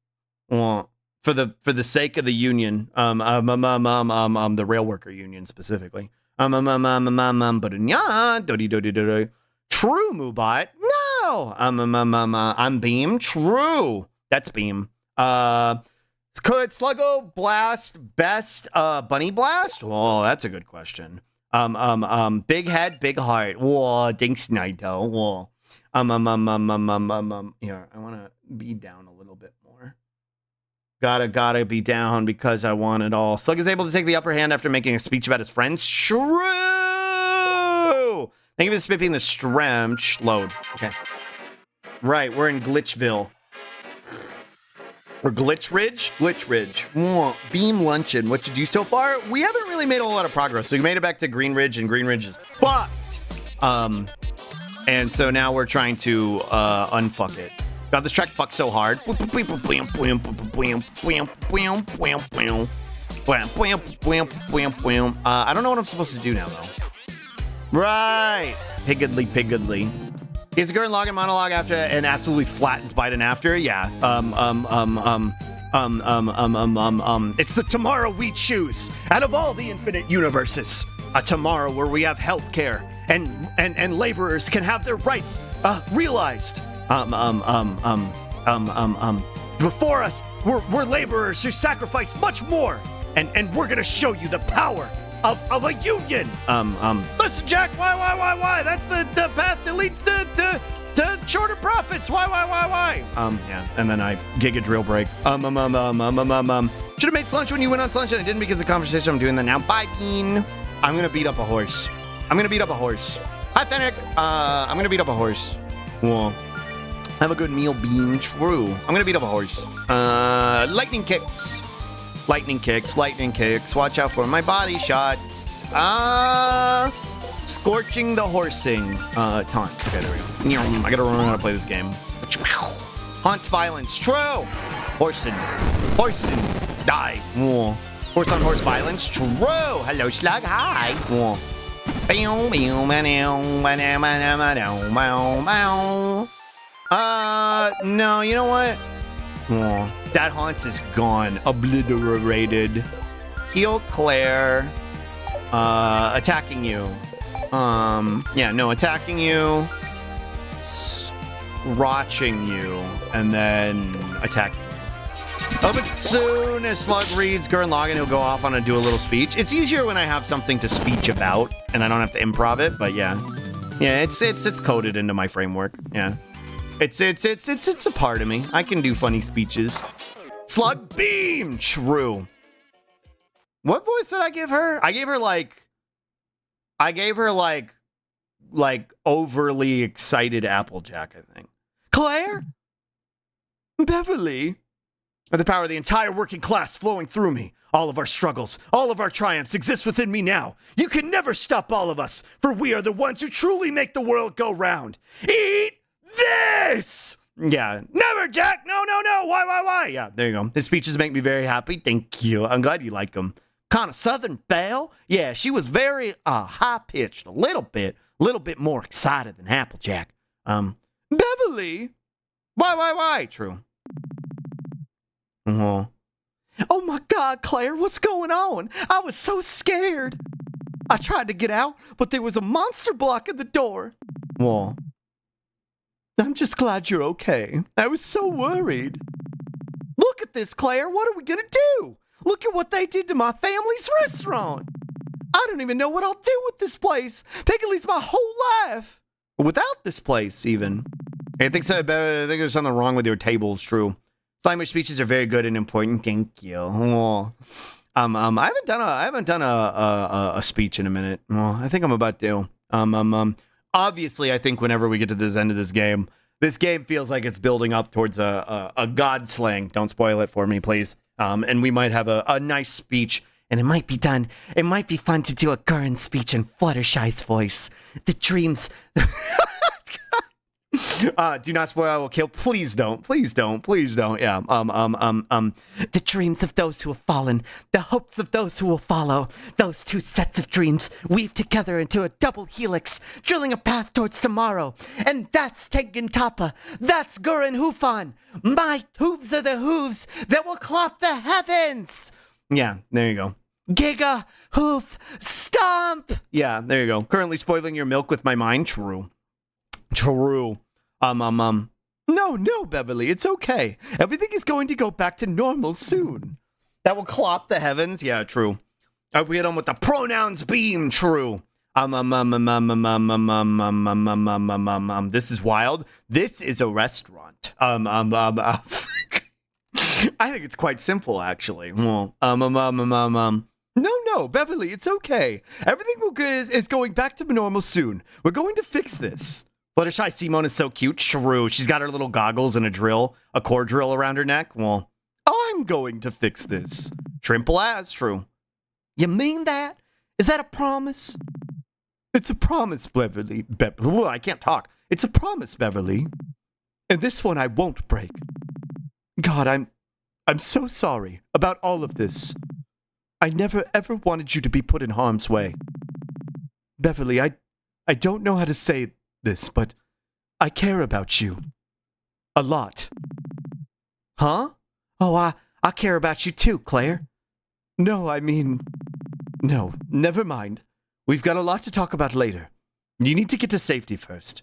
Well, for the sake of the union, the rail worker union specifically. Brunya. Dodi dodi dodi. True, Mubot. No. I'm beam. True. That's beam. Could Sluggo blast best bunny blast? Oh, that's a good question. Big head, big heart. Whoa, thanks, Naito. Whoa. Here, I want to be down a little bit more. Gotta be down because I want it all. Slug is able to take the upper hand after making a speech about his friends. True. Thank you for spipping the stremch. Load. Okay. Right, we're in Glitchville. Or Glitch Ridge? Glitch Ridge. Beam Luncheon. What you do so far? We haven't really made a lot of progress. So we made it back to Green Ridge, and Green Ridge is fucked. And so now we're trying to unfuck it. God, this track fucks so hard. I don't know what I'm supposed to do now, though. Right. Piggedly. Is a Gurren Lagann monologue after and absolutely flattens Biden after? Yeah. It's the tomorrow we choose out of all the infinite universes. A tomorrow where we have healthcare and laborers can have their rights realized. Before us, we're laborers who sacrifice much more, and we're gonna show you the power of a union. Listen, Jack, why? That's the path that leads to shorter profits. Why? Yeah, and then I giga drill break. Should have made Slunch when you went on Slunch, and I didn't because of conversation. I'm doing that now. Bye, Bean. I'm gonna beat up a horse. Hi, Fennec. I'm gonna beat up a horse. Whoa. Have a good meal, Bean. True. I'm gonna beat up a horse. Lightning kicks. Watch out for my body shots. Scorching the horsing. Taunt. Okay, there we go. I gotta remember how to play this game. Haunts violence. True. Horsin. Die. Whoa. Horse on horse violence. True. Hello, Slug. Hi. Whoa. No, you know what? Oh, that Haunts is gone. Obliterated. Heal Claire. Attacking you. Attacking you. Scratching you. And then attacking you. Oh, but soon as Slug reads Gurren Lagann, he'll go off on do a little speech. It's easier when I have something to speech about, and I don't have to improv it, but yeah. Yeah, it's coded into my framework. Yeah. It's a part of me. I can do funny speeches. Slug beam! True. What voice did I give her? I gave her like overly excited Applejack, I think. Claire? Beverly? The power of the entire working class flowing through me. All of our struggles, all of our triumphs exist within me now. You can never stop all of us, for we are the ones who truly make the world go round. Eat this! Yeah, never, Jack! No! Why? Yeah, there you go. His speeches make me very happy. Thank you. I'm glad you like them. Kind of Southern Belle? Yeah, she was very high-pitched, a little bit more excited than Applejack. Beverly? Why? True. Uh-huh. Oh my God, Claire, what's going on? I was so scared. I tried to get out, but there was a monster blocking the door. Well, I'm just glad you're okay. I was so worried. Look at this, Claire. What are we gonna do? Look at what they did to my family's restaurant. I don't even know what I'll do with this place. Piggy's my whole life. Without this place, even. I think so. I think there's something wrong with your tables. True. Language speeches are very good and important. Thank you. Oh. I haven't done a speech in a minute. Oh, I think I'm about to. Obviously, I think whenever we get to this end of this game feels like it's building up towards a god slaying. Don't spoil it for me, please. And we might have a nice speech, and it might be done. It might be fun to do a Gurren speech in Fluttershy's voice. The dreams. Do not spoil, I will kill. Please don't. Please don't. Please don't. Yeah. The dreams of those who have fallen, the hopes of those who will follow. Those two sets of dreams weave together into a double helix, drilling a path towards tomorrow. And that's Tengen Toppa. That's Gurren Hufan. My hooves are the hooves that will clop the heavens. Yeah, there you go. Giga hoof stomp. Yeah, there you go. Currently spoiling your milk with my mind. True. True. No, Beverly, it's okay. Everything is going to go back to normal soon. That will clop the heavens. Yeah, true. We hit on with the pronouns beam. True. This is wild. This is a restaurant. I think it's quite simple, actually. No, Beverly, it's okay. Everything is going back to normal soon. We're going to fix this. Fluttershy Simone is so cute. True. She's got her little goggles and a core drill around her neck. Well, I'm going to fix this. Trimple as. True. You mean that? Is that a promise? It's a promise, Beverly. Ooh, I can't talk. It's a promise, Beverly. And this one I won't break. God, I'm so sorry about all of this. I never ever wanted you to be put in harm's way. Beverly, I don't know how to say this, but I care about you. A lot. Huh? Oh, I care about you too, Claire. No, I mean... No, never mind. We've got a lot to talk about later. You need to get to safety first.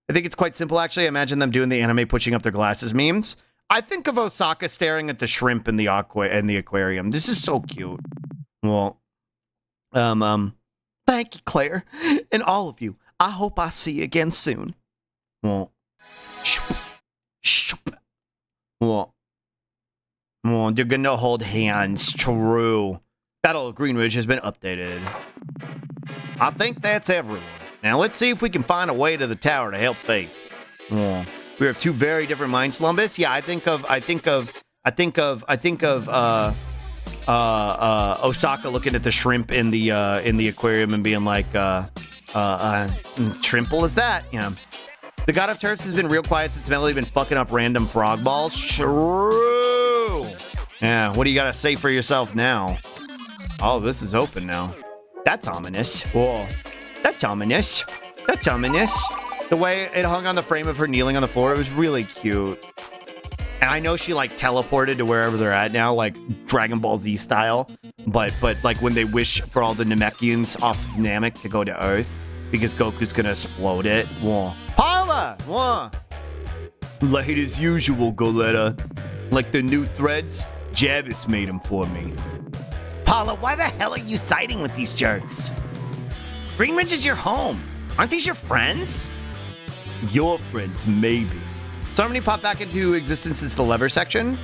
I think it's quite simple, actually. I imagine them doing the anime pushing up their glasses memes. I think of Osaka staring at the shrimp in the aquarium. This is so cute. Well, thank you, Claire. And all of you. I hope I see you again soon. Well, they're gonna hold hands. True. Battle of Green Ridge has been updated. I think that's everyone. Now let's see if we can find a way to the tower to help Faith. We have two very different mind slumbus. Yeah, I think of Osaka looking at the shrimp in the aquarium and being like, Trimple is that? Yeah. The God of Turfs has been real quiet since Melody been fucking up random frog balls. True. Yeah, what do you gotta say for yourself now? Oh, this is open now. That's ominous. Whoa. That's ominous. That's ominous. The way it hung on the frame of her kneeling on the floor, it was really cute. And I know she like teleported to wherever they're at now, like Dragon Ball Z style. But like when they wish for all the Namekians off of Namek to go to Earth because Goku's gonna explode it. Whoa. Paula! Whoa. Late as usual, Goletta. Like the new threads, Javis made them for me. Paula, why the hell are you siding with these jerks? Green Ridge is your home. Aren't these your friends? Your friends, maybe. So Harmony popped back into existence since the lever section?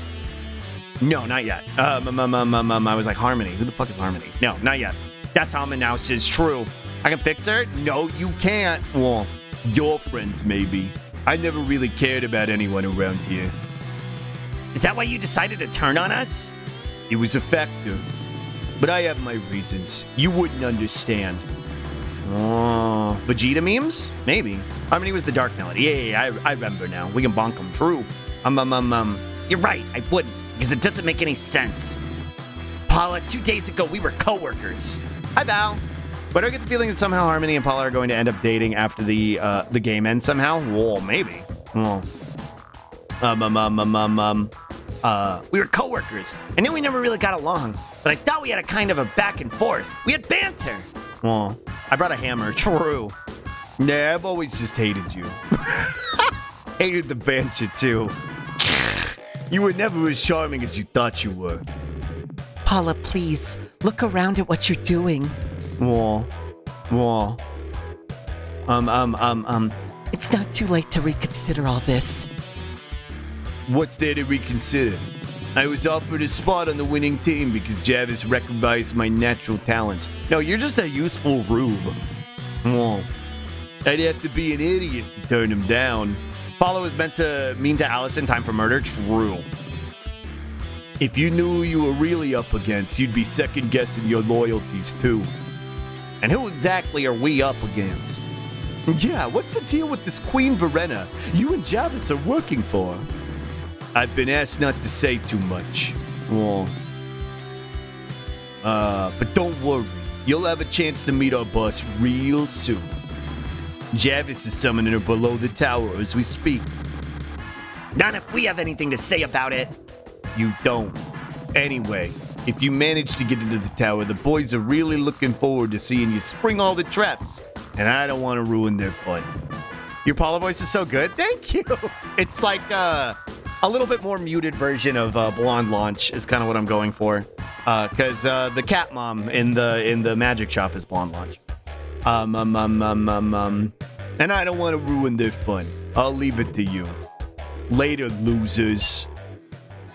No, not yet. I was like, Harmony? Who the fuck is Harmony? No, not yet. That's how now says true. I can fix her? No, you can't. Well, your friends, maybe. I never really cared about anyone around here. Is that why you decided to turn on us? It was a factor. But I have my reasons. You wouldn't understand. Oh, Vegeta memes? Maybe. Harmony was the Dark Melody. Yeah, I remember now. We can bonk them. True. You're right, I wouldn't, because it doesn't make any sense. Paula, 2 days ago, we were co-workers. Hi, Val. But I get the feeling that somehow Harmony and Paula are going to end up dating after the game ends somehow. Whoa, maybe. Whoa. We were co-workers. I knew we never really got along, but I thought we had a kind of a back and forth. We had banter. Well, I brought a hammer. True. Nah, I've always just hated you. Hated the banter, too. You were never as charming as you thought you were. Paula, please, look around at what you're doing. Whoa. It's not too late to reconsider all this. What's there to reconsider? I was offered a spot on the winning team because Javis recognized my natural talents. No, you're just a useful rube. Whoa. I'd have to be an idiot to turn him down. Paula was meant to mean to Allison time for murder. True. If you knew who you were really up against, you'd be second-guessing your loyalties, too. And who exactly are we up against? Yeah, what's the deal with this Queen Verena you and Javis are working for? I've been asked not to say too much. Well, But don't worry. You'll have a chance to meet our boss real soon. Javis is summoning her below the tower as we speak. Not if we have anything to say about it. You don't. Anyway, if you manage to get into the tower, the boys are really looking forward to seeing you spring all the traps, and I don't want to ruin their fun. your Paula voice is so good. Thank you. It's like a little bit more muted version of Blonde Launch is kind of what I'm going for. Because the cat mom in the magic shop is Blonde Launch. And I don't want to ruin their fun. I'll leave it to you. Later, losers.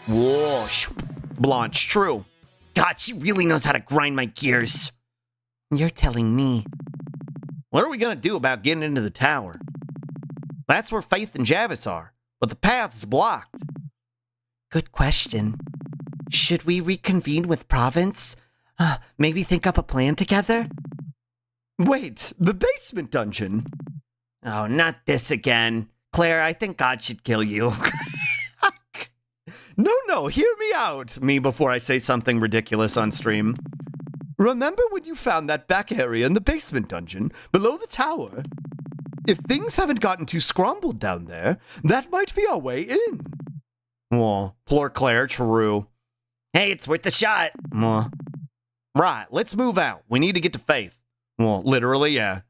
Whoosh. Blanche, true. God, she really knows how to grind my gears. You're telling me. What are we gonna do about getting into the tower? That's where Faith and Javis are, but the path's blocked. Good question. Should we reconvene with Province? Maybe think up a plan together? Wait, the basement dungeon? Oh, not this again. Claire, I think God should kill you. No, hear me out. Me before I say something ridiculous on stream. Remember when you found that back area in the basement dungeon below the tower? If things haven't gotten too scrambled down there, that might be our way in. Well, poor Claire, true. Hey, it's worth a shot. Well, right, let's move out. We need to get to Faith. Well, literally, yeah.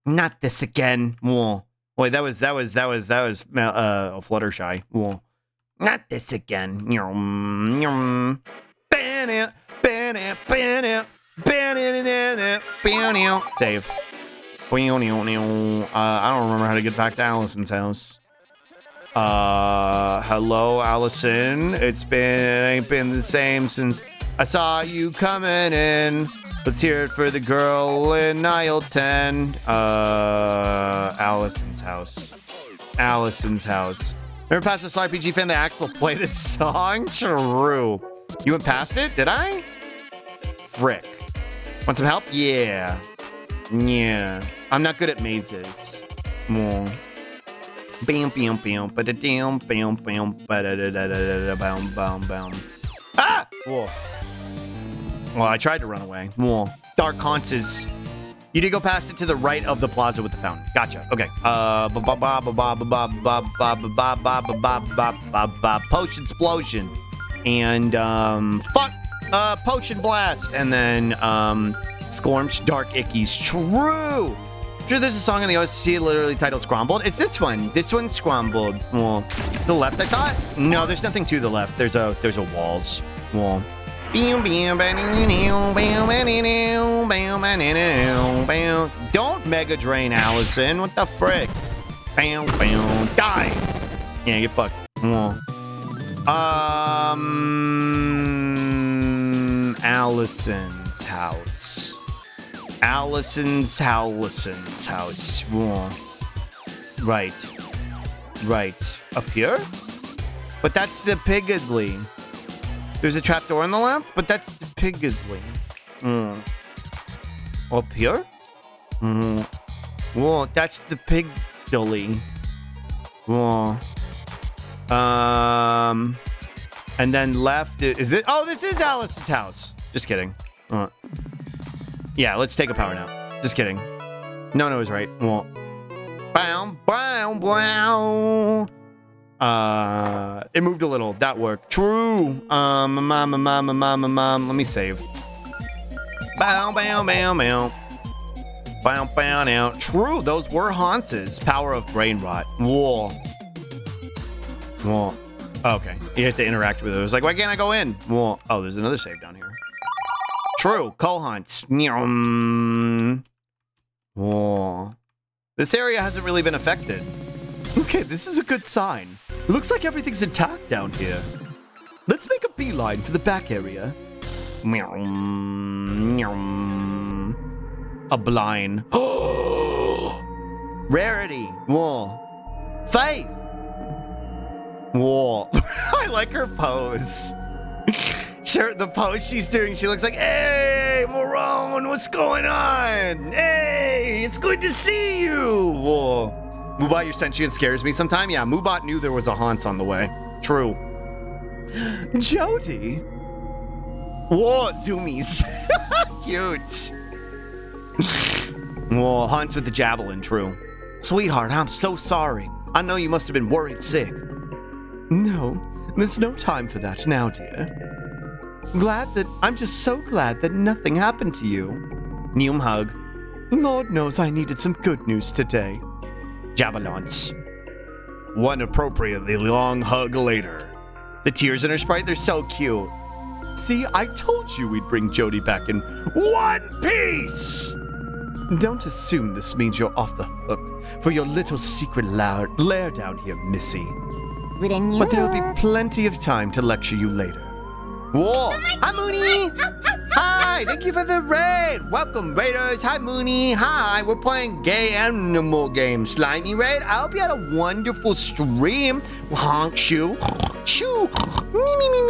Not this again. Well, wait, that was Fluttershy. Well, not this again. Save. I don't remember how to get back to Allison's house. Hello, Allison. Ain't been the same since I saw you coming in. Let's hear it for the girl in aisle 10. Allison's house. Never past a slarpg fan that Axel play this song? True. You went past it? Did I? Frick. Want some help? Yeah. I'm not good at mazes. Bam, bam, bam, ba-da-dam, bam, bam, ba-da-da-da-da-da, bam, bam. Ah! Whoa. Well, I tried to run away. Whoa. Dark Haunts. You did go past it to the right of the plaza with the fountain. Gotcha. Okay. Potion explosion. And potion blast. And then Scorched Dark Ickies. True. Sure, there's a song in the OC literally titled Scrambled. It's this one. This one's Scrambled. Well, to the left, I thought. No, there's nothing to the left. There's a walls. Wall. Don't Mega Drain, Allison. What the frick? Die. Yeah, get fucked. Allison's house. Allison's house. Right. Up here? But that's the Piggly. There's a trapdoor on the left, but that's the Piggly. Up here? Whoa, that's the Piggly. Whoa. And then left is this? Oh, this is Allison's house. Just kidding. Yeah, let's take a power nap. Just kidding. No, it was right. Whoa. Bow. It moved a little. That worked. True. Let me save. Bow. True. Those were Haunts' power of brain rot. Whoa. Okay. You have to interact with it. It was like, why can't I go in? Whoa. Oh, there's another save down here. True. Coal-Haunts. Whoa. This area hasn't really been affected. Okay, this is a good sign. It looks like everything's intact down here. Let's make a beeline for the back area. A blind. Rarity. Whoa. Faith. Whoa. I like her pose. Sure, the pose she's doing, she looks like, hey, Moroni. everyone. What's going on? Hey, it's good to see you. Whoa. Moobot, your sentient scares me sometime. Yeah, Moobot knew there was a Haunts on the way. True. Jody? Whoa, zoomies. Cute. Whoa, Haunts with the javelin. True. Sweetheart, I'm so sorry. I know you must have been worried sick. No, there's no time for that now, dear. I'm just so glad that nothing happened to you. Neum hug. Lord knows I needed some good news today. Javelins. One appropriately long hug later. The tears in her sprite, they're so cute. See, I told you we'd bring Jody back in one piece! Don't assume this means you're off the hook for your little secret lair down here, Missy. But there'll be plenty of time to lecture you later. Whoa! Hi, Mooney! Hi! Thank you for the raid! Welcome, Raiders! Hi, Mooney! Hi! We're playing gay animal game, Slimy Raid. I hope you had a wonderful stream. Honk, shoo, shoo,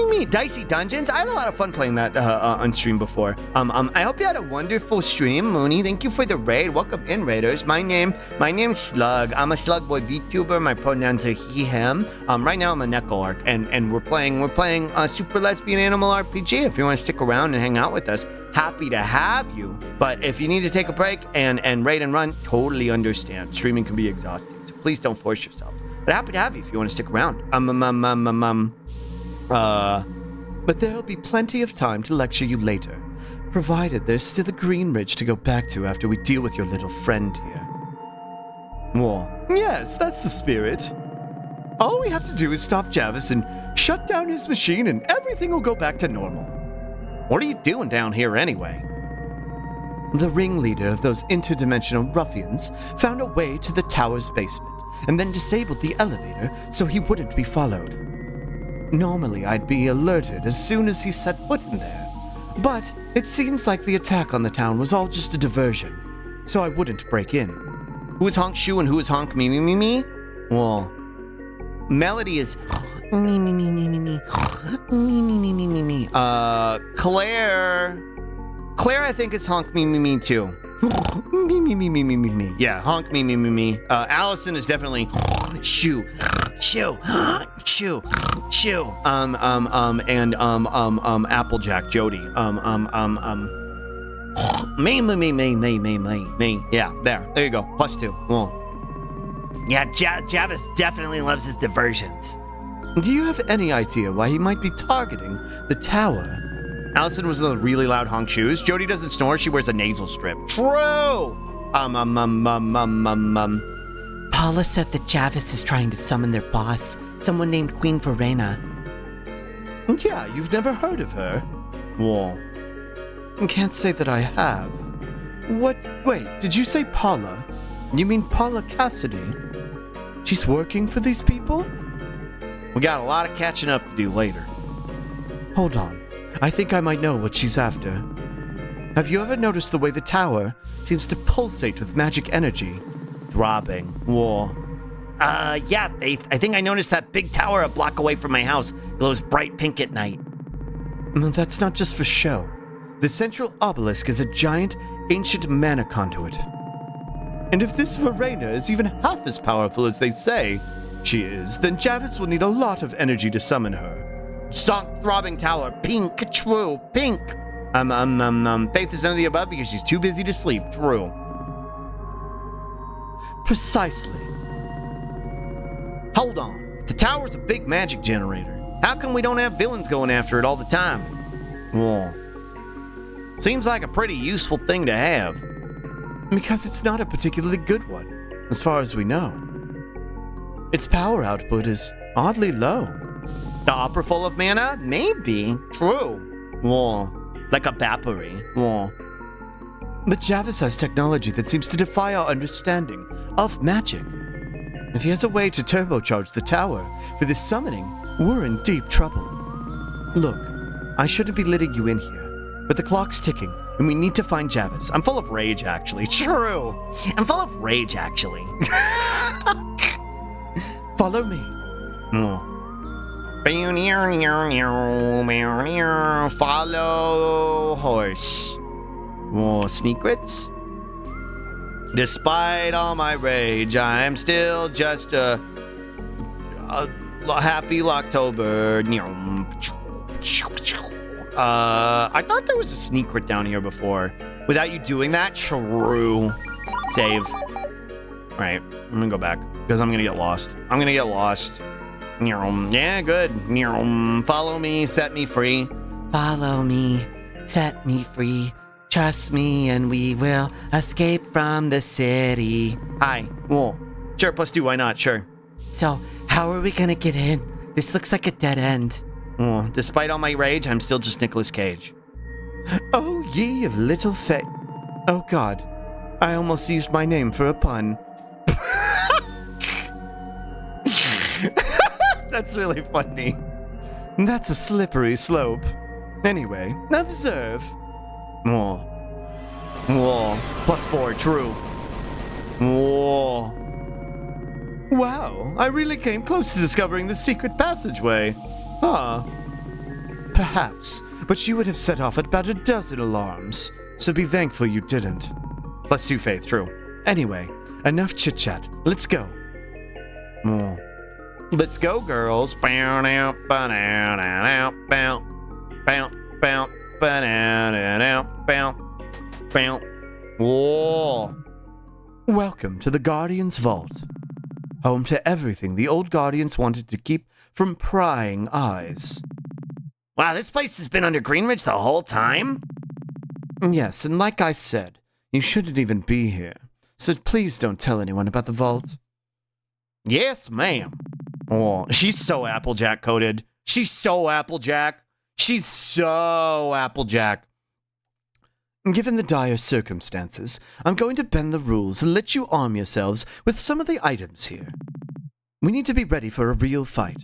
me. Dicey Dungeons. I had a lot of fun playing that on stream before. I hope you had a wonderful stream, Mooney. Thank you for the raid. Welcome in, Raiders. My name's Slug. I'm a Slug Boy VTuber. My pronouns are he, him. Right now I'm a Neckark, and we're playing Super Lesbian Animal RPG. If you want to stick around and hang out with us, happy to have you. But if you need to take a break and raid and run, totally understand. Streaming can be exhausting, so please don't force yourself. But happy to have you if you want to stick around. But there'll be plenty of time to lecture you later, provided there's still a Green Ridge to go back to after we deal with your little friend here. Whoa. Yes, that's the spirit. All we have to do is stop Javis and shut down his machine and everything will go back to normal. What are you doing down here anyway? The ringleader of those interdimensional ruffians found a way to the tower's basement and then disabled the elevator so he wouldn't be followed. Normally, I'd be alerted as soon as he set foot in there, but it seems like the attack on the town was all just a diversion, so I wouldn't break in. Who is Honk Shoe and who is Honk Me? Well, Melody is me. Claire, I think is Honk Me too. Me. Yeah, Honk Me. Allison is definitely Shoo. And Applejack Jody. Me. Yeah, there you go. +2. Well. Yeah, Javis definitely loves his diversions. Do you have any idea why he might be targeting the tower? Allison was the really loud honk shoes. Jody doesn't snore, she wears a nasal strip. True! Paula said that Javis is trying to summon their boss, someone named Queen Verena. Yeah, you've never heard of her. Whoa. Can't say that I have. Wait, did you say Paula? You mean Paula Cassidy? She's working for these people? We got a lot of catching up to do later. Hold on. I think I might know what she's after. Have you ever noticed the way the tower seems to pulsate with magic energy? Throbbing. Whoa. Yeah, Faith. I think I noticed that big tower a block away from my house glows bright pink at night. That's not just for show. The central obelisk is a giant, ancient mana conduit. And if this Verena is even half as powerful as they say she is, then Javis will need a lot of energy to summon her. Stonk throbbing tower. Pink. True. Pink. Faith is none of the above because she's too busy to sleep. True. Precisely. Hold on. The tower's a big magic generator. How come we don't have villains going after it all the time? Well, seems like a pretty useful thing to have. Because it's not a particularly good one, as far as we know. Its power output is oddly low. The opera full of mana? Maybe. True. Well, like a battery. Well. But Javis has technology that seems to defy our understanding of magic. If he has a way to turbocharge the tower for this summoning, we're in deep trouble. Look, I shouldn't be letting you in here, but the clock's ticking, and we need to find Javis. I'm full of rage, actually. True. I'm full of rage, actually. Follow me. Follow horse. More secrets. Despite all my rage, I am still just a happy Locktober. I thought there was a secret down here before. Without you doing that, true. Save. All right, I'm gonna go back because I'm gonna get lost. Yeah, good. Follow me, set me free. Follow me, set me free. Trust me, and we will escape from the city. Hi. Well, sure, +2, why not? Sure. So, how are we gonna get in? This looks like a dead end. Well, despite all my rage, I'm still just Nicolas Cage. Oh, ye of little faith. Oh, God. I almost used my name for a pun. That's really funny. That's a slippery slope. Anyway, observe. Whoa. Whoa. +4, true. Whoa. Wow, I really came close to discovering the secret passageway. Huh. Perhaps, but you would have set off about a dozen alarms, so be thankful you didn't. +2 faith, true. Anyway, enough chit-chat. Let's go. Whoa. Let's go, girls. Bow, bow, bow, bow, bow, bow, bow, bow, bow, bow. Whoa. Welcome to the Guardian's Vault. Home to everything the old Guardians wanted to keep from prying eyes. Wow, this place has been under Greenridge the whole time? Yes, and like I said, you shouldn't even be here. So please don't tell anyone about the vault. Yes, ma'am. Oh, she's so Applejack coded. She's so Applejack. Given the dire circumstances, I'm going to bend the rules and let you arm yourselves with some of the items here. We need to be ready for a real fight.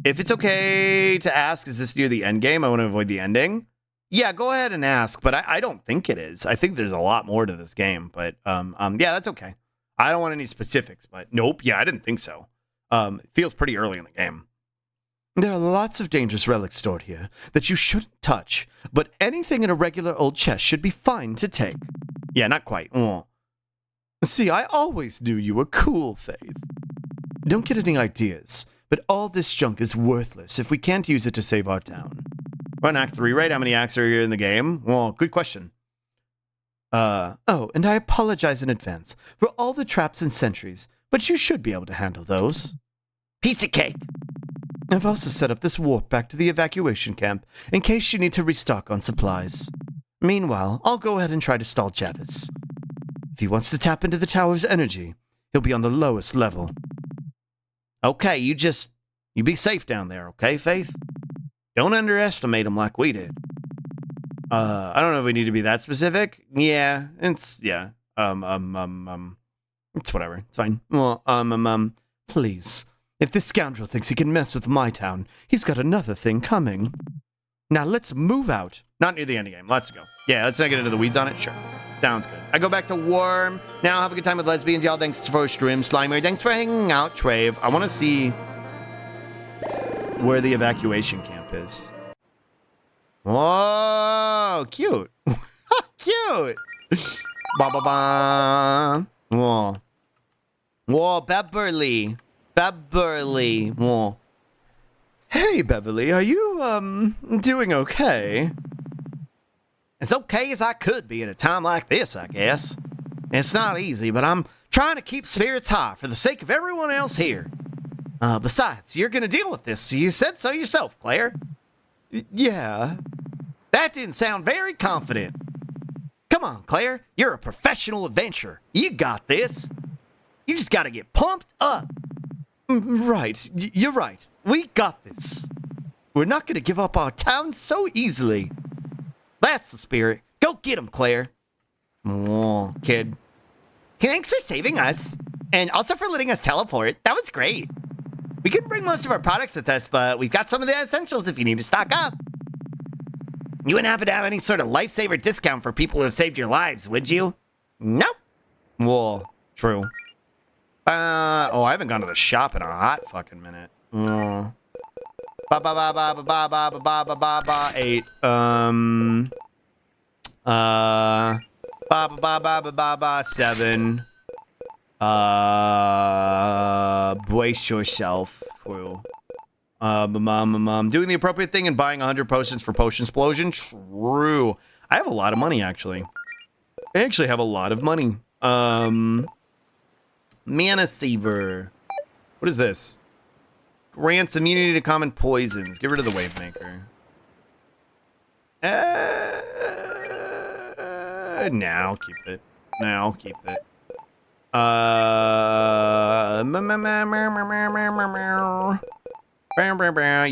If it's okay to ask, is this near the end game? I want to avoid the ending. Yeah, go ahead and ask, but I don't think it is. I think there's a lot more to this game, but yeah, that's okay. I don't want any specifics, but nope, yeah, I didn't think so. It feels pretty early in the game. There are lots of dangerous relics stored here that you shouldn't touch, but anything in a regular old chest should be fine to take. Yeah, not quite. Oh. See, I always knew you were cool, Faith. Don't get any ideas, but all this junk is worthless if we can't use it to save our town. We're on Act 3, right? How many acts are here in the game? Well, good question. Oh, and I apologize in advance for all the traps and sentries, but you should be able to handle those. Pizza cake. I've also set up this warp back to the evacuation camp in case you need to restock on supplies. Meanwhile, I'll go ahead and try to stall Javis. If he wants to tap into the tower's energy, he'll be on the lowest level. Okay, you be safe down there, okay, Faith? Don't underestimate him like we did. I don't know if we need to be that specific. Yeah, it's whatever. It's fine. Well, please. If this scoundrel thinks he can mess with my town, he's got another thing coming. Now let's move out. Not near the end of the game. Let's go. Yeah, let's not get into the weeds on it. Sure. Sounds good. I go back to Worm. Now have a good time with lesbians, y'all. Thanks for stream, Slimer. Thanks for hanging out, Trave. I want to see where the evacuation camp is. Whoa, cute. Cute. Ba ba ba. Whoa. Whoa, Beverly. Whoa. Hey, Beverly, are you, doing okay? As okay as I could be at a time like this, I guess. It's not easy, but I'm trying to keep spirits high for the sake of everyone else here. Besides, you're gonna deal with this. You said so yourself, Claire. Yeah. That didn't sound very confident. Come on, Claire. You're a professional adventurer. You got this. You just gotta get pumped up. Right. You're right. We got this. We're not gonna give up our town so easily. That's the spirit. Go get him, Claire. Oh, kid. Thanks for saving us. And also for letting us teleport. That was great. We couldn't bring most of our products with us, but we've got some of the essentials if you need to stock up. You wouldn't happen to have any sort of lifesaver discount for people who have saved your lives, would you? Nope. Whoa, true. I haven't gone to the shop in a hot fucking minute. Ba ba ba ba ba ba ba ba ba ba ba 8. Ba ba ba ba ba ba ba 7. Brace yourself. True. Doing the appropriate thing and buying 100 potions for Potion Explosion. True. I have a lot of money, actually. I actually have a lot of money. Mana Saver. What is this? Grants immunity to common poisons. Get rid of the Wave Maker. Now keep it. Now keep it.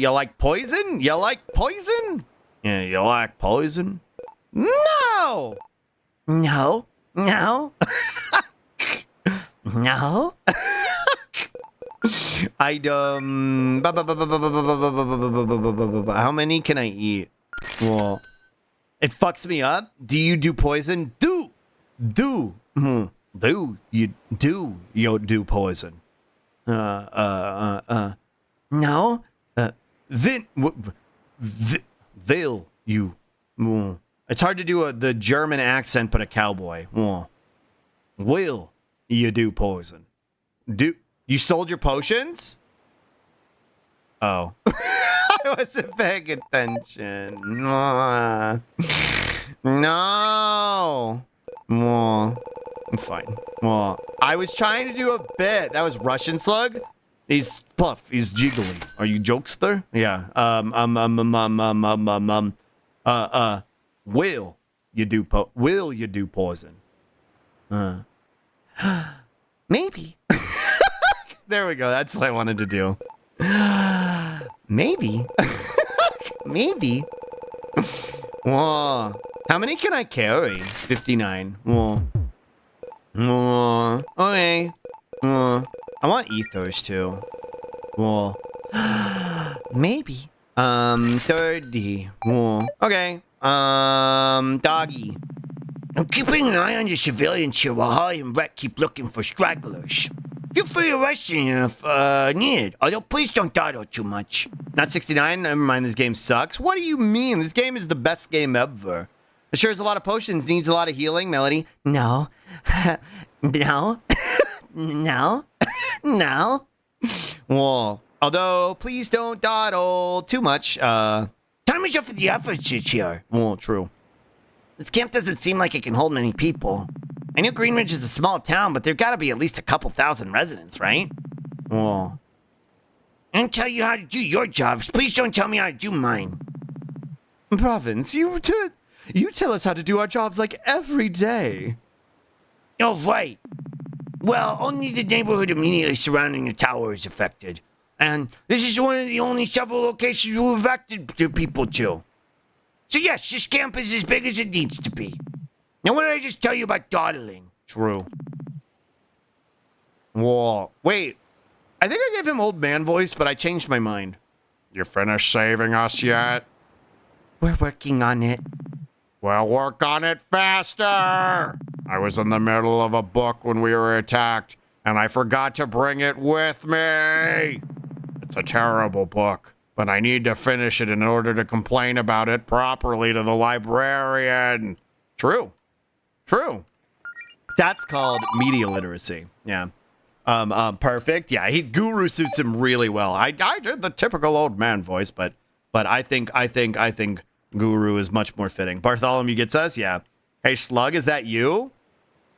You like poison? You like poison? Yeah, you like poison? No! No. No. No. How many can I eat? Well, it fucks me up. Do you do poison? Do you do poison? No. They'll you. It's hard to do the German accent, but a cowboy. Will you do poison? Do you sold your potions? Oh. I wasn't paying attention. No. It's fine. I was trying to do a bit. That was Russian Slug. He's Puff. He's jiggly. Are you jokester? Yeah. Will you do poison? Maybe. There we go. That's what I wanted to do. Maybe. Maybe. Whoa. How many can I carry? 59. Whoa. Okay. I want ethers too. Whoa. Maybe. 30. Whoa. Okay. Doggy. I'm keeping an eye on your civilians here while Holly and Rhett keep looking for stragglers. Feel free to arrest them if needed, although please don't dawdle too much. Not 69? Never mind, this game sucks. What do you mean? This game is the best game ever. It sure has a lot of potions, needs a lot of healing, Melody. No. No. No. No. Whoa. Although, please don't dawdle too much. Time is up for the efforts here. Well, true. This camp doesn't seem like it can hold many people. I know Greenridge is a small town, but there've got to be at least a couple thousand residents, right? Whoa. I can tell you how to do your jobs. Please don't tell me how to do mine. Province, you tell us how to do our jobs like every day. Oh, right. Well, only the neighborhood immediately surrounding the tower is affected. And this is one of the only several locations we've affected people to. So yes, this camp is as big as it needs to be. Now what did I just tell you about dawdling? True. Whoa. Wait. I think I gave him old man voice, but I changed my mind. You finished saving us yet? We're working on it. Well, work on it faster! I was in the middle of a book when we were attacked, and I forgot to bring it with me! It's a terrible book, but I need to finish it in order to complain about it properly to the librarian. True. True. That's called media literacy. Yeah. Perfect. Yeah, Guru suits him really well. I did the typical old man voice, but I think Guru is much more fitting. Bartholomew gets us, yeah. Hey, Slug, is that you?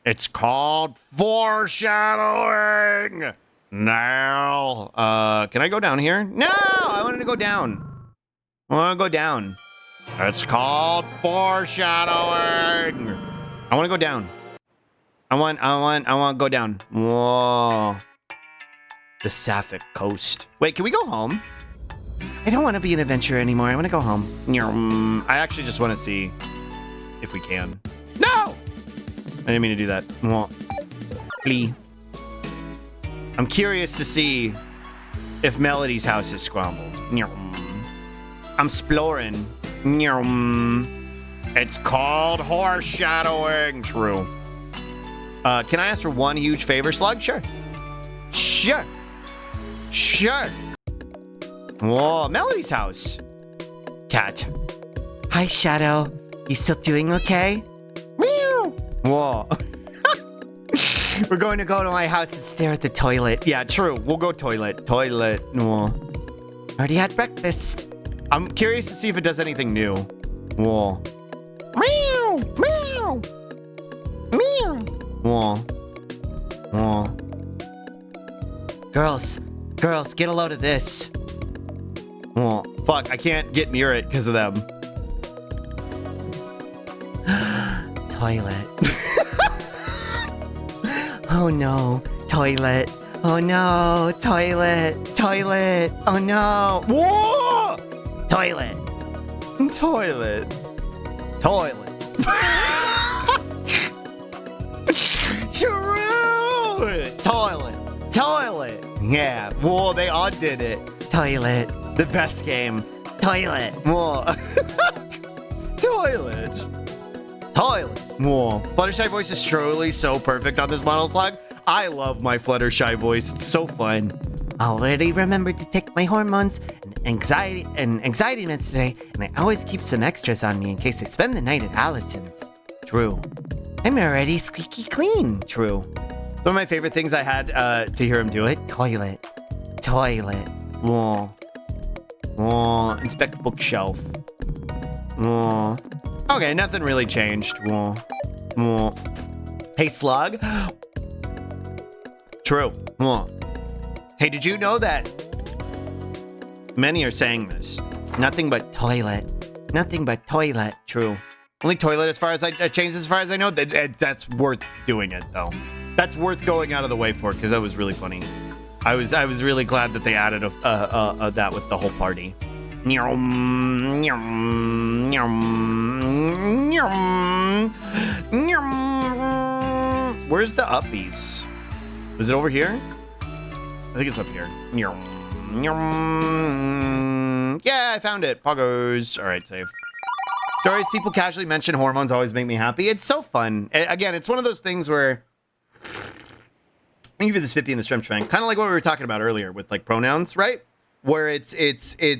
It's called foreshadowing. Now, can I go down here? No, I wanted to go down. I want to go down. It's called foreshadowing. I want to go down. I want to go down. Whoa. The Sapphic Coast. Wait, can we go home? I don't want to be an adventurer anymore. I want to go home. I actually just want to see if we can. No! I didn't mean to do that. Flee. I'm curious to see if Melody's house is scrambled. I'm exploring. It's called horse shadowing. True. Can I ask for one huge favor, Slug? Sure. Sure. Whoa, Melody's house. Cat. Hi, Shadow. You still doing okay? Whoa. We're going to go to my house and stare at the toilet. Yeah, true. We'll go toilet. Toilet. Whoa. Already had breakfast. I'm curious to see if it does anything new. Whoa. Meow, meow, meow. Whoa. Whoa. Girls, get a load of this. Whoa. Fuck, I can't get near it because of them. Toilet. Oh no, toilet. Oh no, toilet. Toilet. Oh no. Whoa! Toilet. Toilet. Toilet. True! Toilet. Toilet. Yeah. Whoa, they all did it. Toilet. The best game. Toilet. Whoa. Toilet. Toilet. Whoa. Fluttershy voice is truly so perfect on this model slug. I love my Fluttershy voice. It's so fun. Already remembered to take my hormones and anxiety meds today, and I always keep some extras on me in case I spend the night at Allison's. True. I'm already squeaky clean. True. Some of my favorite things I had to hear him do it. Toilet. Toilet. Whoa. Whoa. Inspect bookshelf. Whoa. Okay, nothing really changed. Whoa. Whoa. Hey, Slug. True. Whoa. Hey, did you know that many are saying this? Nothing but toilet. Nothing but toilet. True. Only toilet as far as I changed as far as I know. That's worth doing it though. That's worth going out of the way for because that was really funny. I was really glad that they added that with the whole party. Where's the uppies? Was it over here? I think it's up here. Yeah, I found it. Poggers. All right, save. Stories people casually mention hormones always make me happy. It's so fun. Again, it's one of those things where I'll give you the Spippy and the Shrimp Shank, kind of like what we were talking about earlier with like pronouns, right? Where it's the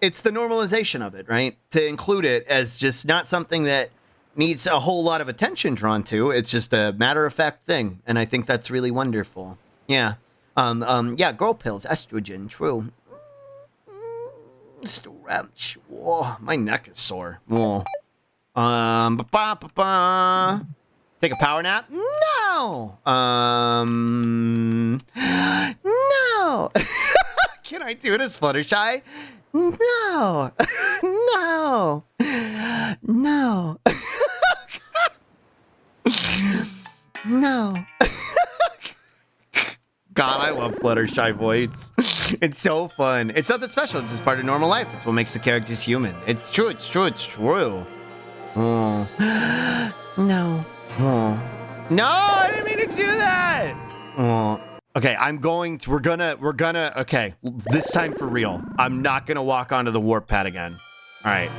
normalization of it, right? To include it as just not something that needs a whole lot of attention drawn to. It's just a matter of fact thing, and I think that's really wonderful. Yeah. Yeah, girl pills, estrogen, true. Stretch. Whoa, my neck is sore. Whoa. Take a power nap? No. No. Can I do it as Fluttershy? No. No. No. No. God, I love Fluttershy voice. It's so fun. It's nothing special. It's just part of normal life. It's what makes the characters human. It's true. It's true. It's true. Oh. No. Oh. No, I didn't mean to do that. Oh. Okay, we're gonna, okay, this time for real. I'm not gonna walk onto the warp pad again. All right.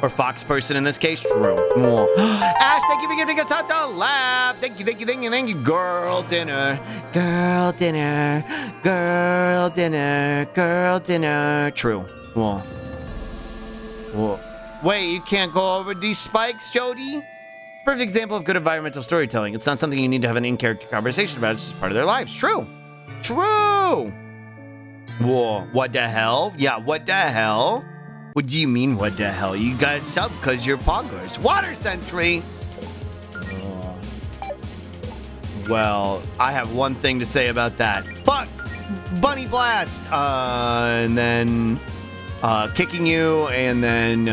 Or fox person in this case, true. Ash, thank you for giving us out the lab. Thank you. Girl dinner. Girl dinner. Girl dinner. Girl dinner. True. Whoa. Wait, you can't go over these spikes, Jody? It's a perfect example of good environmental storytelling. It's not something you need to have an in-character conversation about. It's just part of their lives. True. Whoa. What the hell? Yeah, what the hell? What do you mean, what the hell? You guys sub because you're poggers. Water Sentry! Oh. Well, I have one thing to say about that. Fuck! Bunny Blast! And then kicking you, and then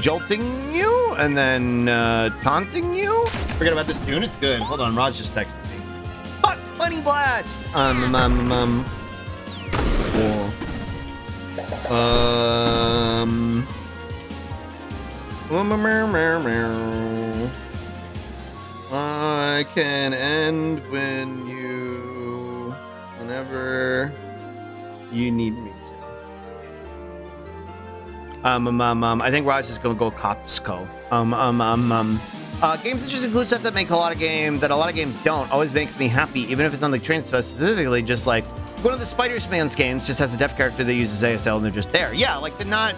jolting you, and then taunting you? Forget about this tune, it's good. Hold on, Roz just texted me. Fuck! Bunny Blast! Whoa. I can end whenever you need me to. I think Raj is gonna go Costco. Games that just include stuff that make a lot of games don't. Always makes me happy, even if it's not like train specifically, just like one of the Spider-Man's games just has a deaf character that uses ASL and they're just there. Yeah, like to not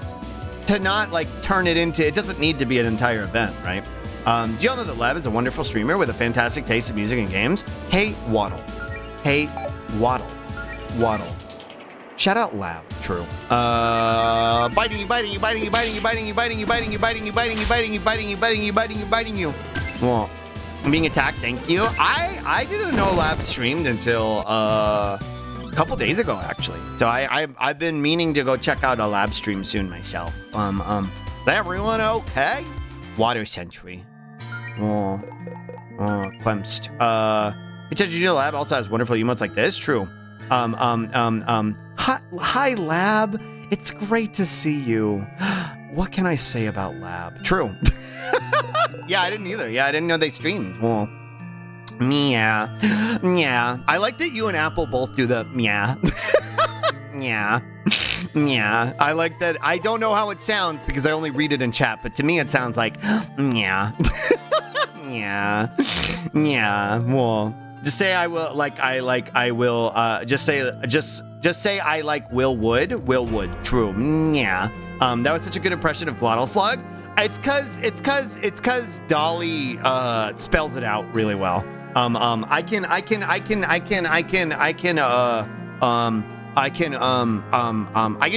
like turn it into, it doesn't need to be an entire event, right? Do y'all know that Lab is a wonderful streamer with a fantastic taste in music and games? Hey, Waddle. Hey, Waddle. Waddle. Shout out Lab. True. Biting you, biting you, biting you, biting you, biting you, biting you, biting you, biting you, biting you, biting you, biting you, biting you, biting you, biting you. Well, I'm being attacked. Thank you. I didn't know Lab streamed until a couple days ago, actually. So I've been meaning to go check out a Lab stream soon myself. Is everyone okay? Water Sentry. Clemst. HHG Lab also has wonderful emotes like this. True. Hi, Lab. It's great to see you. What can I say about Lab? True. Yeah, I didn't either. Yeah, I didn't know they streamed. Well, yeah. Yeah. I like that you and Apple both do the yeah. Yeah. Yeah. I like that. I don't know how it sounds because I only read it in chat, but to me it sounds like yeah. Yeah. Yeah. Well, just say I will just say I like Will Wood. True. Yeah. That was such a good impression of Glottal Slug. It's cause Dolly spells it out really well. I can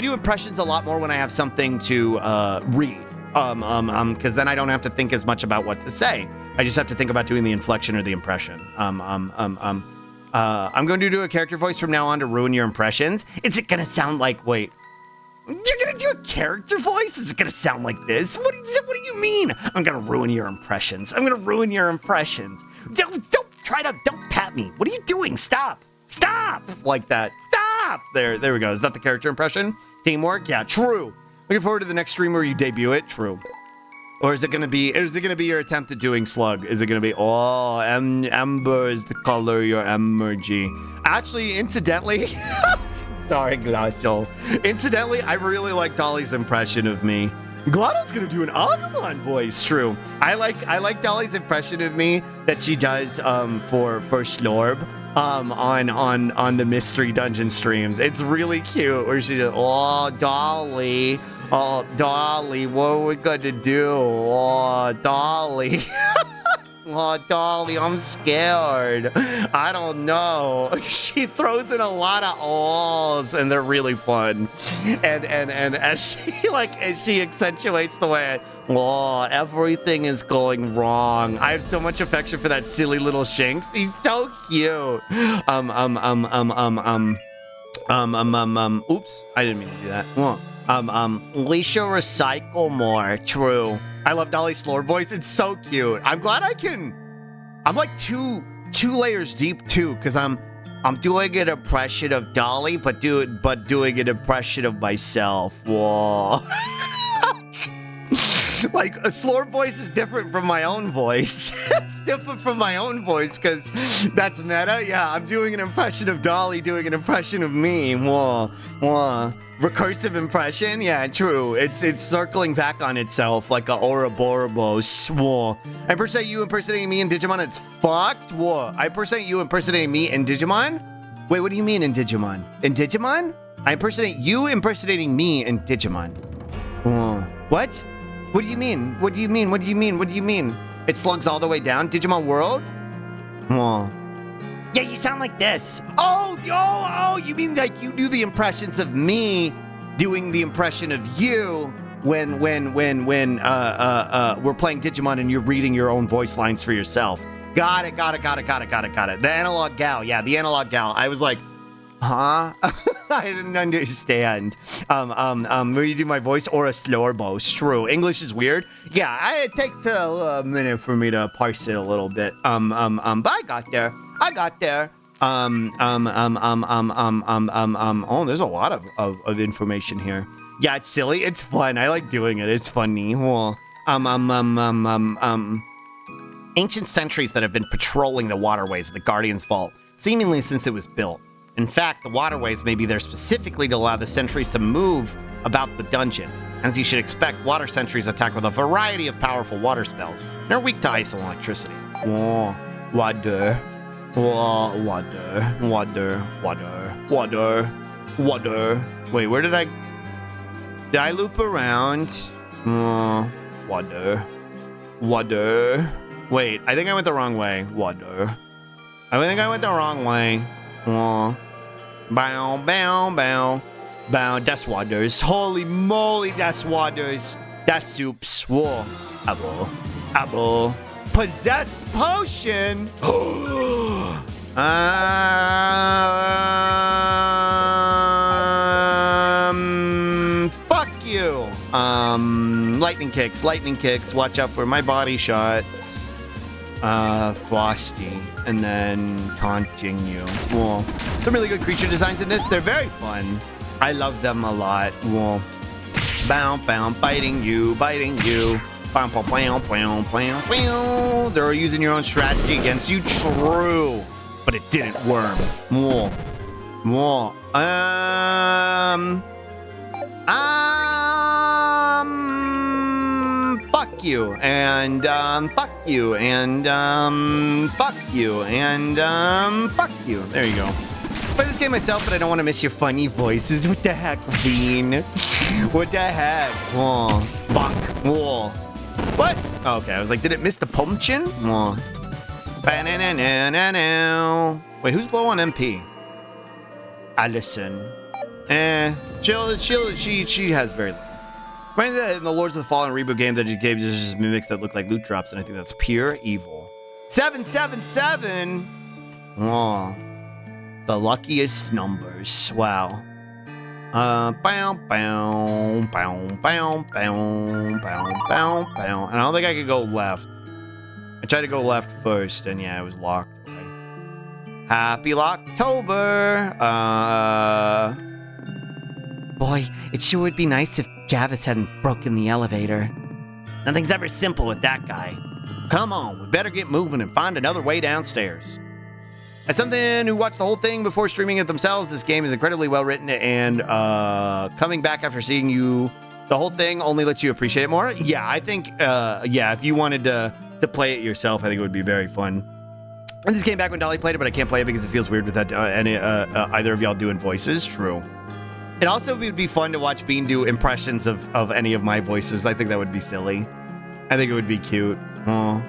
do impressions a lot more when I have something to read. Because then I don't have to think as much about what to say. I just have to think about doing the inflection or the impression. I'm going to do a character voice from now on to ruin your impressions. Is it gonna sound like, wait, you're gonna do a character voice? Is it gonna sound like this? What do you mean? I'm gonna ruin your impressions. I'm gonna ruin your impressions. Don't pat me. What are you doing? Stop. Like that. Stop. There we go. Is that the character impression? Teamwork? Yeah, true. Looking forward to the next stream where you debut it. True. Or is it gonna be your attempt at doing Slug? Is it gonna be, amber is the color of your emoji? Actually, incidentally, sorry, Glasso. Incidentally, I really like Dolly's impression of me. Glottal's gonna do an Agumon voice. True. I like Dolly's impression of me that she does for Slorb on the Mystery Dungeon streams. It's really cute where she does, Dolly. Oh, Dolly, what are we gonna do? Oh, Dolly. Oh, Dolly, I'm scared. I don't know. She throws in a lot of ohs, and they're really fun. And as she accentuates the way, everything is going wrong. I have so much affection for that silly little Shinx. He's so cute. Oops, I didn't mean to do that. We should recycle more. True. I love Dolly's Slorb voice. It's so cute. I'm glad I'm like two layers deep too, because I'm doing an impression of Dolly, but doing an impression of myself. Whoa. Like, a Slorb voice is different from my own voice. It's different from my own voice because that's meta. Yeah, I'm doing an impression of Dolly doing an impression of me. Whoa. Recursive impression? Yeah, true. It's circling back on itself like a Ouroboros. Whoa. I impersonate you impersonating me in Digimon. It's fucked. Whoa. I impersonate you impersonating me in Digimon? Wait, what do you mean in Digimon? In Digimon? I impersonate you impersonating me in Digimon. Whoa. What? What do you mean? What do you mean? What do you mean? What do you mean? It slugs all the way down? Digimon World? Whoa. Yeah, you sound like this. Oh, you mean like you do the impressions of me doing the impression of you when we're playing Digimon and you're reading your own voice lines for yourself. Got it. The analog gal. Yeah, the analog gal. I was like, huh? I didn't understand. Will you do my voice or a Slorbo? True. English is weird. Yeah, it takes a minute for me to parse it a little bit. But I got there. Oh, there's a lot of information here. Yeah, it's silly. It's fun. I like doing it. It's funny. Well, ancient sentries that have been patrolling the waterways of the Guardian's Vault, seemingly since it was built. In fact, the waterways may be there specifically to allow the sentries to move about the dungeon. As you should expect, water sentries attack with a variety of powerful water spells, and are weak to ice and electricity. Oh, water. Oh, water. Wait, where did I... Did I loop around? Water. Water. Wait, I think I went the wrong way. Water. I think I went the wrong way. Bow, bow, bow. Bow, that's waters. Holy moly, that's waters. That's soups. Whoa. Apple. Apple. Possessed potion. Fuck you. Lightning kicks. Watch out for my body shots. Frosty, and then taunting you. Whoa. Some really good creature designs in this. They're very fun. I love them a lot. Whoa. Bow, bow, biting you. Bow, bow, bow, bow, bow, bow. They're using your own strategy against you. True. But it didn't work. Whoa. Whoa. Fuck you, and fuck you, and fuck you, and fuck you. There you go. Play this game myself, but I don't want to miss your funny voices. What the heck, Bean? What the heck? Whoa. Fuck. Whoa. What? Oh, okay, I was like, did it miss the pumpkin? Whoa. Ba-na-na-na-na-na. Wait, who's low on MP? Allison. She has very little. Remember that in the Lords of the Fallen reboot game that you gave just mimics that look like loot drops, and I think that's pure evil. 777! Oh. The luckiest numbers. Wow. Bow, bow, bow, bow, bow, bow, bow, bow. And I don't think I could go left. I tried to go left first, and yeah, it was locked. Okay. Happy Locktober! Boy, it sure would be nice if Javis hadn't broken the elevator. Nothing's ever simple with that guy. Come on, we better get moving and find another way downstairs. As something who watched the whole thing before streaming it themselves, this game is incredibly well written, and coming back after seeing the whole thing only lets you appreciate it more. Yeah, I think, if you wanted to play it yourself, I think it would be very fun. And this came back when Dolly played it, but I can't play it because it feels weird with that either of y'all doing voices. True. It also would be fun to watch Bean do impressions of any of my voices. I think that would be silly. I think it would be cute. Oh,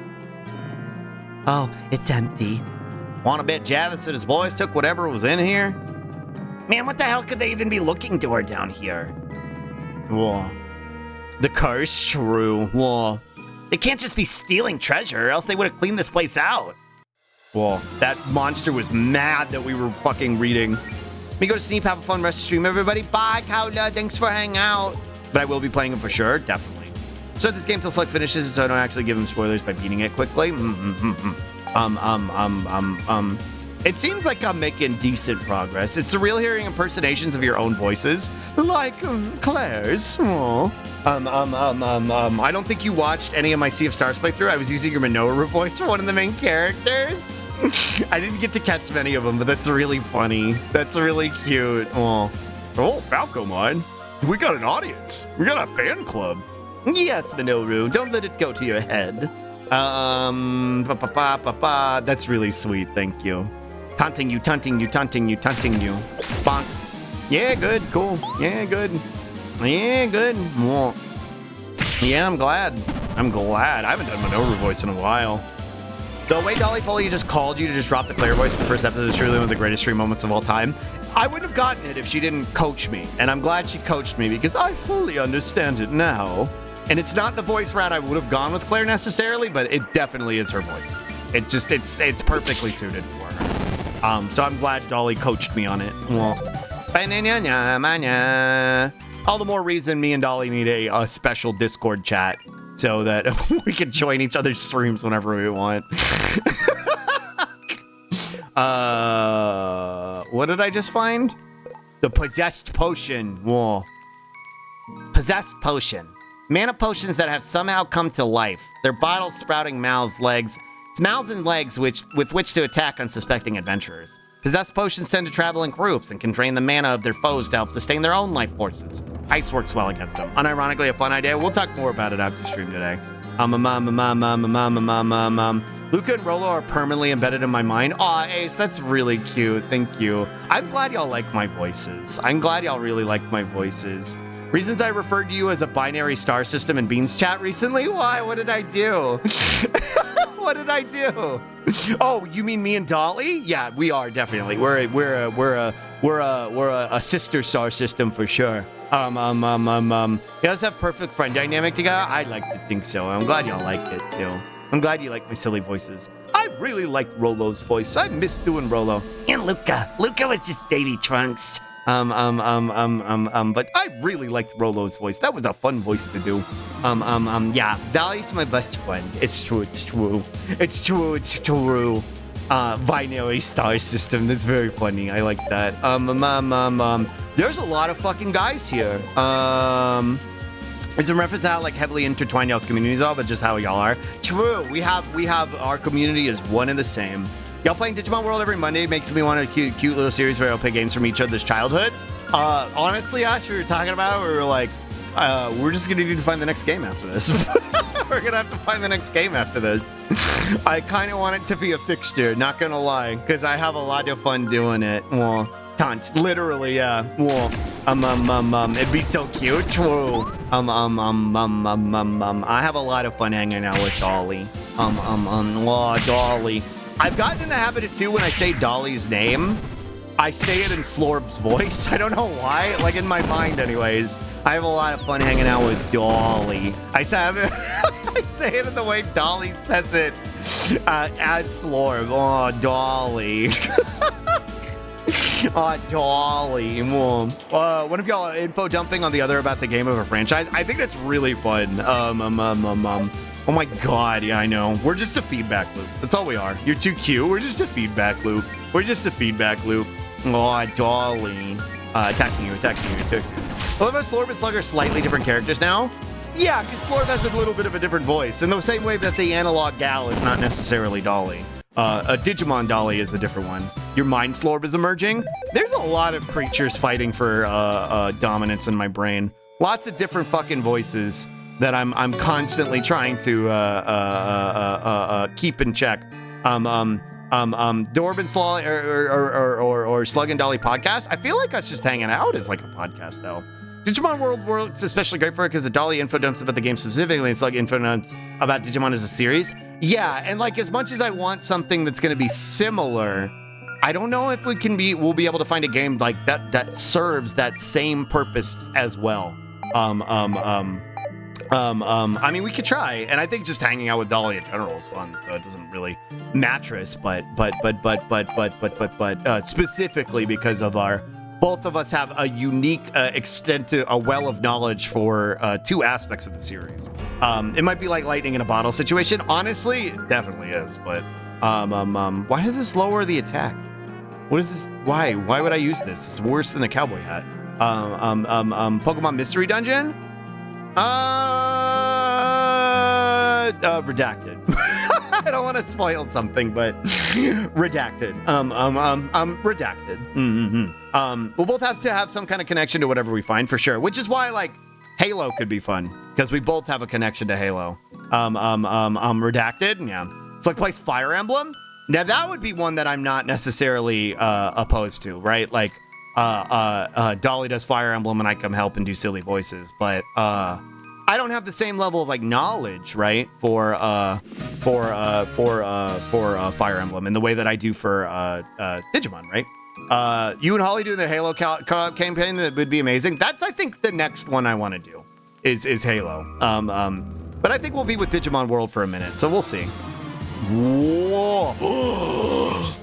it's empty. Want to bet Javis and his boys took whatever was in here? Man, what the hell could they even be looking for down here? Whoa. The curse? True. Whoa. They can't just be stealing treasure, or else they would have cleaned this place out. Whoa. That monster was mad that we were fucking reading. Let me go to sleep. Have a fun rest of the stream, everybody. Bye, Kaula. Thanks for hanging out. But I will be playing it for sure. Definitely. Start this game till Slug finishes, so I don't actually give him spoilers by beating it quickly. It seems like I'm making decent progress. It's surreal hearing impersonations of your own voices, like Claire's. Aww. I don't think you watched any of my Sea of Stars playthrough. I was using your Minoru voice for one of the main characters. I didn't get to catch many of them, but that's really funny. That's really cute. Oh, Falco Mine. We got an audience. We got a fan club. Yes, Minoru. Don't let it go to your head. That's really sweet. Thank you. Taunting you. Bonk. Yeah, good. Cool. Yeah, good. Yeah, I'm glad. I haven't done Minoru voice in a while. The way Dolly Foley just called you to just drop the Claire voice in the first episode is truly one of the greatest stream moments of all time. I wouldn't have gotten it if she didn't coach me, and I'm glad she coached me because I fully understand it now. And it's not the voice route I would have gone with Claire necessarily, but it definitely is her voice. It's perfectly suited for her. So I'm glad Dolly coached me on it. All the more reason me and Dolly need a special Discord chat so that we can join each other's streams whenever we want. What did I just find? The possessed potion. Whoa. Possessed potion. Mana potions that have somehow come to life. Their bottles sprouting mouths, legs. It's mouths and legs with which to attack unsuspecting adventurers. Possessed potions tend to travel in groups and can drain the mana of their foes to help sustain their own life forces. Ice works well against them. Unironically, a fun idea. We'll talk more about it after stream today. Luca and Rolo are permanently embedded in my mind. Aw, Ace, that's really cute. Thank you. I'm glad y'all like my voices. I'm glad y'all really like my voices. Reasons I referred to you as a binary star system in Beans chat recently? Why? What did I do? What did I do? Oh, you mean me and Dolly? Yeah, we are definitely. We're a sister star system for sure. You guys have perfect friend dynamic together. I like to think so. I'm glad y'all like it too. I'm glad you like my silly voices. I really like Rolo's voice. I miss doing Rolo. And Luca. Luca was just baby Trunks. But I really liked Rolo's voice. That was a fun voice to do. Yeah, Dolly's my best friend. It's true. Binary star system. That's very funny. I like that. There's a lot of fucking guys here. Is a reference to how like heavily intertwined y'all's communities are, but just how y'all are. True. We have our community is one and the same. Y'all playing Digimon World every Monday makes me want a cute little series where y'all play games from each other's childhood. Honestly, Ash, we were talking about it, we were like, we're just gonna need to find the next game after this. We're gonna have to find the next game after this. I kind of want it to be a fixture, not gonna lie, because I have a lot of fun doing it. Well, tons, literally, yeah. Well, it'd be so cute. Whoa. I have a lot of fun hanging out with Dolly. Dolly. I've gotten in the habit of too when I say Dolly's name, I say it in Slorb's voice. I don't know why, like in my mind anyways. I have a lot of fun hanging out with Dolly. I say it in the way Dolly says it as Slorb. Oh, Dolly. Oh, Dolly. One of y'all info dumping on the other about the game of a franchise. I think that's really fun. Oh my god, yeah, I know. We're just a feedback loop. That's all we are. You're too cute. We're just a feedback loop. Oh, Dolly. Attacking you. Well, if Slorb and Slug are slightly different characters now. Yeah, because Slorb has a little bit of a different voice. In the same way that the analog gal is not necessarily Dolly. A Digimon Dolly is a different one. Your mind Slorb is emerging. There's a lot of creatures fighting for dominance in my brain. Lots of different fucking voices that I'm constantly trying to keep in check. Dorb Slaw or Slug and Dolly podcast. I feel like us just hanging out is like a podcast though. Digimon World works especially great for it because the Dolly info dumps about the game specifically and Slug info dumps about Digimon as a series. Yeah, and like as much as I want something that's going to be similar, I don't know if we'll be able to find a game like that serves that same purpose as well. I mean, we could try, and I think just hanging out with Dolly in general is fun. So it doesn't really mattress, but specifically because of both of us have a unique extent to a well of knowledge for two aspects of the series. It might be like lightning in a bottle situation. Honestly, it definitely is. But why does this lower the attack? What is this? Why would I use this? It's worse than a cowboy hat. Pokemon Mystery Dungeon. Redacted. I don't want to spoil something, but redacted. Redacted. We'll both have to have some kind of connection to whatever we find for sure, which is why like Halo could be fun because we both have a connection to Halo. Redacted. Yeah. It's like plays Fire Emblem. Now that would be one that I'm not necessarily opposed to, right? Like Dolly does Fire Emblem and I come help and do silly voices, but I don't have the same level of like knowledge, right, for Fire Emblem in the way that I do for Digimon, right? You and Holly doing the Halo campaign, that would be amazing. That's I think the next one I want to do is Halo. But I think we'll be with Digimon World for a minute, so we'll see. Whoa.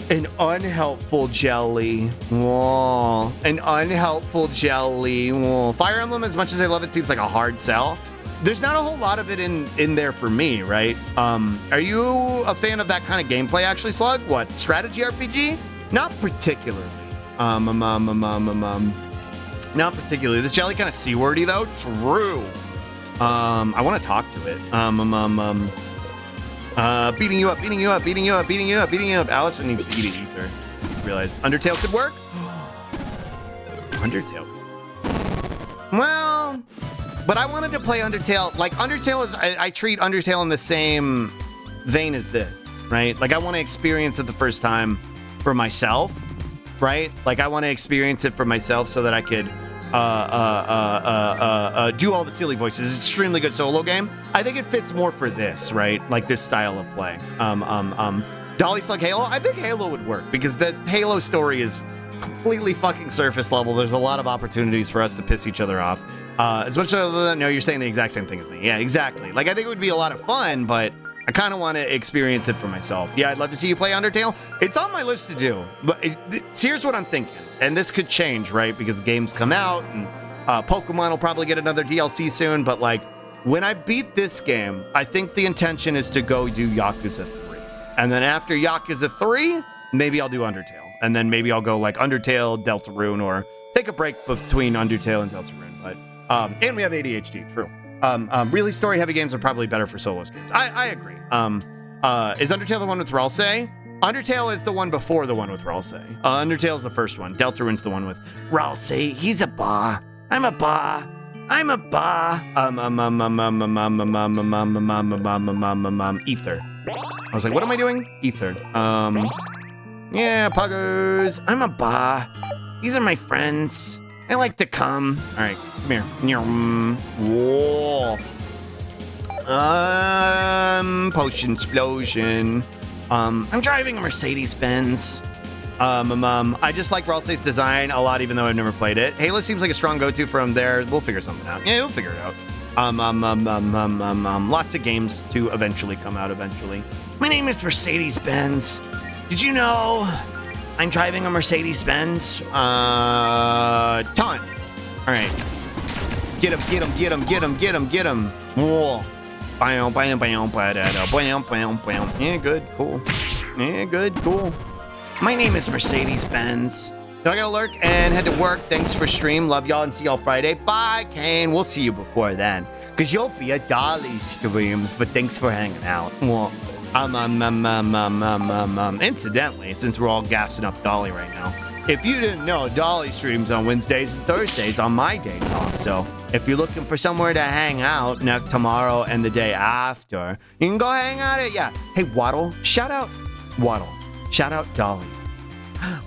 An unhelpful jelly. Whoa. An unhelpful jelly. Whoa. Fire Emblem, as much as I love it, seems like a hard sell. There's not a whole lot of it in there for me, right? Are you a fan of that kind of gameplay, actually, Slug? What, strategy RPG? Not particularly. Not particularly. This jelly kind of C-wordy, though. True. I want to talk to it. Beating you up. Allison needs to eat an ether. Realized Undertale could work. Undertale. Well, but I wanted to play Undertale. Like Undertale is, I treat Undertale in the same vein as this, right? Like I want to experience it the first time for myself, right? Like I want to experience it for myself so that I could do all the silly voices. It's an extremely good solo game. I think it fits more for this, right? Like this style of play. Dolly Slug Halo. I think Halo would work because the Halo story is completely fucking surface level. There's a lot of opportunities for us to piss each other off. As much as no, you're saying the exact same thing as me. Yeah, exactly. Like I think it would be a lot of fun, but I kind of want to experience it for myself. Yeah, I'd love to see you play Undertale. It's on my list to do, but here's what I'm thinking. And this could change, right? Because games come out and Pokemon will probably get another DLC soon. But like when I beat this game, I think the intention is to go do Yakuza 3. And then after Yakuza 3, maybe I'll do Undertale. And then maybe I'll go like Undertale, Deltarune, or take a break between Undertale and Deltarune. But and we have ADHD, true. Really story-heavy games are probably better for solos games. I agree. Is Undertale the one with Ralsei? Undertale is the one before the one with Ralsei. Undertale's the first one. Deltarune's the one with Ralsei. He's a ba. I'm a ba. I'm a ba. Ether. I was like, what am I doing? Ether. Yeah, puggers. I'm a ba. These are my friends. I like to come. All right, come here. Whoa. Potion explosion. I'm driving a Mercedes-Benz. I just like Ralsei's design a lot, even though I've never played it. Halo seems like a strong go-to from there. We'll figure something out. Yeah, we'll figure it out. Lots of games to eventually come out eventually. My name is Mercedes-Benz. Did you know I'm driving a Mercedes-Benz? Ton. All right. Get him. Whoa. Yeah, good, cool. My name is Mercedes-Benz. So I gotta lurk and head to work. Thanks for stream. Love y'all and see y'all Friday. Bye, Kane. We'll see you before then. Because you'll be at Dolly streams, but thanks for hanging out. Well, incidentally, since we're all gassing up Dolly right now, if you didn't know, Dolly streams on Wednesdays and Thursdays on my days off. So if you're looking for somewhere to hang out tomorrow and the day after, you can go hang out at, yeah. Hey, Waddle, shout out Waddle. Shout out Dolly.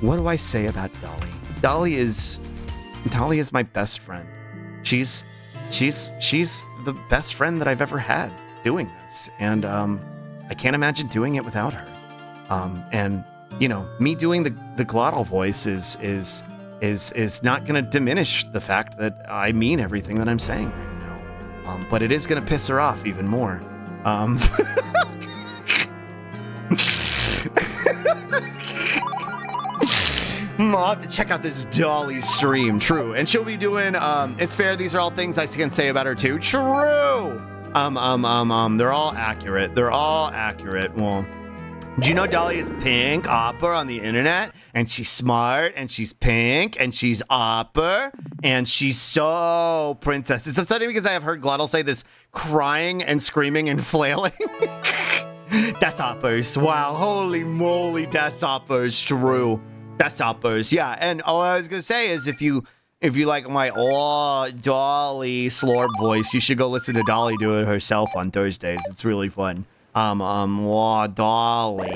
What do I say about Dolly? Dolly is my best friend. She's the best friend that I've ever had doing this. And I can't imagine doing it without her. And you know, me doing the glottal voice is not going to diminish the fact that I mean everything that I'm saying right now. But it is going to piss her off even more. I'll have to check out this Dolly stream. True. And she'll be doing, it's fair, these are all things I can say about her too. True. They're all accurate. Well, do you know Dolly is pink, opera on the internet? And she's smart, and she's pink, and she's opera, and she's so princess. It's upsetting because I have heard Glottal say this crying and screaming and flailing. Das Oppers. Wow, holy moly, Das Oppers. True. Das Oppers. Yeah, and all I was going to say is if you like my Dolly slorp voice, you should go listen to Dolly do it herself on Thursdays. It's really fun. Dolly.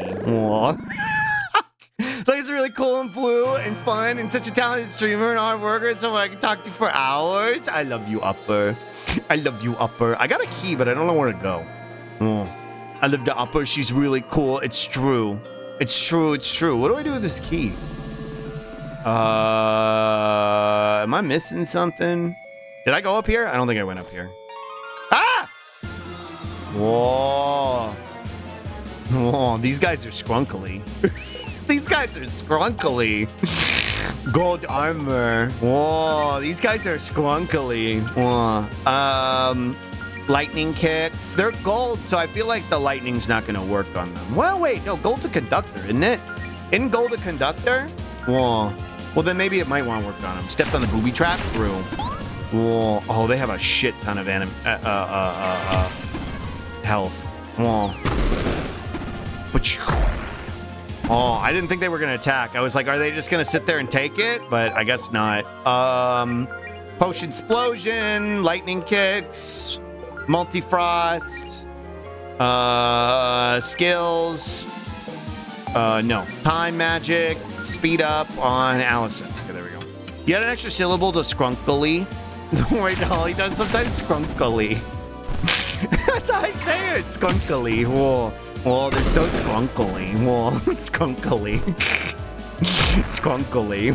So he's really cool and blue and fun and such a talented streamer and hard worker and someone I can talk to for hours. I love you, Upper. I got a key, but I don't know where to go. I love the Upper. She's really cool. It's true. What do I do with this key? Am I missing something? Did I go up here? I don't think I went up here. Ah! Whoa, these guys are scrunkly. Gold armor. Whoa, these guys are scrunkly. Whoa. Lightning kicks. They're gold, so I feel like the lightning's not gonna work on them. Well, wait, no, gold's a conductor, isn't it? Isn't gold a conductor? Whoa. Well, then maybe it might want to work on them. Stepped on the booby trap? True. Whoa. Oh, they have a shit ton of health. Whoa. Oh, I didn't think they were going to attack. I was like, are they just going to sit there and take it? But I guess not. Potion explosion, lightning kicks, multi-frost, skills, no, time magic, speed up on Allison. Okay, there we go. You had an extra syllable to skrunkily. Wait, Holly does sometimes skrunkily. That's how I say it, skunkily. Whoa. Whoa, they're so skrunkily. Whoa, skunkily. Skunkily.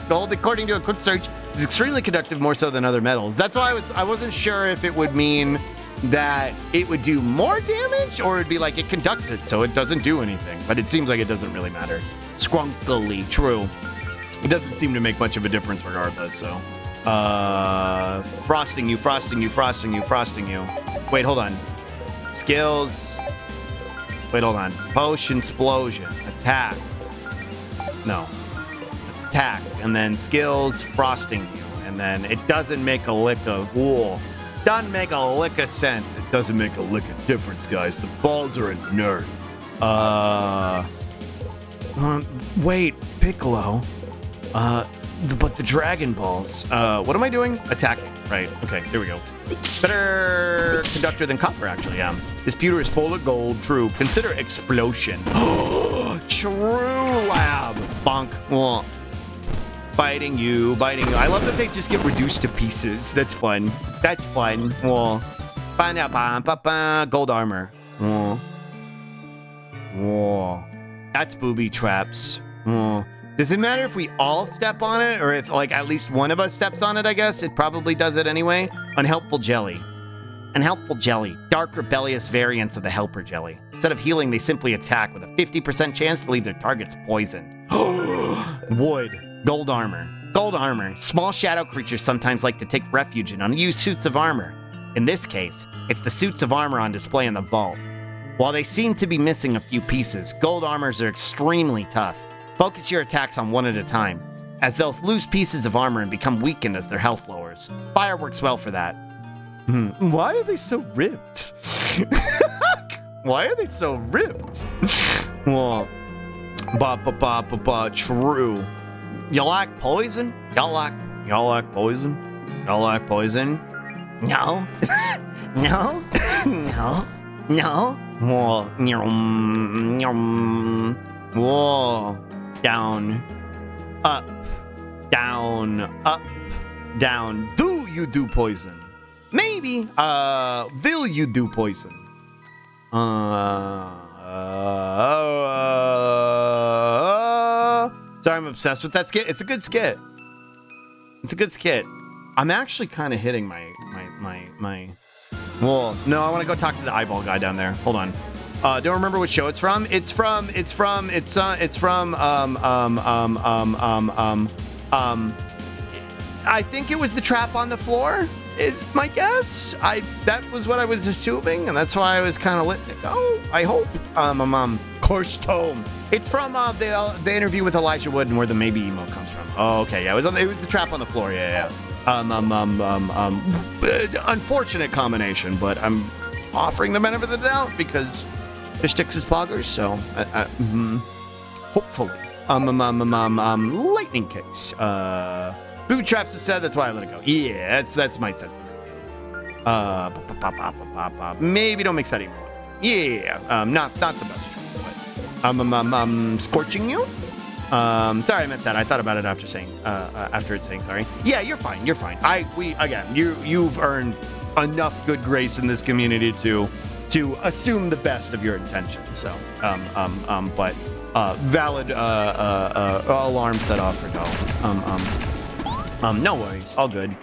Gold, according to a quick search, is extremely conductive, more so than other metals. That's why I wasn't sure if it would mean that it would do more damage or it'd be like it conducts it, so it doesn't do anything. But it seems like it doesn't really matter. Skrunkily, true. It doesn't seem to make much of a difference regardless, so. Frosting you. Wait, hold on. Skills. Wait, hold on. Potion, explosion, attack. No. Attack, and then skills, frosting you, and then it doesn't make a lick of wool. Doesn't make a lick of sense. It doesn't make a lick of difference, guys. The balls are a nerd. Wait, Piccolo. But the Dragon Balls. What am I doing? Attacking. Right. Okay, here we go. Better conductor than copper, actually, yeah. This pewter is full of gold. True. Consider explosion. True lab. Bonk. Wah. Biting you. I love that they just get reduced to pieces. That's fun. Wah. Gold armor. Wah. Whoa. That's booby traps. Whoa. Does it matter if we all step on it or if like at least one of us steps on it, I guess? It probably does it anyway. Unhelpful jelly. Unhelpful jelly. Dark rebellious variants of the helper jelly. Instead of healing, they simply attack with a 50% chance to leave their targets poisoned. Wood. Gold armor. Gold armor. Small shadow creatures sometimes like to take refuge in unused suits of armor. In this case, it's the suits of armor on display in the vault. While they seem to be missing a few pieces, gold armors are extremely tough. Focus your attacks on one at a time, as they'll lose pieces of armor and become weakened as their health lowers. Fire works well for that. Why are they so ripped? Why are they so ripped? Well, true. You like poison? Y'all like poison? Y'all like poison? No. No. No. No. Whoa. Whoa. Down, up, down. Do you do poison? Maybe. Will you do poison? Sorry, I'm obsessed with that skit. It's a good skit. I'm actually kind of hitting my. Whoa. No, I want to go talk to the eyeball guy down there. Hold on. Don't remember what show it's from. It's from. I think it was The Trap on the Floor. Is my guess. That was what I was assuming, and that's why I was kind of letting it go. I hope. Course Tome. It's from the interview with Elijah Wood and where the maybe emo comes from. Oh, okay. Yeah, it was The Trap on the Floor. Yeah. Unfortunate combination, but I'm offering the benefit of the doubt because fish sticks is poggers, so hopefully. Lightning kicks. Booby traps is said, that's why I let it go. Yeah, that's my sentiment. Maybe don't mix that anymore. Yeah, not the best choice, but scorching you. Sorry, I meant that. I thought about it after it's saying sorry. Yeah, you're fine. You've earned enough good grace in this community to assume the best of your intentions. So, but valid alarm set off for no. No worries, all good.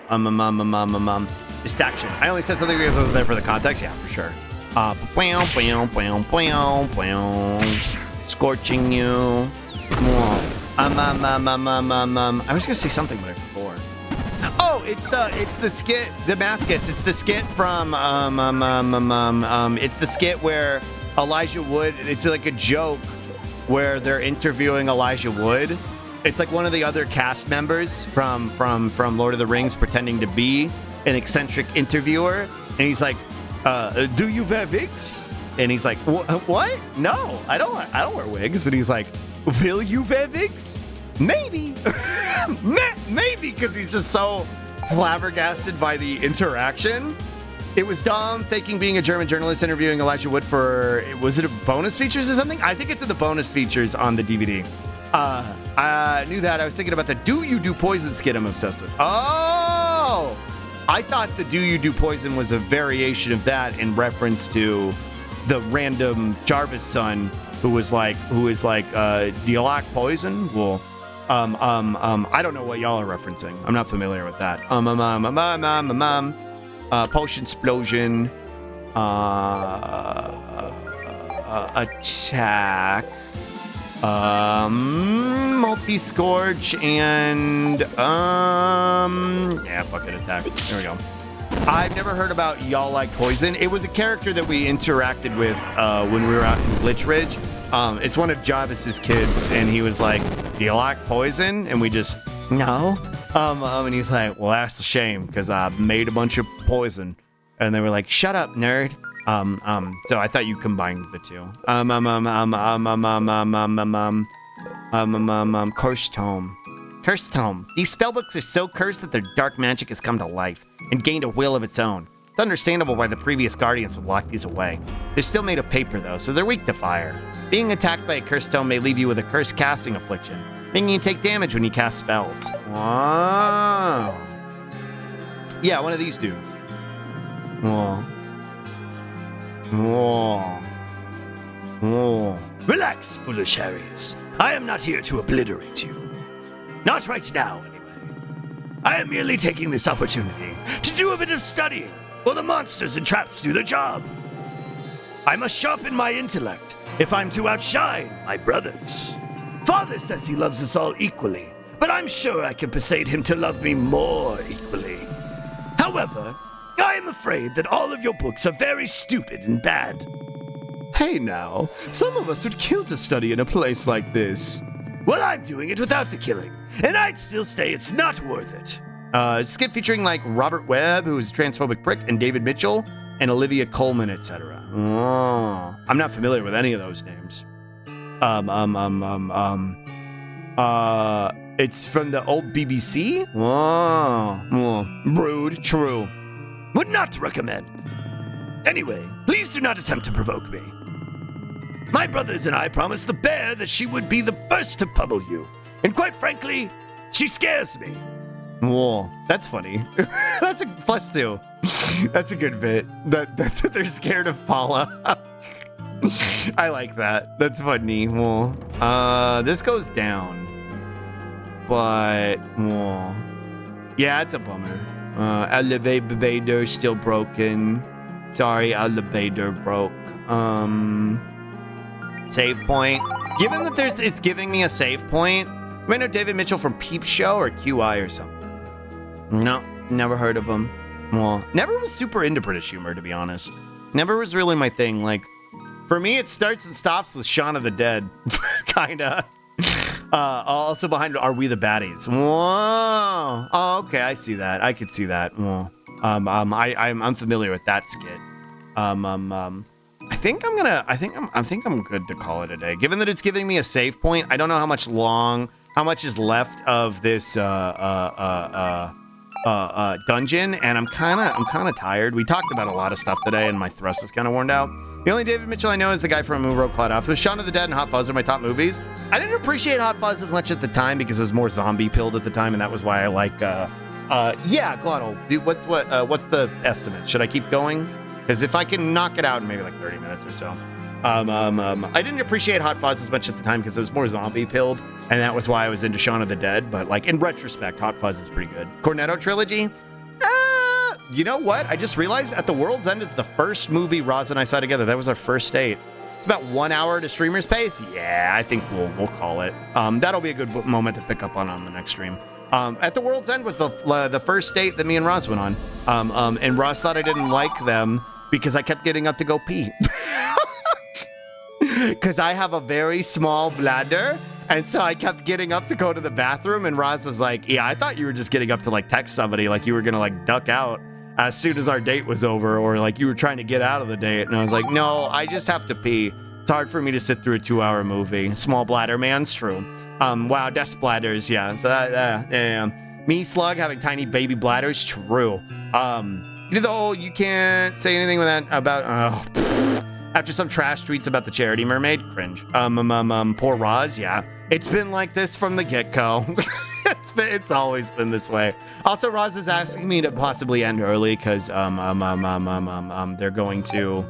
Distraction. I only said something because I was there for the context. Yeah, for sure. Scorching you. I was gonna say something, but I forgot. Oh, it's the skit, Damascus. It's the skit from it's the skit where Elijah Wood. It's like a joke where they're interviewing Elijah Wood. It's like one of the other cast members from Lord of the Rings pretending to be an eccentric interviewer, and he's like, "Do you wear wigs?" And he's like, "What? No, I don't wear wigs." And he's like, "Will you wear wigs?" Maybe, maybe, because he's just so flabbergasted by the interaction. It was Dom faking being a German journalist interviewing Elijah Wood for, was it a bonus features or something? I think it's in the bonus features on the DVD. I knew that. I was thinking about the Do You Do Poison skit I'm obsessed with. Oh! I thought the Do You Do Poison was a variation of that in reference to the random Jarvis son who is like, do you like poison? Well, I don't know what y'all are referencing. I'm not familiar with that. Potion explosion, attack, multi-scourge, and yeah, fuck it, attack. There we go. I've never heard about Y'all Like Poison. It was a character that we interacted with when we were out in Glitch Ridge. It's one of Jarvis's kids, and he was like, "Do you like poison?" And we just, no. And he's like, "Well, that's a shame, because I made a bunch of poison." And they were like, "Shut up, nerd." So I thought you combined the two. Cursed Tome. Cursed Tome. These spellbooks are so cursed that their dark magic has come to life and gained a will of its own. It's understandable why the previous guardians would lock these away. They're still made of paper, though, so they're weak to fire. Being attacked by a cursed tome may leave you with a cursed casting affliction, making you take damage when you cast spells. Wow. Yeah, one of these dudes. Whoa. Whoa. Whoa. Relax, foolish Harrys. I am not here to obliterate you. Not right now, anyway. I am merely taking this opportunity to do a bit of studying while the monsters and traps do their job. I must sharpen my intellect if I'm to outshine my brothers. Father says he loves us all equally, but I'm sure I can persuade him to love me more equally. However, I am afraid that all of your books are very stupid and bad. Hey now, some of us would kill to study in a place like this. Well, I'm doing it without the killing, and I'd still say it's not worth it. Skit featuring like Robert Webb, who is a transphobic prick, and David Mitchell, and Olivia Colman, etc. Oh, I'm not familiar with any of those names. It's from the old BBC? Rude, true. Would not recommend. Anyway, please do not attempt to provoke me. My brothers and I promised the bear that she would be the first to pummel you. And quite frankly, she scares me. Whoa, that's funny. That's a +2. That's a good bit. That they're scared of Paula. I like that. That's funny. Whoa. This goes down. But, whoa. Yeah, it's a bummer. Elevator still broken. Sorry, elevator broke. Save point. Given that it's giving me a save point, you might know David Mitchell from Peep Show or QI or something. No, never heard of him. Well, never was super into British humor, to be honest. Never was really my thing. Like, for me, it starts and stops with Shaun of the Dead, kinda. Also behind Are We the Baddies? Whoa. Oh, okay, I see that. I could see that. Whoa. I'm familiar with that skit. I think I'm good to call it a day. Given that it's giving me a save point, I don't know how much is left of this dungeon, and I'm kind of tired. We talked about a lot of stuff today, and my thrust is kind of worn out. The only David Mitchell I know is the guy from Who Wrote Cloud Off. Shaun of the Dead and Hot Fuzz are my top movies. I didn't appreciate Hot Fuzz as much at the time because it was more zombie pilled at the time, and that was why I like. Glottal. Dude, what's the estimate? Should I keep going? Because if I can knock it out in maybe like 30 minutes or so. I didn't appreciate Hot Fuzz as much at the time because it was more zombie pilled, and that was why I was into Shaun of the Dead. But like in retrospect, Hot Fuzz is pretty good. Cornetto trilogy. You know what? I just realized At the World's End is the first movie Roz and I saw together. That was our first date. It's about 1 hour to streamer's pace. Yeah, I think we'll call it. That'll be a good moment to pick up on the next stream. At the World's End was the first date that me and Roz went on. And Roz thought I didn't like them because I kept getting up to go pee. Because I have a very small bladder. And so I kept getting up to go to the bathroom. And Roz was like, yeah, I thought you were just getting up to like text somebody. Like you were going to like duck out as soon as our date was over. Or like you were trying to get out of the date. And I was like, no, I just have to pee. It's hard for me to sit through a 2-hour movie. Small bladder man's true. Wow, desk bladders, yeah. So yeah. Me, Slug, having tiny baby bladders, true. You know, you can't say anything with that about, after some trash tweets about the charity mermaid, cringe. Poor Roz, yeah. It's been like this from the get-go. It's always been this way. Also, Roz is asking me to possibly end early because they're going to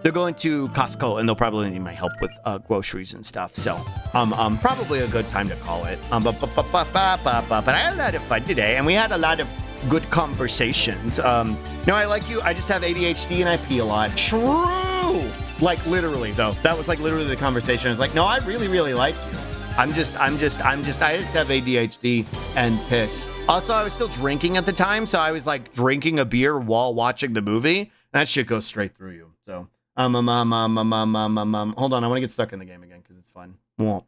Costco and they'll probably need my help with groceries and stuff. So probably a good time to call it. But I had a lot of fun today, and we had a lot of good conversations. No, I like you. I just have ADHD and I pee a lot. True. Like literally though. That was like literally the conversation. I was like, no, I really, really like you. I just have ADHD and piss. Also, I was still drinking at the time, so I was like drinking a beer while watching the movie. That shit goes straight through you. So, hold on, I want to get stuck in the game again because it's fun. Whoa.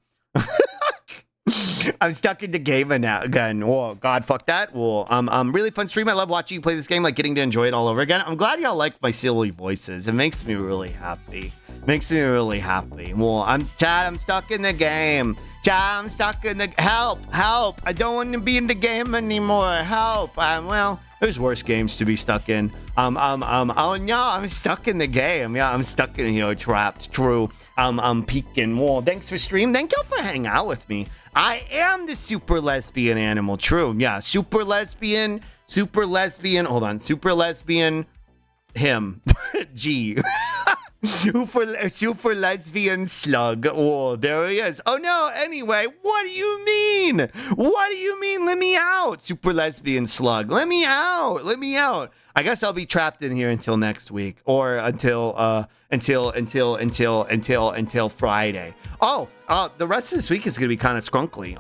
I'm stuck in the game now again. Whoa, God, fuck that. Whoa, really fun stream. I love watching you play this game, like getting to enjoy it all over again. I'm glad y'all like my silly voices. It makes me really happy. Well, I'm stuck in the game. Chad, I'm stuck in the help. I don't want to be in the game anymore. Help. Well, there's worse games to be stuck in. Oh no, I'm stuck in the game. Yeah, I'm stuck in here, trapped. True. I'm peeking. Well, thanks for stream. Thank y'all for hanging out with me. I am the super lesbian animal. True. Yeah, super lesbian. Hold on, super lesbian. Him. G. Super lesbian slug. Oh, there he is. Oh no, anyway, what do you mean? Let me out, super lesbian slug. Let me out. I guess I'll be trapped in here until next week, or until Friday. Oh, the rest of this week is gonna be kind of scrunkly.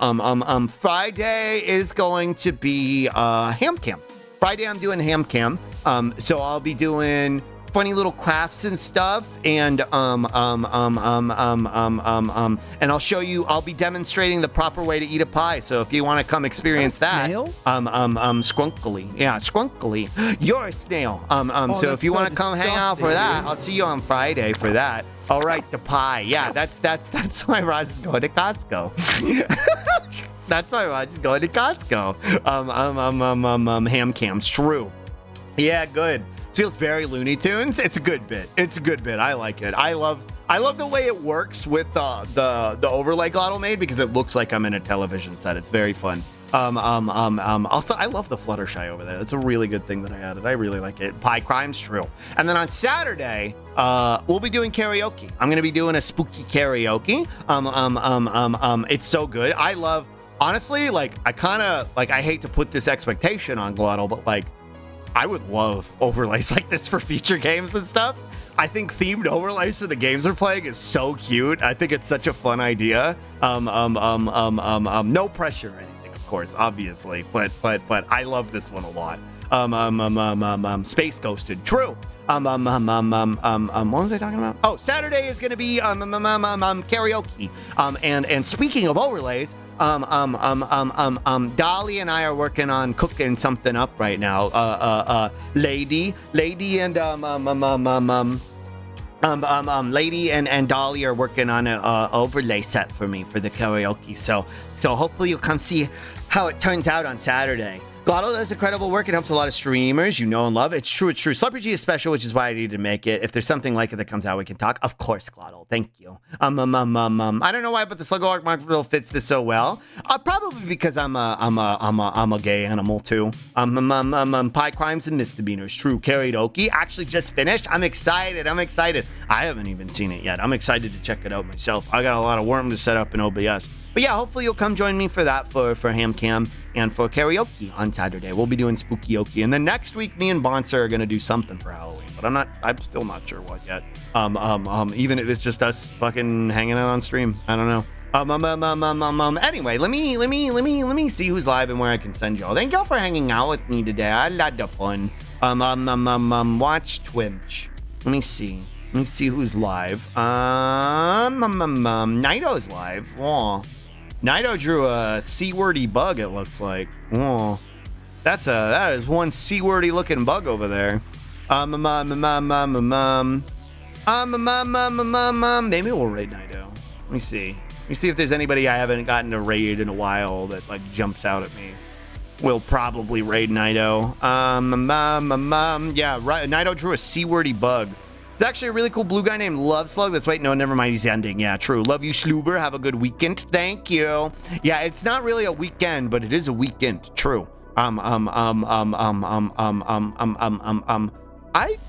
Friday is going to be ham cam. Friday I'm doing ham cam. So I'll be doing funny little crafts and stuff, and and I'll show you. I'll be demonstrating the proper way to eat a pie. So if you want to come experience that, scrunkily, yeah, scrunkily, you're a snail. So if you want to come hang out for that, I'll see you on Friday for that. All right, the pie, yeah, that's why Roz is going to Costco. That's why Roz is going to Costco. Ham cams, true. Yeah, good. Feels very Looney Tunes. It's a good bit. I like it. I love the way it works with the overlay Glottal made, because it looks like I'm in a television set. It's very fun. Also, I love the Fluttershy over there. That's a really good thing that I added. I really like it. Pie Crime's true. And then on Saturday, we'll be doing karaoke. I'm gonna be doing a spooky karaoke. It's so good. I love, honestly, like I hate to put this expectation on Glottal, but like, I would love overlays like this for future games and stuff. I think themed overlays for the games we're playing is so cute. I think it's such a fun idea. No pressure or anything, of course, obviously, but I love this one a lot. Space Ghosted, true. What was I talking about? Oh, Saturday is gonna be karaoke. And speaking of overlays, Dolly and I are working on cooking something up right now. Lady and Lady and Dolly are working on an overlay set for me for the karaoke. So hopefully you'll come see how it turns out on Saturday. Glottal does incredible work. It helps a lot of streamers you know and love. It's true. slarpg is special, which is why I needed to make it. If there's something like it that comes out, we can talk. Of course, Glottal. Thank you. I don't know why, but the Sluggo Arc model fits this so well. Probably because I'm a gay animal too. Pie Crimes and Misdemeanors. True. Karaoke actually just finished. I'm excited. I haven't even seen it yet. I'm excited to check it out myself. I got a lot of worm to set up in OBS. But yeah, hopefully you'll come join me for that, for ham cam and for karaoke on Saturday. We'll be doing spooky-okie. And then next week, me and Bonser are going to do something for Halloween. But I'm still not sure what yet. Even if it's just us fucking hanging out on stream. I don't know. Anyway, let me see who's live and where I can send y'all. Thank y'all for hanging out with me today. I had a lot of fun. Watch Twitch. Let me see who's live. Nido's live. Oh. Nido drew a C-wordy bug, it looks like. Oh, that is one C-wordy looking bug over there. Maybe we'll raid Nido. Let me see if there's anybody I haven't gotten to raid in a while that like jumps out at me. We'll probably raid Nido. Yeah, right. Nido drew a C-wordy bug. It's actually a really cool blue guy named Love Slug. That's wait, no, never mind. He's ending. Yeah, true. Love you, Schluber. Have a good weekend. Thank you. Yeah, it's not really a weekend, but it is a weekend. True. Yeah,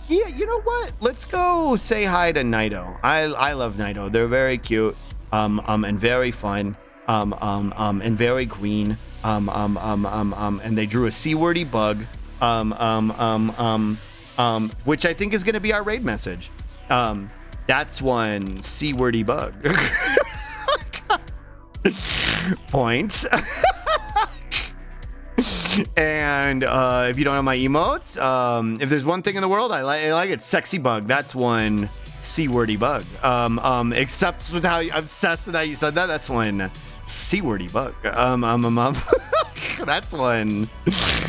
you know what? Let's go say hi to Naito. I love Naito. They're very cute, and very fun, and very green, and they drew a C-wordy bug, which I think is going to be our raid message. That's one C-wordy bug. Points. And if you don't have my emotes, if there's one thing in the world I like it, sexy bug. That's one C-wordy bug. Except with how obsessed with how you said that. That's one C-wordy bug. That's one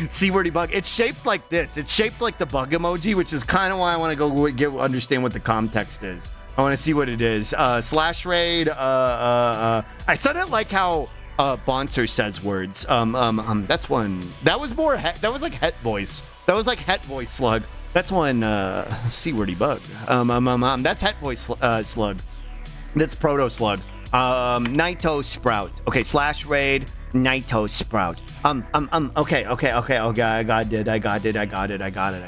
C-wordy bug. It's shaped like this. It's shaped like the bug emoji, which is kind of why I want to go understand what the context is. I want to see what it is. Slash raid. I said it like how Bonser says words. That's one. That was more. That was like het voice. That was like het voice slug. That's one C-wordy bug. That's het voice slug. That's proto slug. Naito Sprout. Okay, slash raid. Naito Sprout. Okay. I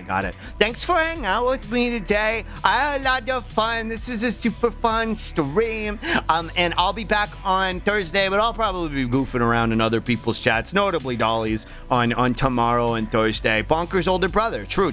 got it. Thanks for hanging out with me today. I had a lot of fun. This is a super fun stream. And I'll be back on Thursday, but I'll probably be goofing around in other people's chats, notably Dolly's on tomorrow and Thursday. Bonker's older brother. True.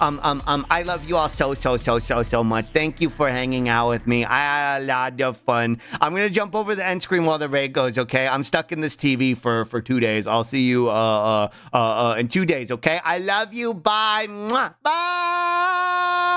I love you all so much. Thank you for hanging out with me. I had a lot of fun. I'm gonna jump over the end screen while the raid goes, okay? I'm stuck in this TV for 2 days. I'll see you in 2 days, okay? I love you. Bye. Mwah. Bye.